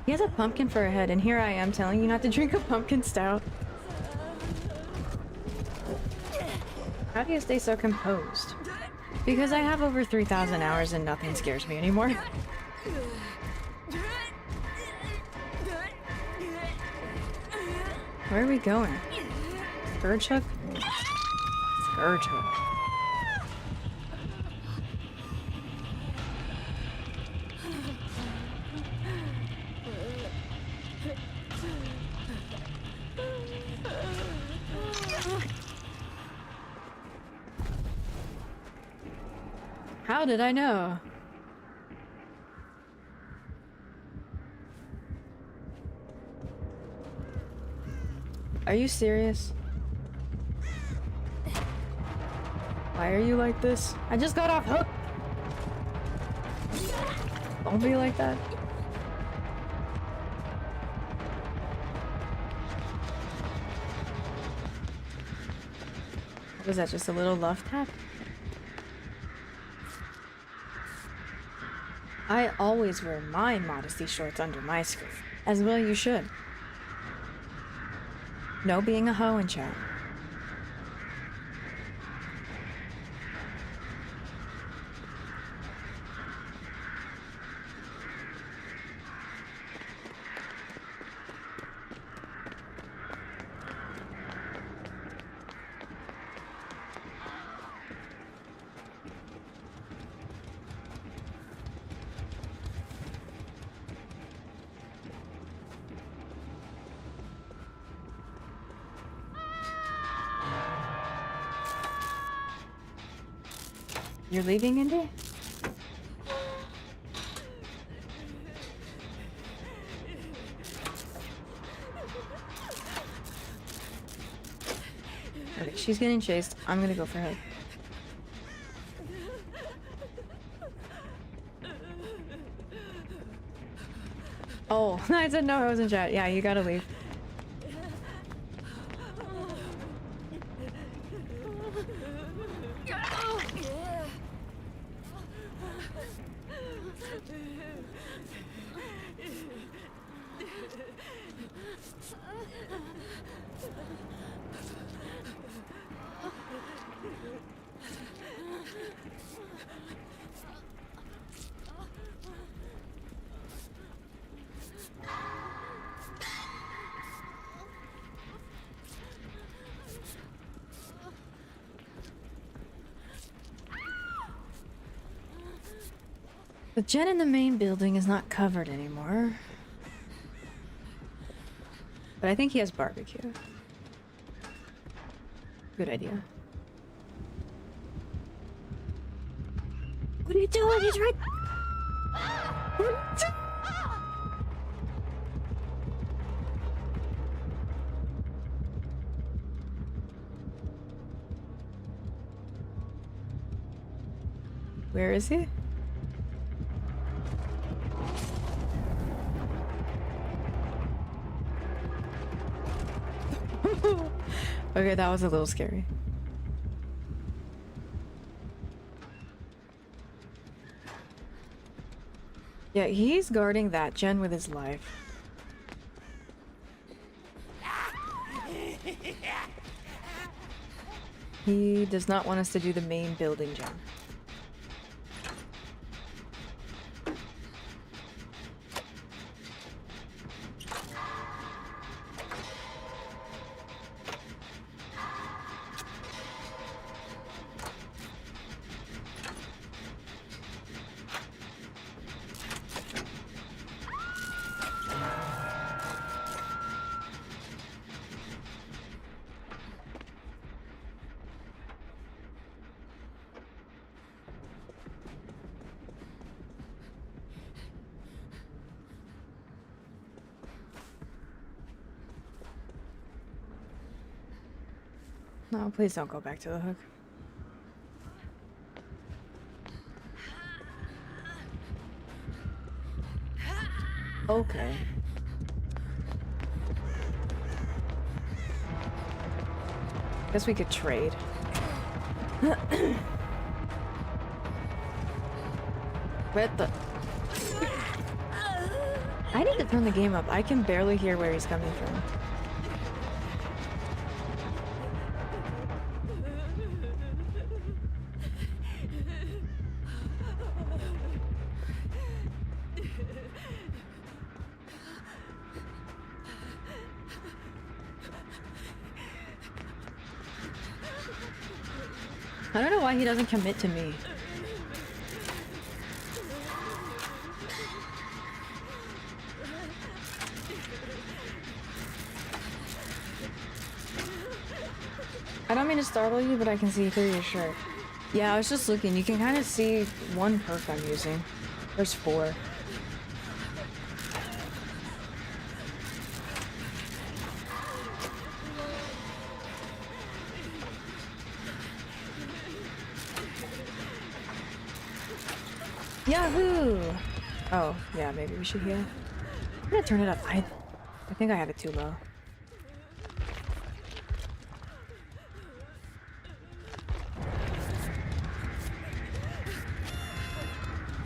He has a pumpkin for a head, and here I am telling you not to drink a pumpkin stout. How do you stay so composed? Because I have over 3,000 hours and nothing scares me anymore. Where are we going? Scourge hook? Scourge hook. How did I know? Are you serious? Why are you like this? I just got off hook! Don't be like that. What was that, just a little love tap? I always wear my modesty shorts under my skirt. As well you should. No being a hoe in chat. You're leaving, Indy? Okay, she's getting chased. I'm gonna go for her. Oh, I didn't know I was in chat. Yeah, you gotta leave. The gen in the main building is not covered anymore. But I think he has barbecue. Good idea. What are you doing? He's right. Where is he? Okay, that was a little scary. Yeah, he's guarding that gen with his life. He does not want us to do the main building gen. No, please don't go back to the hook. Okay. Guess we could trade. What the? I need to turn the game up. I can barely hear where he's coming from. I don't know why he doesn't commit to me. I don't mean to startle you, but I can see through your shirt. Yeah, I was just looking. You can kind of see one perk I'm using. There's 4. Yahoo! Oh, yeah, maybe we should heal. I'm gonna turn it up. I think I have it too low.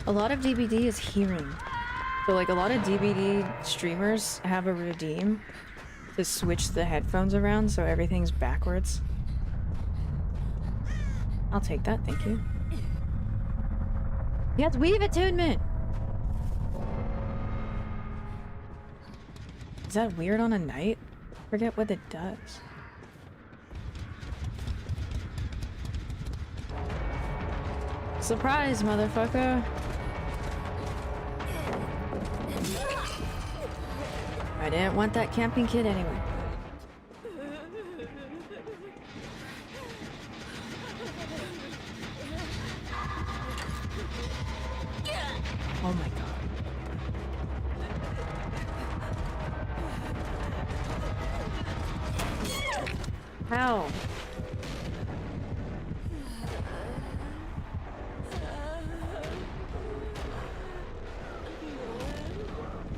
A lot of DBD is hearing. So like a lot of DBD streamers have a redeem to switch the headphones around so everything's backwards. I'll take that, thank you. Yes, weave attunement! Is that weird on a night? Forget what it does. Surprise, motherfucker! I didn't want that camping kit anyway. Oh my god. How?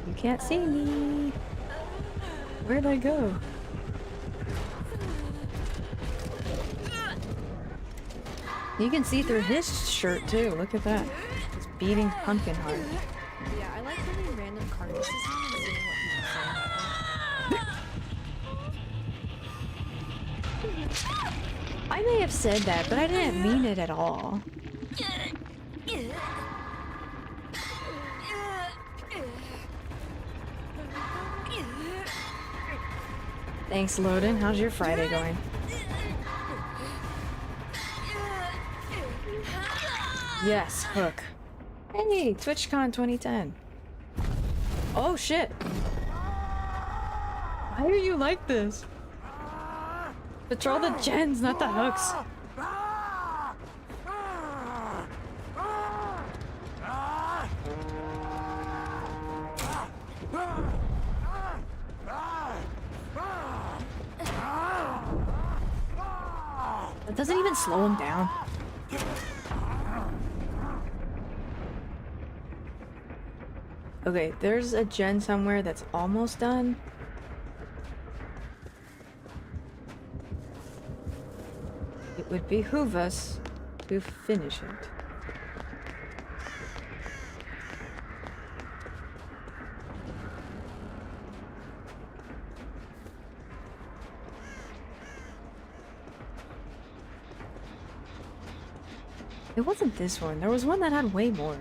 You can't see me. Where'd I go? You can see through his shirt too. Look at that. It's beating pumpkin hard. Yeah, I like having random card. This is how I'm seeing what people say. I may have said that, but I didn't mean it at all. Thanks, Loden. How's your Friday going? Yes, Hook. Hey, TwitchCon 2010. Oh shit. Why are you like this? Patrol the gens, not the hooks. That doesn't even slow him down. Okay, there's a gen somewhere that's almost done. It would behoove us to finish it. It wasn't this one. There was one that had way more.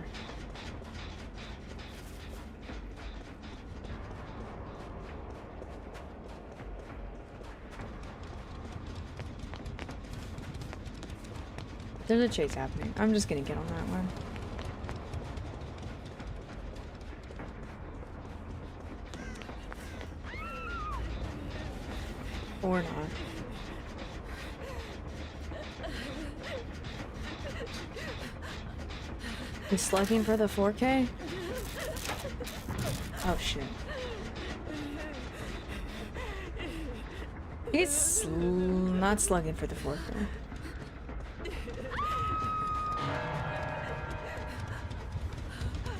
There's a chase happening. I'm just gonna get on that one. Or not. He's slugging for the 4K? Oh shit. He's not slugging for the 4K.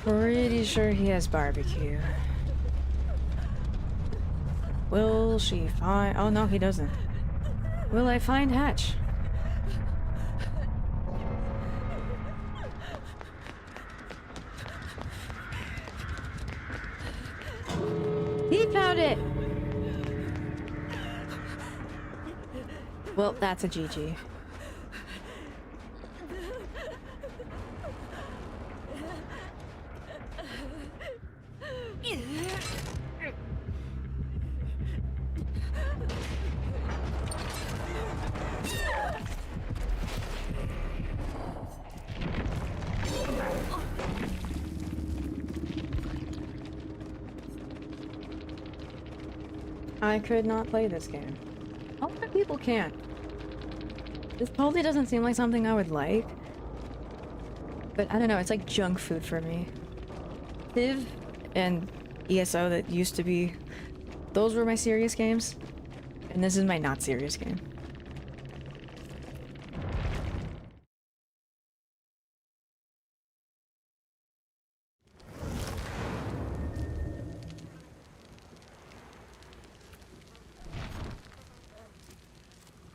Pretty sure he has barbecue. Will she find... Oh no, he doesn't. Will I find Hatch? He found it! Well, that's a GG. I could not play this game. A lot of people can't. This totally doesn't seem like something I would like. But I don't know, it's like junk food for me. Civ and ESO that used to be... Those were my serious games. And this is my not serious game.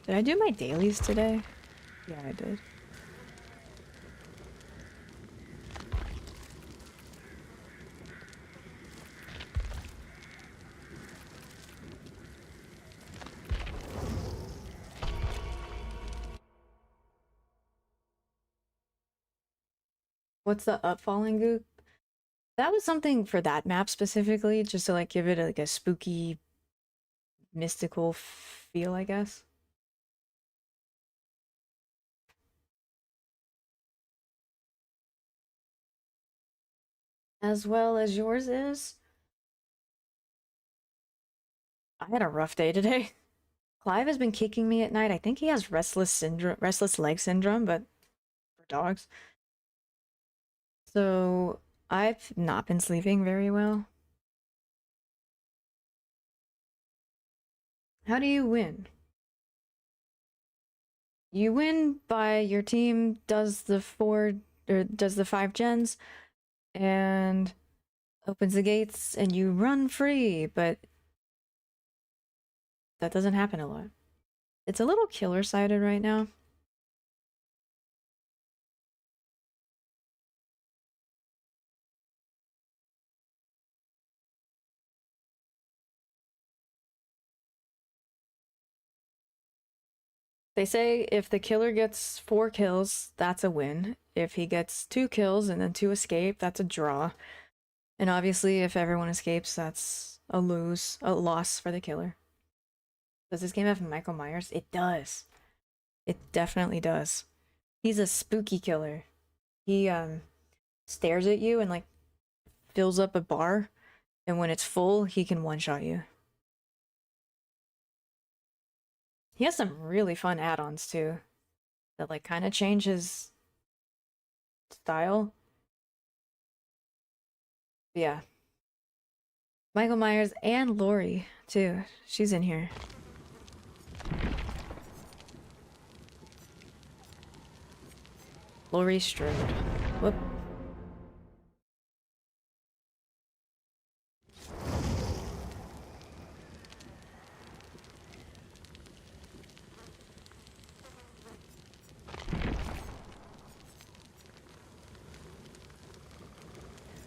Did I do my dailies today? Yeah, I did. What's the upfalling goop? That was something for that map specifically, just to like give it like a spooky, mystical feel, I guess. As well as yours is. I had a rough day today. Clive has been kicking me at night. I think he has restless leg syndrome, but for dogs. So I've not been sleeping very well. How do you win? You win by your team does the 5 gens and opens the gates and you run free, but that doesn't happen a lot. It's a little killer-sided right now. They say if the killer gets 4 kills, that's a win. If he gets 2 kills and then 2 escape, that's a draw. And obviously, if everyone escapes, that's a loss for the killer. Does this game have Michael Myers? It does. It definitely does. He's a spooky killer. He stares at you and like fills up a bar, and when it's full, he can one-shot you. He has some really fun add-ons too that like kind of change his style. Yeah. Michael Myers and Laurie too. She's in here. Laurie Strode. Whoop.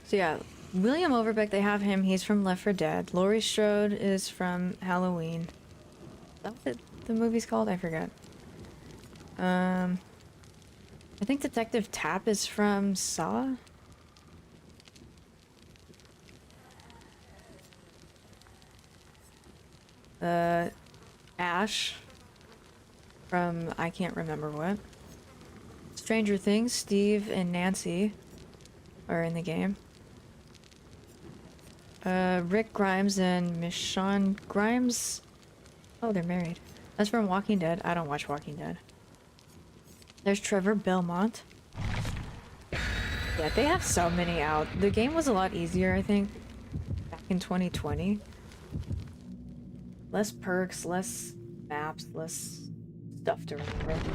So yeah, William Overbeck, they have him. He's from Left 4 Dead. Laurie Strode is from Halloween. Is that what the movie's called? I forget. I think Detective Tapp is from Saw. Ash from I can't remember what. Stranger Things, Steve and Nancy are in the game. Rick Grimes and Michonne Grimes. Oh, they're married. That's from Walking Dead. I don't watch Walking Dead. There's Trevor Belmont. Yeah, they have so many out. The game was a lot easier, I think, back in 2020. Less perks, less maps, less stuff to remember.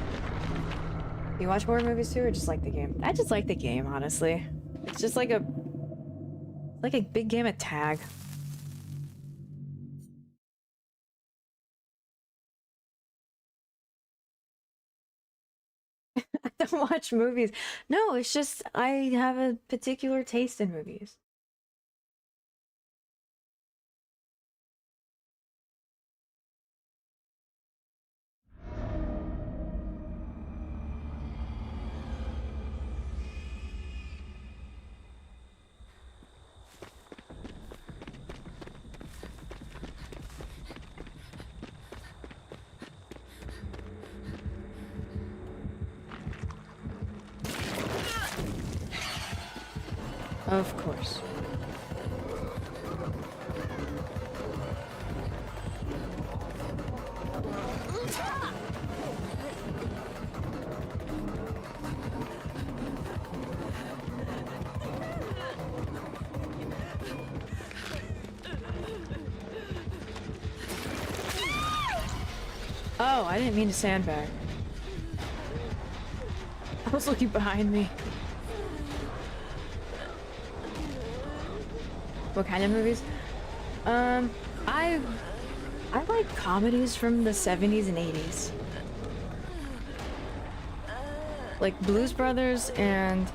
Do you watch horror movies too, or just like the game? I just like the game, honestly. It's just like a big game of tag. I don't watch movies. No, it's just I have a particular taste in movies. Of course. Oh, I didn't mean to sandbag. I was looking behind me. What kind of movies? I like comedies from the 70s and 80s. Like Blues Brothers and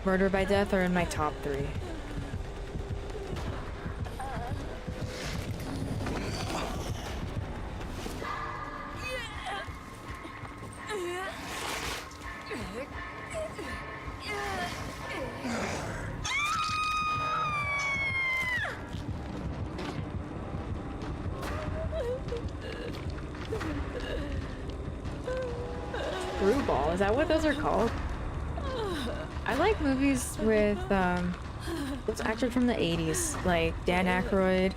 Murder by Death are in my top 3. Screwball, is that what those are called? I like movies with those actors from the 80s, like Dan Aykroyd,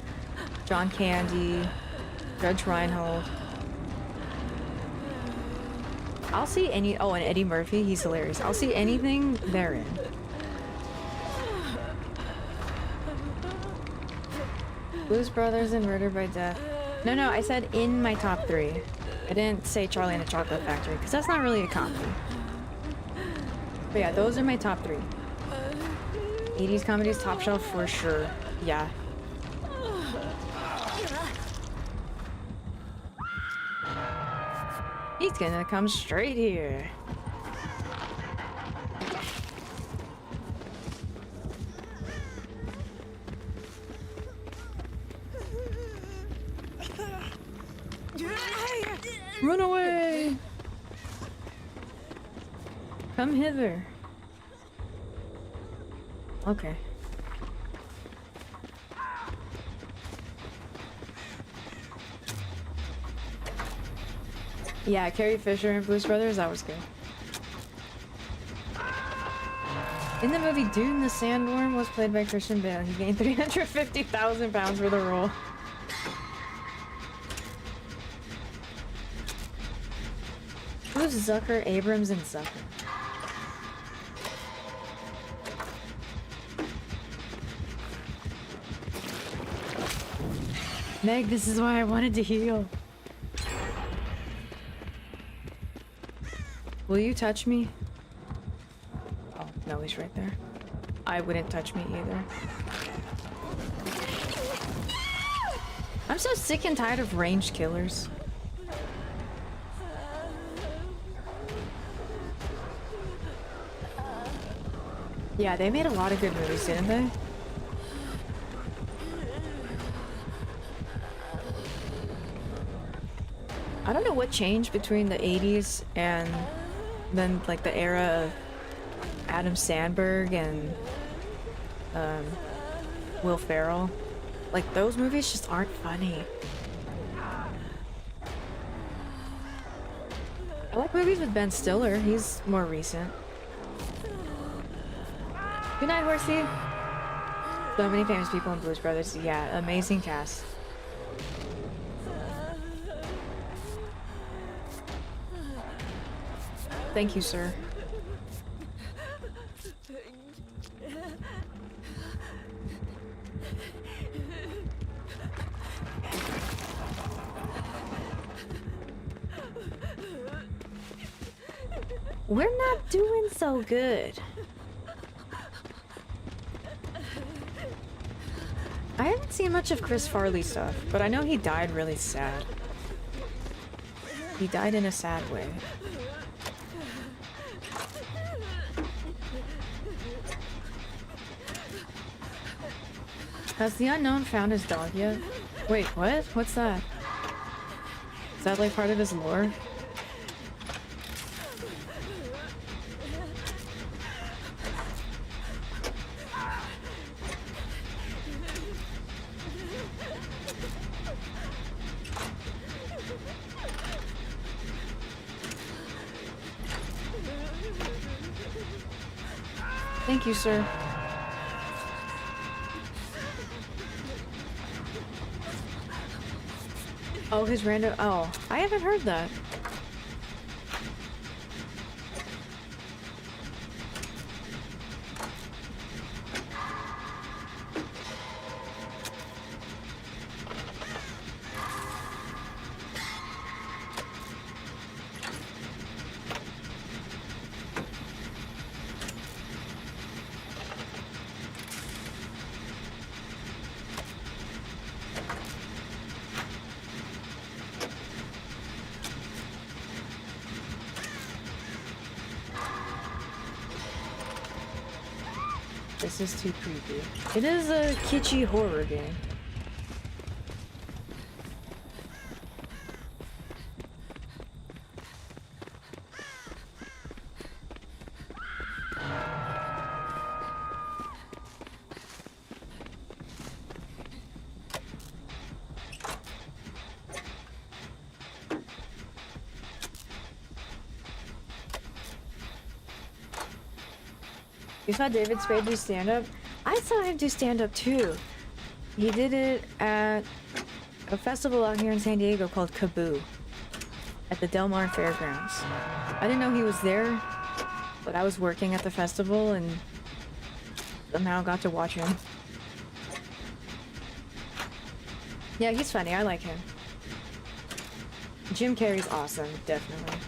John Candy, Judge Reinhold. I'll see any— oh, and Eddie Murphy, he's hilarious. I'll see anything they're in. Blues Brothers and Murder by Death. No, I said in my top 3. I didn't say Charlie and the Chocolate Factory, because that's not really a comedy. But yeah, those are my top 3. 80s comedies, top shelf for sure. Yeah. He's gonna come straight here. Run away! Come hither. Okay. Yeah, Carrie Fisher and Blues Brothers, that was good. In the movie Dune, the Sandworm was played by Christian Bale. He gained 350,000 pounds for the role. Who's Zucker, Abrams, and Zucker? Meg, this is why I wanted to heal. Will you touch me? Oh, no, he's right there. I wouldn't touch me either. I'm so sick and tired of ranged killers. Yeah, they made a lot of good movies, didn't they? I don't know what changed between the 80s and then like the era of Adam Sandberg and Will Ferrell. Like those movies just aren't funny. I like movies with Ben Stiller. He's more recent. Good night, Horsey. So many famous people in Blues Brothers. Yeah, amazing cast. Thank you, sir. We're not doing so good. I haven't seen much of Chris Farley stuff, but I know he died really sad. He died in a sad way. Has the unknown found his dog yet? Wait, what? What's that? Is that like part of his lore? Thank you, sir. Oh, his random. Oh, I haven't heard that. This is too creepy. It is a kitschy horror game. You saw David Spade do stand-up? I saw him do stand-up too. He did it at a festival out here in San Diego called Kaboo at the Del Mar Fairgrounds. I didn't know he was there, but I was working at the festival and somehow got to watch him. Yeah, he's funny. I like him. Jim Carrey's awesome, definitely.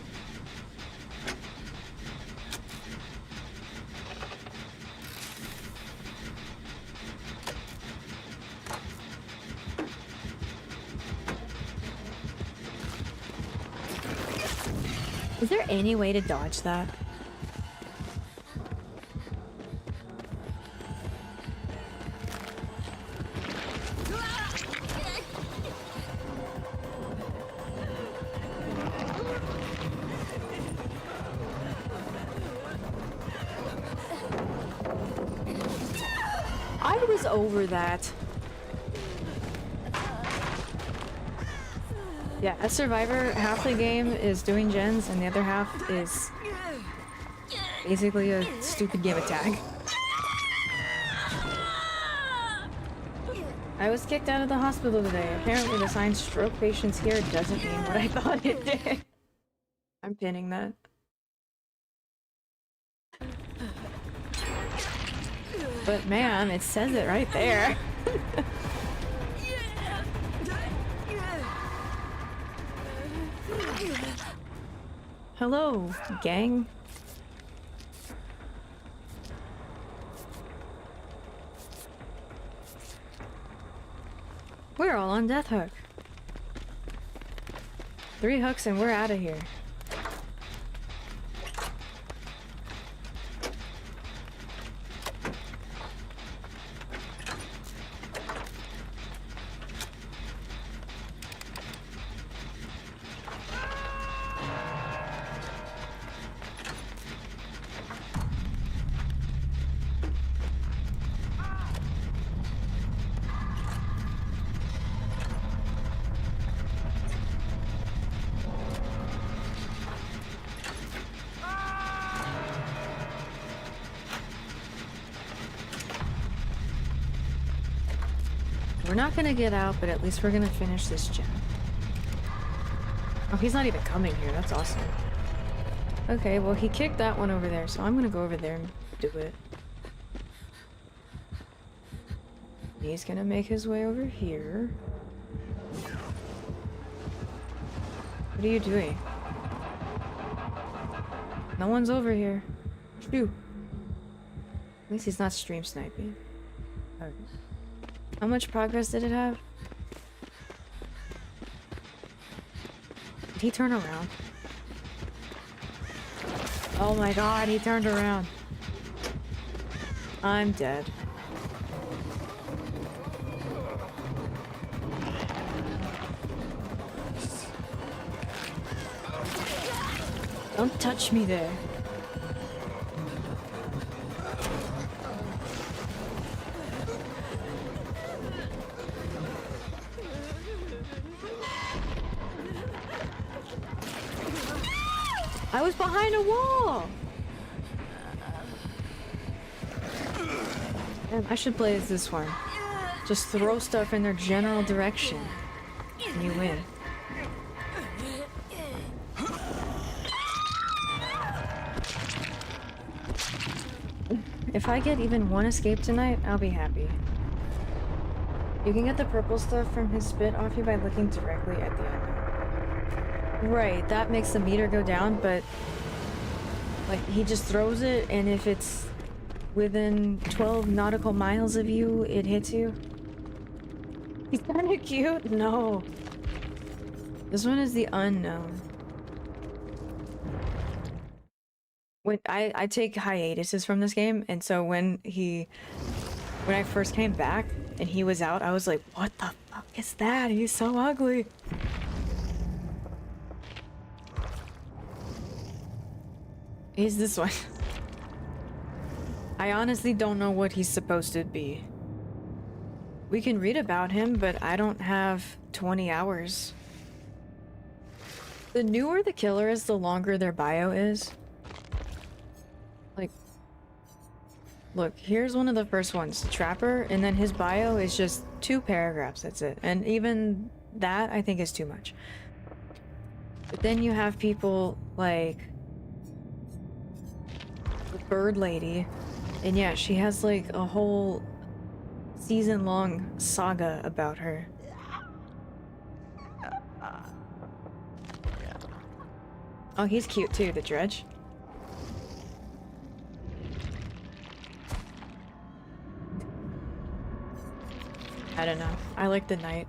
Is there any way to dodge that? was over that. Yeah, as Survivor, half the game is doing gens and the other half is basically a stupid game of tag. I was kicked out of the hospital today. Apparently the sign stroke patients here doesn't mean what I thought it did. I'm pinning that. But man, it says it right there. Hello, gang. We're all on death hook. 3 hooks and we're out of here. We're not gonna get out, but at least we're gonna finish this gen. Oh, he's not even coming here. That's awesome. Okay, well, he kicked that one over there, so I'm gonna go over there and do it. He's gonna make his way over here. What are you doing? No one's over here. Shoo. At least he's not stream sniping. Okay. How much progress did it have? Did he turn around? Oh my god, he turned around. I'm dead. Don't touch me there. I was behind a wall! Damn, I should play as this one. Just throw stuff in their general direction. And you win. If I get even one escape tonight, I'll be happy. You can get the purple stuff from his spit off you by looking directly at the end. Right, that makes the meter go down, but like he just throws it, and if it's within 12 nautical miles of you, it hits you. He's kind of cute. No. This one is the unknown. When I take hiatuses from this game, and so when I first came back and he was out, I was like, what the fuck is that? He's so ugly. He's this one. I honestly don't know what he's supposed to be. We can read about him, but I don't have 20 hours. The newer the killer is, the longer their bio is. Like, look, here's one of the first ones, the Trapper, and then his bio is just 2 paragraphs, that's it. And even that, I think, is too much. But then you have people like the Bird Lady, and yeah, she has like a whole season-long saga about her. Oh, he's cute too, the Dredge. I don't know. I like the Knight.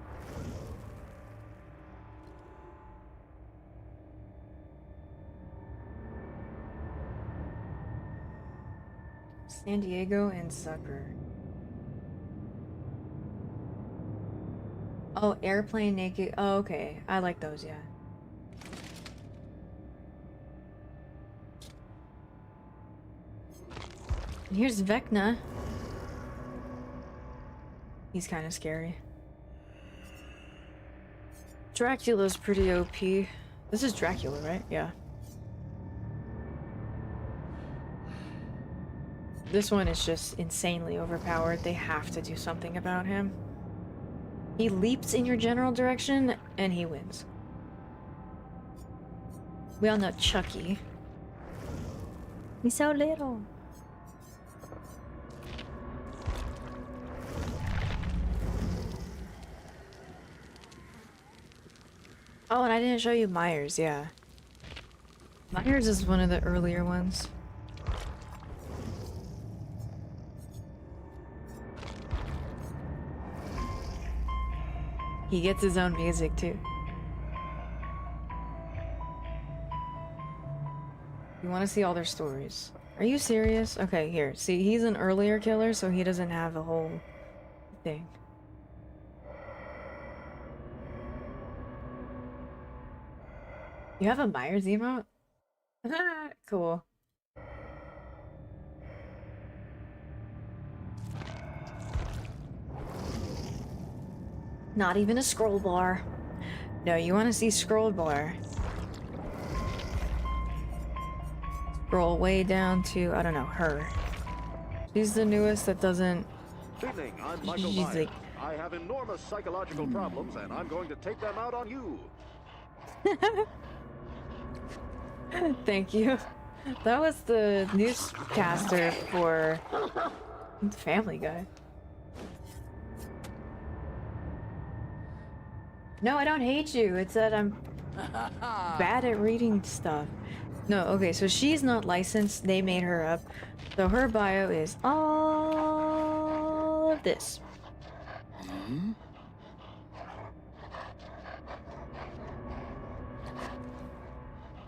San Diego and Sucker. Oh, Airplane Naked. Oh, okay. I like those, yeah. And here's Vecna. He's kind of scary. Dracula's pretty OP. This is Dracula, right? Yeah. This one is just insanely overpowered. They have to do something about him. He leaps in your general direction, and he wins. We all know Chucky. He's so little. Oh, and I didn't show you Myers, yeah. Myers is one of the earlier ones. He gets his own music too. You want to see all their stories. Are you serious? Okay, here. See, he's an earlier killer, so he doesn't have the whole thing. You have a Myers emote? Cool. Not even a scroll bar. No, you want to see scroll bar. Scroll way down to, I don't know, her. She's the newest that doesn't... Evening, I'm Michael She's Myers. like... I have enormous psychological problems, and I'm going to take them out on you. Thank you. That was the newscaster for Family Guy. No, I don't hate you. It's that I'm bad at reading stuff. No, okay, so she's not licensed. They made her up. So her bio is all of this.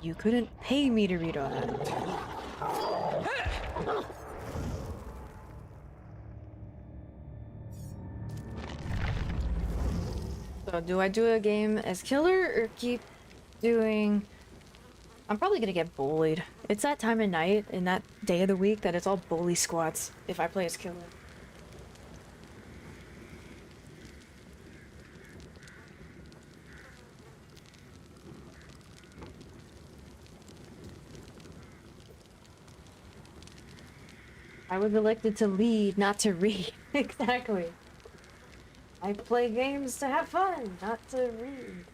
You couldn't pay me to read all that. So do I do a game as killer or keep doing... I'm probably gonna get bullied. It's that time of night and that day of the week that it's all bully squats if I play as killer. I was elected to lead, not to read. Exactly. I play games to have fun, not to read.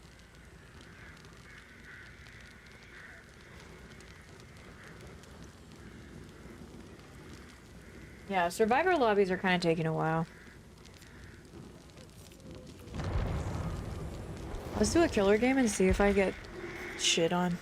Yeah, Survivor lobbies are kind of taking a while. Let's do a killer game and see if I get shit on.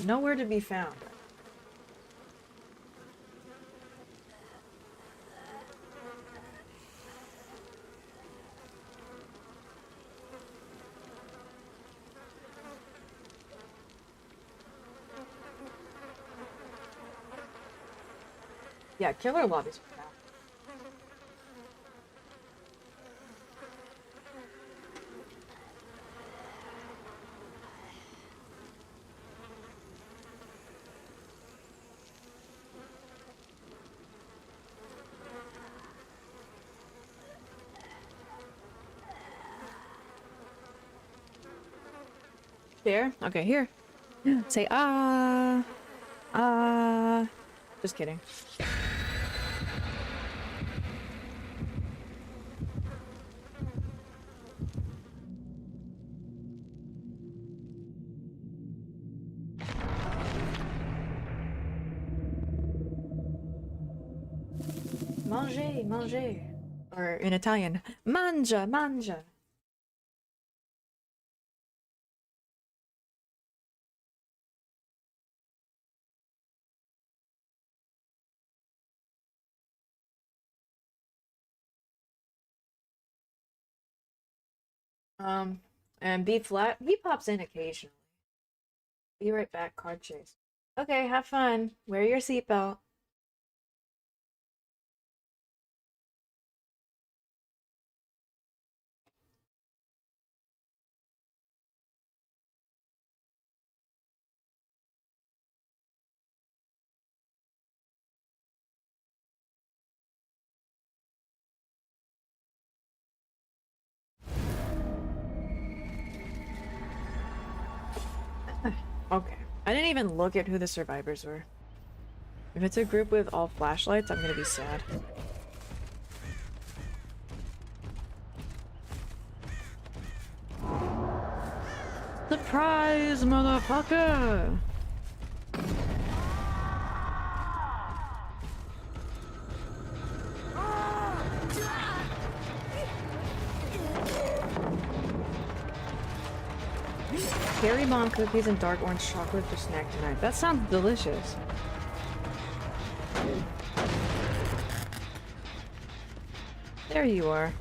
Nowhere to be found. Yeah, killer lobbies are found. There? Okay, here. Say ah. Ah. Just kidding. Manger, manger. Or in Italian, mangia, mangia. And B flat, he pops in occasionally. Be right back, card chase. Okay, have fun. Wear your seatbelt. Okay. I didn't even look at who the survivors were. If it's a group with all flashlights, I'm gonna be sad. Surprise, motherfucker! Cherry bomb cookies and dark orange chocolate for snack tonight. That sounds delicious. There you are.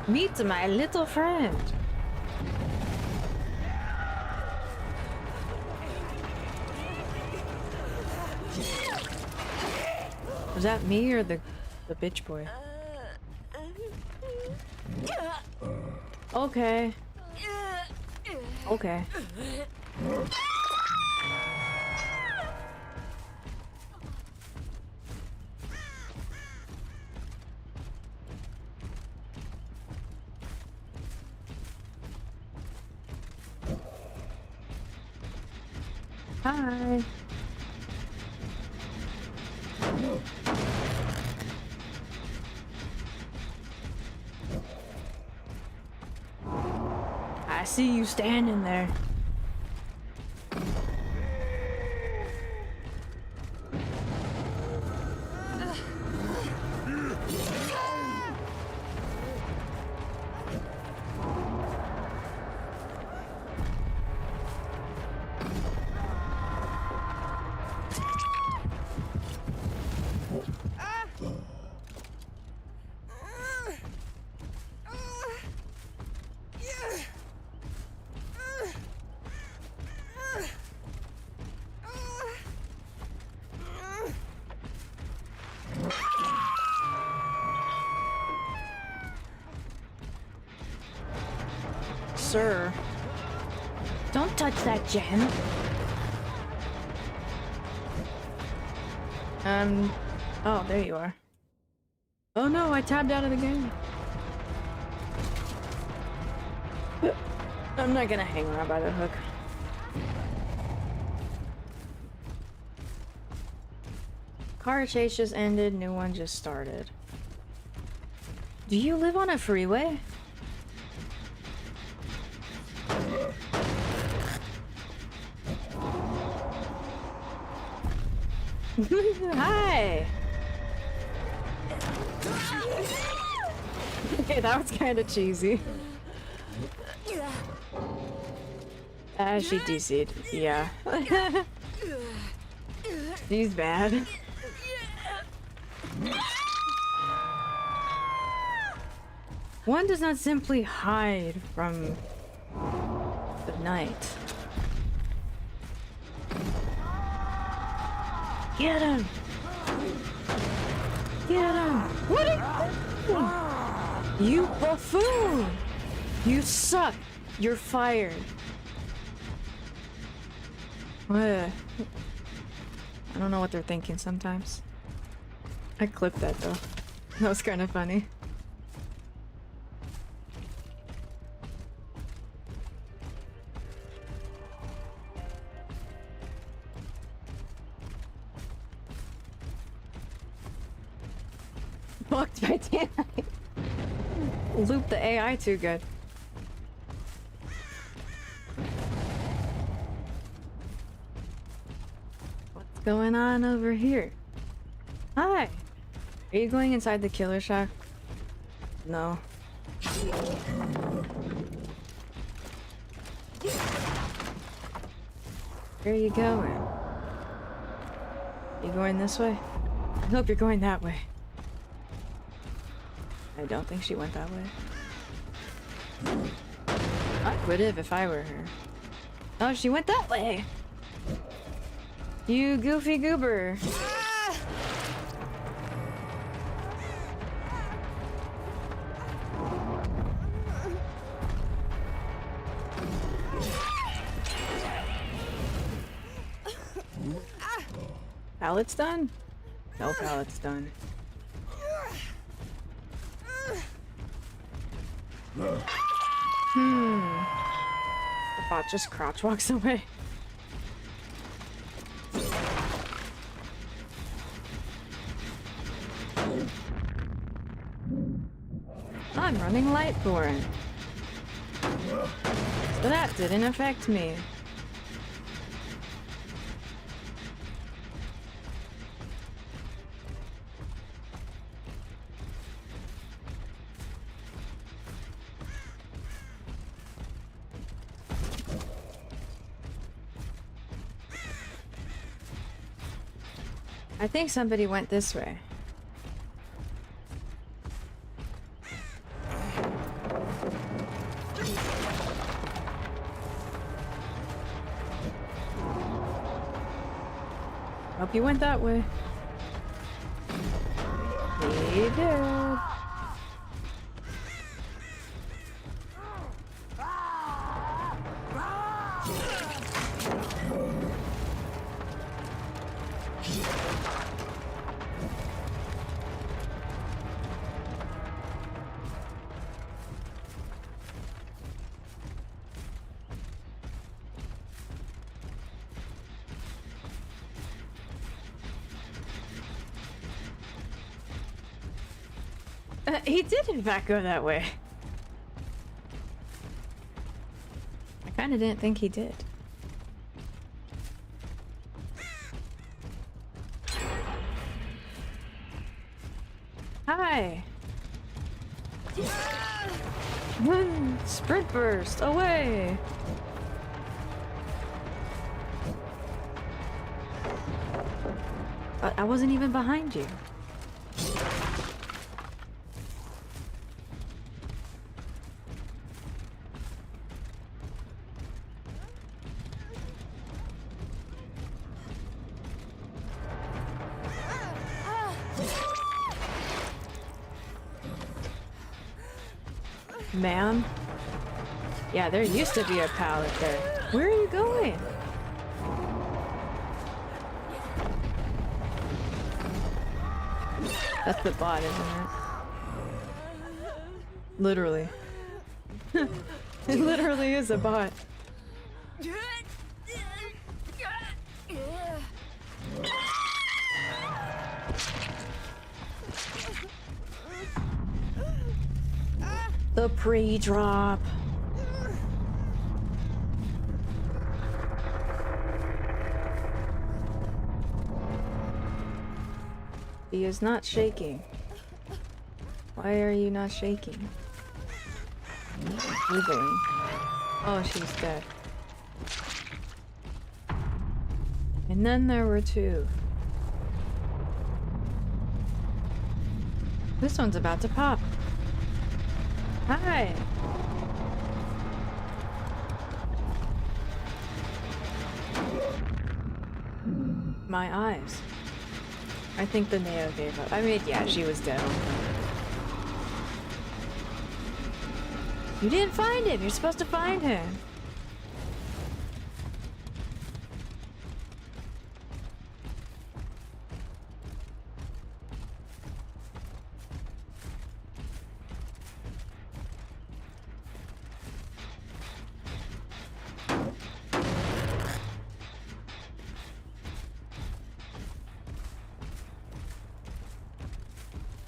Meet my little friend. Was that me or the bitch boy? Okay. Okay. Hi. I see you standing there. Sir, don't touch that gem. Oh, there you are. Oh no, I tabbed out of the game. I'm not gonna hang around by the hook. Car chase just ended, new one just started. Do you live on a freeway? Hi! Okay, that was kind of cheesy. She DC'd. Yeah. She's bad. One does not simply hide from the night. Get him! Get him! What are you doing? You buffoon! You suck! You're fired. I don't know what they're thinking sometimes. I clipped that though. That was kind of funny. Fucked by Tanite. Loop the AI too good. What's going on over here? Hi! Are you going inside the killer shack? No. Where are you going? You going this way? I hope you're going that way. I don't think she went that way. I would have if I were her. Oh, she went that way. You goofy goober. Pallet's done? No pallet's done. The bot just crouch walks away. I'm running Lightborn. So that didn't affect me. I think somebody went this way. Hope you went that way. He did. He did in fact go that way. I kinda didn't think he did. Hi! Sprint burst! Away! But I wasn't even behind you. Ma'am? Yeah, there used to be a pallet there. Where are you going? That's the bot, isn't it? Literally. It literally is a bot. The pre-drop. He is not shaking. Why are you not shaking? Wiggling. Oh, she's dead. And then there were two. This one's about to pop. Hi! My eyes. I think the Neo gave up. I mean, yeah, she was dead. You didn't find him! You're supposed to find him!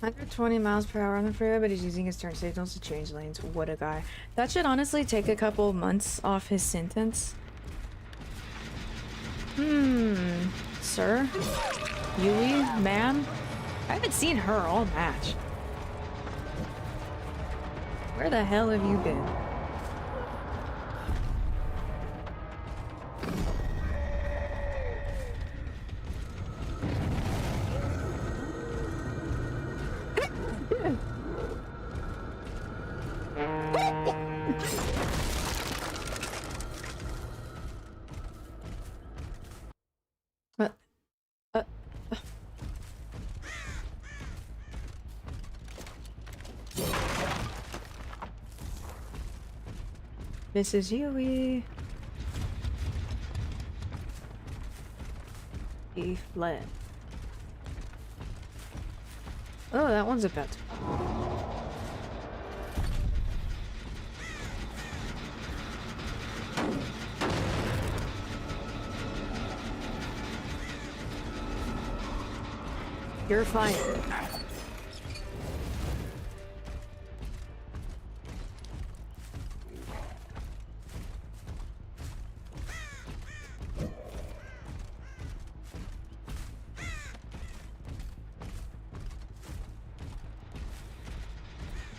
$120 miles per hour on the freeway, but he's using his turn signals to change lanes. What a guy. That should honestly take a couple months off his sentence. Sir? Yui? Ma'am? I haven't seen her all match. Where the hell have you been? Mrs. Yui. He fled. Oh, that one's a pet. You're fine.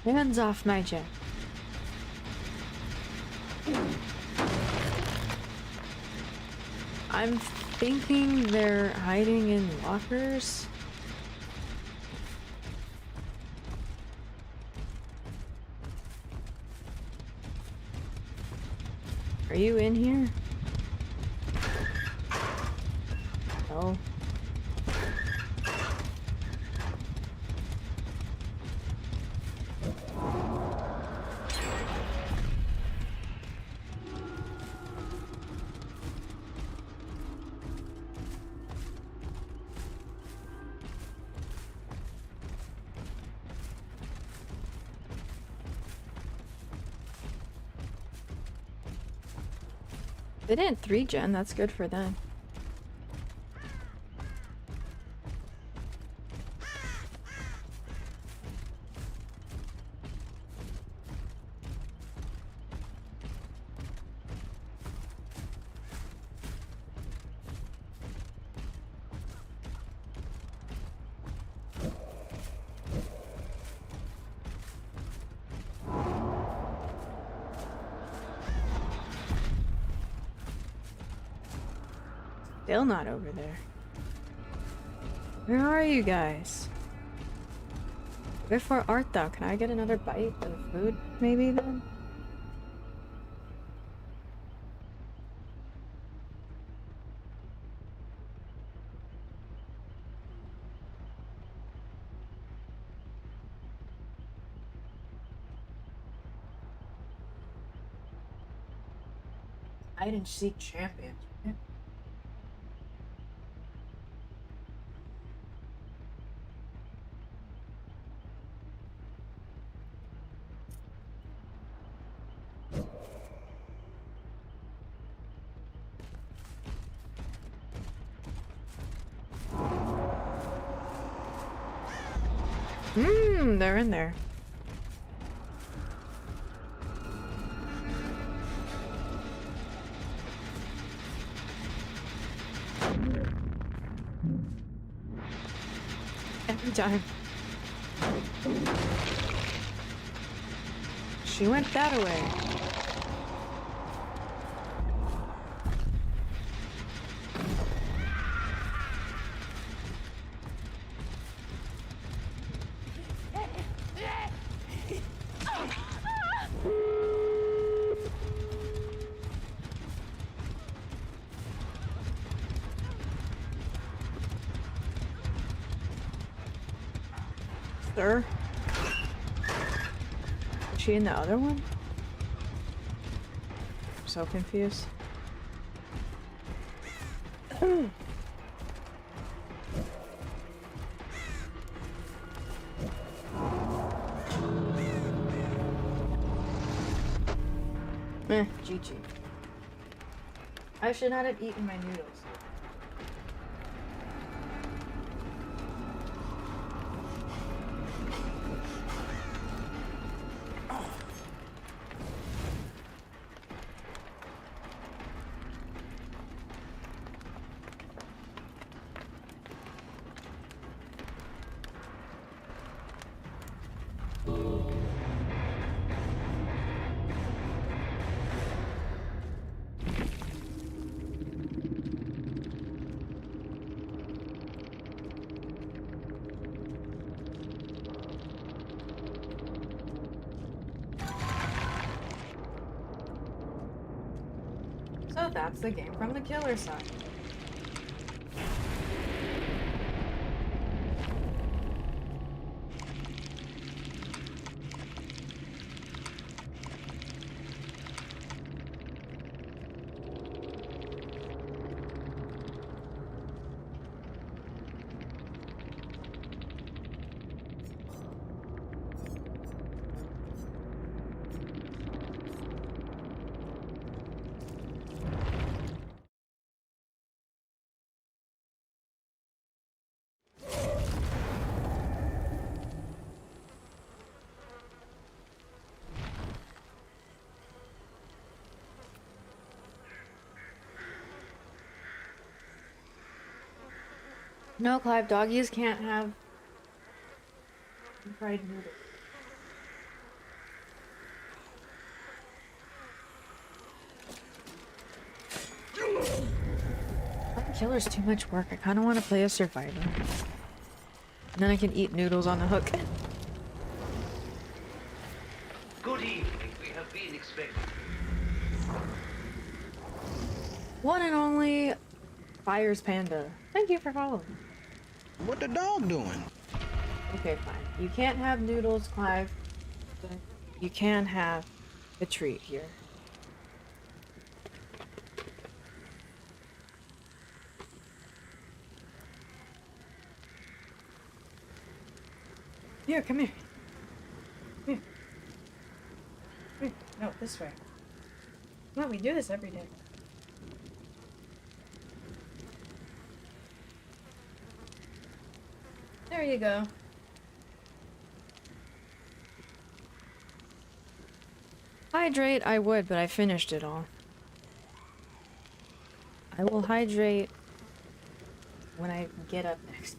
Hands off my jet. I'm thinking they're hiding in lockers. Are you in here? No. They didn't 3-gen, that's good for them. Still not over there. Where are you guys? Where for art thou? Can I get another bite of food, maybe then? Hide and seek champions. They're in there. Every time. She went that way. Sir? Is she in the other one? I'm so confused. GG. I should not have eaten my noodles. So that's the game from the killer side. No, Clive, doggies can't have fried noodles. Playing killer's too much work. I kind of want to play a survivor. And then I can eat noodles on the hook. Good evening. We have been expected. One and only Fires Panda. Thank you for following. What the dog doing? Okay, fine. You can't have noodles, Clive. But you can have a treat here. Here, come here. Here. Here. No, this way. Come on, we do this every day. There you go. Hydrate, I would, but I finished it all. I will hydrate when I get up next.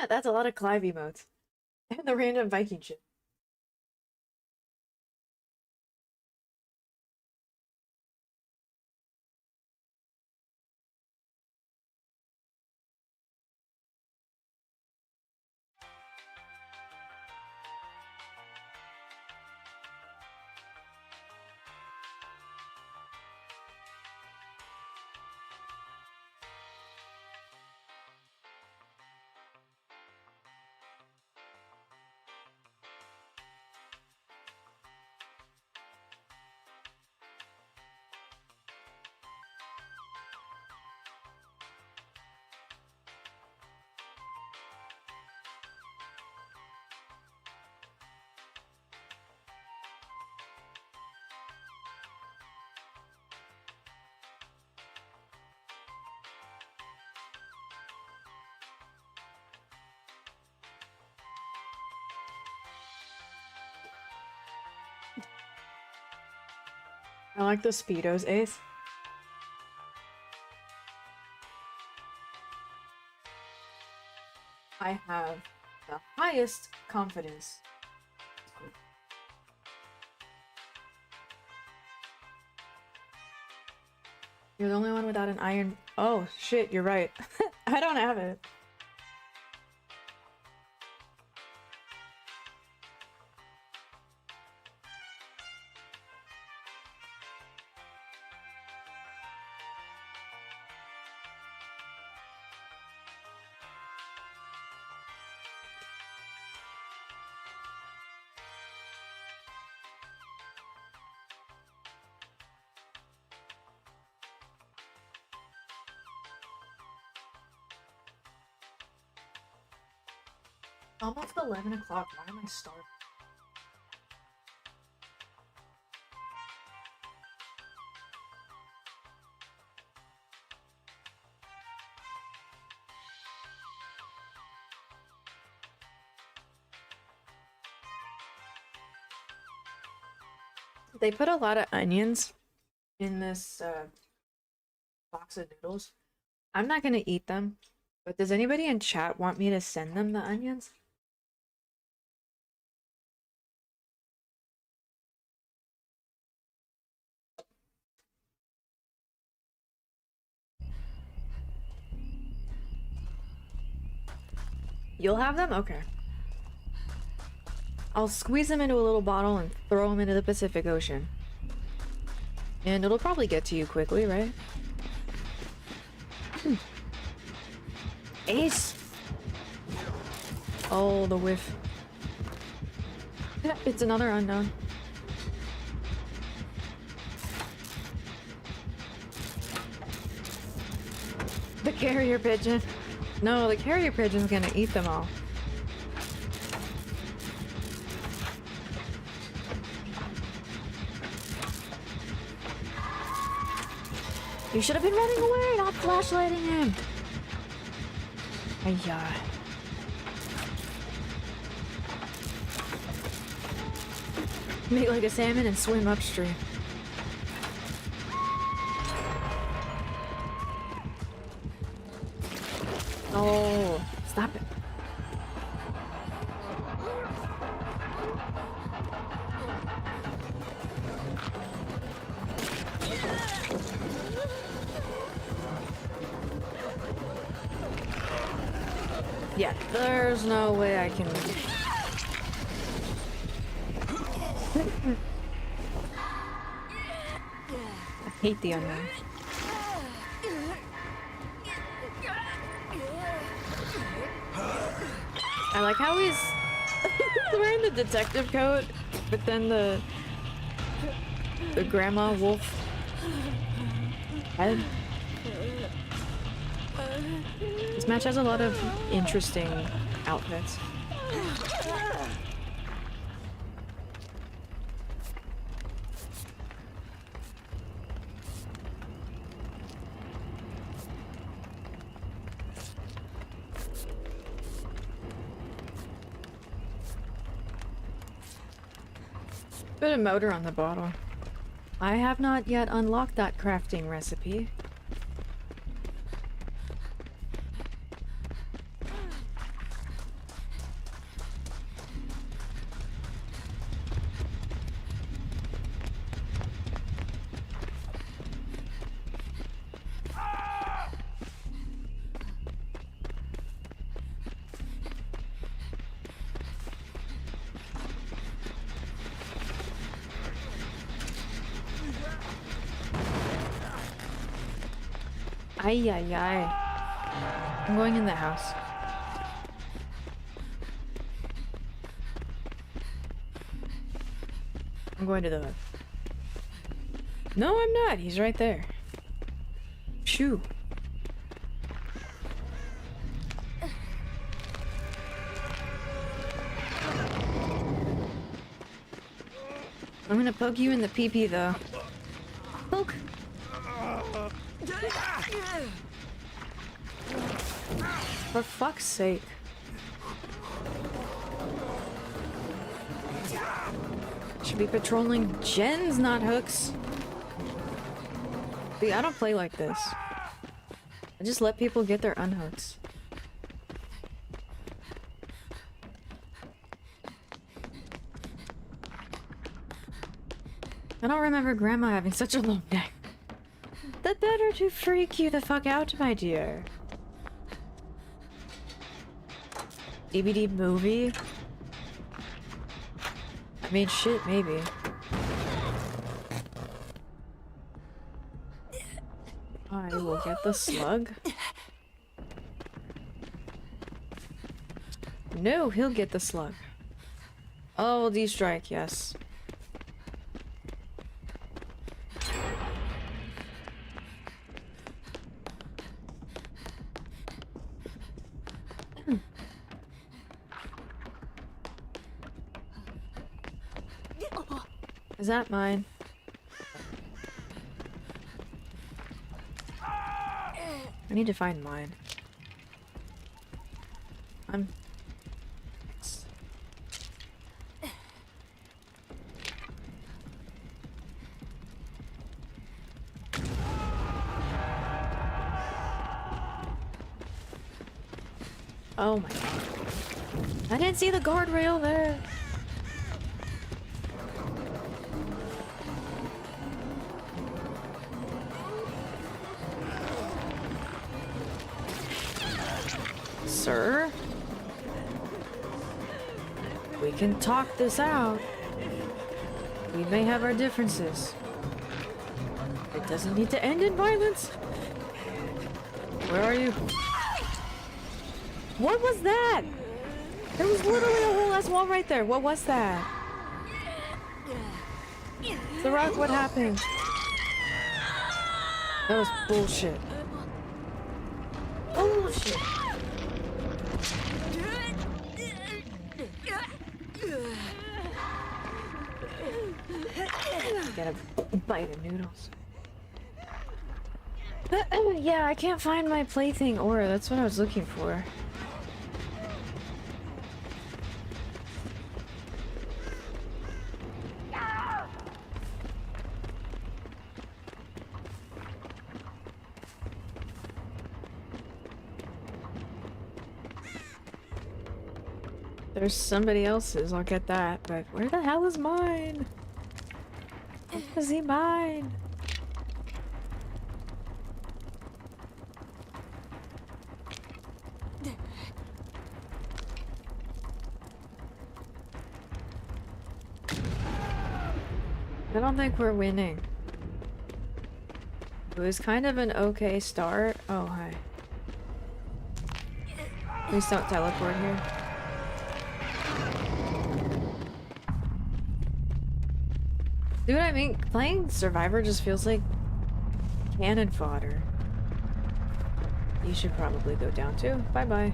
That's a lot of Clive emotes. And the random Viking shit. I like the Speedos, Ace. I have the highest confidence. You're the only one without an iron. Oh, shit, you're right. I don't have it. Almost 11 o'clock. Why am I starving? They put a lot of onions in this box of noodles. I'm not gonna eat them, but does anybody in chat want me to send them the onions? You'll have them? Okay. I'll squeeze them into a little bottle and throw them into the Pacific Ocean. And it'll probably get to you quickly, right? Ace! Oh, the whiff. It's another unknown. The carrier pigeon. No, the carrier pigeon's gonna eat them all. You should have been running away, not flashlighting him. Ayya. Make like a salmon and swim upstream. Oh, stop it. Yeah, there's no way I can... I hate the unknown. I like how he's wearing the detective coat, but then the grandma wolf head. This match has a lot of interesting outfits. Put a motor on the bottle. I have not yet unlocked that crafting recipe. Ay, ay, ay. I'm going in the house. I'm going to the... No, I'm not. He's right there. Shoo. I'm gonna poke you in the pee-pee, though. Poke! For fuck's sake. Should be patrolling gens, not hooks. See, I don't play like this. I just let people get their unhooks. I don't remember Grandma having such a long neck. That better to freak you the fuck out, my dear. DVD movie? I mean, shit, maybe. I will get the slug. No, he'll get the slug. Oh, D-strike, yes. Is that mine? I need to find mine. Oh my god. I didn't see the guardrail there. Sir? We can talk this out. We may have our differences. It doesn't need to end in violence. Where are you? What was that? There was literally a whole ass wall right there. What was that? The Rock, what happened? That was bullshit. Oh shit! Get a bite of noodles. Yeah, I can't find my plaything aura. That's what I was looking for. There's somebody else's, I'll get that, but where the hell is mine? Where is he mine? I don't think we're winning. It was kind of an okay start. Oh, hi. Please don't teleport here. See what I mean? Playing Survivor just feels like cannon fodder. You should probably go down too. Bye-bye.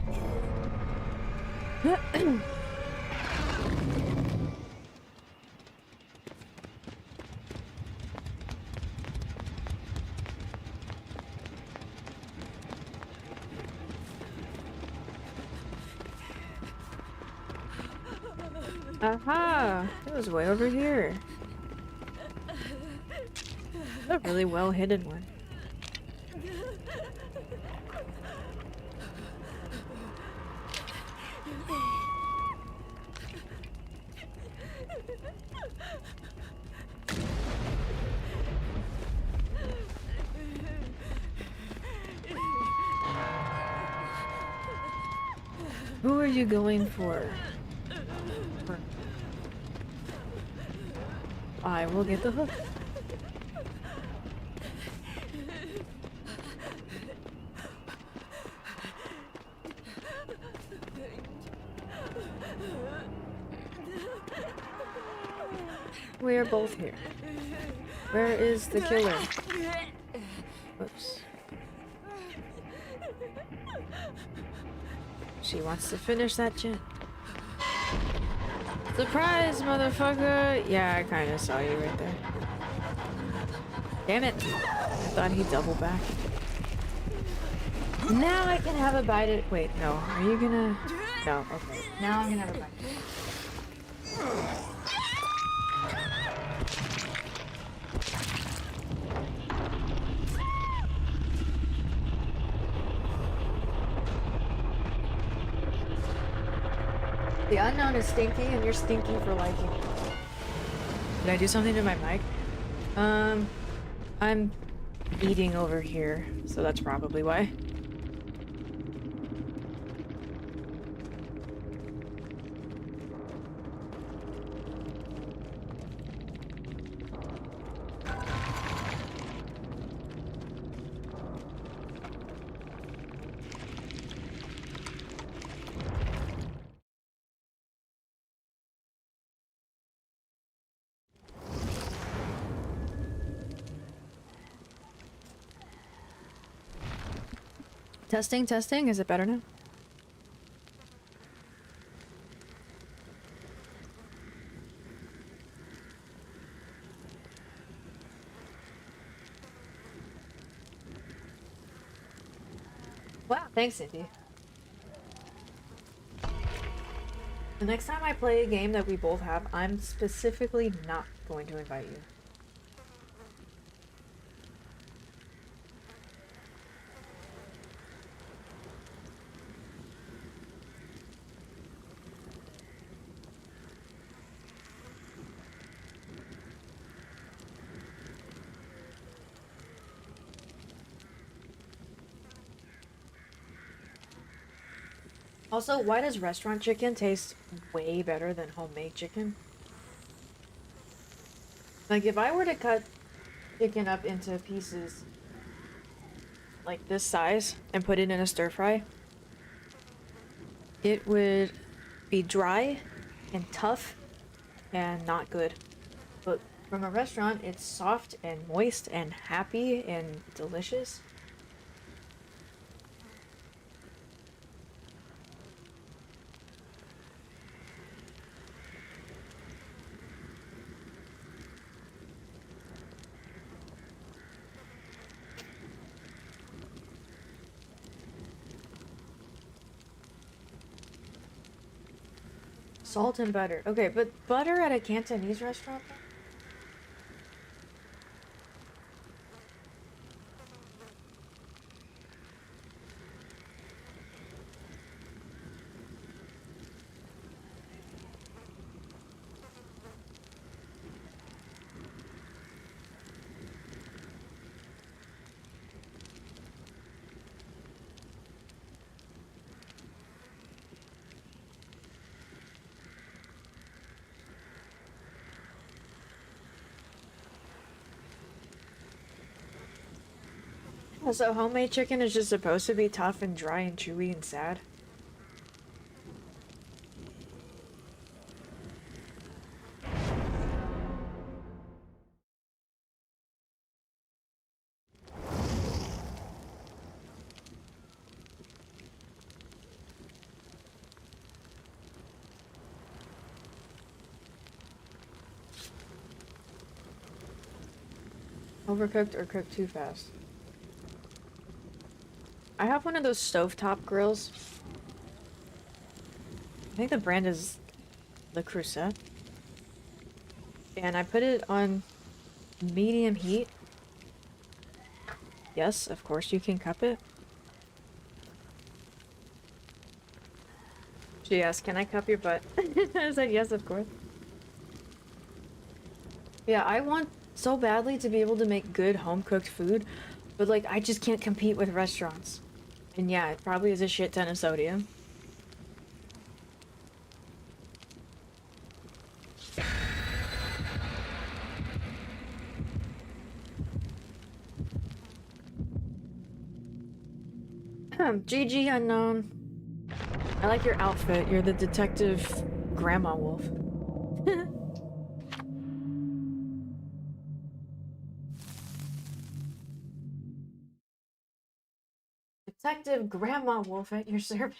Aha! It was way over here. A really well hidden one. Who are you going for? I will get the hook. We are both here. Where is the killer? Oops. She wants to finish that gen. Surprise, motherfucker! Yeah, I kind of saw you right there. Damn it! I thought he'd double back. Now I can have a bite at— wait, no. Are you gonna— no, okay. Now I'm gonna have a bite. The unknown is stinky, and you're stinky for liking it. Did I do something to my mic? I'm eating over here, so that's probably why. Testing, testing. Is it better now? Wow, thanks, Cindy. The next time I play a game that we both have, I'm specifically not going to invite you. Also, why does restaurant chicken taste way better than homemade chicken? Like, if I were to cut chicken up into pieces like this size and put it in a stir fry, it would be dry and tough and not good. But from a restaurant, it's soft and moist and happy and delicious. Salt and butter. Okay, but butter at a Cantonese restaurant? So homemade chicken is just supposed to be tough and dry and chewy and sad? Overcooked or cooked too fast? I have one of those stovetop grills. I think the brand is Le Creuset. And I put it on medium heat. Yes, of course you can cup it. She asked, can I cup your butt? I said yes, of course. Yeah, I want so badly to be able to make good home-cooked food, but like I just can't compete with restaurants. And yeah, it probably is a shit ton of sodium. GG unknown. I like your outfit. You're the detective grandma wolf. Detective Grandma Wolf at your service.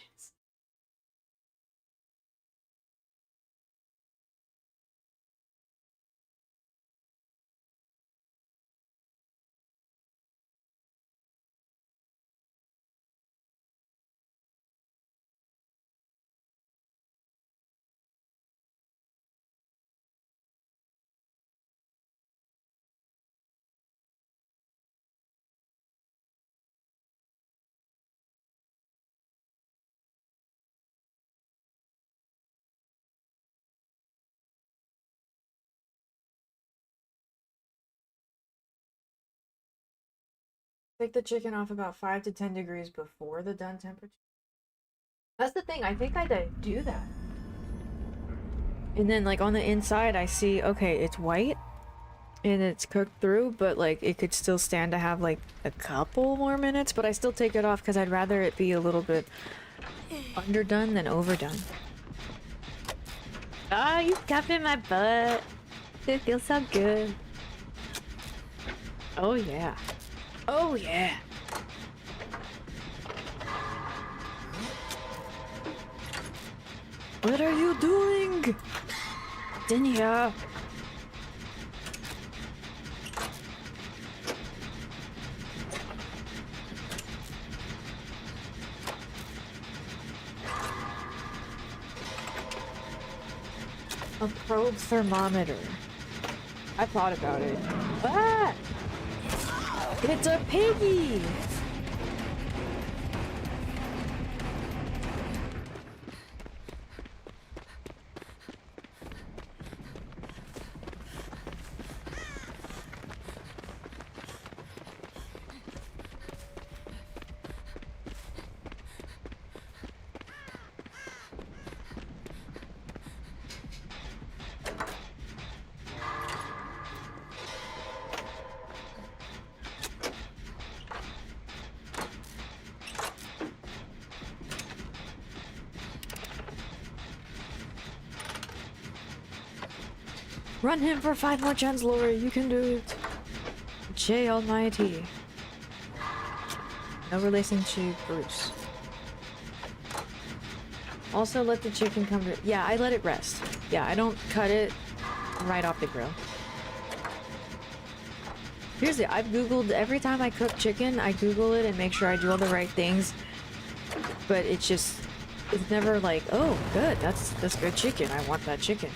Take the chicken off about 5 to 10 degrees before the done temperature. That's the thing, I think I do that. And then like on the inside I see, okay, it's white and it's cooked through, but like it could still stand to have like a couple more minutes, but I still take it off because I'd rather it be a little bit underdone than overdone. Ah, you cupping my butt. It feels so good. Oh yeah. Oh yeah. What are you doing? Dinya. A probe thermometer. I thought about it. Ah! It's a piggy! Run him for 5 more gens, Lori. You can do it. J Almighty. No relation to Bruce. Also, let the chicken come to... Yeah, I let it rest. Yeah, I don't cut it right off the grill. Seriously, I've Googled... Every time I cook chicken, I Google it and make sure I do all the right things. But it's just... it's never like, oh, good, that's good chicken. I want that chicken.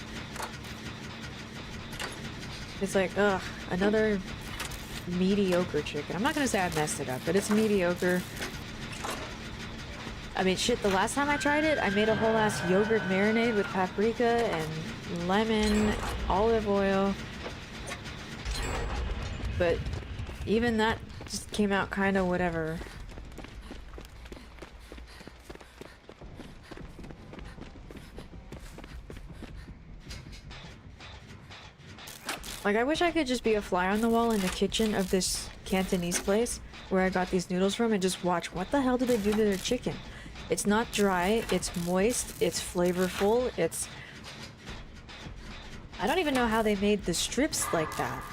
It's like, ugh, another mediocre chicken. I'm not gonna say I messed it up, but it's mediocre. I mean, shit, the last time I tried it, I made a whole ass yogurt marinade with paprika and lemon, olive oil. But even that just came out kind of whatever. Like, I wish I could just be a fly on the wall in the kitchen of this Cantonese place where I got these noodles from and just watch what the hell do they do to their chicken. It's not dry, it's moist, it's flavorful, it's... I don't even know how they made the strips like that.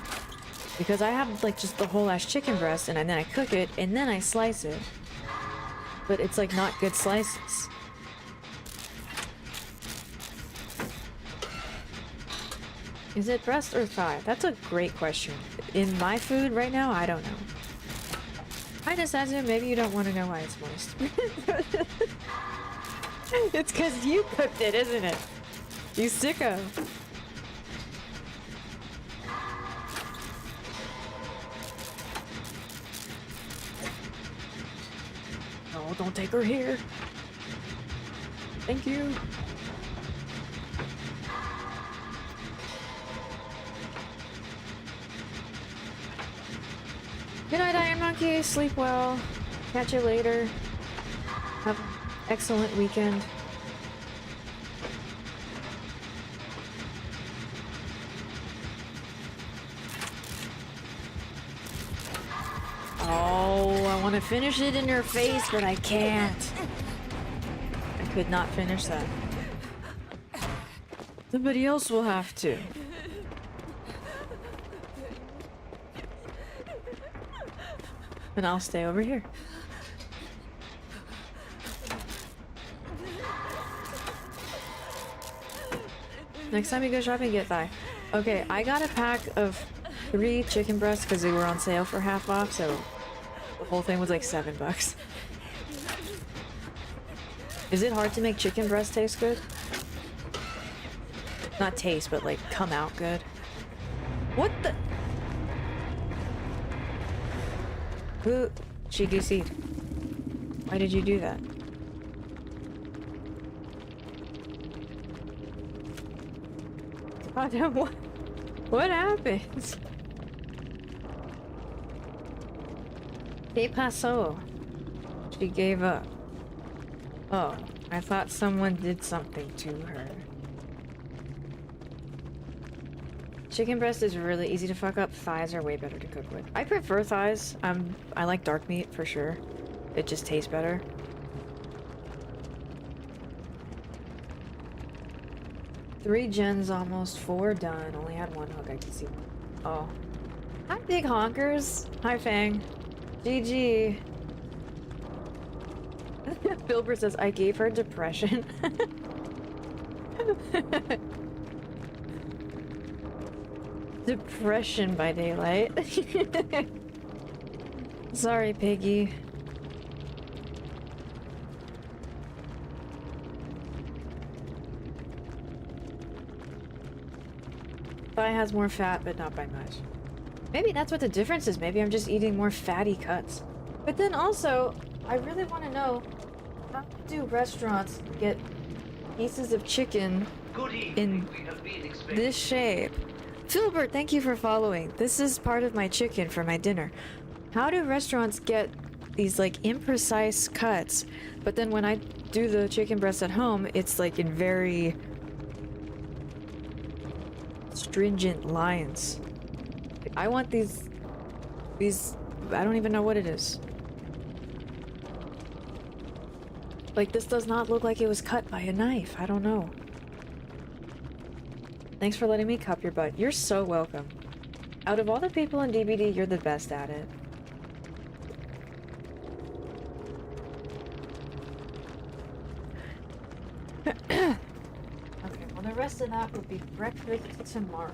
Because I have like just the whole ass chicken breast and then I cook it and then I slice it. But it's like not good slices. Is it breast or thigh? That's a great question. In my food right now, I don't know. Hi, Nasazu. Maybe you don't want to know why it's moist. It's because you cooked it, isn't it? You sicko. Oh, don't take her here. Thank you. Good night, Iron Monkey. Sleep well. Catch you later. Have an excellent weekend. Oh, I want to finish it in your face, but I can't. I could not finish that. Somebody else will have to. And I'll stay over here. Next time you go shopping, get thigh. Okay, I got a pack of 3 chicken breasts because they were on sale for half off, so the whole thing was like $7. Is it hard to make chicken breast taste good? Not taste, but like come out good. What the? Who? She DC'd. Why did you do that? God, what happened? Que pasó? She gave up. Oh, I thought someone did something to her. Chicken breast is really easy to fuck up. Thighs are way better to cook with. I prefer thighs. I like dark meat for sure. It just tastes better. Three gens almost, 4 done. Only had 1 hook. I can see one. Oh. Hi, big honkers. Hi, Fang. GG. Bilber says, I gave her depression. Depression by daylight. Sorry, Piggy. Thigh has more fat, but not by much. Maybe that's what the difference is. Maybe I'm just eating more fatty cuts. But then also, I really want to know, how do restaurants get pieces of chicken in this shape? Filbert, thank you for following. This is part of my chicken for my dinner. How do restaurants get these like imprecise cuts, but then when I do the chicken breast at home, it's like in very stringent lines. I want these, I don't even know what it is. Like, this does not look like it was cut by a knife. I don't know. Thanks for letting me cup your butt. You're so welcome. Out of all the people in DBD, you're the best at it. Okay, well the rest of that would be breakfast tomorrow.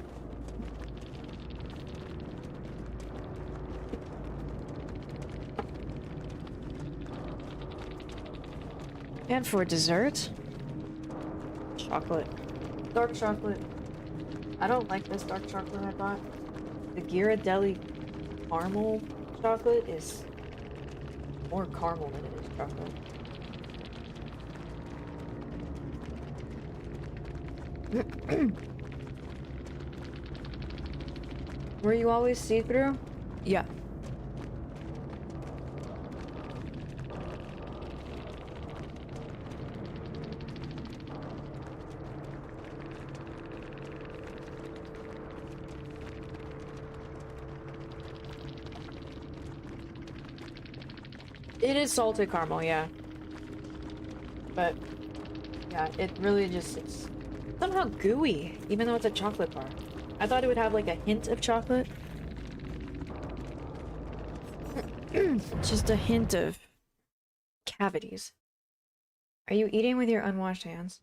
And for dessert, chocolate. Dark chocolate. I don't like this dark chocolate I bought. The Ghirardelli caramel chocolate is more caramel than it is chocolate. Were you always see-through? Yeah. It is salted caramel, yeah. But, yeah, it really just, it's somehow gooey, even though it's a chocolate bar. I thought it would have like a hint of chocolate. Just a hint of cavities. Are you eating with your unwashed hands?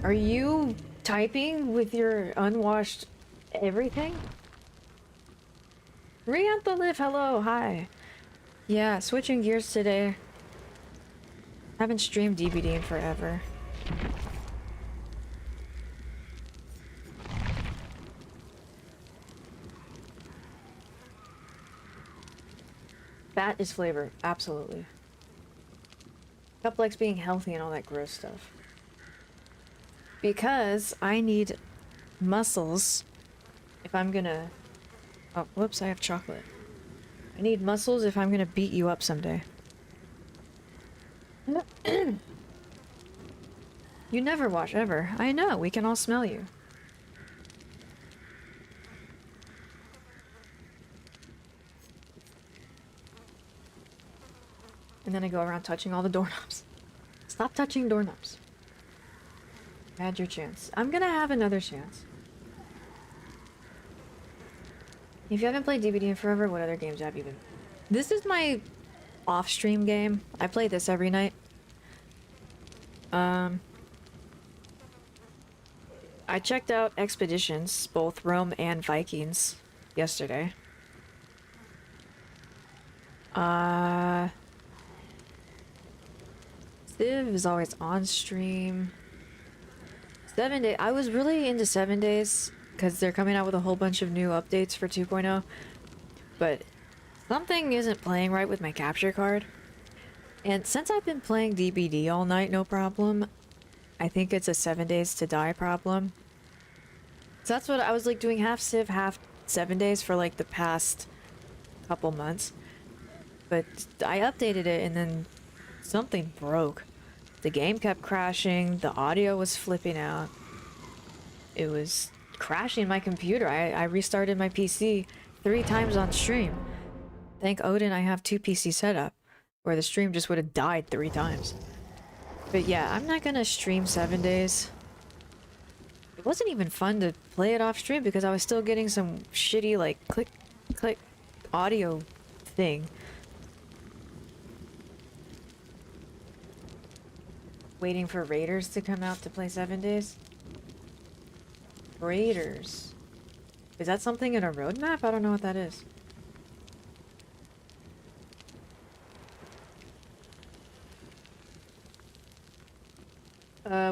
Are you typing with your unwashed everything? Riantha Live, hello, hi. Yeah, switching gears today. Haven't streamed DBD in forever. Fat is flavor, absolutely. Cup likes being healthy and all that gross stuff. Because I need muscles if I'm gonna... Oh, whoops, I have chocolate. I need muscles if I'm gonna beat you up someday. You never wash, ever. I know, we can all smell you. And then I go around touching all the doorknobs. Stop touching doorknobs. You had your chance. I'm gonna have another chance. If you haven't played DBD in forever, what other games have you been? This is my off-stream game. I play this every night. I checked out Expeditions, both Rome and Vikings, yesterday. Civ is always on stream. 7 Days. I was really into 7 Days because they're coming out with a whole bunch of new updates for 2.0. But something isn't playing right with my capture card. And since I've been playing DBD all night, no problem, I think it's a 7 Days to Die problem. So that's what I was like doing, half Civ, half 7 Days for like the past couple months. But I updated it and then something broke. The game kept crashing, the audio was flipping out. It was crashing my computer. I restarted my PC 3 times on stream. Thank Odin I have 2 PC setup, where the stream just would have died 3 times. But yeah, I'm not gonna stream 7 Days. It wasn't even fun to play it off stream because I was still getting some shitty like click click audio thing. Waiting for Raiders to come out to play 7 Days. Raiders. Is that something in a roadmap? I don't know what that is.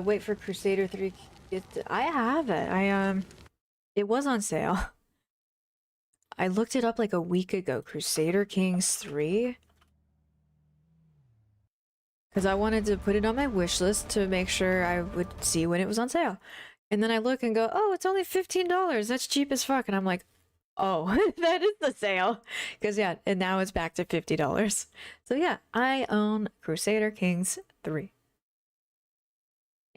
Wait for Crusader 3. I have it. It was on sale. I looked it up like a week ago. Crusader Kings 3. Because I wanted to put it on my wish list to make sure I would see when it was on sale. And then I look and go, oh, it's only $15. That's cheap as fuck. And I'm like, oh, that is the sale. Because yeah, and now it's back to $50. So yeah, I own Crusader Kings 3.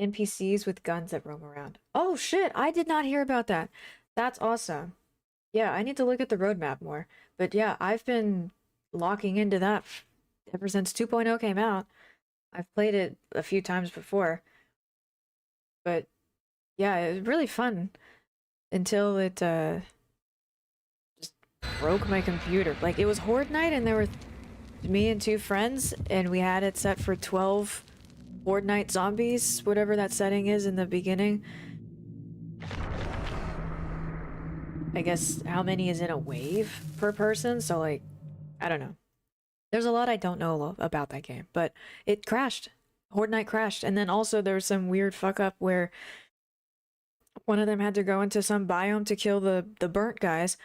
NPCs with guns that roam around. Oh shit, I did not hear about that. That's awesome. Yeah, I need to look at the roadmap more. But yeah, I've been locking into that ever since 2.0 came out. I've played it a few times before. But yeah, it was really fun until it just broke my computer. Like, it was Horde night and there were me and 2 friends and we had it set for 12 Horde night zombies, whatever that setting is in the beginning. I guess how many is in a wave per person? So like, I don't know. There's a lot I don't know about that game, but it crashed. Horde Night crashed, and then also there was some weird fuck up where one of them had to go into some biome to kill the burnt guys,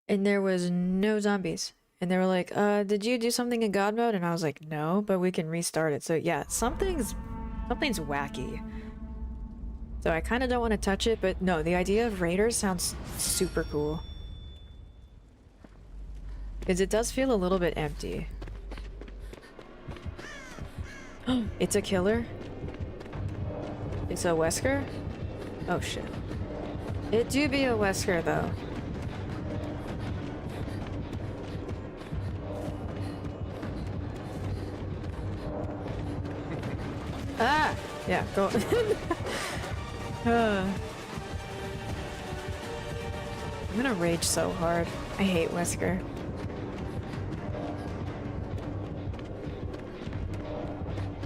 and there was no zombies. And they were like, did you do something in God mode? And I was like, no, but we can restart it. So yeah, something's wacky. So I kind of don't want to touch it, but no, the idea of raiders sounds super cool. Because it does feel a little bit empty. It's a killer? It's a Wesker? Oh shit. It do be a Wesker though. Ah! Yeah, go. I'm gonna rage so hard. I hate Wesker.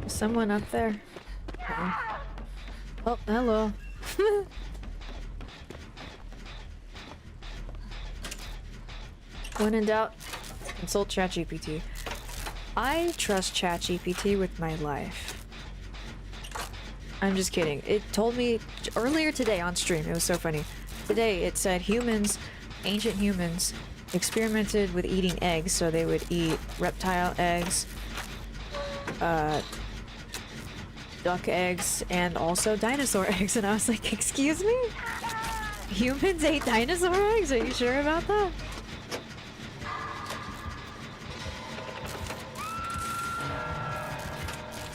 Is someone up there? Oh, hello. When in doubt, consult ChatGPT. I trust ChatGPT with my life. I'm just kidding. It told me earlier today on stream, it was so funny. Today it said humans, ancient humans, experimented with eating eggs, so they would eat reptile eggs, duck eggs, and also dinosaur eggs. And I was like, excuse me? Humans ate dinosaur eggs? Are you sure about that?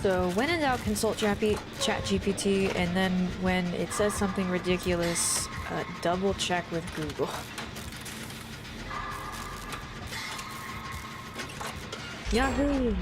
So when in doubt, consult ChatGPT, and then when it says something ridiculous, double check with Google. Yahoo!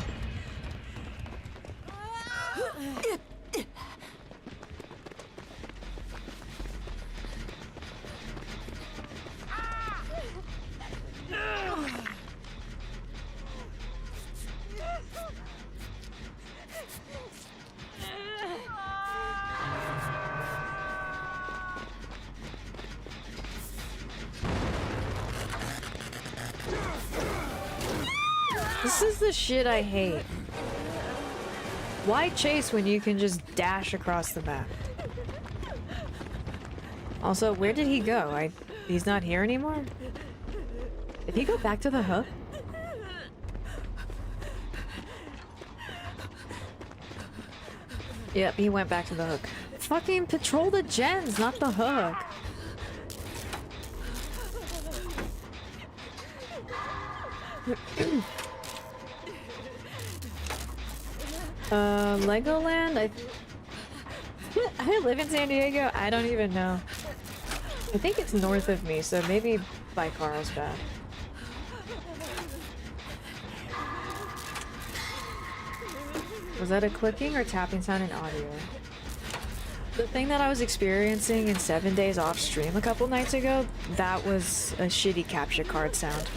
This is the shit I hate. Why chase when you can just dash across the map? Also, where did he go? He's not here anymore? Did he go back to the hook? Yep, he went back to the hook. Fucking patrol the gens, not the hook. Legoland? I live in San Diego? I don't even know. I think it's north of me, so maybe by Carlsbad. Was that a clicking or tapping sound in audio? The thing that I was experiencing in 7 days off stream a couple nights ago, that was a shitty capture card sound.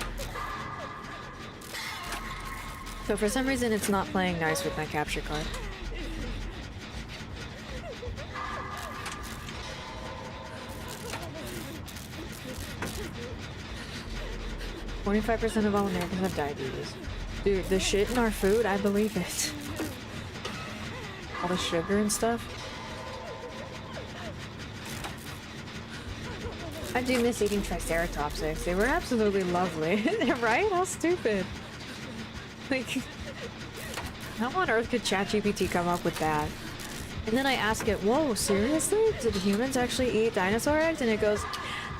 So for some reason it's not playing nice with my capture card. "25% of all Americans have diabetes." Dude, the shit in our food, I believe it. All the sugar and stuff. I do miss eating Triceratops eggs. They were absolutely lovely. Right? How stupid. Like, how on earth could ChatGPT come up with that? And then I ask it, whoa, seriously? Did humans actually eat dinosaur eggs? And it goes,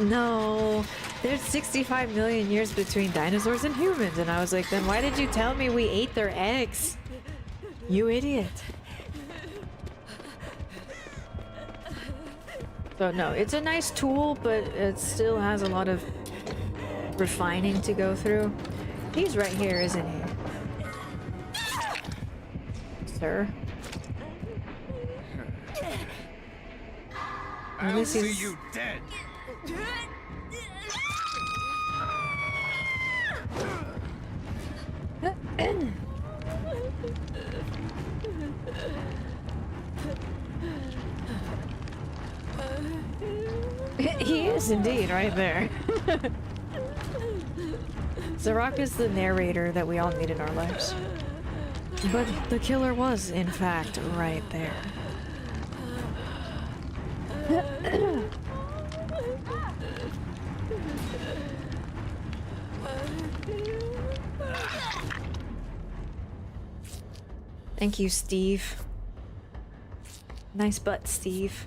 no, there's 65 million years between dinosaurs and humans. And I was like, then why did you tell me we ate their eggs? You idiot. So no, it's a nice tool, but it still has a lot of refining to go through. He's right here, isn't he? Sir? I'll see you dead. He is indeed right there. Zarok is the narrator that we all need in our lives. But the killer was, in fact, right there. Thank you, Steve. Nice butt, Steve.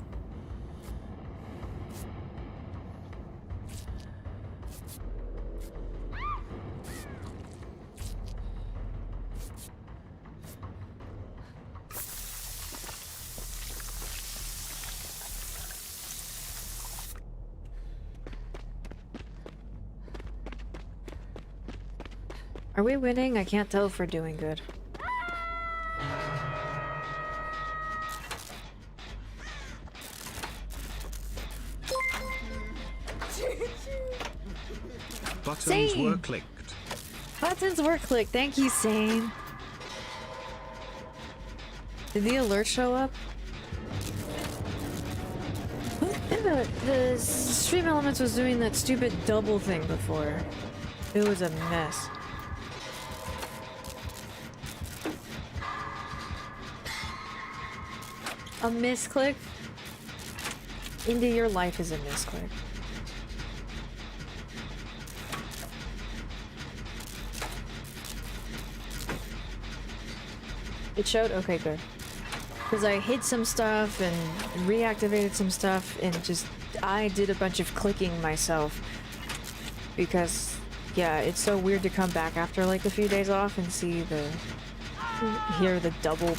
Are we winning? I can't tell if we're doing good. Buttons Sane. were clicked. Buttons were clicked. Thank you, Sane. Did the alert show up? The Stream Elements was doing that stupid double thing before. It was a mess. A misclick? Into your life is a misclick. It showed? Okay, good. Because I hid some stuff and reactivated some stuff and just... I did a bunch of clicking myself. Because, yeah, it's so weird to come back after like a few days off and see the... hear the double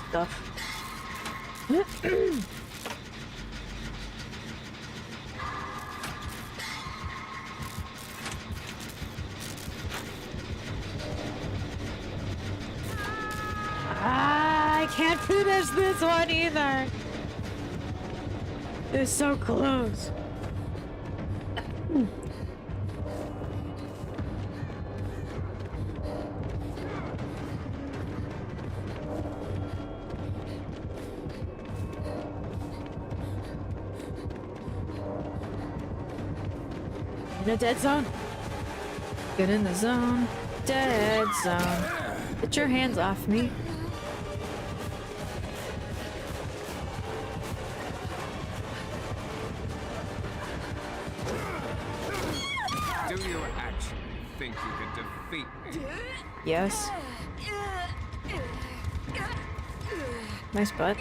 stuff. I can't finish this one either. It's so close. In a dead zone. Get in the zone. Dead zone. Get your hands off me. Do you actually think you can defeat me? Yes. Nice butt.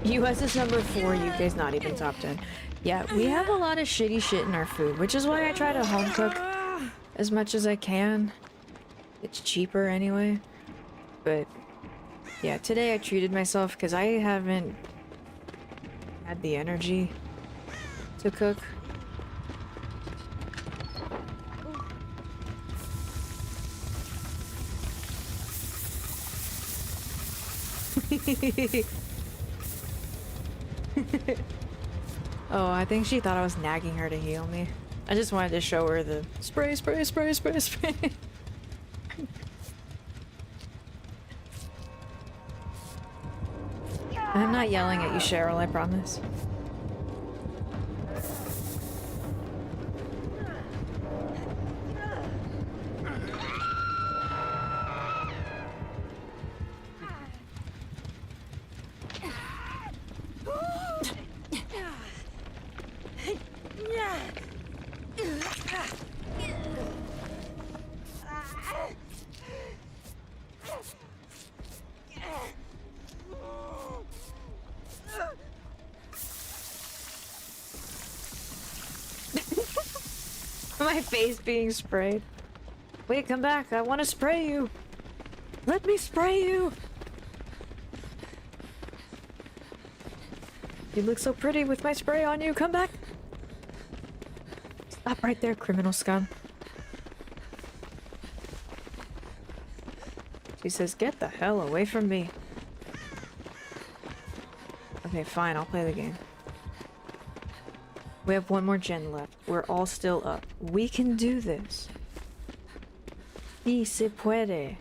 US is number 4, UK's not even top 10. Yeah, we have a lot of shitty shit in our food, which is why I try to home cook as much as I can. It's cheaper anyway. But yeah, today I treated myself because I haven't had the energy to cook. Oh, I think she thought I was nagging her to heal me. I just wanted to show her the spray, spray, spray, spray, spray. I'm not yelling at you, Cheryl, I promise. My face being sprayed. Wait, come back. I want to spray you. Let me spray you. You look so pretty with my spray on you. Come back. Stop right there, criminal scum. She says, get the hell away from me. Okay, fine. I'll play the game. We have one more gen left. We're all still up. We can do this. Y se puede.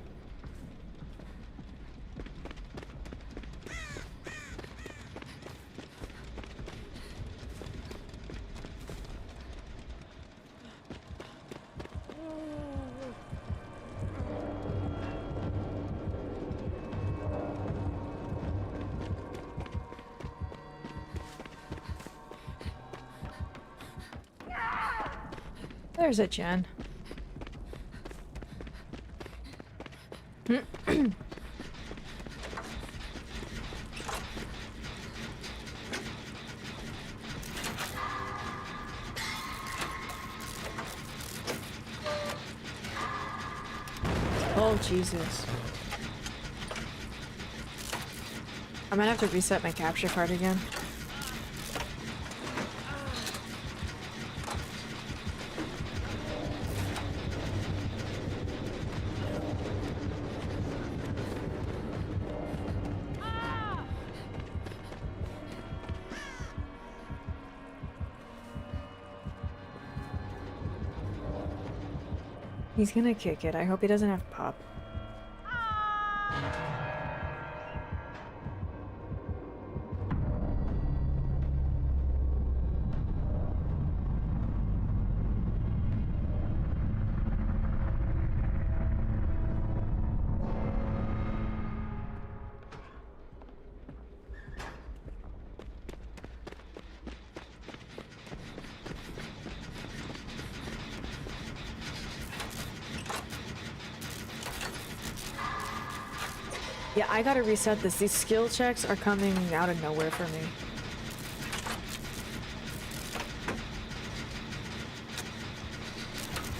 There's a Jen. Oh, Jesus. I might have to reset my capture card again. He's gonna kick it. I hope he doesn't have pop. Yeah, I gotta reset this. These skill checks are coming out of nowhere for me.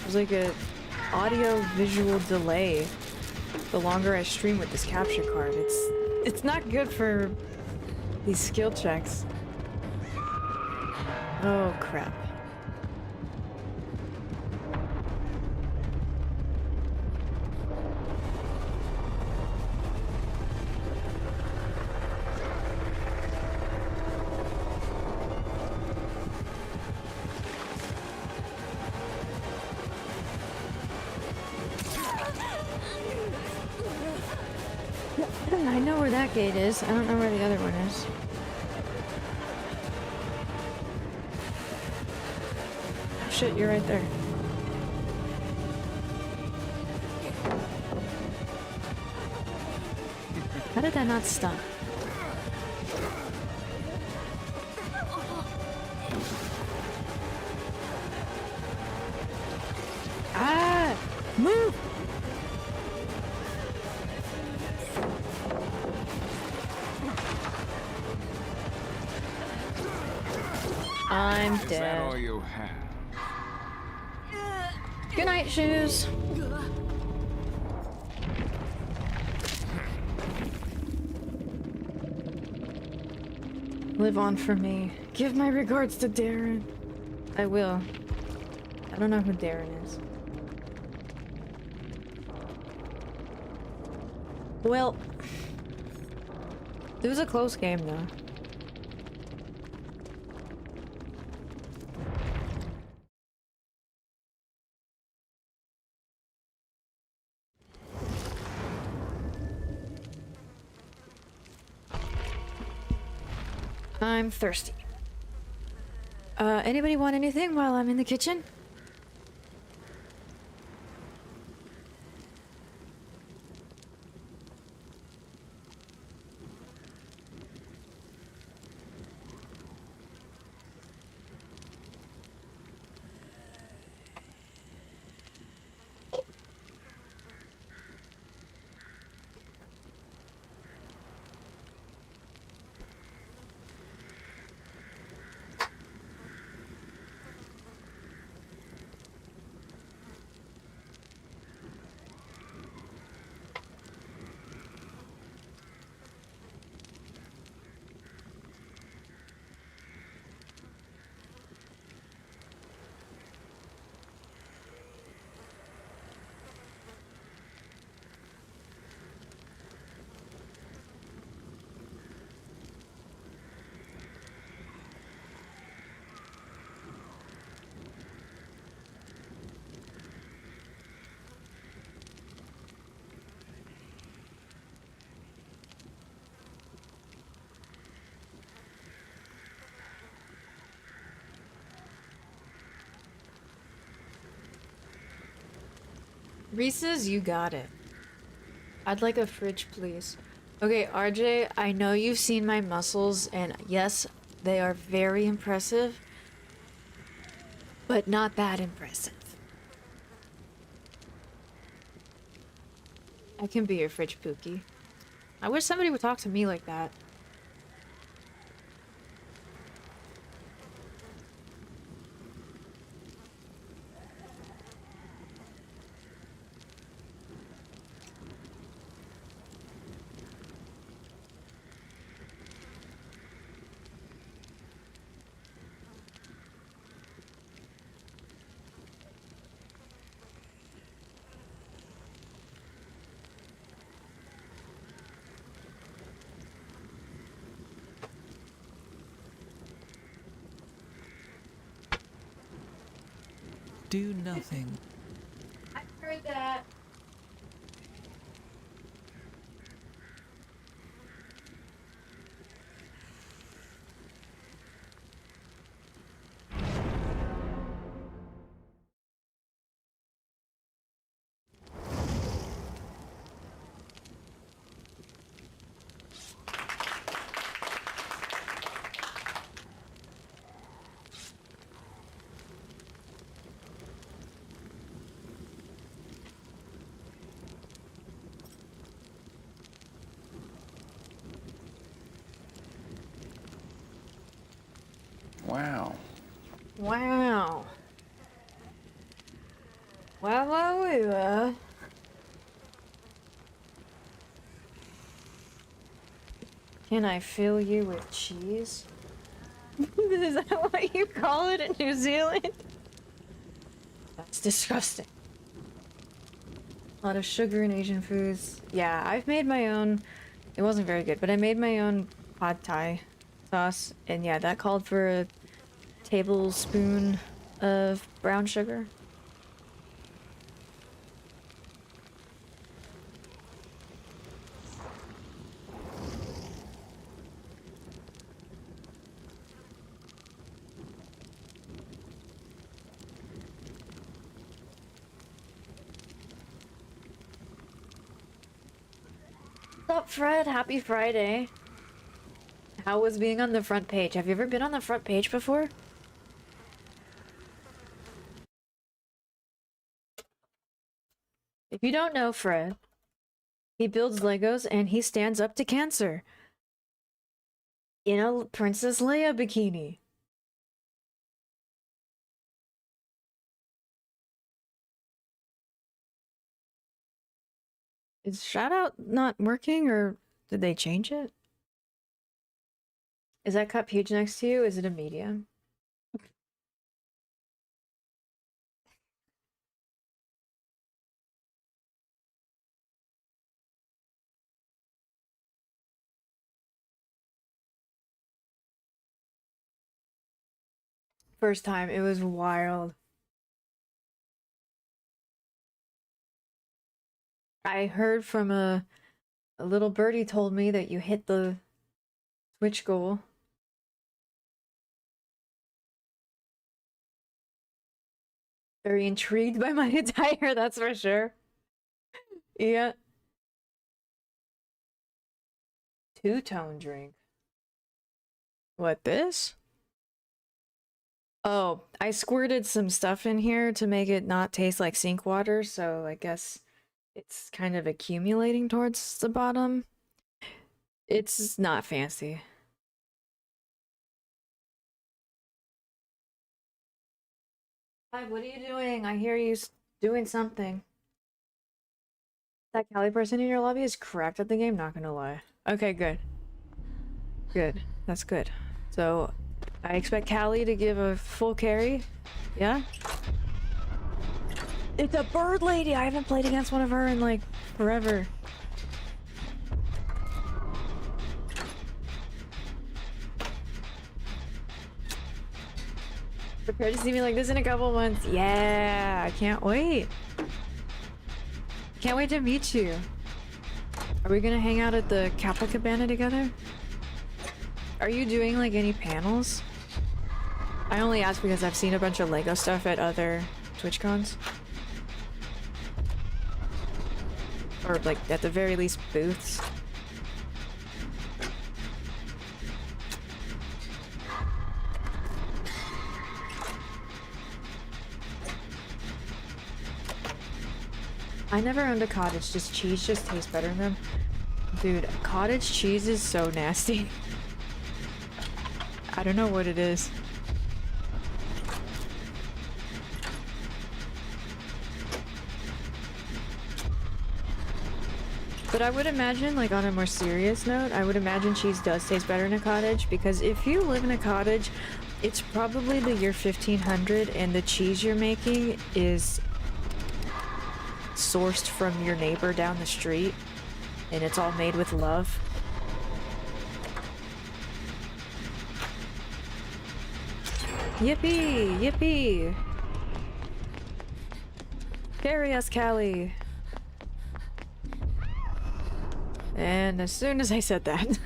There's like a audio-visual delay the longer I stream with this capture card. It's not good for these skill checks. Oh, crap. I know where that gate is. I don't know where the other one is. Oh, shit, you're right there. How did that not stop? Ah! Move! I'm dead. Is that all you have? Good night, shoes. Live on for me. Give my regards to Darren. I will. I don't know who Darren is. Well, it was a close game though. I'm thirsty. Anybody want anything while I'm in the kitchen? Reese's, you got it. I'd like a fridge, please. Okay, RJ, I know you've seen my muscles, and yes, they are very impressive, but not that impressive. I can be your fridge Pookie. I wish somebody would talk to me like that. Do nothing. I heard that. Wow. Wow. Wow. Can I fill you with cheese? Is that what you call it in New Zealand? That's disgusting. A lot of sugar in Asian foods. Yeah, I've made my own. It wasn't very good, but I made my own pad thai sauce, and yeah, that called for a tablespoon of brown sugar. What's up, Fred? Happy Friday. How was being on the front page? Have you ever been on the front page before? If you don't know Fred, he builds Legos and he stands up to cancer. In a Princess Leia bikini. Is Shoutout not working, or did they change it? Is that cup huge next to you? Is it a medium? First time, it was wild. I heard from a little birdie told me that you hit the Switch goal. Very intrigued by my attire, that's for sure. Yeah. Two-tone drink. What, this? Oh, I squirted some stuff in here to make it not taste like sink water, so I guess it's kind of accumulating towards the bottom. It's not fancy. Hi, what are you doing? I hear you doing something. That Cali person in your lobby is correct at the game, not gonna lie. Okay, good. Good. That's good. So, I expect Callie to give a full carry. Yeah? It's a bird lady! I haven't played against one of her in, like, forever. Prepare to see me like this in a couple months. Yeah, I can't wait. Can't wait to meet you. Are we gonna hang out at the Kappa Cabana together? Are you doing like any panels? I only ask because I've seen a bunch of Lego stuff at other TwitchCons. Or like at the very least booths. I never owned a cottage, does cheese just taste better than them? Dude, cottage cheese is so nasty. I don't know what it is. But I would imagine, like on a more serious note, I would imagine cheese does taste better in a cottage, because if you live in a cottage, it's probably the year 1500 and the cheese you're making is sourced from your neighbor down the street and it's all made with love. Yippee! Yippee! Carry us, Callie! And as soon as I said that...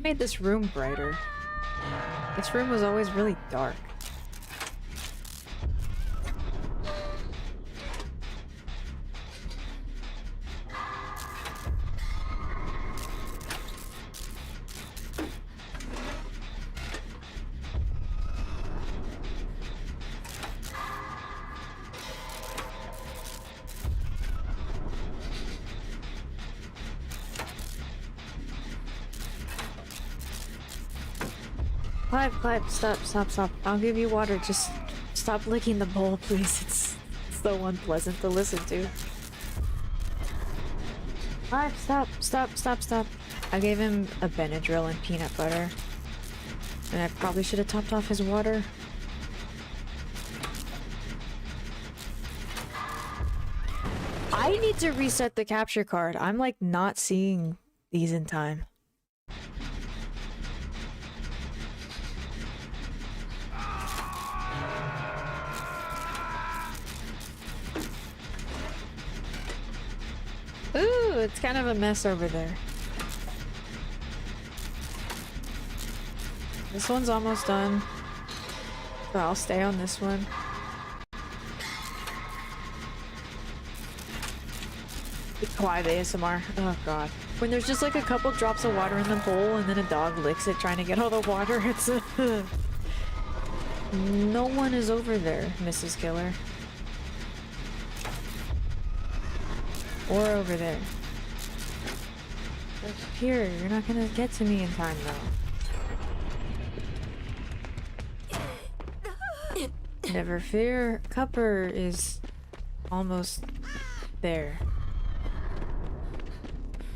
made this room brighter. This room was always really dark. Clive, stop. I'll give you water. Just stop licking the bowl, please. It's so unpleasant to listen to. Clive, stop. I gave him a Benadryl and peanut butter. And I probably should have topped off his water. I need to reset the capture card. I'm like not seeing these in time. Ooh, it's kind of a mess over there. This one's almost done. So I'll stay on this one. Quiet ASMR. Oh god. When there's just like a couple drops of water in the bowl and then a dog licks it trying to get all the water, it's no one is over there, Mrs. Killer. Or over there. Up here, you're not gonna get to me in time though. Never fear, Cupper is almost there.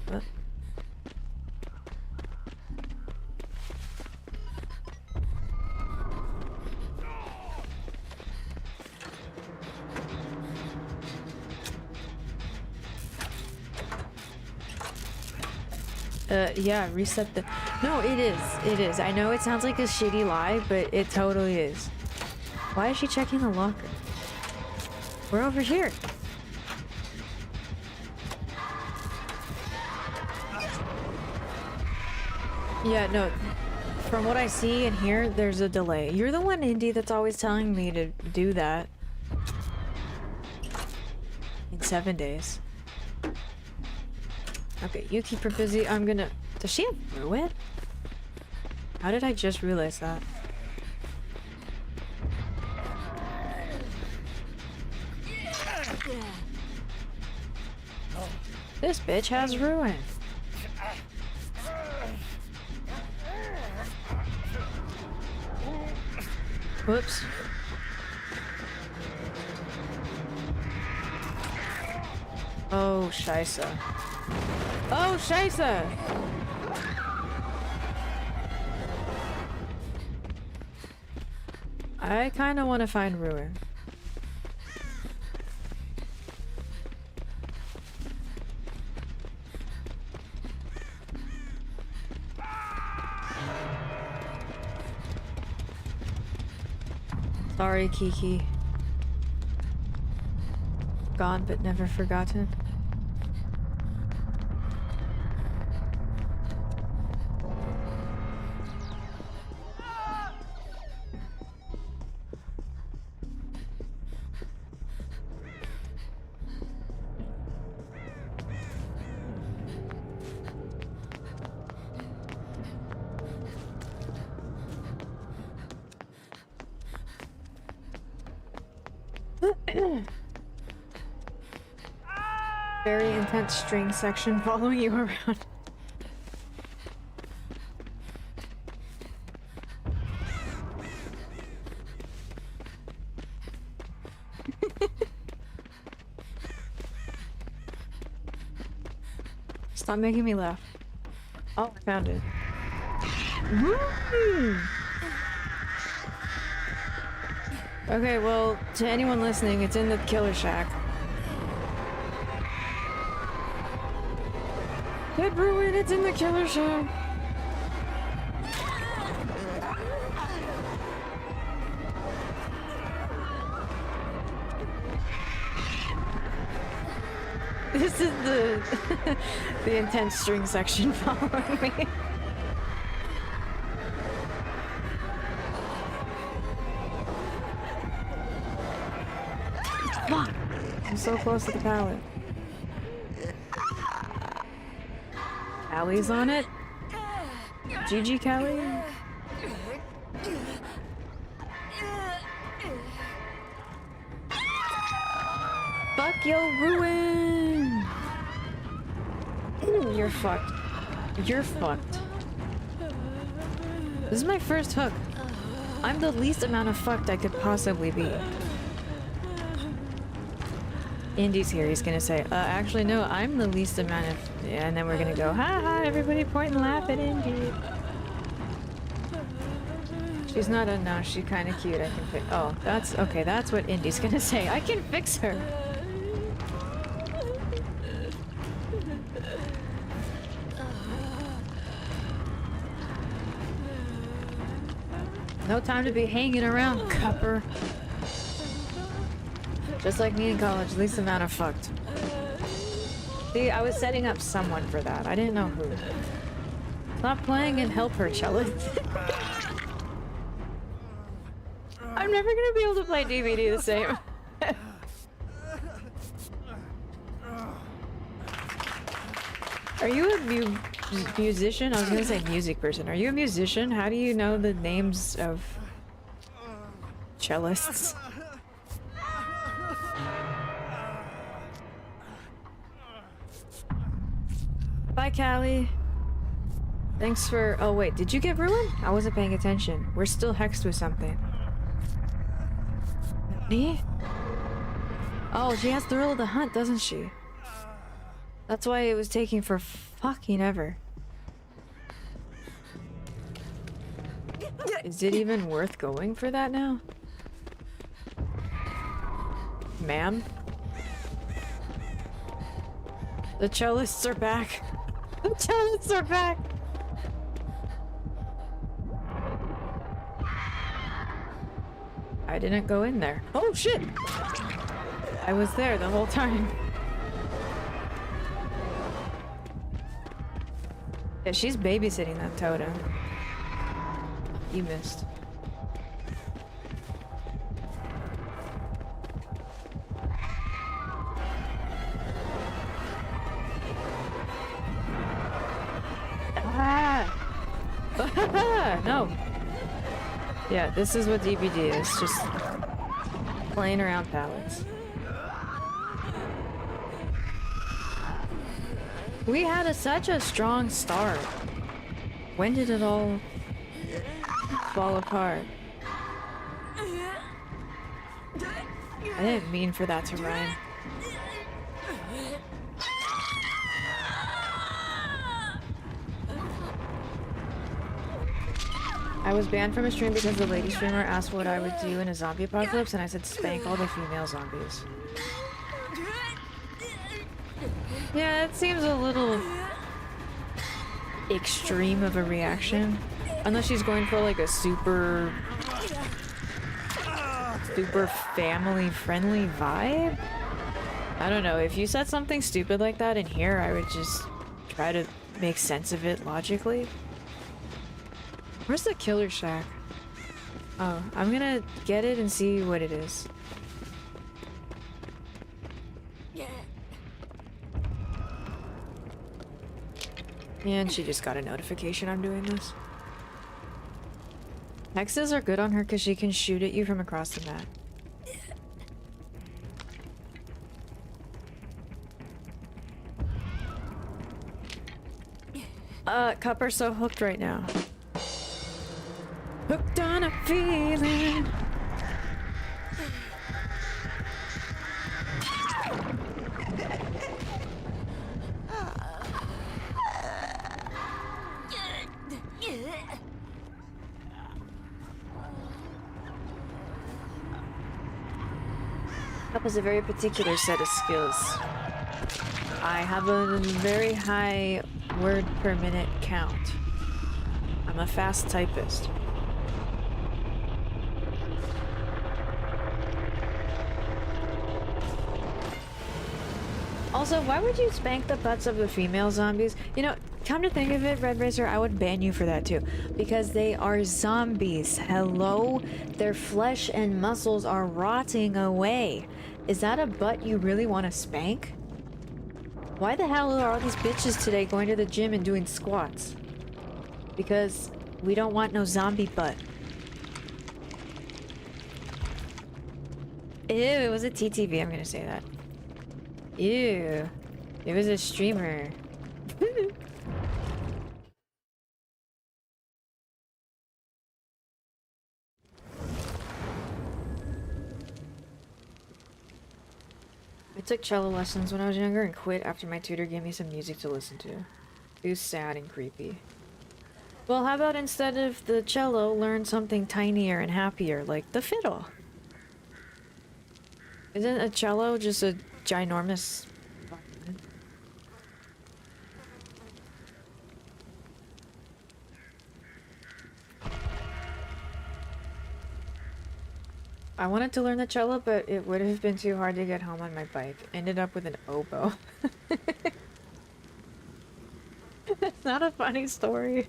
What? Yeah, reset the... No, it is. I know it sounds like a shitty lie, but it totally is. Why is she checking the locker? We're over here. Yeah, no. From what I see and hear, there's a delay. You're the one, Indy, that's always telling me to do that. In 7 days. Okay, you keep her busy. I'm gonna... Does she have Ruin? How did I just realize that? This bitch has Ruin. Whoops. Oh, Scheisse. Oh, Scheisse! I kinda wanna find Ruin. Sorry, Kiki. Gone but never forgotten. Very intense string section following you around. Stop making me laugh. Oh, I found it. Woo! Okay, well, to anyone listening, it's in the Killer Shack. Get ruined, it's in the Killer Shack. This is the the intense string section following me. Fuck! I'm so close to the pallet. Callie's on it. GG Callie. Fuck yo, ruin! Ooh, you're fucked. You're fucked. This is my first hook. I'm the least amount of fucked I could possibly be. Indy's here, he's gonna say, actually no, I'm the least amount of... Yeah, and then we're gonna go, ha ha, everybody point and laugh at Indy. She's not a... No, she's kinda cute, I can fix... Oh, that's... Okay, that's what Indy's gonna say. I can fix her! No time to be hanging around, cupper. Just like me in college, least amount of fucked. See, I was setting up someone for that. I didn't know who. Stop playing and help her, Cella. I'm never gonna be able to play DVD the same. Are you a musician? I was gonna say music person. Are you a musician? How do you know the names of cellists? Bye, Callie. Thanks for... Oh, wait. Did you get ruined? I wasn't paying attention. We're still hexed with something. Me? Oh, she has Thrill of the Hunt, doesn't she? That's why it was taking for fucking ever. Is it even worth going for that now? Ma'am? The cellists are back. The cellists are back. I didn't go in there. Oh shit! I was there the whole time. Yeah, she's babysitting that totem. You missed. Ah! No. Yeah, this is what DBD is. Just playing around pallets. We had such a strong start. When did it all fall apart? I didn't mean for that to rhyme. I was banned from a stream because the lady streamer asked what I would do in a zombie apocalypse, and I said spank all the female zombies. Yeah, it seems a little extreme of a reaction. Unless she's going for like a super family-friendly vibe? I don't know, if you said something stupid like that in here, I would just try to make sense of it logically. Where's the Killer Shack? Oh, I'm gonna get it and see what it is. And she just got a notification I'm doing this. Hexes are good on her because she can shoot at you from across the map. Cup are so hooked right now. Hooked on a feeling. Cup has a very particular set of skills. I have a very high word per minute count. I'm a fast typist. Also, why would you spank the butts of the female zombies? You know, come to think of it, Red Racer, I would ban you for that too. Because they are zombies. Hello? Their flesh and muscles are rotting away. Is that a butt you really want to spank? Why the hell are all these bitches today going to the gym and doing squats? Because we don't want no zombie butt. Ew, it was a TTV, I'm gonna say that. Ew, it was a streamer. I took cello lessons when I was younger and quit after my tutor gave me some music to listen to. It was sad and creepy. Well, how about instead of the cello, learn something tinier and happier, like the fiddle? Isn't a cello just a ginormous... I wanted to learn the cello, but it would have been too hard to get home on my bike. Ended up with an oboe. That's not a funny story.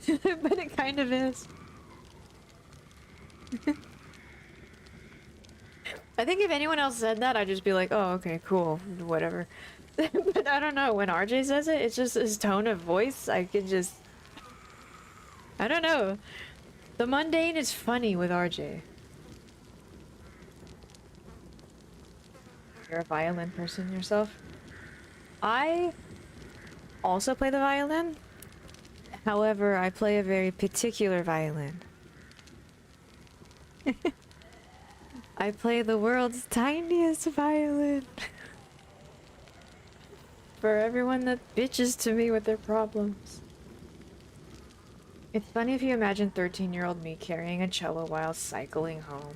But it kind of is. I think if anyone else said that, I'd just be like, oh, okay, cool, whatever. But I don't know, when RJ says it, it's just his tone of voice, I can just... I don't know. The mundane is funny with RJ. You're a violin person yourself? I also play the violin. However, I play a very particular violin. I play the world's tiniest violin. For everyone that bitches to me with their problems. It's funny if you imagine 13-year-old me carrying a cello while cycling home.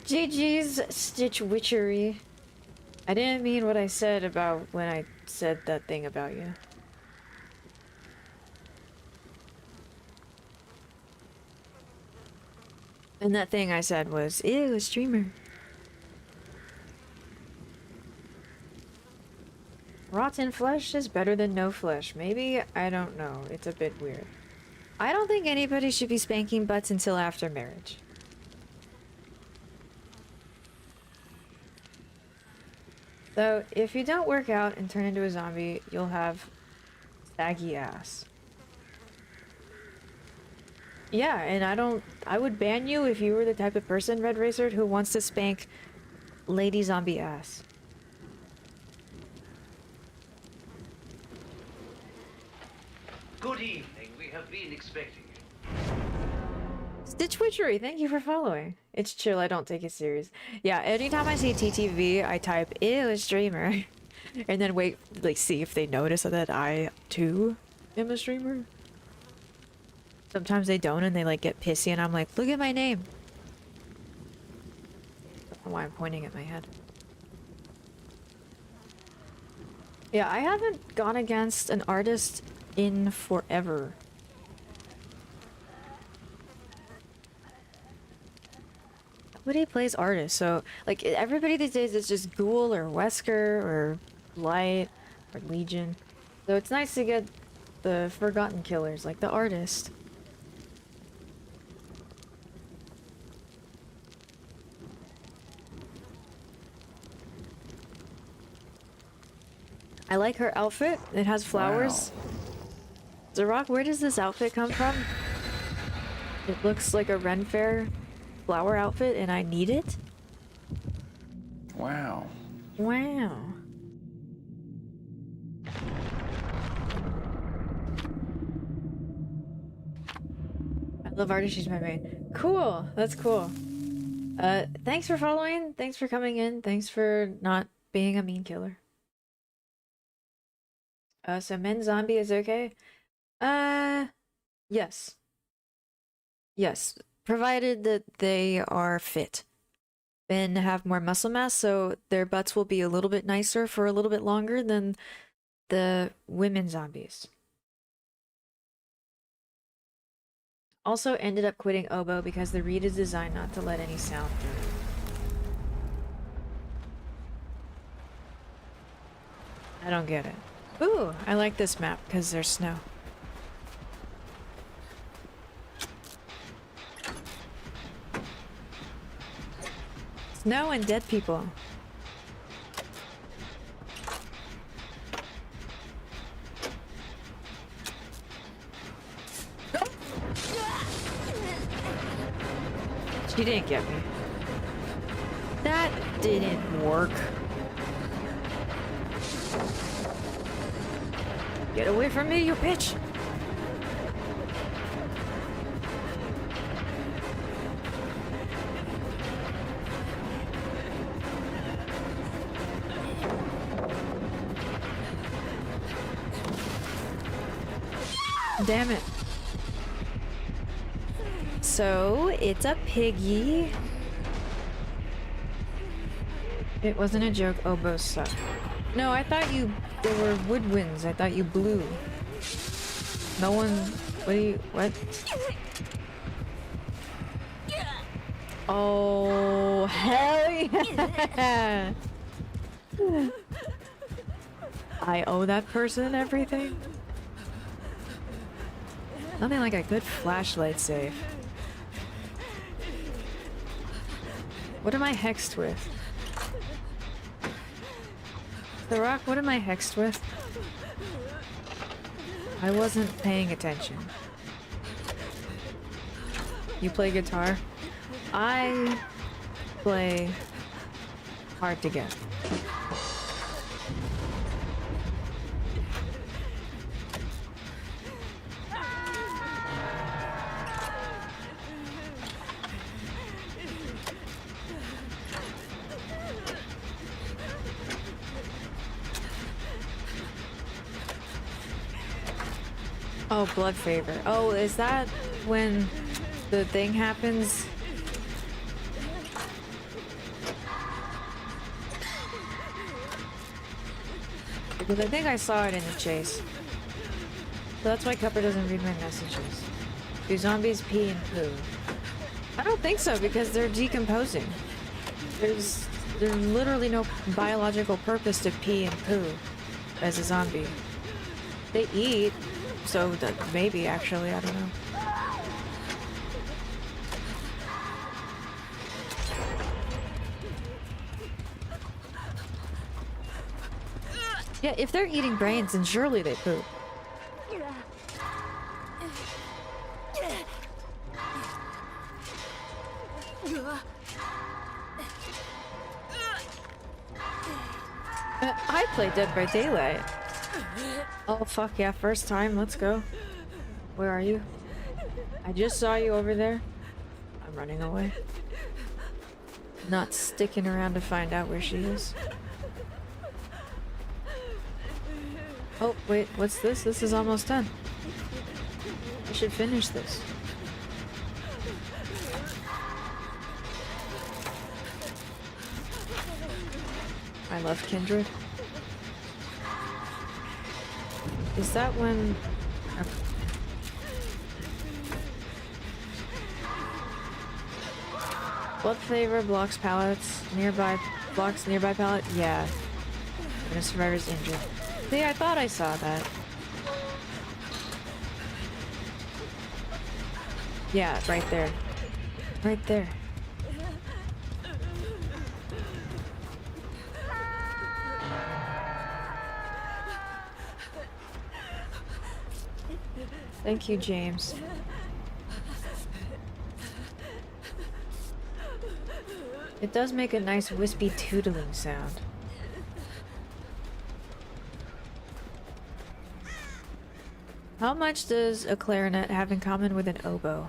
GG's Stitch Witchery. I didn't mean what I said about when I said that thing about you. And that thing I said was, ew, a streamer. Rotten flesh is better than no flesh. Maybe? I don't know. It's a bit weird. I don't think anybody should be spanking butts until after marriage. So, if you don't work out and turn into a zombie, you'll have saggy ass. Yeah, and I would ban you if you were the type of person, Red Racer, who wants to spank lady zombie ass. Good evening. We have been expecting you. Stitch Witchery, thank you for following. It's chill, I don't take it serious. Yeah, anytime I see TTV, I type, ew, a streamer. And then wait, like, see if they notice that I, too, am a streamer. Sometimes they don't and they, like, get pissy and I'm like, look at my name. I don't know why I'm pointing at my head. Yeah, I haven't gone against an artist in forever. Nobody plays artists, so like everybody these days is just Ghoul or Wesker or Light or Legion. So it's nice to get the forgotten killers, like the artist. I like her outfit. It has flowers. Wow. Zarok, where does this outfit come from? It looks like a Ren Fair flower outfit and I need it. Wow. Wow. Love artist, she's my main. Cool, that's cool. Thanks for following, thanks for coming in, thanks for not being a mean killer. So men zombie is okay? Yes. Yes, provided that they are fit. Men have more muscle mass, so their butts will be a little bit nicer for a little bit longer than the women zombies. Also ended up quitting oboe because the reed is designed not to let any sound through. I don't get it. Ooh, I like this map because there's snow. Snow and dead people. She didn't get me. That didn't work. Get away from me, you bitch! Damn it. So, it's a piggy. It wasn't a joke, oboes suck. No, I thought there were woodwinds. I thought you blew. No one, what? Oh, hell yeah! I owe that person everything. Nothing like a good flashlight save. What am I hexed with? The Rock, what am I hexed with? I wasn't paying attention. You play guitar? I play hard to get. Oh, blood favor. Oh, is that when the thing happens? Because I think I saw it in the chase. So that's why Cupper doesn't read my messages. Do zombies pee and poo? I don't think so, because they're decomposing. There's literally no biological purpose to pee and poo as a zombie. They eat. So that maybe actually, I don't know. Yeah, if they're eating brains, then surely they poop. I played Dead by Daylight. Oh fuck yeah, first time, let's go. Where are you? I just saw you over there. I'm running away. Not sticking around to find out where she is. Oh wait, what's this? This is almost done. I should finish this. I love Kindred. Is that when... Blood flavor blocks pallets, blocks nearby pallet? Yeah. When a survivor's injured. See, I thought I saw that. Yeah, right there. Right there. Thank you, James. It does make a nice wispy tootling sound. How much does a clarinet have in common with an oboe?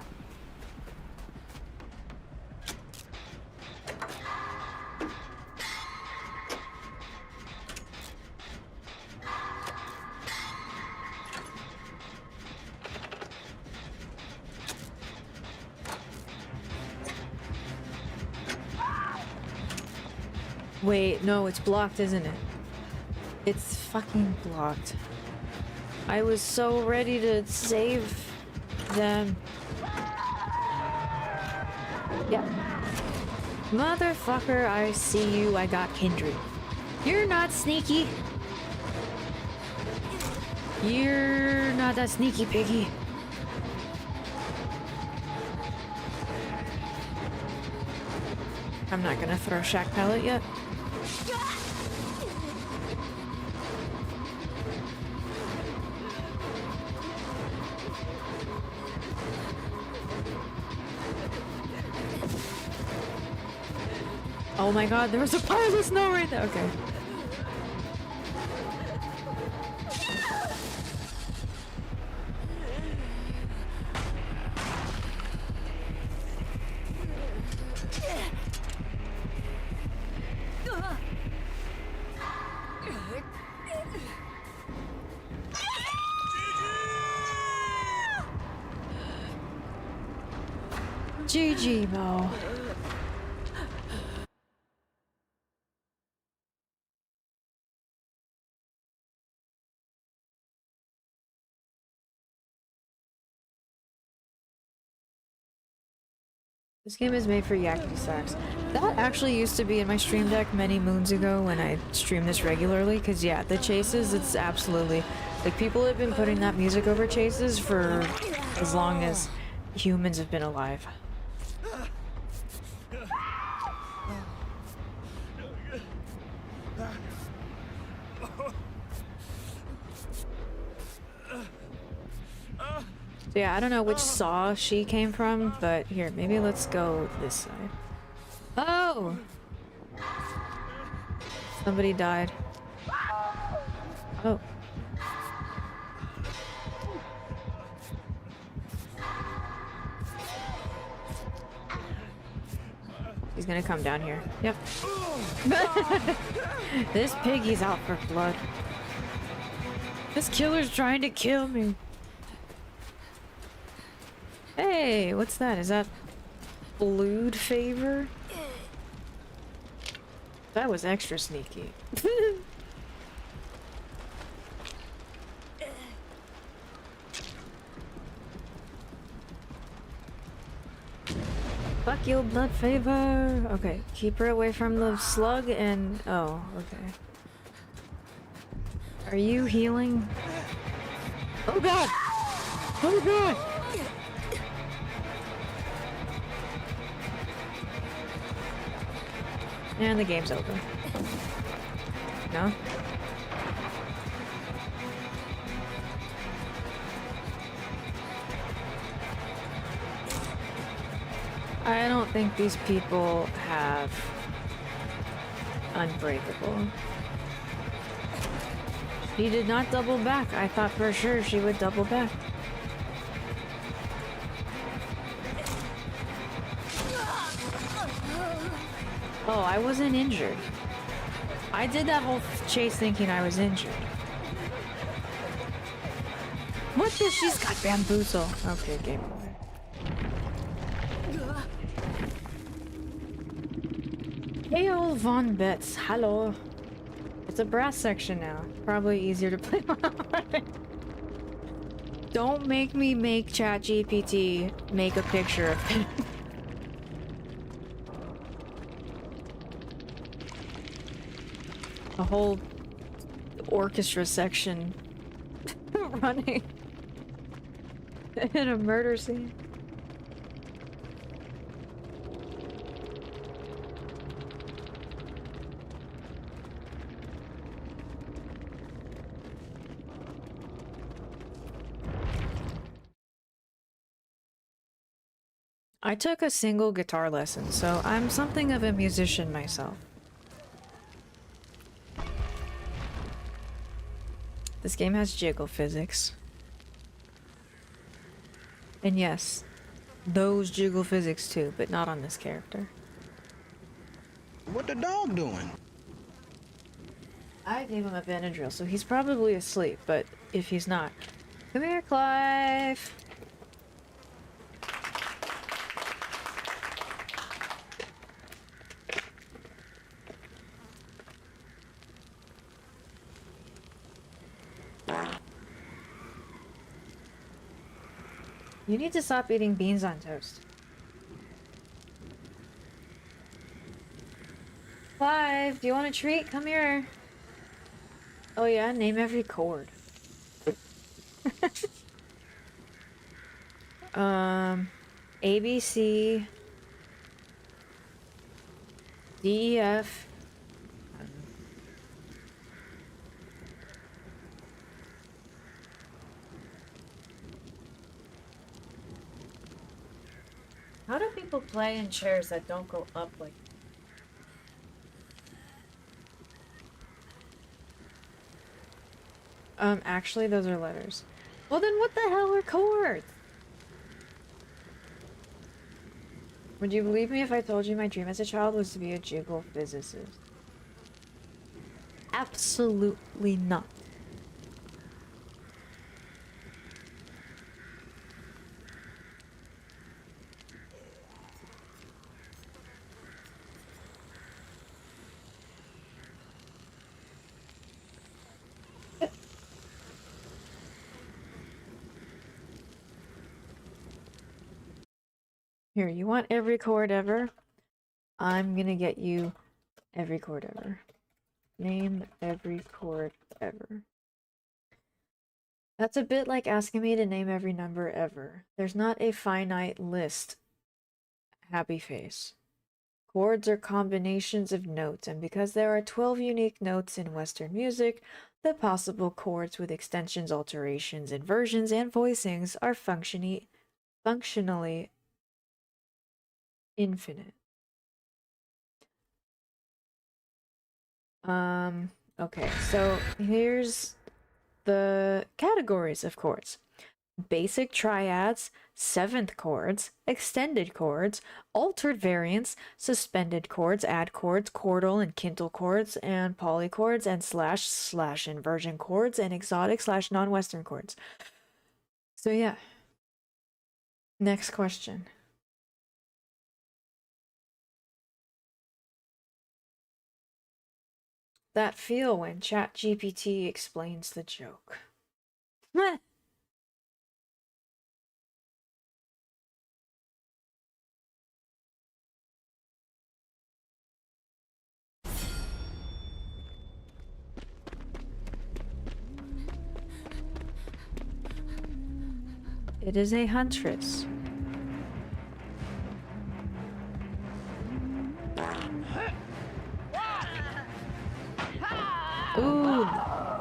Wait, no, it's blocked, isn't it? It's fucking blocked. I was so ready to save them. Yeah. Motherfucker, I see you. I got Kindred. You're not sneaky. You're not that sneaky, piggy. I'm not gonna throw Shack Pallet yet. Oh my god, there was a pile of snow right there. Okay. GG, Mo. This game is made for Yakety Sax. That actually used to be in my stream deck many moons ago when I streamed this regularly, because yeah, the chases, it's absolutely... Like, people have been putting that music over chases for as long as humans have been alive. So yeah, I don't know which saw she came from, but here, maybe let's go this side. Oh! Somebody died. Oh. He's gonna come down here. Yep. This piggy's out for blood. This killer's trying to kill me. Hey, what's that? Is that Blued Favor? That was extra sneaky. Fuck you, Blood Favor. Okay, keep her away from the slug and... Oh, okay. Are you healing? Oh god! Oh god! And the game's over. No? I don't think these people have Unbreakable. She did not double back. I thought for sure she would double back. Oh, I wasn't injured. I did that whole chase thinking I was injured. What the? She's got bamboozle. Okay, game over. Hey, old Von Betts. Hello. It's a brass section now. Probably easier to play on. Don't make me make ChatGPT make a picture of it. A whole orchestra section running in a murder scene. I took a single guitar lesson, so I'm something of a musician myself. This game has jiggle physics. And yes, those jiggle physics too, but not on this character. What the dog doing? I gave him a Benadryl, so he's probably asleep, but if he's not... Come here, Clive! You need to stop eating beans on toast. Clive, do you want a treat? Come here. Oh yeah, name every chord. A, B, C, D, E, F. How do people play in chairs that don't go up like? Actually, those are letters. Well, then what the hell are chords? Would you believe me if I told you my dream as a child was to be a jiggle physicist? Absolutely not. Here, you want every chord ever? I'm gonna get you every chord ever. Name every chord ever. That's a bit like asking me to name every number ever. There's not a finite list. Happy face. Chords are combinations of notes, and because there are 12 unique notes in Western music, the possible chords with extensions, alterations, inversions, and voicings are functionally infinite. Okay, so here's the categories of chords. Basic triads, seventh chords, extended chords, altered variants, suspended chords, add chords, chordal and quintal chords, and polychords, and slash inversion chords, and exotic / non-Western chords. So yeah. Next question. That feel when ChatGPT explains the joke. Meh. It is a huntress. Ooh,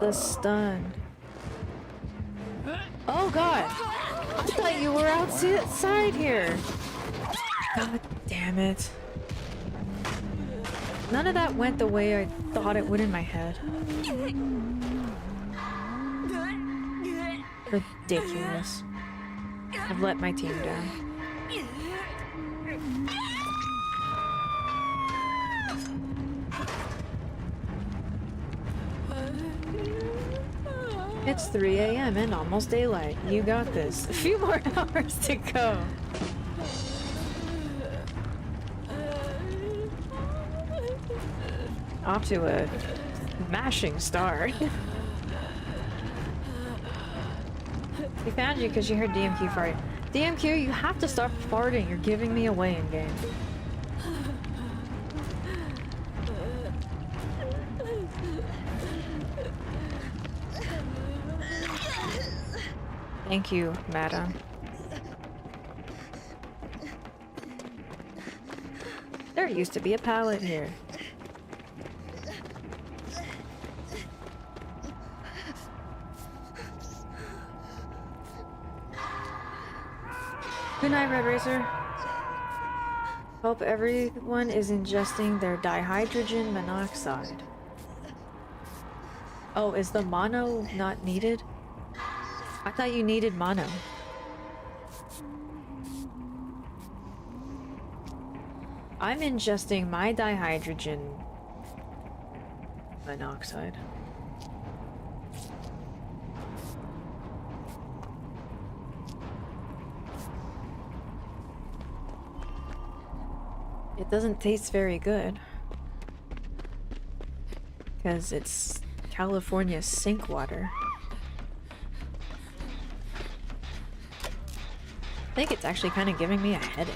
the stun. Oh god! I thought you were outside here! God damn it. None of that went the way I thought it would in my head. Ridiculous. I've let my team down. It's 3 a.m. and almost daylight. You got this. A few more hours to go. Off to a mashing start. We found you because you heard DMQ fart. DMQ, you have to stop farting. You're giving me away in game. Thank you, madam. There used to be a pallet here. Good night, Red Racer. Hope everyone is ingesting their dihydrogen monoxide. Oh, is the mono not needed? I thought you needed mono. I'm ingesting my dihydrogen monoxide. It doesn't taste very good. Because it's California sink water. think it's actually kind of giving me a headache.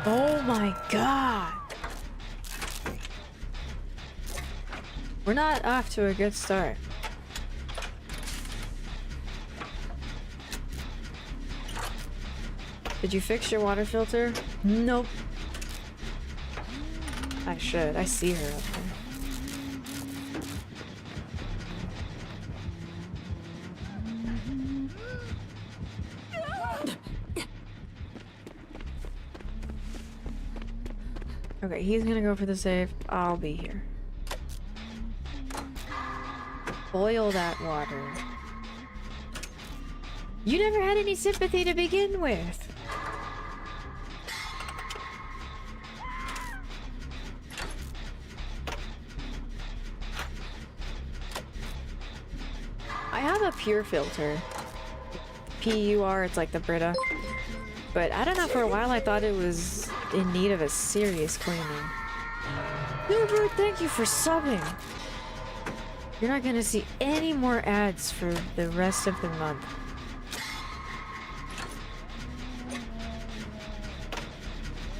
Oh my god! We're not off to a good start. Did you fix your water filter? Nope. I should. I see her up there. Okay, he's gonna go for the save. I'll be here. Boil that water. You never had any sympathy to begin with. I have a pure filter. PUR, it's like the Brita. But I don't know, for a while I thought it was in need of a serious cleaning. Uber, thank you for subbing. You're not gonna see any more ads for the rest of the month.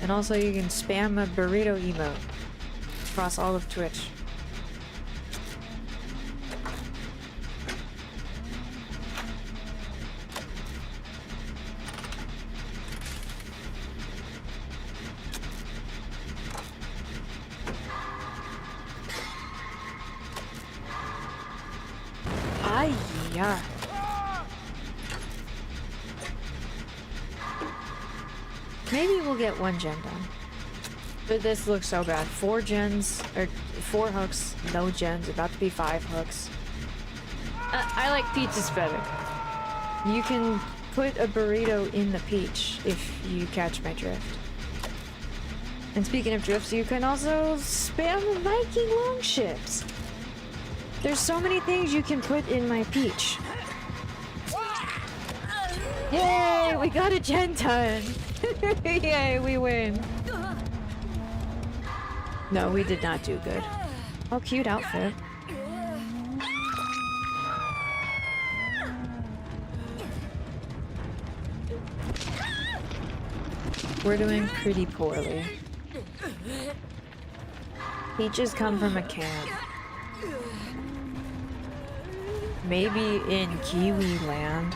And also you can spam a burrito emote across all of Twitch. Yeah. Maybe we'll get 1 gen done. But this looks so bad. 4 gens, or 4 hooks, no gens, about to be 5 hooks. I like peaches better. You can put a burrito in the peach if you catch my drift. And speaking of drifts, you can also spam Viking longships. There's so many things you can put in my peach. Yay! We got a gen done! Yay, we win. No, we did not do good. Oh, cute outfit. We're doing pretty poorly. Peaches come from a can. Maybe in Kiwi land.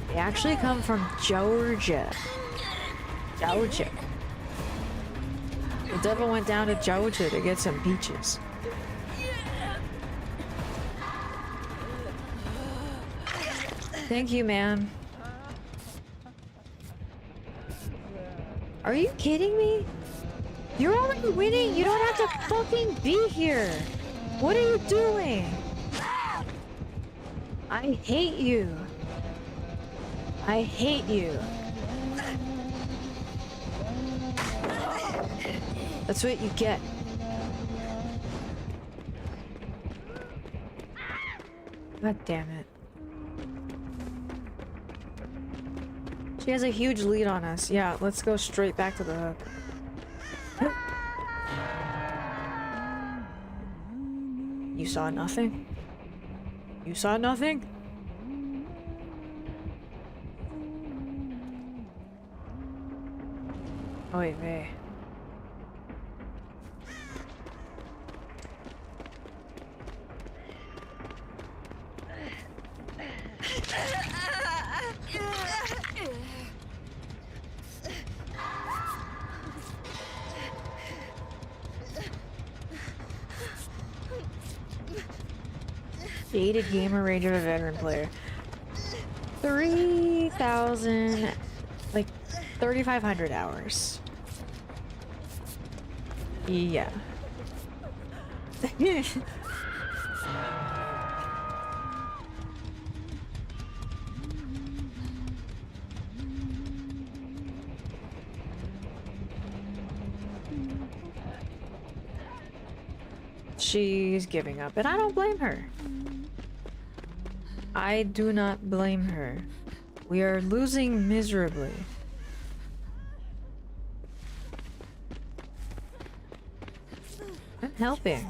They actually come from Georgia. Georgia. The devil went down to Georgia to get some peaches. Thank you, man. Are you kidding me? You're already winning. You don't have to fucking be here. What are you doing? I hate you. I hate you. That's what you get. God damn it. She has a huge lead on us. Yeah, let's go straight back to the hook. You saw nothing? You saw nothing? Oy vey. Dated gamer, ranger, a veteran player. 3,000, like 3,500 hours. Yeah. She's giving up, and I don't blame her. I do not blame her. We are losing miserably. I'm helping.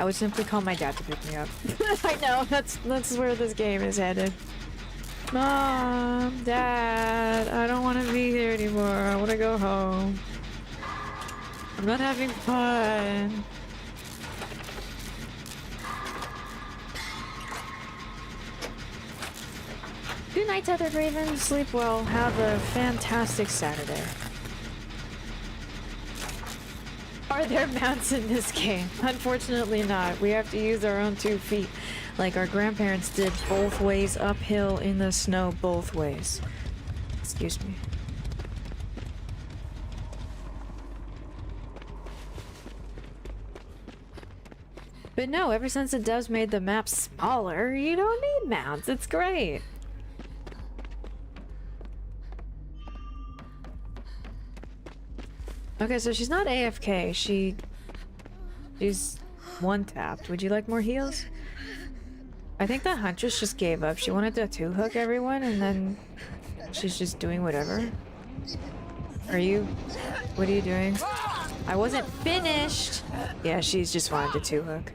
I would simply call my dad to pick me up. I know, that's where this game is headed. Mom, Dad, I don't want to be here anymore. I want to go home. I'm not having fun. Good night, Tethered Raven. Sleep well. Have a fantastic Saturday. Are there mounts in this game? Unfortunately not. We have to use our own 2 feet, like our grandparents did, both ways uphill in the snow, both ways. Excuse me. But no, ever since the devs made the map smaller, you don't need mounts. It's great. Okay, so she's not AFK. She's one-tapped. Would you like more heals? I think the Huntress just gave up. She wanted to 2-hook everyone, and then she's just doing whatever. What are you doing? I wasn't finished! Yeah, she's just wanted to 2-hook.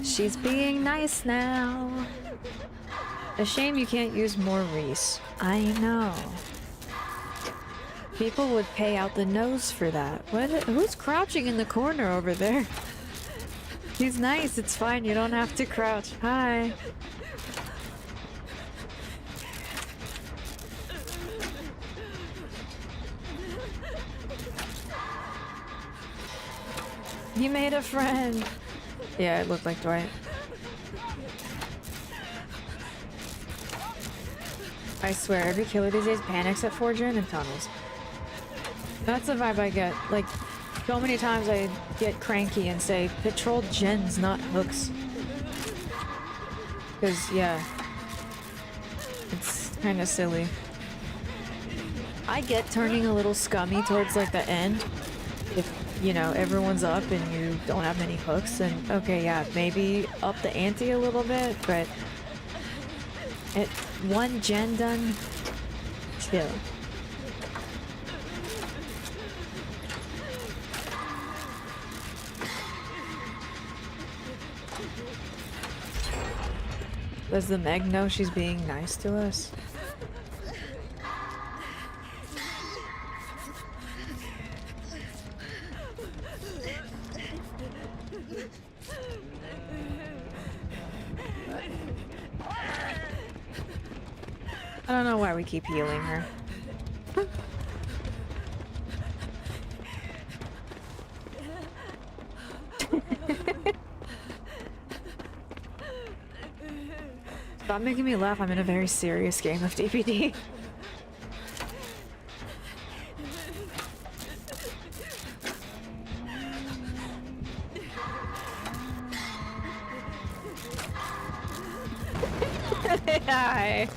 She's being nice now. A shame you can't use more Reese. I know. People would pay out the nose for that. What? Who's crouching in the corner over there? He's nice. It's fine. You don't have to crouch. Hi. You made a friend. Yeah, it looked like Dwight. I swear, every killer these days panics at 4gen and tunnels. That's the vibe I get. Like, so many times I get cranky and say, patrol gens, not hooks. Because, yeah. It's kind of silly. I get turning a little scummy towards, like, the end. If, you know, everyone's up and you don't have many hooks, and okay, yeah, maybe up the ante a little bit, but at 1 gen done, chill. Does the Meg know she's being nice to us? I don't know why we keep healing her. Stop making me laugh. I'm in a very serious game of DPD. Hi.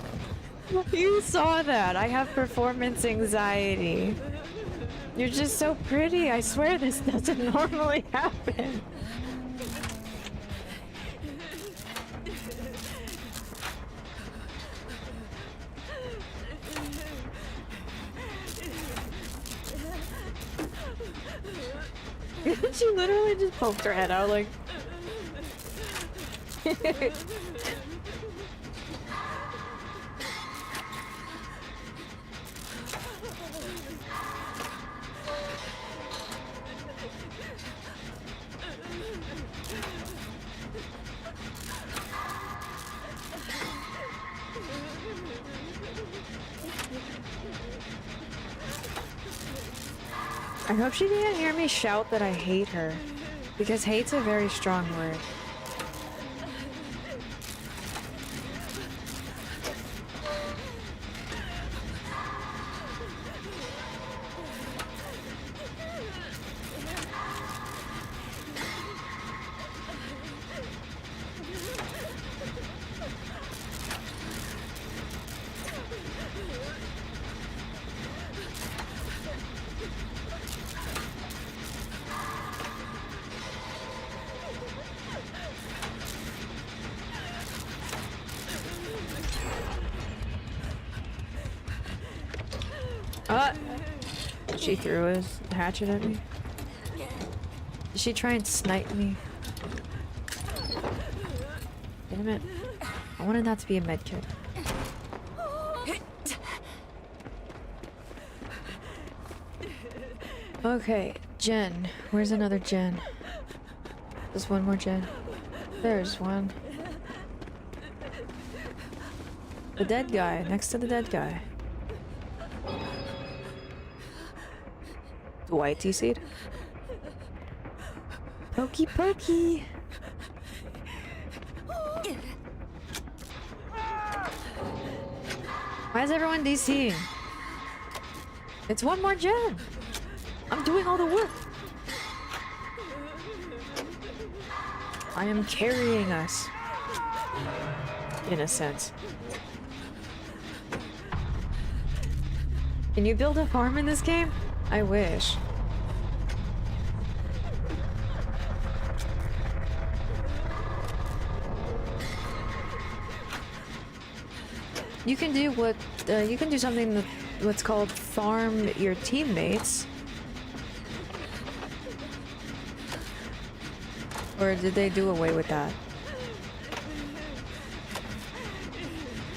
You saw that. I have performance anxiety. You're just so pretty. I swear this doesn't normally happen. She literally just poked her head out like... I hope she didn't hear me shout that I hate her, because hate's a very strong word. She threw his hatchet at me. Did she try and snipe me? Damn it. I wanted that to be a medkit. Okay, Jen. Where's another Jen? There's one more Jen. There's one. The dead guy, next to the dead guy. Dwight TC'd. Pokey pokey! Why is everyone DCing? It's one more Jen! I'm doing all the work! I am carrying us. In a sense. Can you build a farm in this game? I wish. You can do what you can do something that what's called farm your teammates. Or did they do away with that?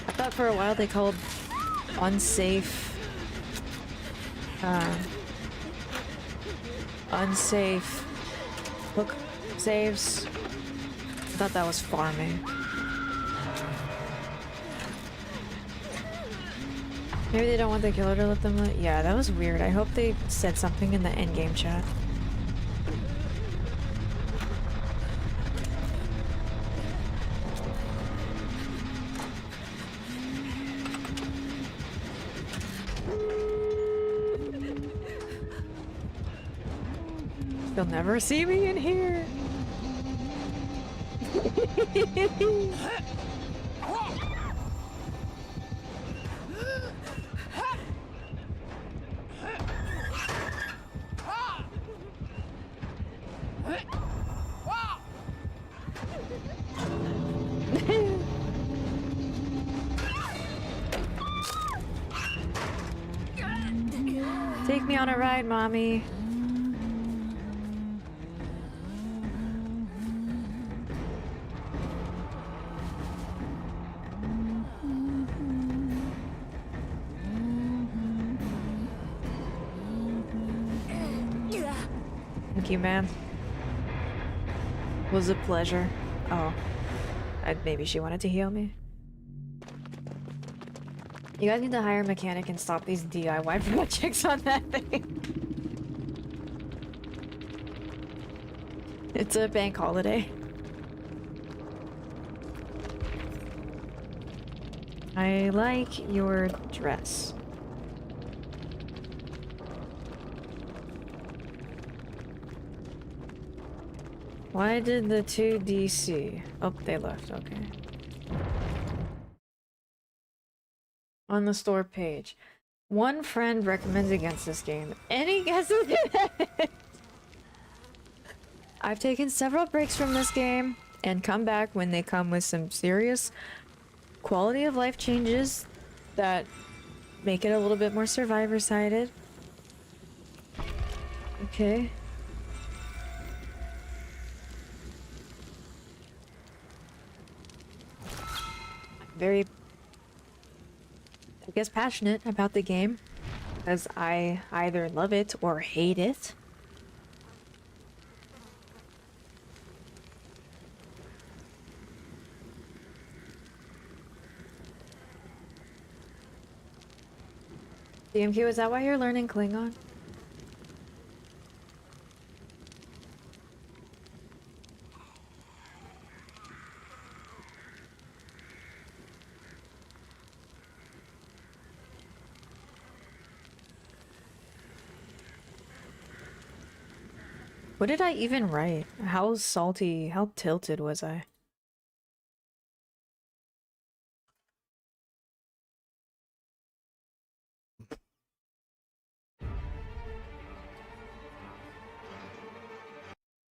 I thought for a while they called unsafe unsafe hook saves. I thought that was farming. Maybe they don't want the killer to let them let— yeah, that was weird. I hope they said something in the endgame chat. They'll never see me in here. Take me on a ride, mommy. Thank you, ma'am. Was a pleasure. Oh. Maybe she wanted to heal me. You guys need to hire a mechanic and stop these DIY projects on that thing. It's a bank holiday. I like your dress. Why did the two DC? Oh, they left, okay. On the store page. One friend recommends against this game. Any guesses? I've taken several breaks from this game and come back when they come with some serious quality of life changes that make it a little bit more survivor-sided. Okay. Very, I guess, passionate about the game because I either love it or hate it. DMQ, is that why you're learning Klingon? What did I even write? How salty, how tilted was I?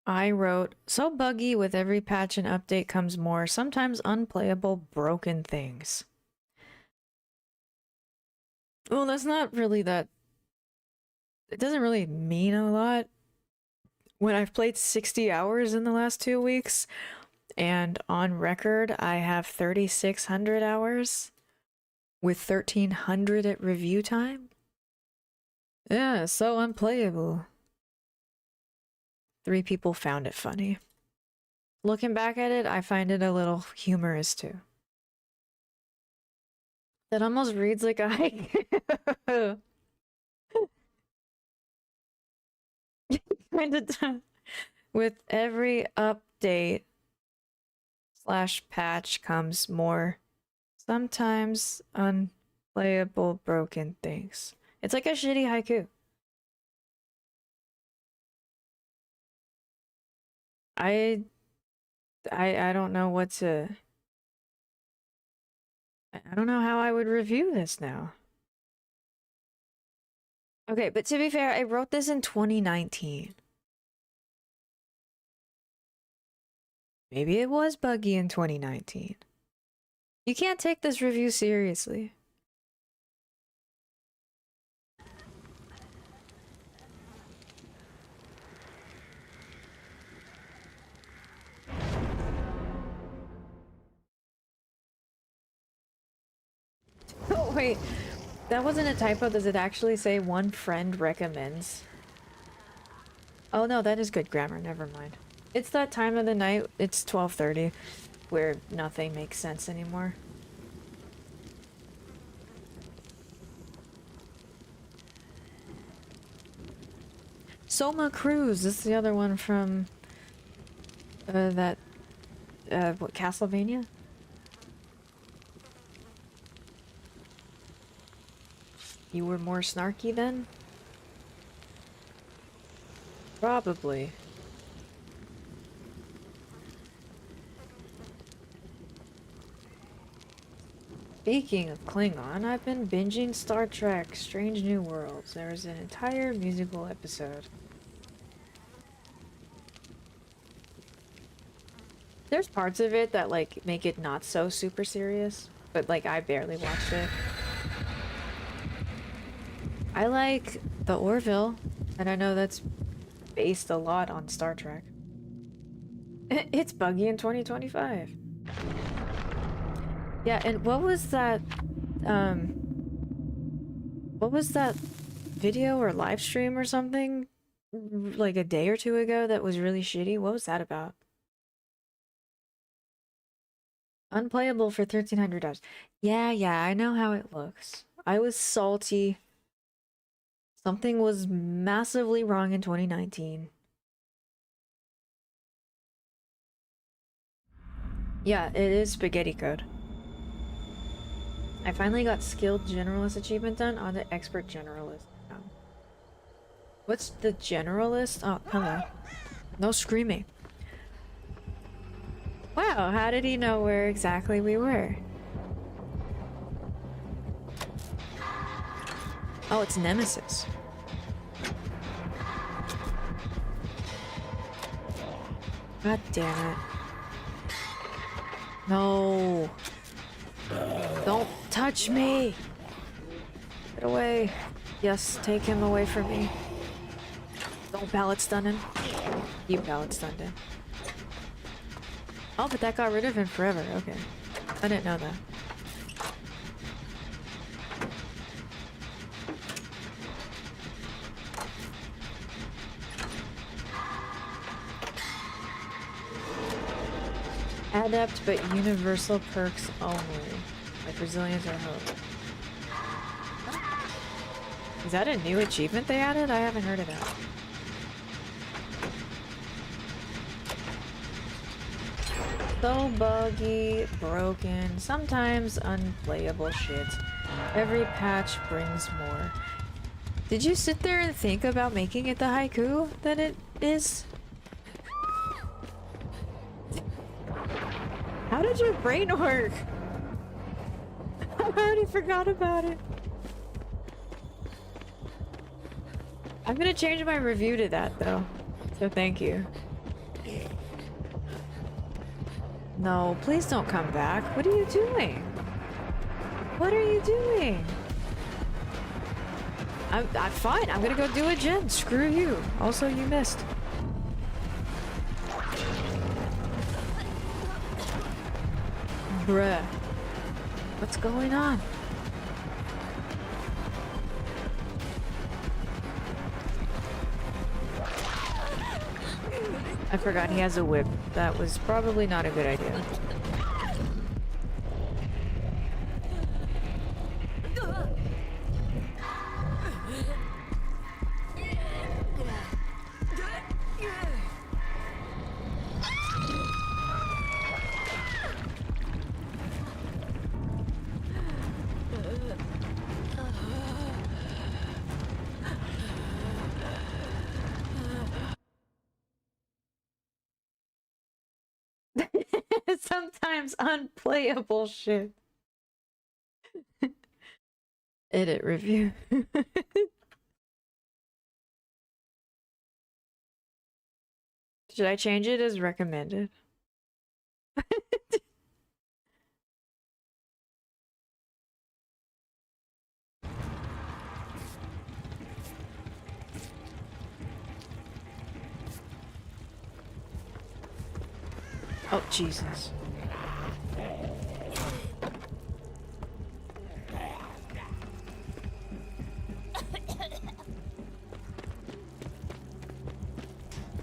I wrote, so buggy with every patch and update comes more, sometimes unplayable, broken things. Well, that's not really that it doesn't really mean a lot when I've played 60 hours in the last 2 weeks, and on record I have 3,600 hours with 1,300 at review time. Yeah, so unplayable. 3 people found it funny. Looking back at it, I find it a little humorous too. That almost reads like a haiku. With every update / patch comes more, sometimes unplayable broken things. It's like a shitty haiku. I don't know what to... I don't know how I would review this now. Okay, but to be fair, I wrote this in 2019. Maybe it was buggy in 2019. You can't take this review seriously. Oh, wait. That wasn't a typo. Does it actually say one friend recommends? Oh no, that is good grammar. Never mind. It's that time of the night. It's 12:30 where nothing makes sense anymore. Soma Cruz. This is the other one from what, Castlevania? You were more snarky then? Probably. Speaking of Klingon, I've been binging Star Trek Strange New Worlds. There is an entire musical episode. There's parts of it that like make it not so super serious, but like I barely watched it. I like the Orville, and I know that's based a lot on Star Trek. It's buggy in 2025. Yeah, and what was that video or live stream or something like a day or 2 ago that was really shitty? What was that about? Unplayable for 1,300 hours. Yeah, I know how it looks. I was salty. Something was massively wrong in 2019. Yeah, it is spaghetti code. I finally got skilled generalist achievement done on the expert generalist. What's the generalist? Oh, hello. No screaming. Wow, how did he know where exactly we were? Oh, it's Nemesis. God damn it. No. Don't touch me. Get away. Yes, take him away from me. Don't pallet stun him. You pallet stunned him. Oh, but that got rid of him forever. Okay. I didn't know that. Adept, but universal perks only. Like resilience or hope. Is that a new achievement they added? I haven't heard of that. So buggy, broken, sometimes unplayable shit. Every patch brings more. Did you sit there and think about making it the haiku that it is? How did your brain work? I already forgot about it. I'm gonna change my review to that though, so thank you. No, please don't come back. What are you doing? What are you doing? I'm fine. I'm gonna go do it, Jen. Screw you. Also, you missed. Bruh. What's going on? I forgot he has a whip. That was probably not a good idea. Sometimes unplayable shit. Edit review. Should I change it as recommended? Oh, Jesus.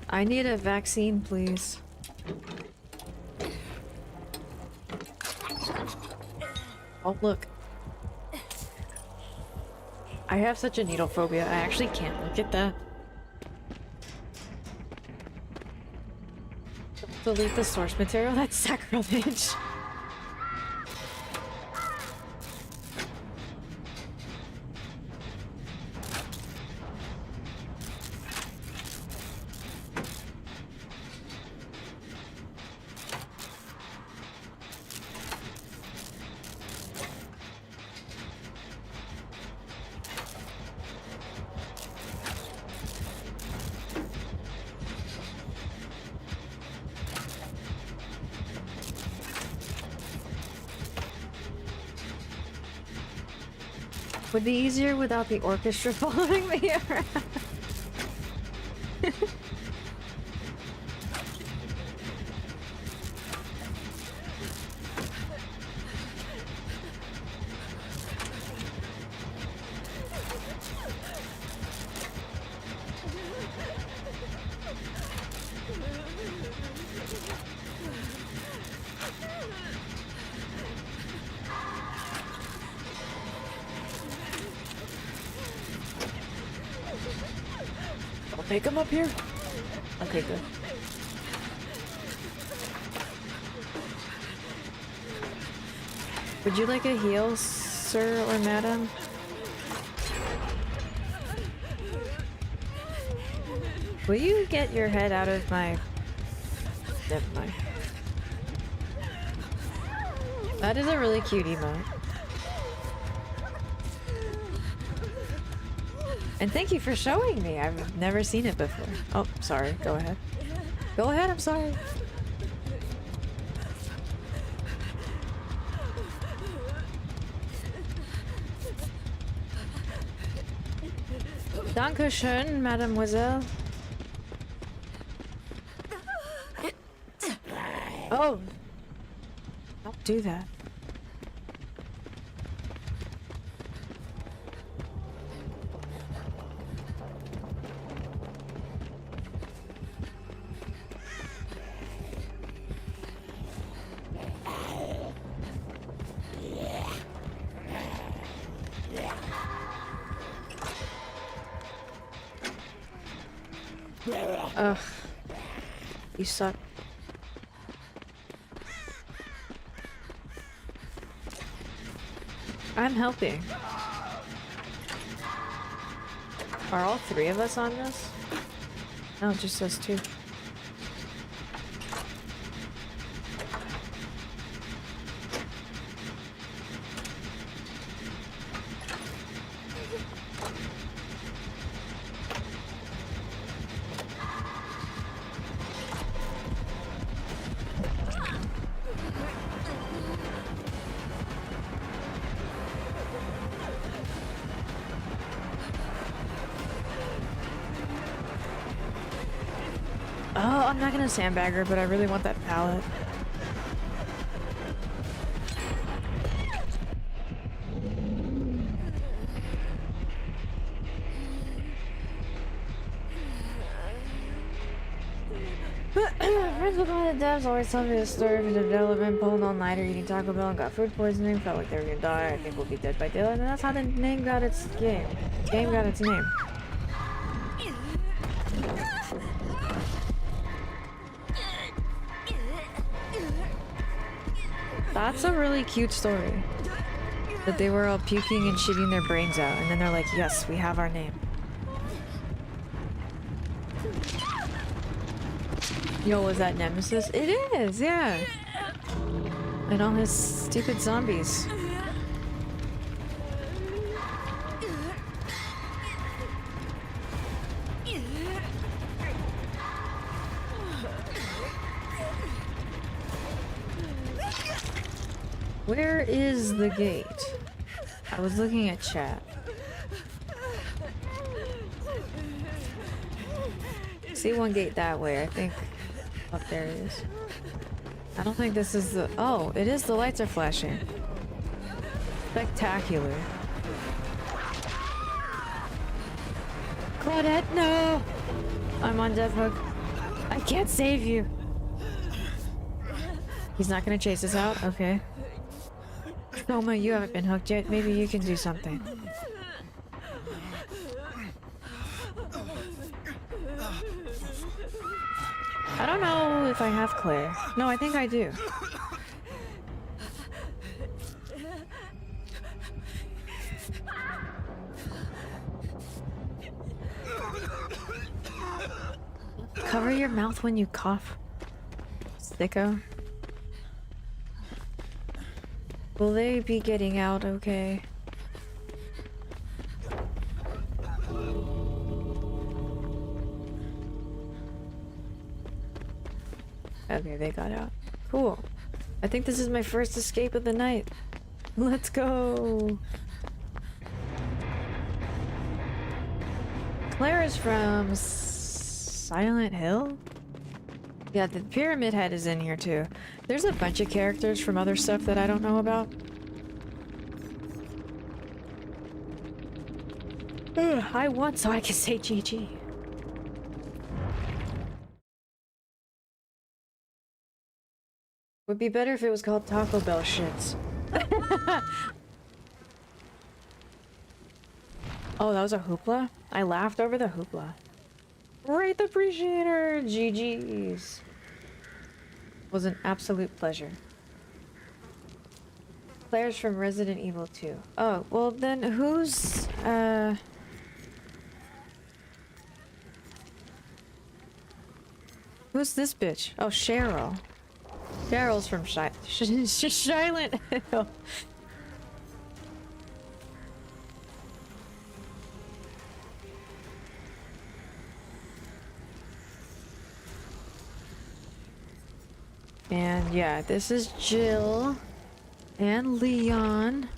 I need a vaccine, please. Oh, look. I have such a needle phobia, I actually can't look at that. Delete the source material? That's sacrilege. Would be easier without the orchestra following me around. Take him up here? Okay, good. Would you like a heal, sir or madam? Will you get your head out of my... Never mind. That is a really cute emote. And thank you for showing me. I've never seen it before. Oh, sorry. Go ahead. Go ahead, I'm sorry. Dankeschön, mademoiselle. Oh. Don't do that. Ugh. You suck. I'm helping. Are all three of us on this? No, just us two. I'm not gonna sandbag her, but I really want that pallet. Friends with one of the devs always tell me the story of the development, pulling all-nighter, eating Taco Bell, and got food poisoning, felt like they were gonna die. I think we'll be dead by daylight, and that's how the name got its game. Game got its name. That's a really cute story. That they were all puking and shitting their brains out, and then they're like, yes, we have our name. Yo, was that Nemesis? It is, yeah. And all his stupid zombies. Where is the gate? I was looking at chat. See one gate that way, I think. Up there it is. I don't think this is the... Oh, it is. The lights are flashing. Spectacular. Claudette, no! I'm on death hook. I can't save you. He's not gonna chase us out? Okay. Soma, you haven't been hooked yet. Maybe you can do something. I don't know if I have Claire. No, I think I do. Cover your mouth when you cough. Sicko. Will they be getting out okay? Okay, they got out. Cool. I think this is my first escape of the night. Let's go! Claire is from Silent Hill? Yeah, the Pyramid Head is in here too. There's a bunch of characters from other stuff that I don't know about. Ugh, I won so I can say GG. Would be better if it was called Taco Bell shits. Oh, that was a hoopla? I laughed over the hoopla. Great appreciator! GG's. Was an absolute pleasure. Players from Resident Evil 2. Oh, well then who's, who's this bitch? Oh, Cheryl. Cheryl's from Silent Hill. And yeah, this is Jill and Leon.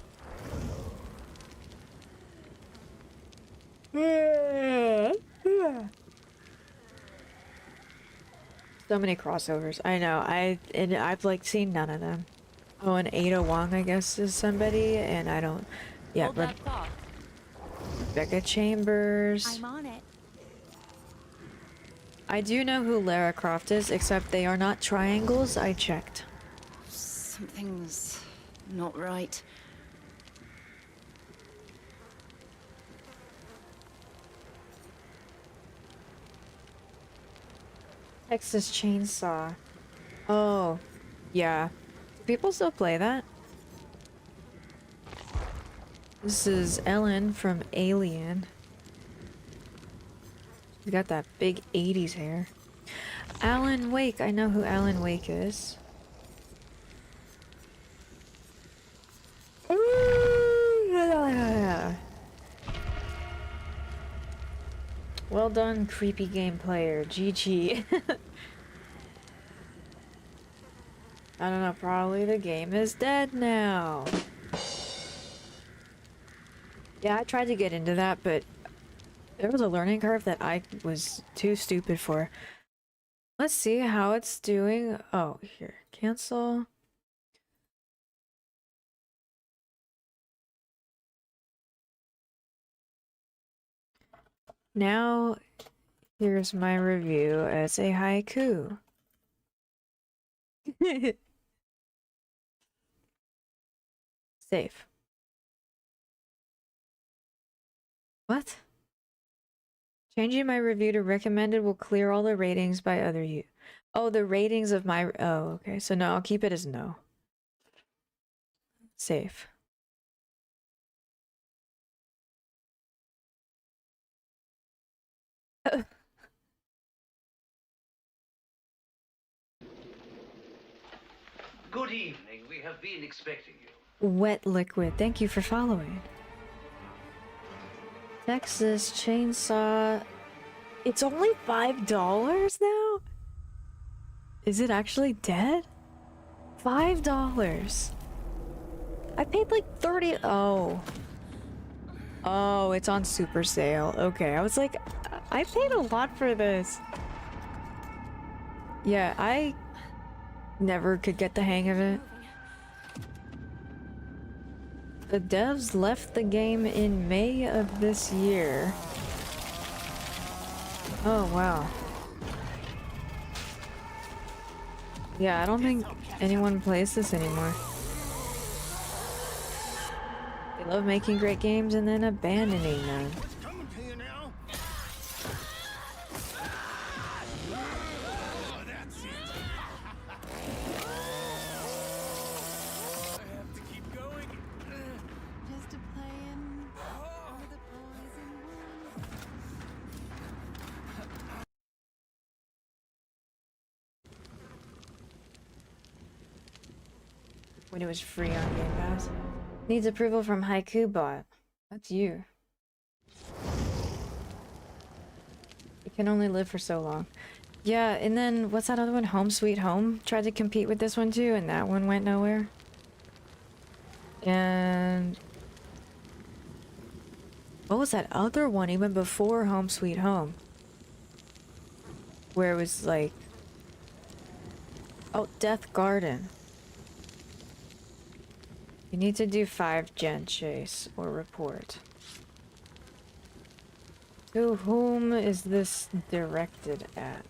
So many crossovers. I know. I've like seen none of them. Oh, and Ada Wong, I guess, is somebody, and I don't. Yeah, but Rebecca Chambers. I'm on it. I do know who Lara Croft is, except they are not triangles. I checked. Something's not right. Texas Chainsaw. Oh, yeah. Do people still play that? This is Ellen from Alien. She's got that big 80s hair. Alan Wake. I know who Alan Wake is. Well done, creepy game player. GG. I don't know, probably the game is dead now. Yeah, I tried to get into that, but there was a learning curve that I was too stupid for. Let's see how it's doing. Oh, here. Cancel. Now, here's my review as a haiku. Save. What? Changing my review to recommended will clear all the ratings by other you. Oh, the ratings of my... Oh, okay. So no, I'll keep it as no. Save. Good evening. We have been expecting you. Wet Liquid, thank you for following. Texas Chainsaw. It's only $5 now? Is it actually dead? $5. I paid like 30. Oh. Oh, it's on super sale. Okay, I was like, I paid a lot for this. Yeah, I never could get the hang of it. The devs left the game in May of this year. Oh, wow. Yeah, I don't think anyone plays this anymore. They love making great games and then abandoning them. When it was free on Game Pass. Needs approval from Haiku Bot. That's you. You can only live for so long. Yeah, and then what's that other one? Home Sweet Home? Tried to compete with this one too, and that one went nowhere. And what was that other one even before Home Sweet Home? Where it was like... Oh, Death Garden. You need to do 5 gen chase or report. To whom is this directed at?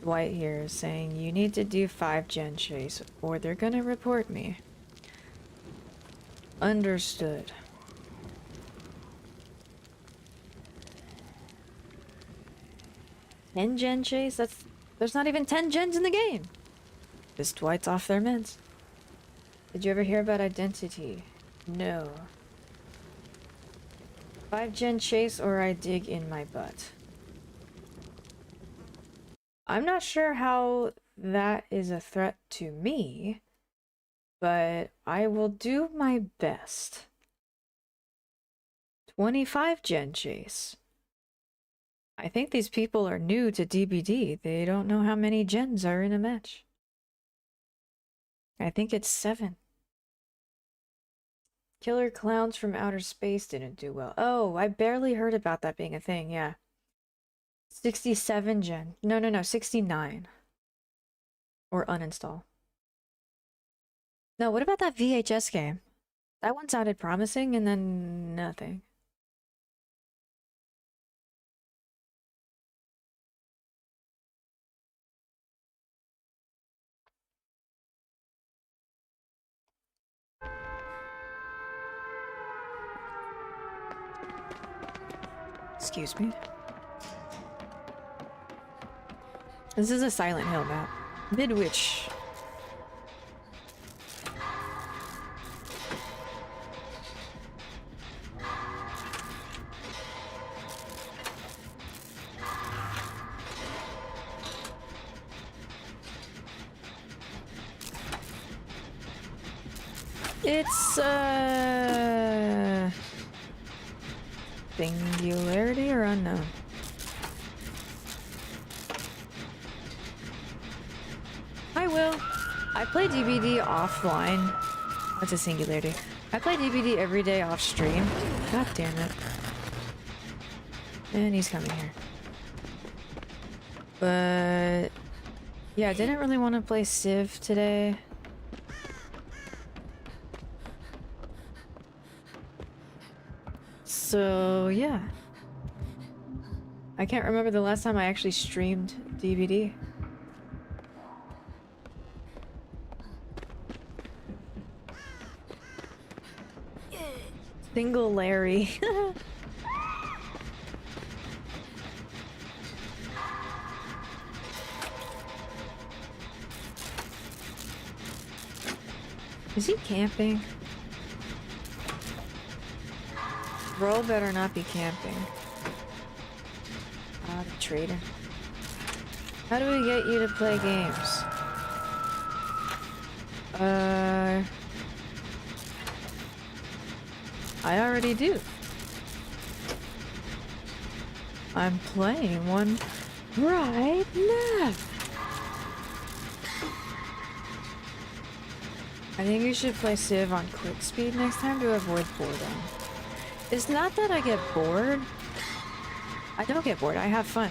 Dwight here is saying you need to do 5 gen chase or they're gonna report me. Understood. Ten gen chase? There's not even 10 gens in the game. This Dwight's off their meds. Did you ever hear about Identity? No. 5 gen chase or I dig in my butt. I'm not sure how that is a threat to me, but I will do my best. 25 gen chase. I think these people are new to DBD. They don't know how many gens are in a match. I think it's 7. Killer Clowns from Outer Space didn't do well. Oh, I barely heard about that being a thing, yeah. 67 gen. No, 69. Or uninstall. No, what about that VHS game? That one sounded promising and then nothing. Excuse me. This is a Silent Hill map. Midwich. It's Singularity or unknown? I will. I play DBD offline. That's a Singularity. I play DBD every day off stream. God damn it. And he's coming here. But yeah, I didn't really want to play Civ today. So yeah. I can't remember the last time I actually streamed DVD. Single Larry. Is he camping? Bro better not be camping. Ah, the traitor. How do we get you to play games? I already do. I'm playing one right now. I think you should play Civ on quick speed next time to avoid boredom. It's not that I get bored. I don't get bored, I have fun.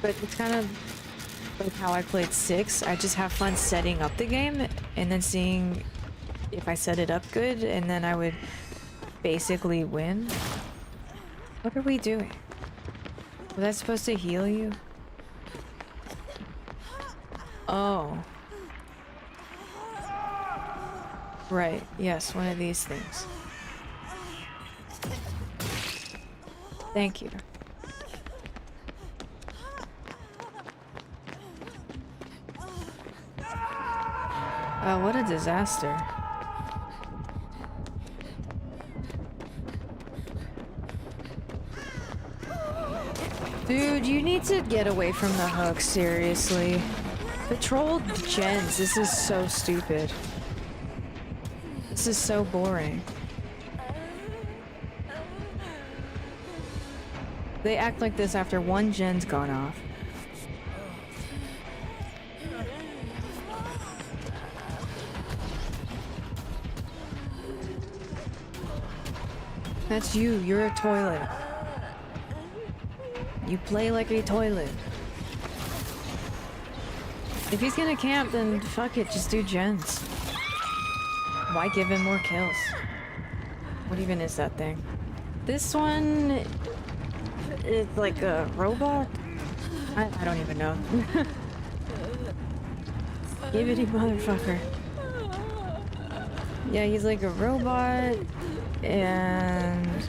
But it's kind of like how I played 6. I just have fun setting up the game and then seeing if I set it up good, and then I would basically win. What are we doing? Was that supposed to heal you? Oh. Right, yes, one of these things. Thank you. Oh, what a disaster. Dude, you need to get away from the hook, seriously. The troll gens, this is so stupid. This is so boring. They act like this after one gen's gone off. That's you, you're a toilet. You play like a toilet. If he's gonna camp, then fuck it, just do gens. Why give him more kills? What even is that thing? This one is like a robot? I don't even know. Gibbity motherfucker. Yeah, he's like a robot, and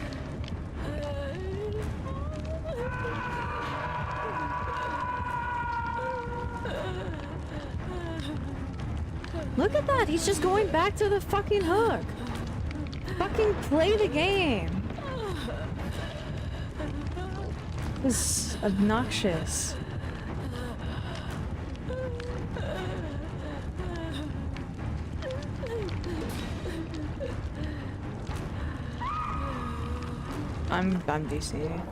look at that! He's just going back to the fucking hook! Fucking play the game! This is obnoxious. I'm DC.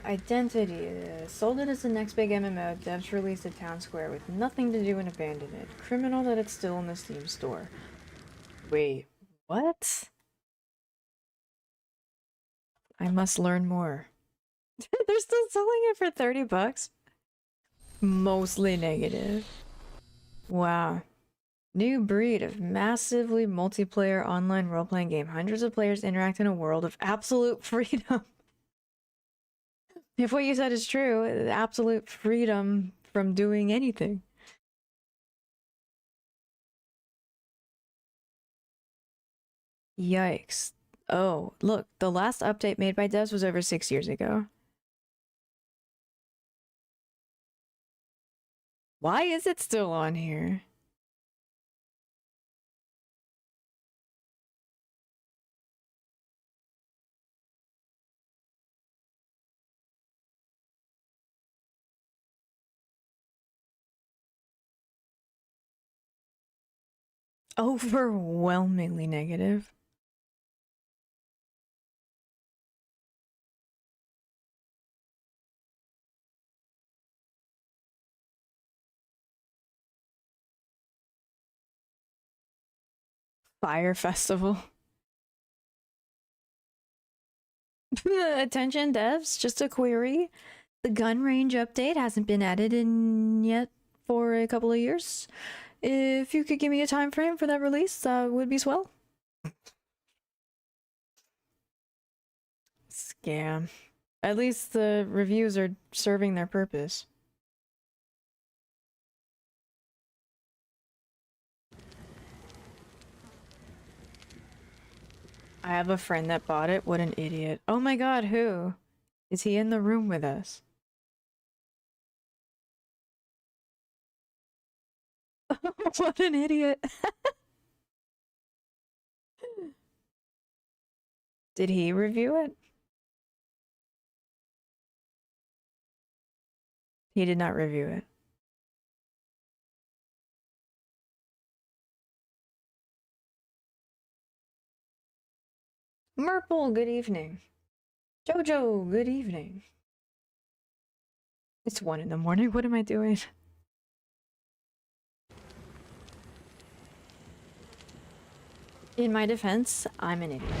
Identity. Sold it as the next big MMO. Devs released a town square with nothing to do and abandoned it. Criminal that it's still in the Steam store. Wait, what? I must learn more. They're still selling it for 30 bucks? Mostly negative. Wow. New breed of massively multiplayer online role-playing game. Hundreds of players interact in a world of absolute freedom. If what you said is true, absolute freedom from doing anything. Yikes. Oh, look, the last update made by devs was over 6 years ago. Why is it still on here? Overwhelmingly negative. Fire Festival. Attention devs, just a query. The gun range update hasn't been added in yet for a couple of years. If you could give me a time frame for that release, that would be swell. Scam. At least the reviews are serving their purpose. I have a friend that bought it. What an idiot. Oh my god, who? Is he in the room with us? What an idiot. Did he review it? He did not review it. Merple, good evening. Jojo, good evening. It's 1 in the morning. What am I doing? In my defense, I'm an idiot.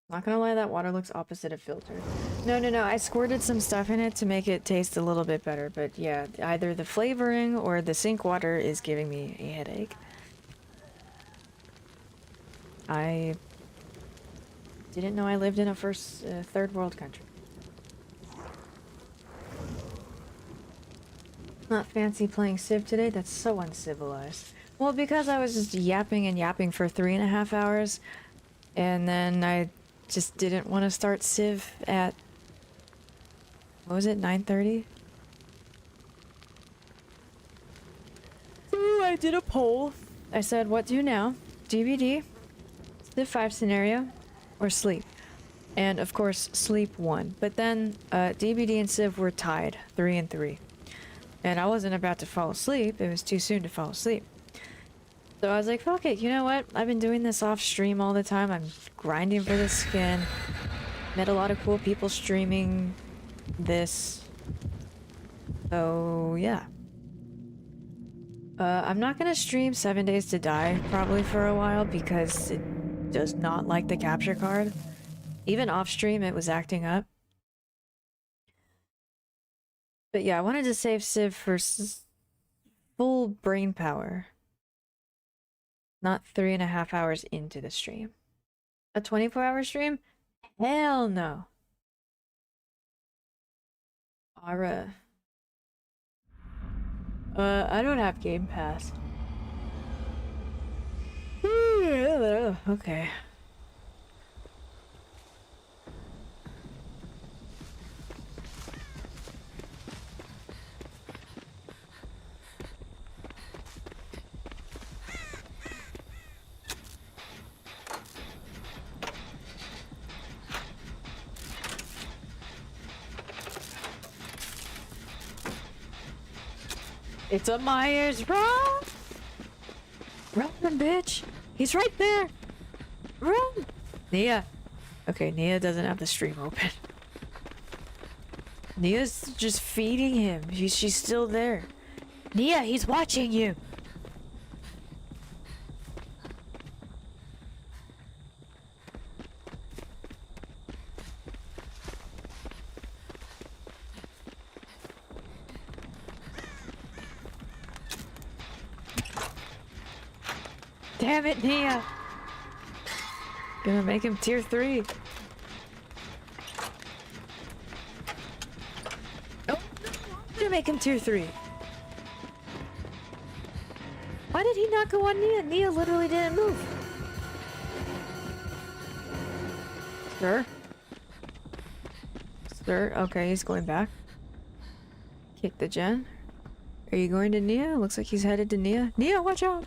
Not gonna lie, that water looks opposite of filtered. No, I squirted some stuff in it to make it taste a little bit better, but yeah, either the flavoring or the sink water is giving me a headache. I didn't know I lived in a third world country. Not fancy playing Civ today? That's so uncivilized. Well, because I was just yapping and yapping for 3.5 hours, and then I just didn't want to start Civ at, what was it, 9:30? Ooh, I did a poll. I said, what do now? DBD, Civ 5 scenario, or sleep? And of course, sleep won. But then DBD and Civ were tied, 3 and 3. And I wasn't about to fall asleep. It was too soon to fall asleep. So I was like, fuck it, you know what? I've been doing this off stream all the time. I'm grinding for the skin. Met a lot of cool people streaming this. So, yeah. I'm not gonna stream 7 Days to Die probably for a while because it does not like the capture card. Even off stream, it was acting up. But yeah, I wanted to save Civ for full brain power. Not 3.5 hours into the stream. A 24-hour stream? Hell no. Ara. I don't have Game Pass. Okay. It's a Myers, run! Run, bitch! He's right there! Run! Nia. Okay, Nia doesn't have the stream open. Nia's just feeding him. She's still there. Nia, he's watching you! Damn it, Nia! Gonna make him tier 3. Oh, no, I'm gonna make him tier 3. Why did he not go on Nia? Nia literally didn't move. Sir? Sir? Okay, he's going back. Kick the gen. Are you going to Nia? Looks like he's headed to Nia. Nia, watch out!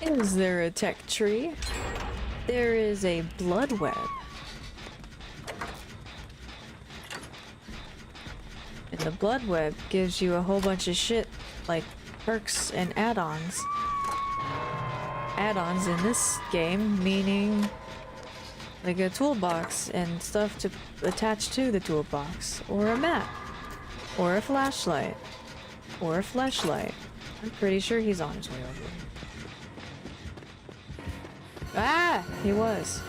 Is there a tech tree? There is a blood web. And the blood web gives you a whole bunch of shit like perks and add-ons. Add-ons in this game meaning like a toolbox and stuff to attach to the toolbox, or a map, or a flashlight, or a flashlight. I'm pretty sure he's on his way over here. Ah! He was.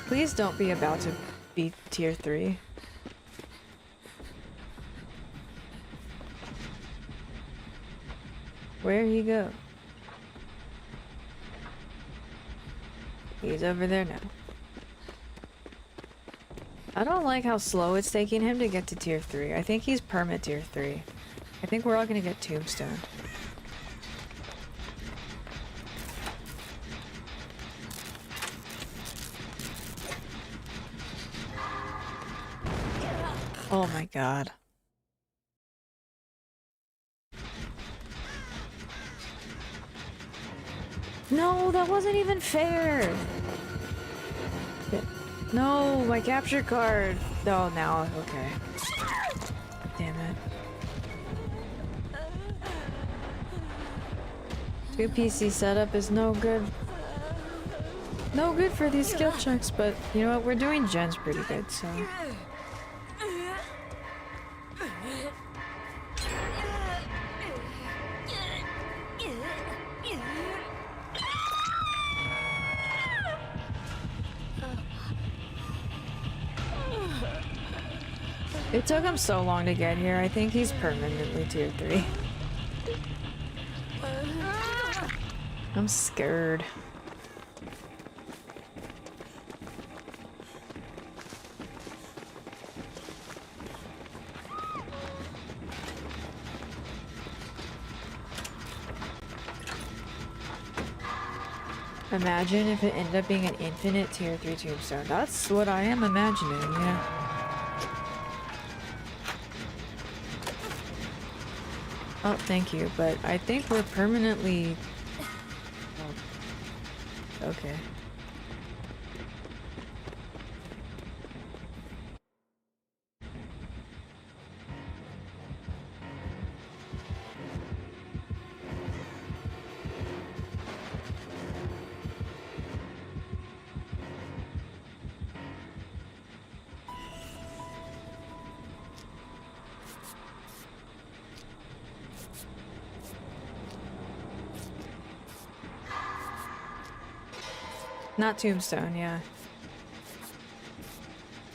Please don't be about to be tier 3. Where'd he go? He's over there now. I don't like how slow it's taking him to get to tier 3. I think he's perma tier 3. I think we're all gonna get tombstone. Oh my god. No, that wasn't even fair! No, my capture card! Oh, now, okay. Damn it. 2 PC setup is no good. No good for these skill checks, but you know what? We're doing gens pretty good, so... It took him so long to get here. I think he's permanently tier 3. I'm scared. Imagine if it ended up being an infinite tier 3 tombstone. That's what I am imagining, yeah. Oh, thank you, but I think we're permanently... Oh. Okay. Not Tombstone, yeah.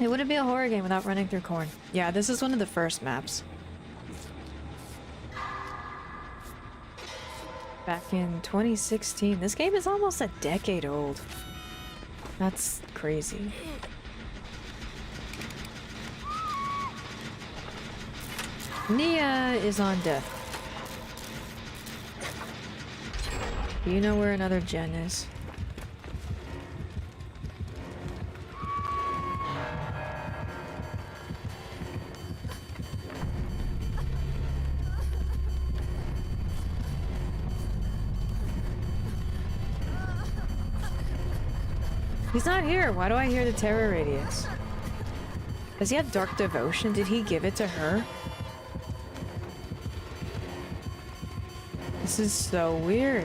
It wouldn't be a horror game without running through corn. Yeah, this is one of the first maps. Back in 2016. This game is almost a decade old. That's crazy. Nia is on death. Do you know where another gen is? He's not here. Why do I hear the terror radius? Does he have Dark Devotion? Did he give it to her? This is so weird.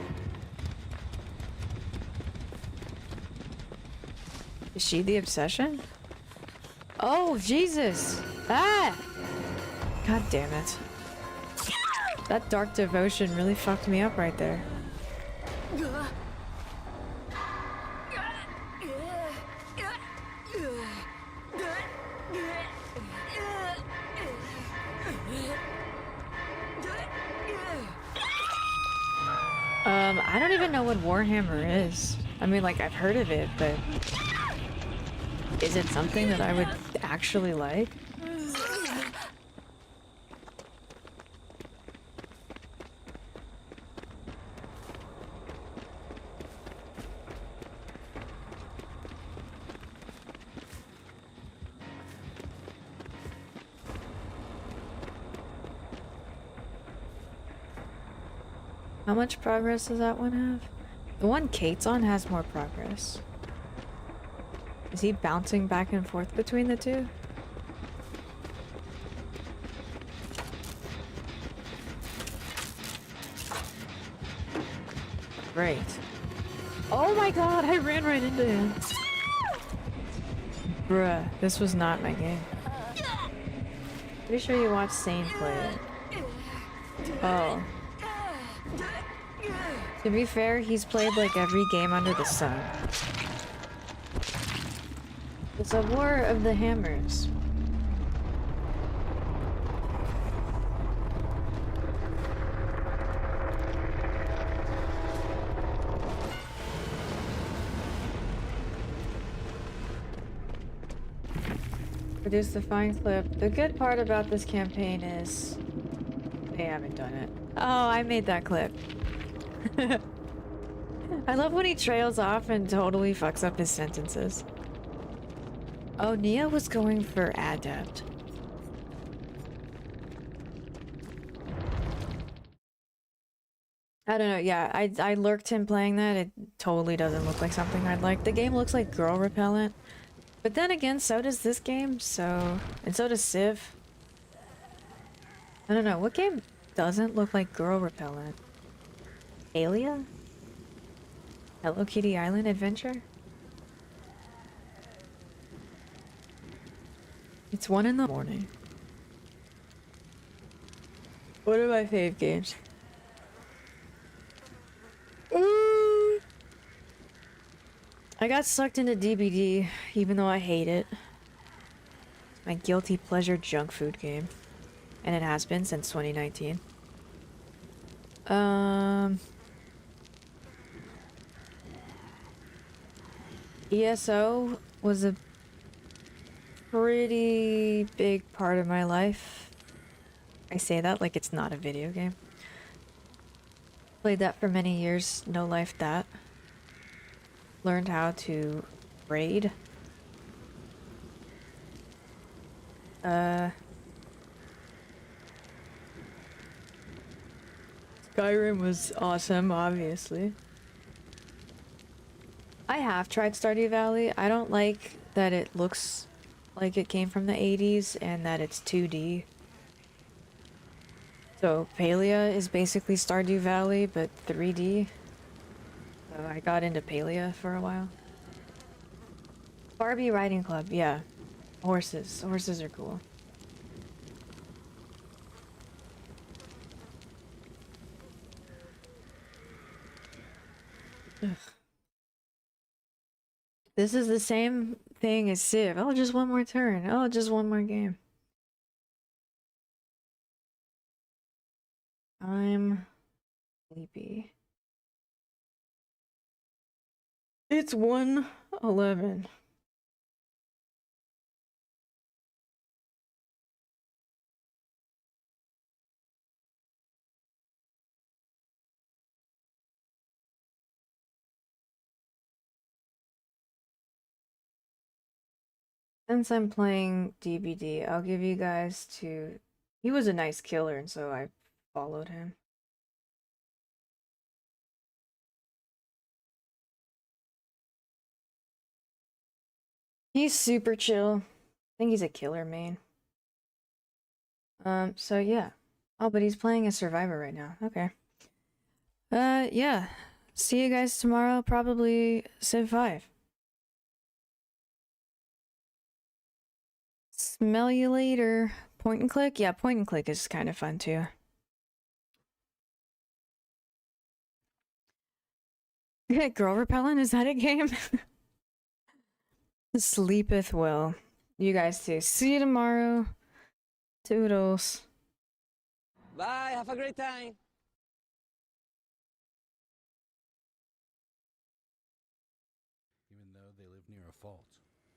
Is she the obsession? Oh, Jesus! Ah! God damn it. That Dark Devotion really fucked me up right there. I don't even know what Warhammer is. I mean, like, I've heard of it, but... is it something that I would actually like? How much progress does that one have? The one Kate's on has more progress. Is he bouncing back and forth between the two? Great. Oh my god, I ran right into him. Bruh, this was not my game. Pretty sure you watched Sane play it. Oh. To be fair, he's played like every game under the sun. It's a War of the Hammers. Produce the fine clip. The good part about this campaign is they haven't done it. Oh, I made that clip. I love when he trails off and totally fucks up his sentences. Oh, Nia was going for Adept. I don't know, yeah, I lurked him playing that. It totally doesn't look like something I'd like. The game looks like Girl Repellent. But then again, so does this game, so... And so does Civ. I don't know, what game doesn't look like Girl Repellent? Alia? Hello Kitty Island Adventure? It's 1 in the morning. What are my fave games? I got sucked into DBD, even though I hate it. It's my guilty pleasure junk food game. And it has been since 2019. ESO was a pretty big part of my life. I say that like it's not a video game. Played that for many years, no life that. Learned how to raid. Skyrim was awesome, obviously. I have tried Stardew Valley. I don't like that it looks like it came from the 80s and that it's 2D. So Palia is basically Stardew Valley, but 3D. So I got into Palia for a while. Barbie Riding Club, yeah. Horses. Horses are cool. Ugh. This is the same thing as Civ. Oh, just one more turn. Oh, just one more game. I'm sleepy. It's 1:11. Since I'm playing DBD, I'll give you guys to... He was a nice killer, and so I followed him. He's super chill. I think he's a killer main. So yeah. Oh, but he's playing a survivor right now. Okay. Yeah. See you guys tomorrow, probably Civ 5. Smell you later. Point and click? Yeah, point and click is kind of fun too. Girl Repellent, is that a game? Sleepeth well. You guys too. See you tomorrow. Toodles. Bye, have a great time. Even though they live near a fault.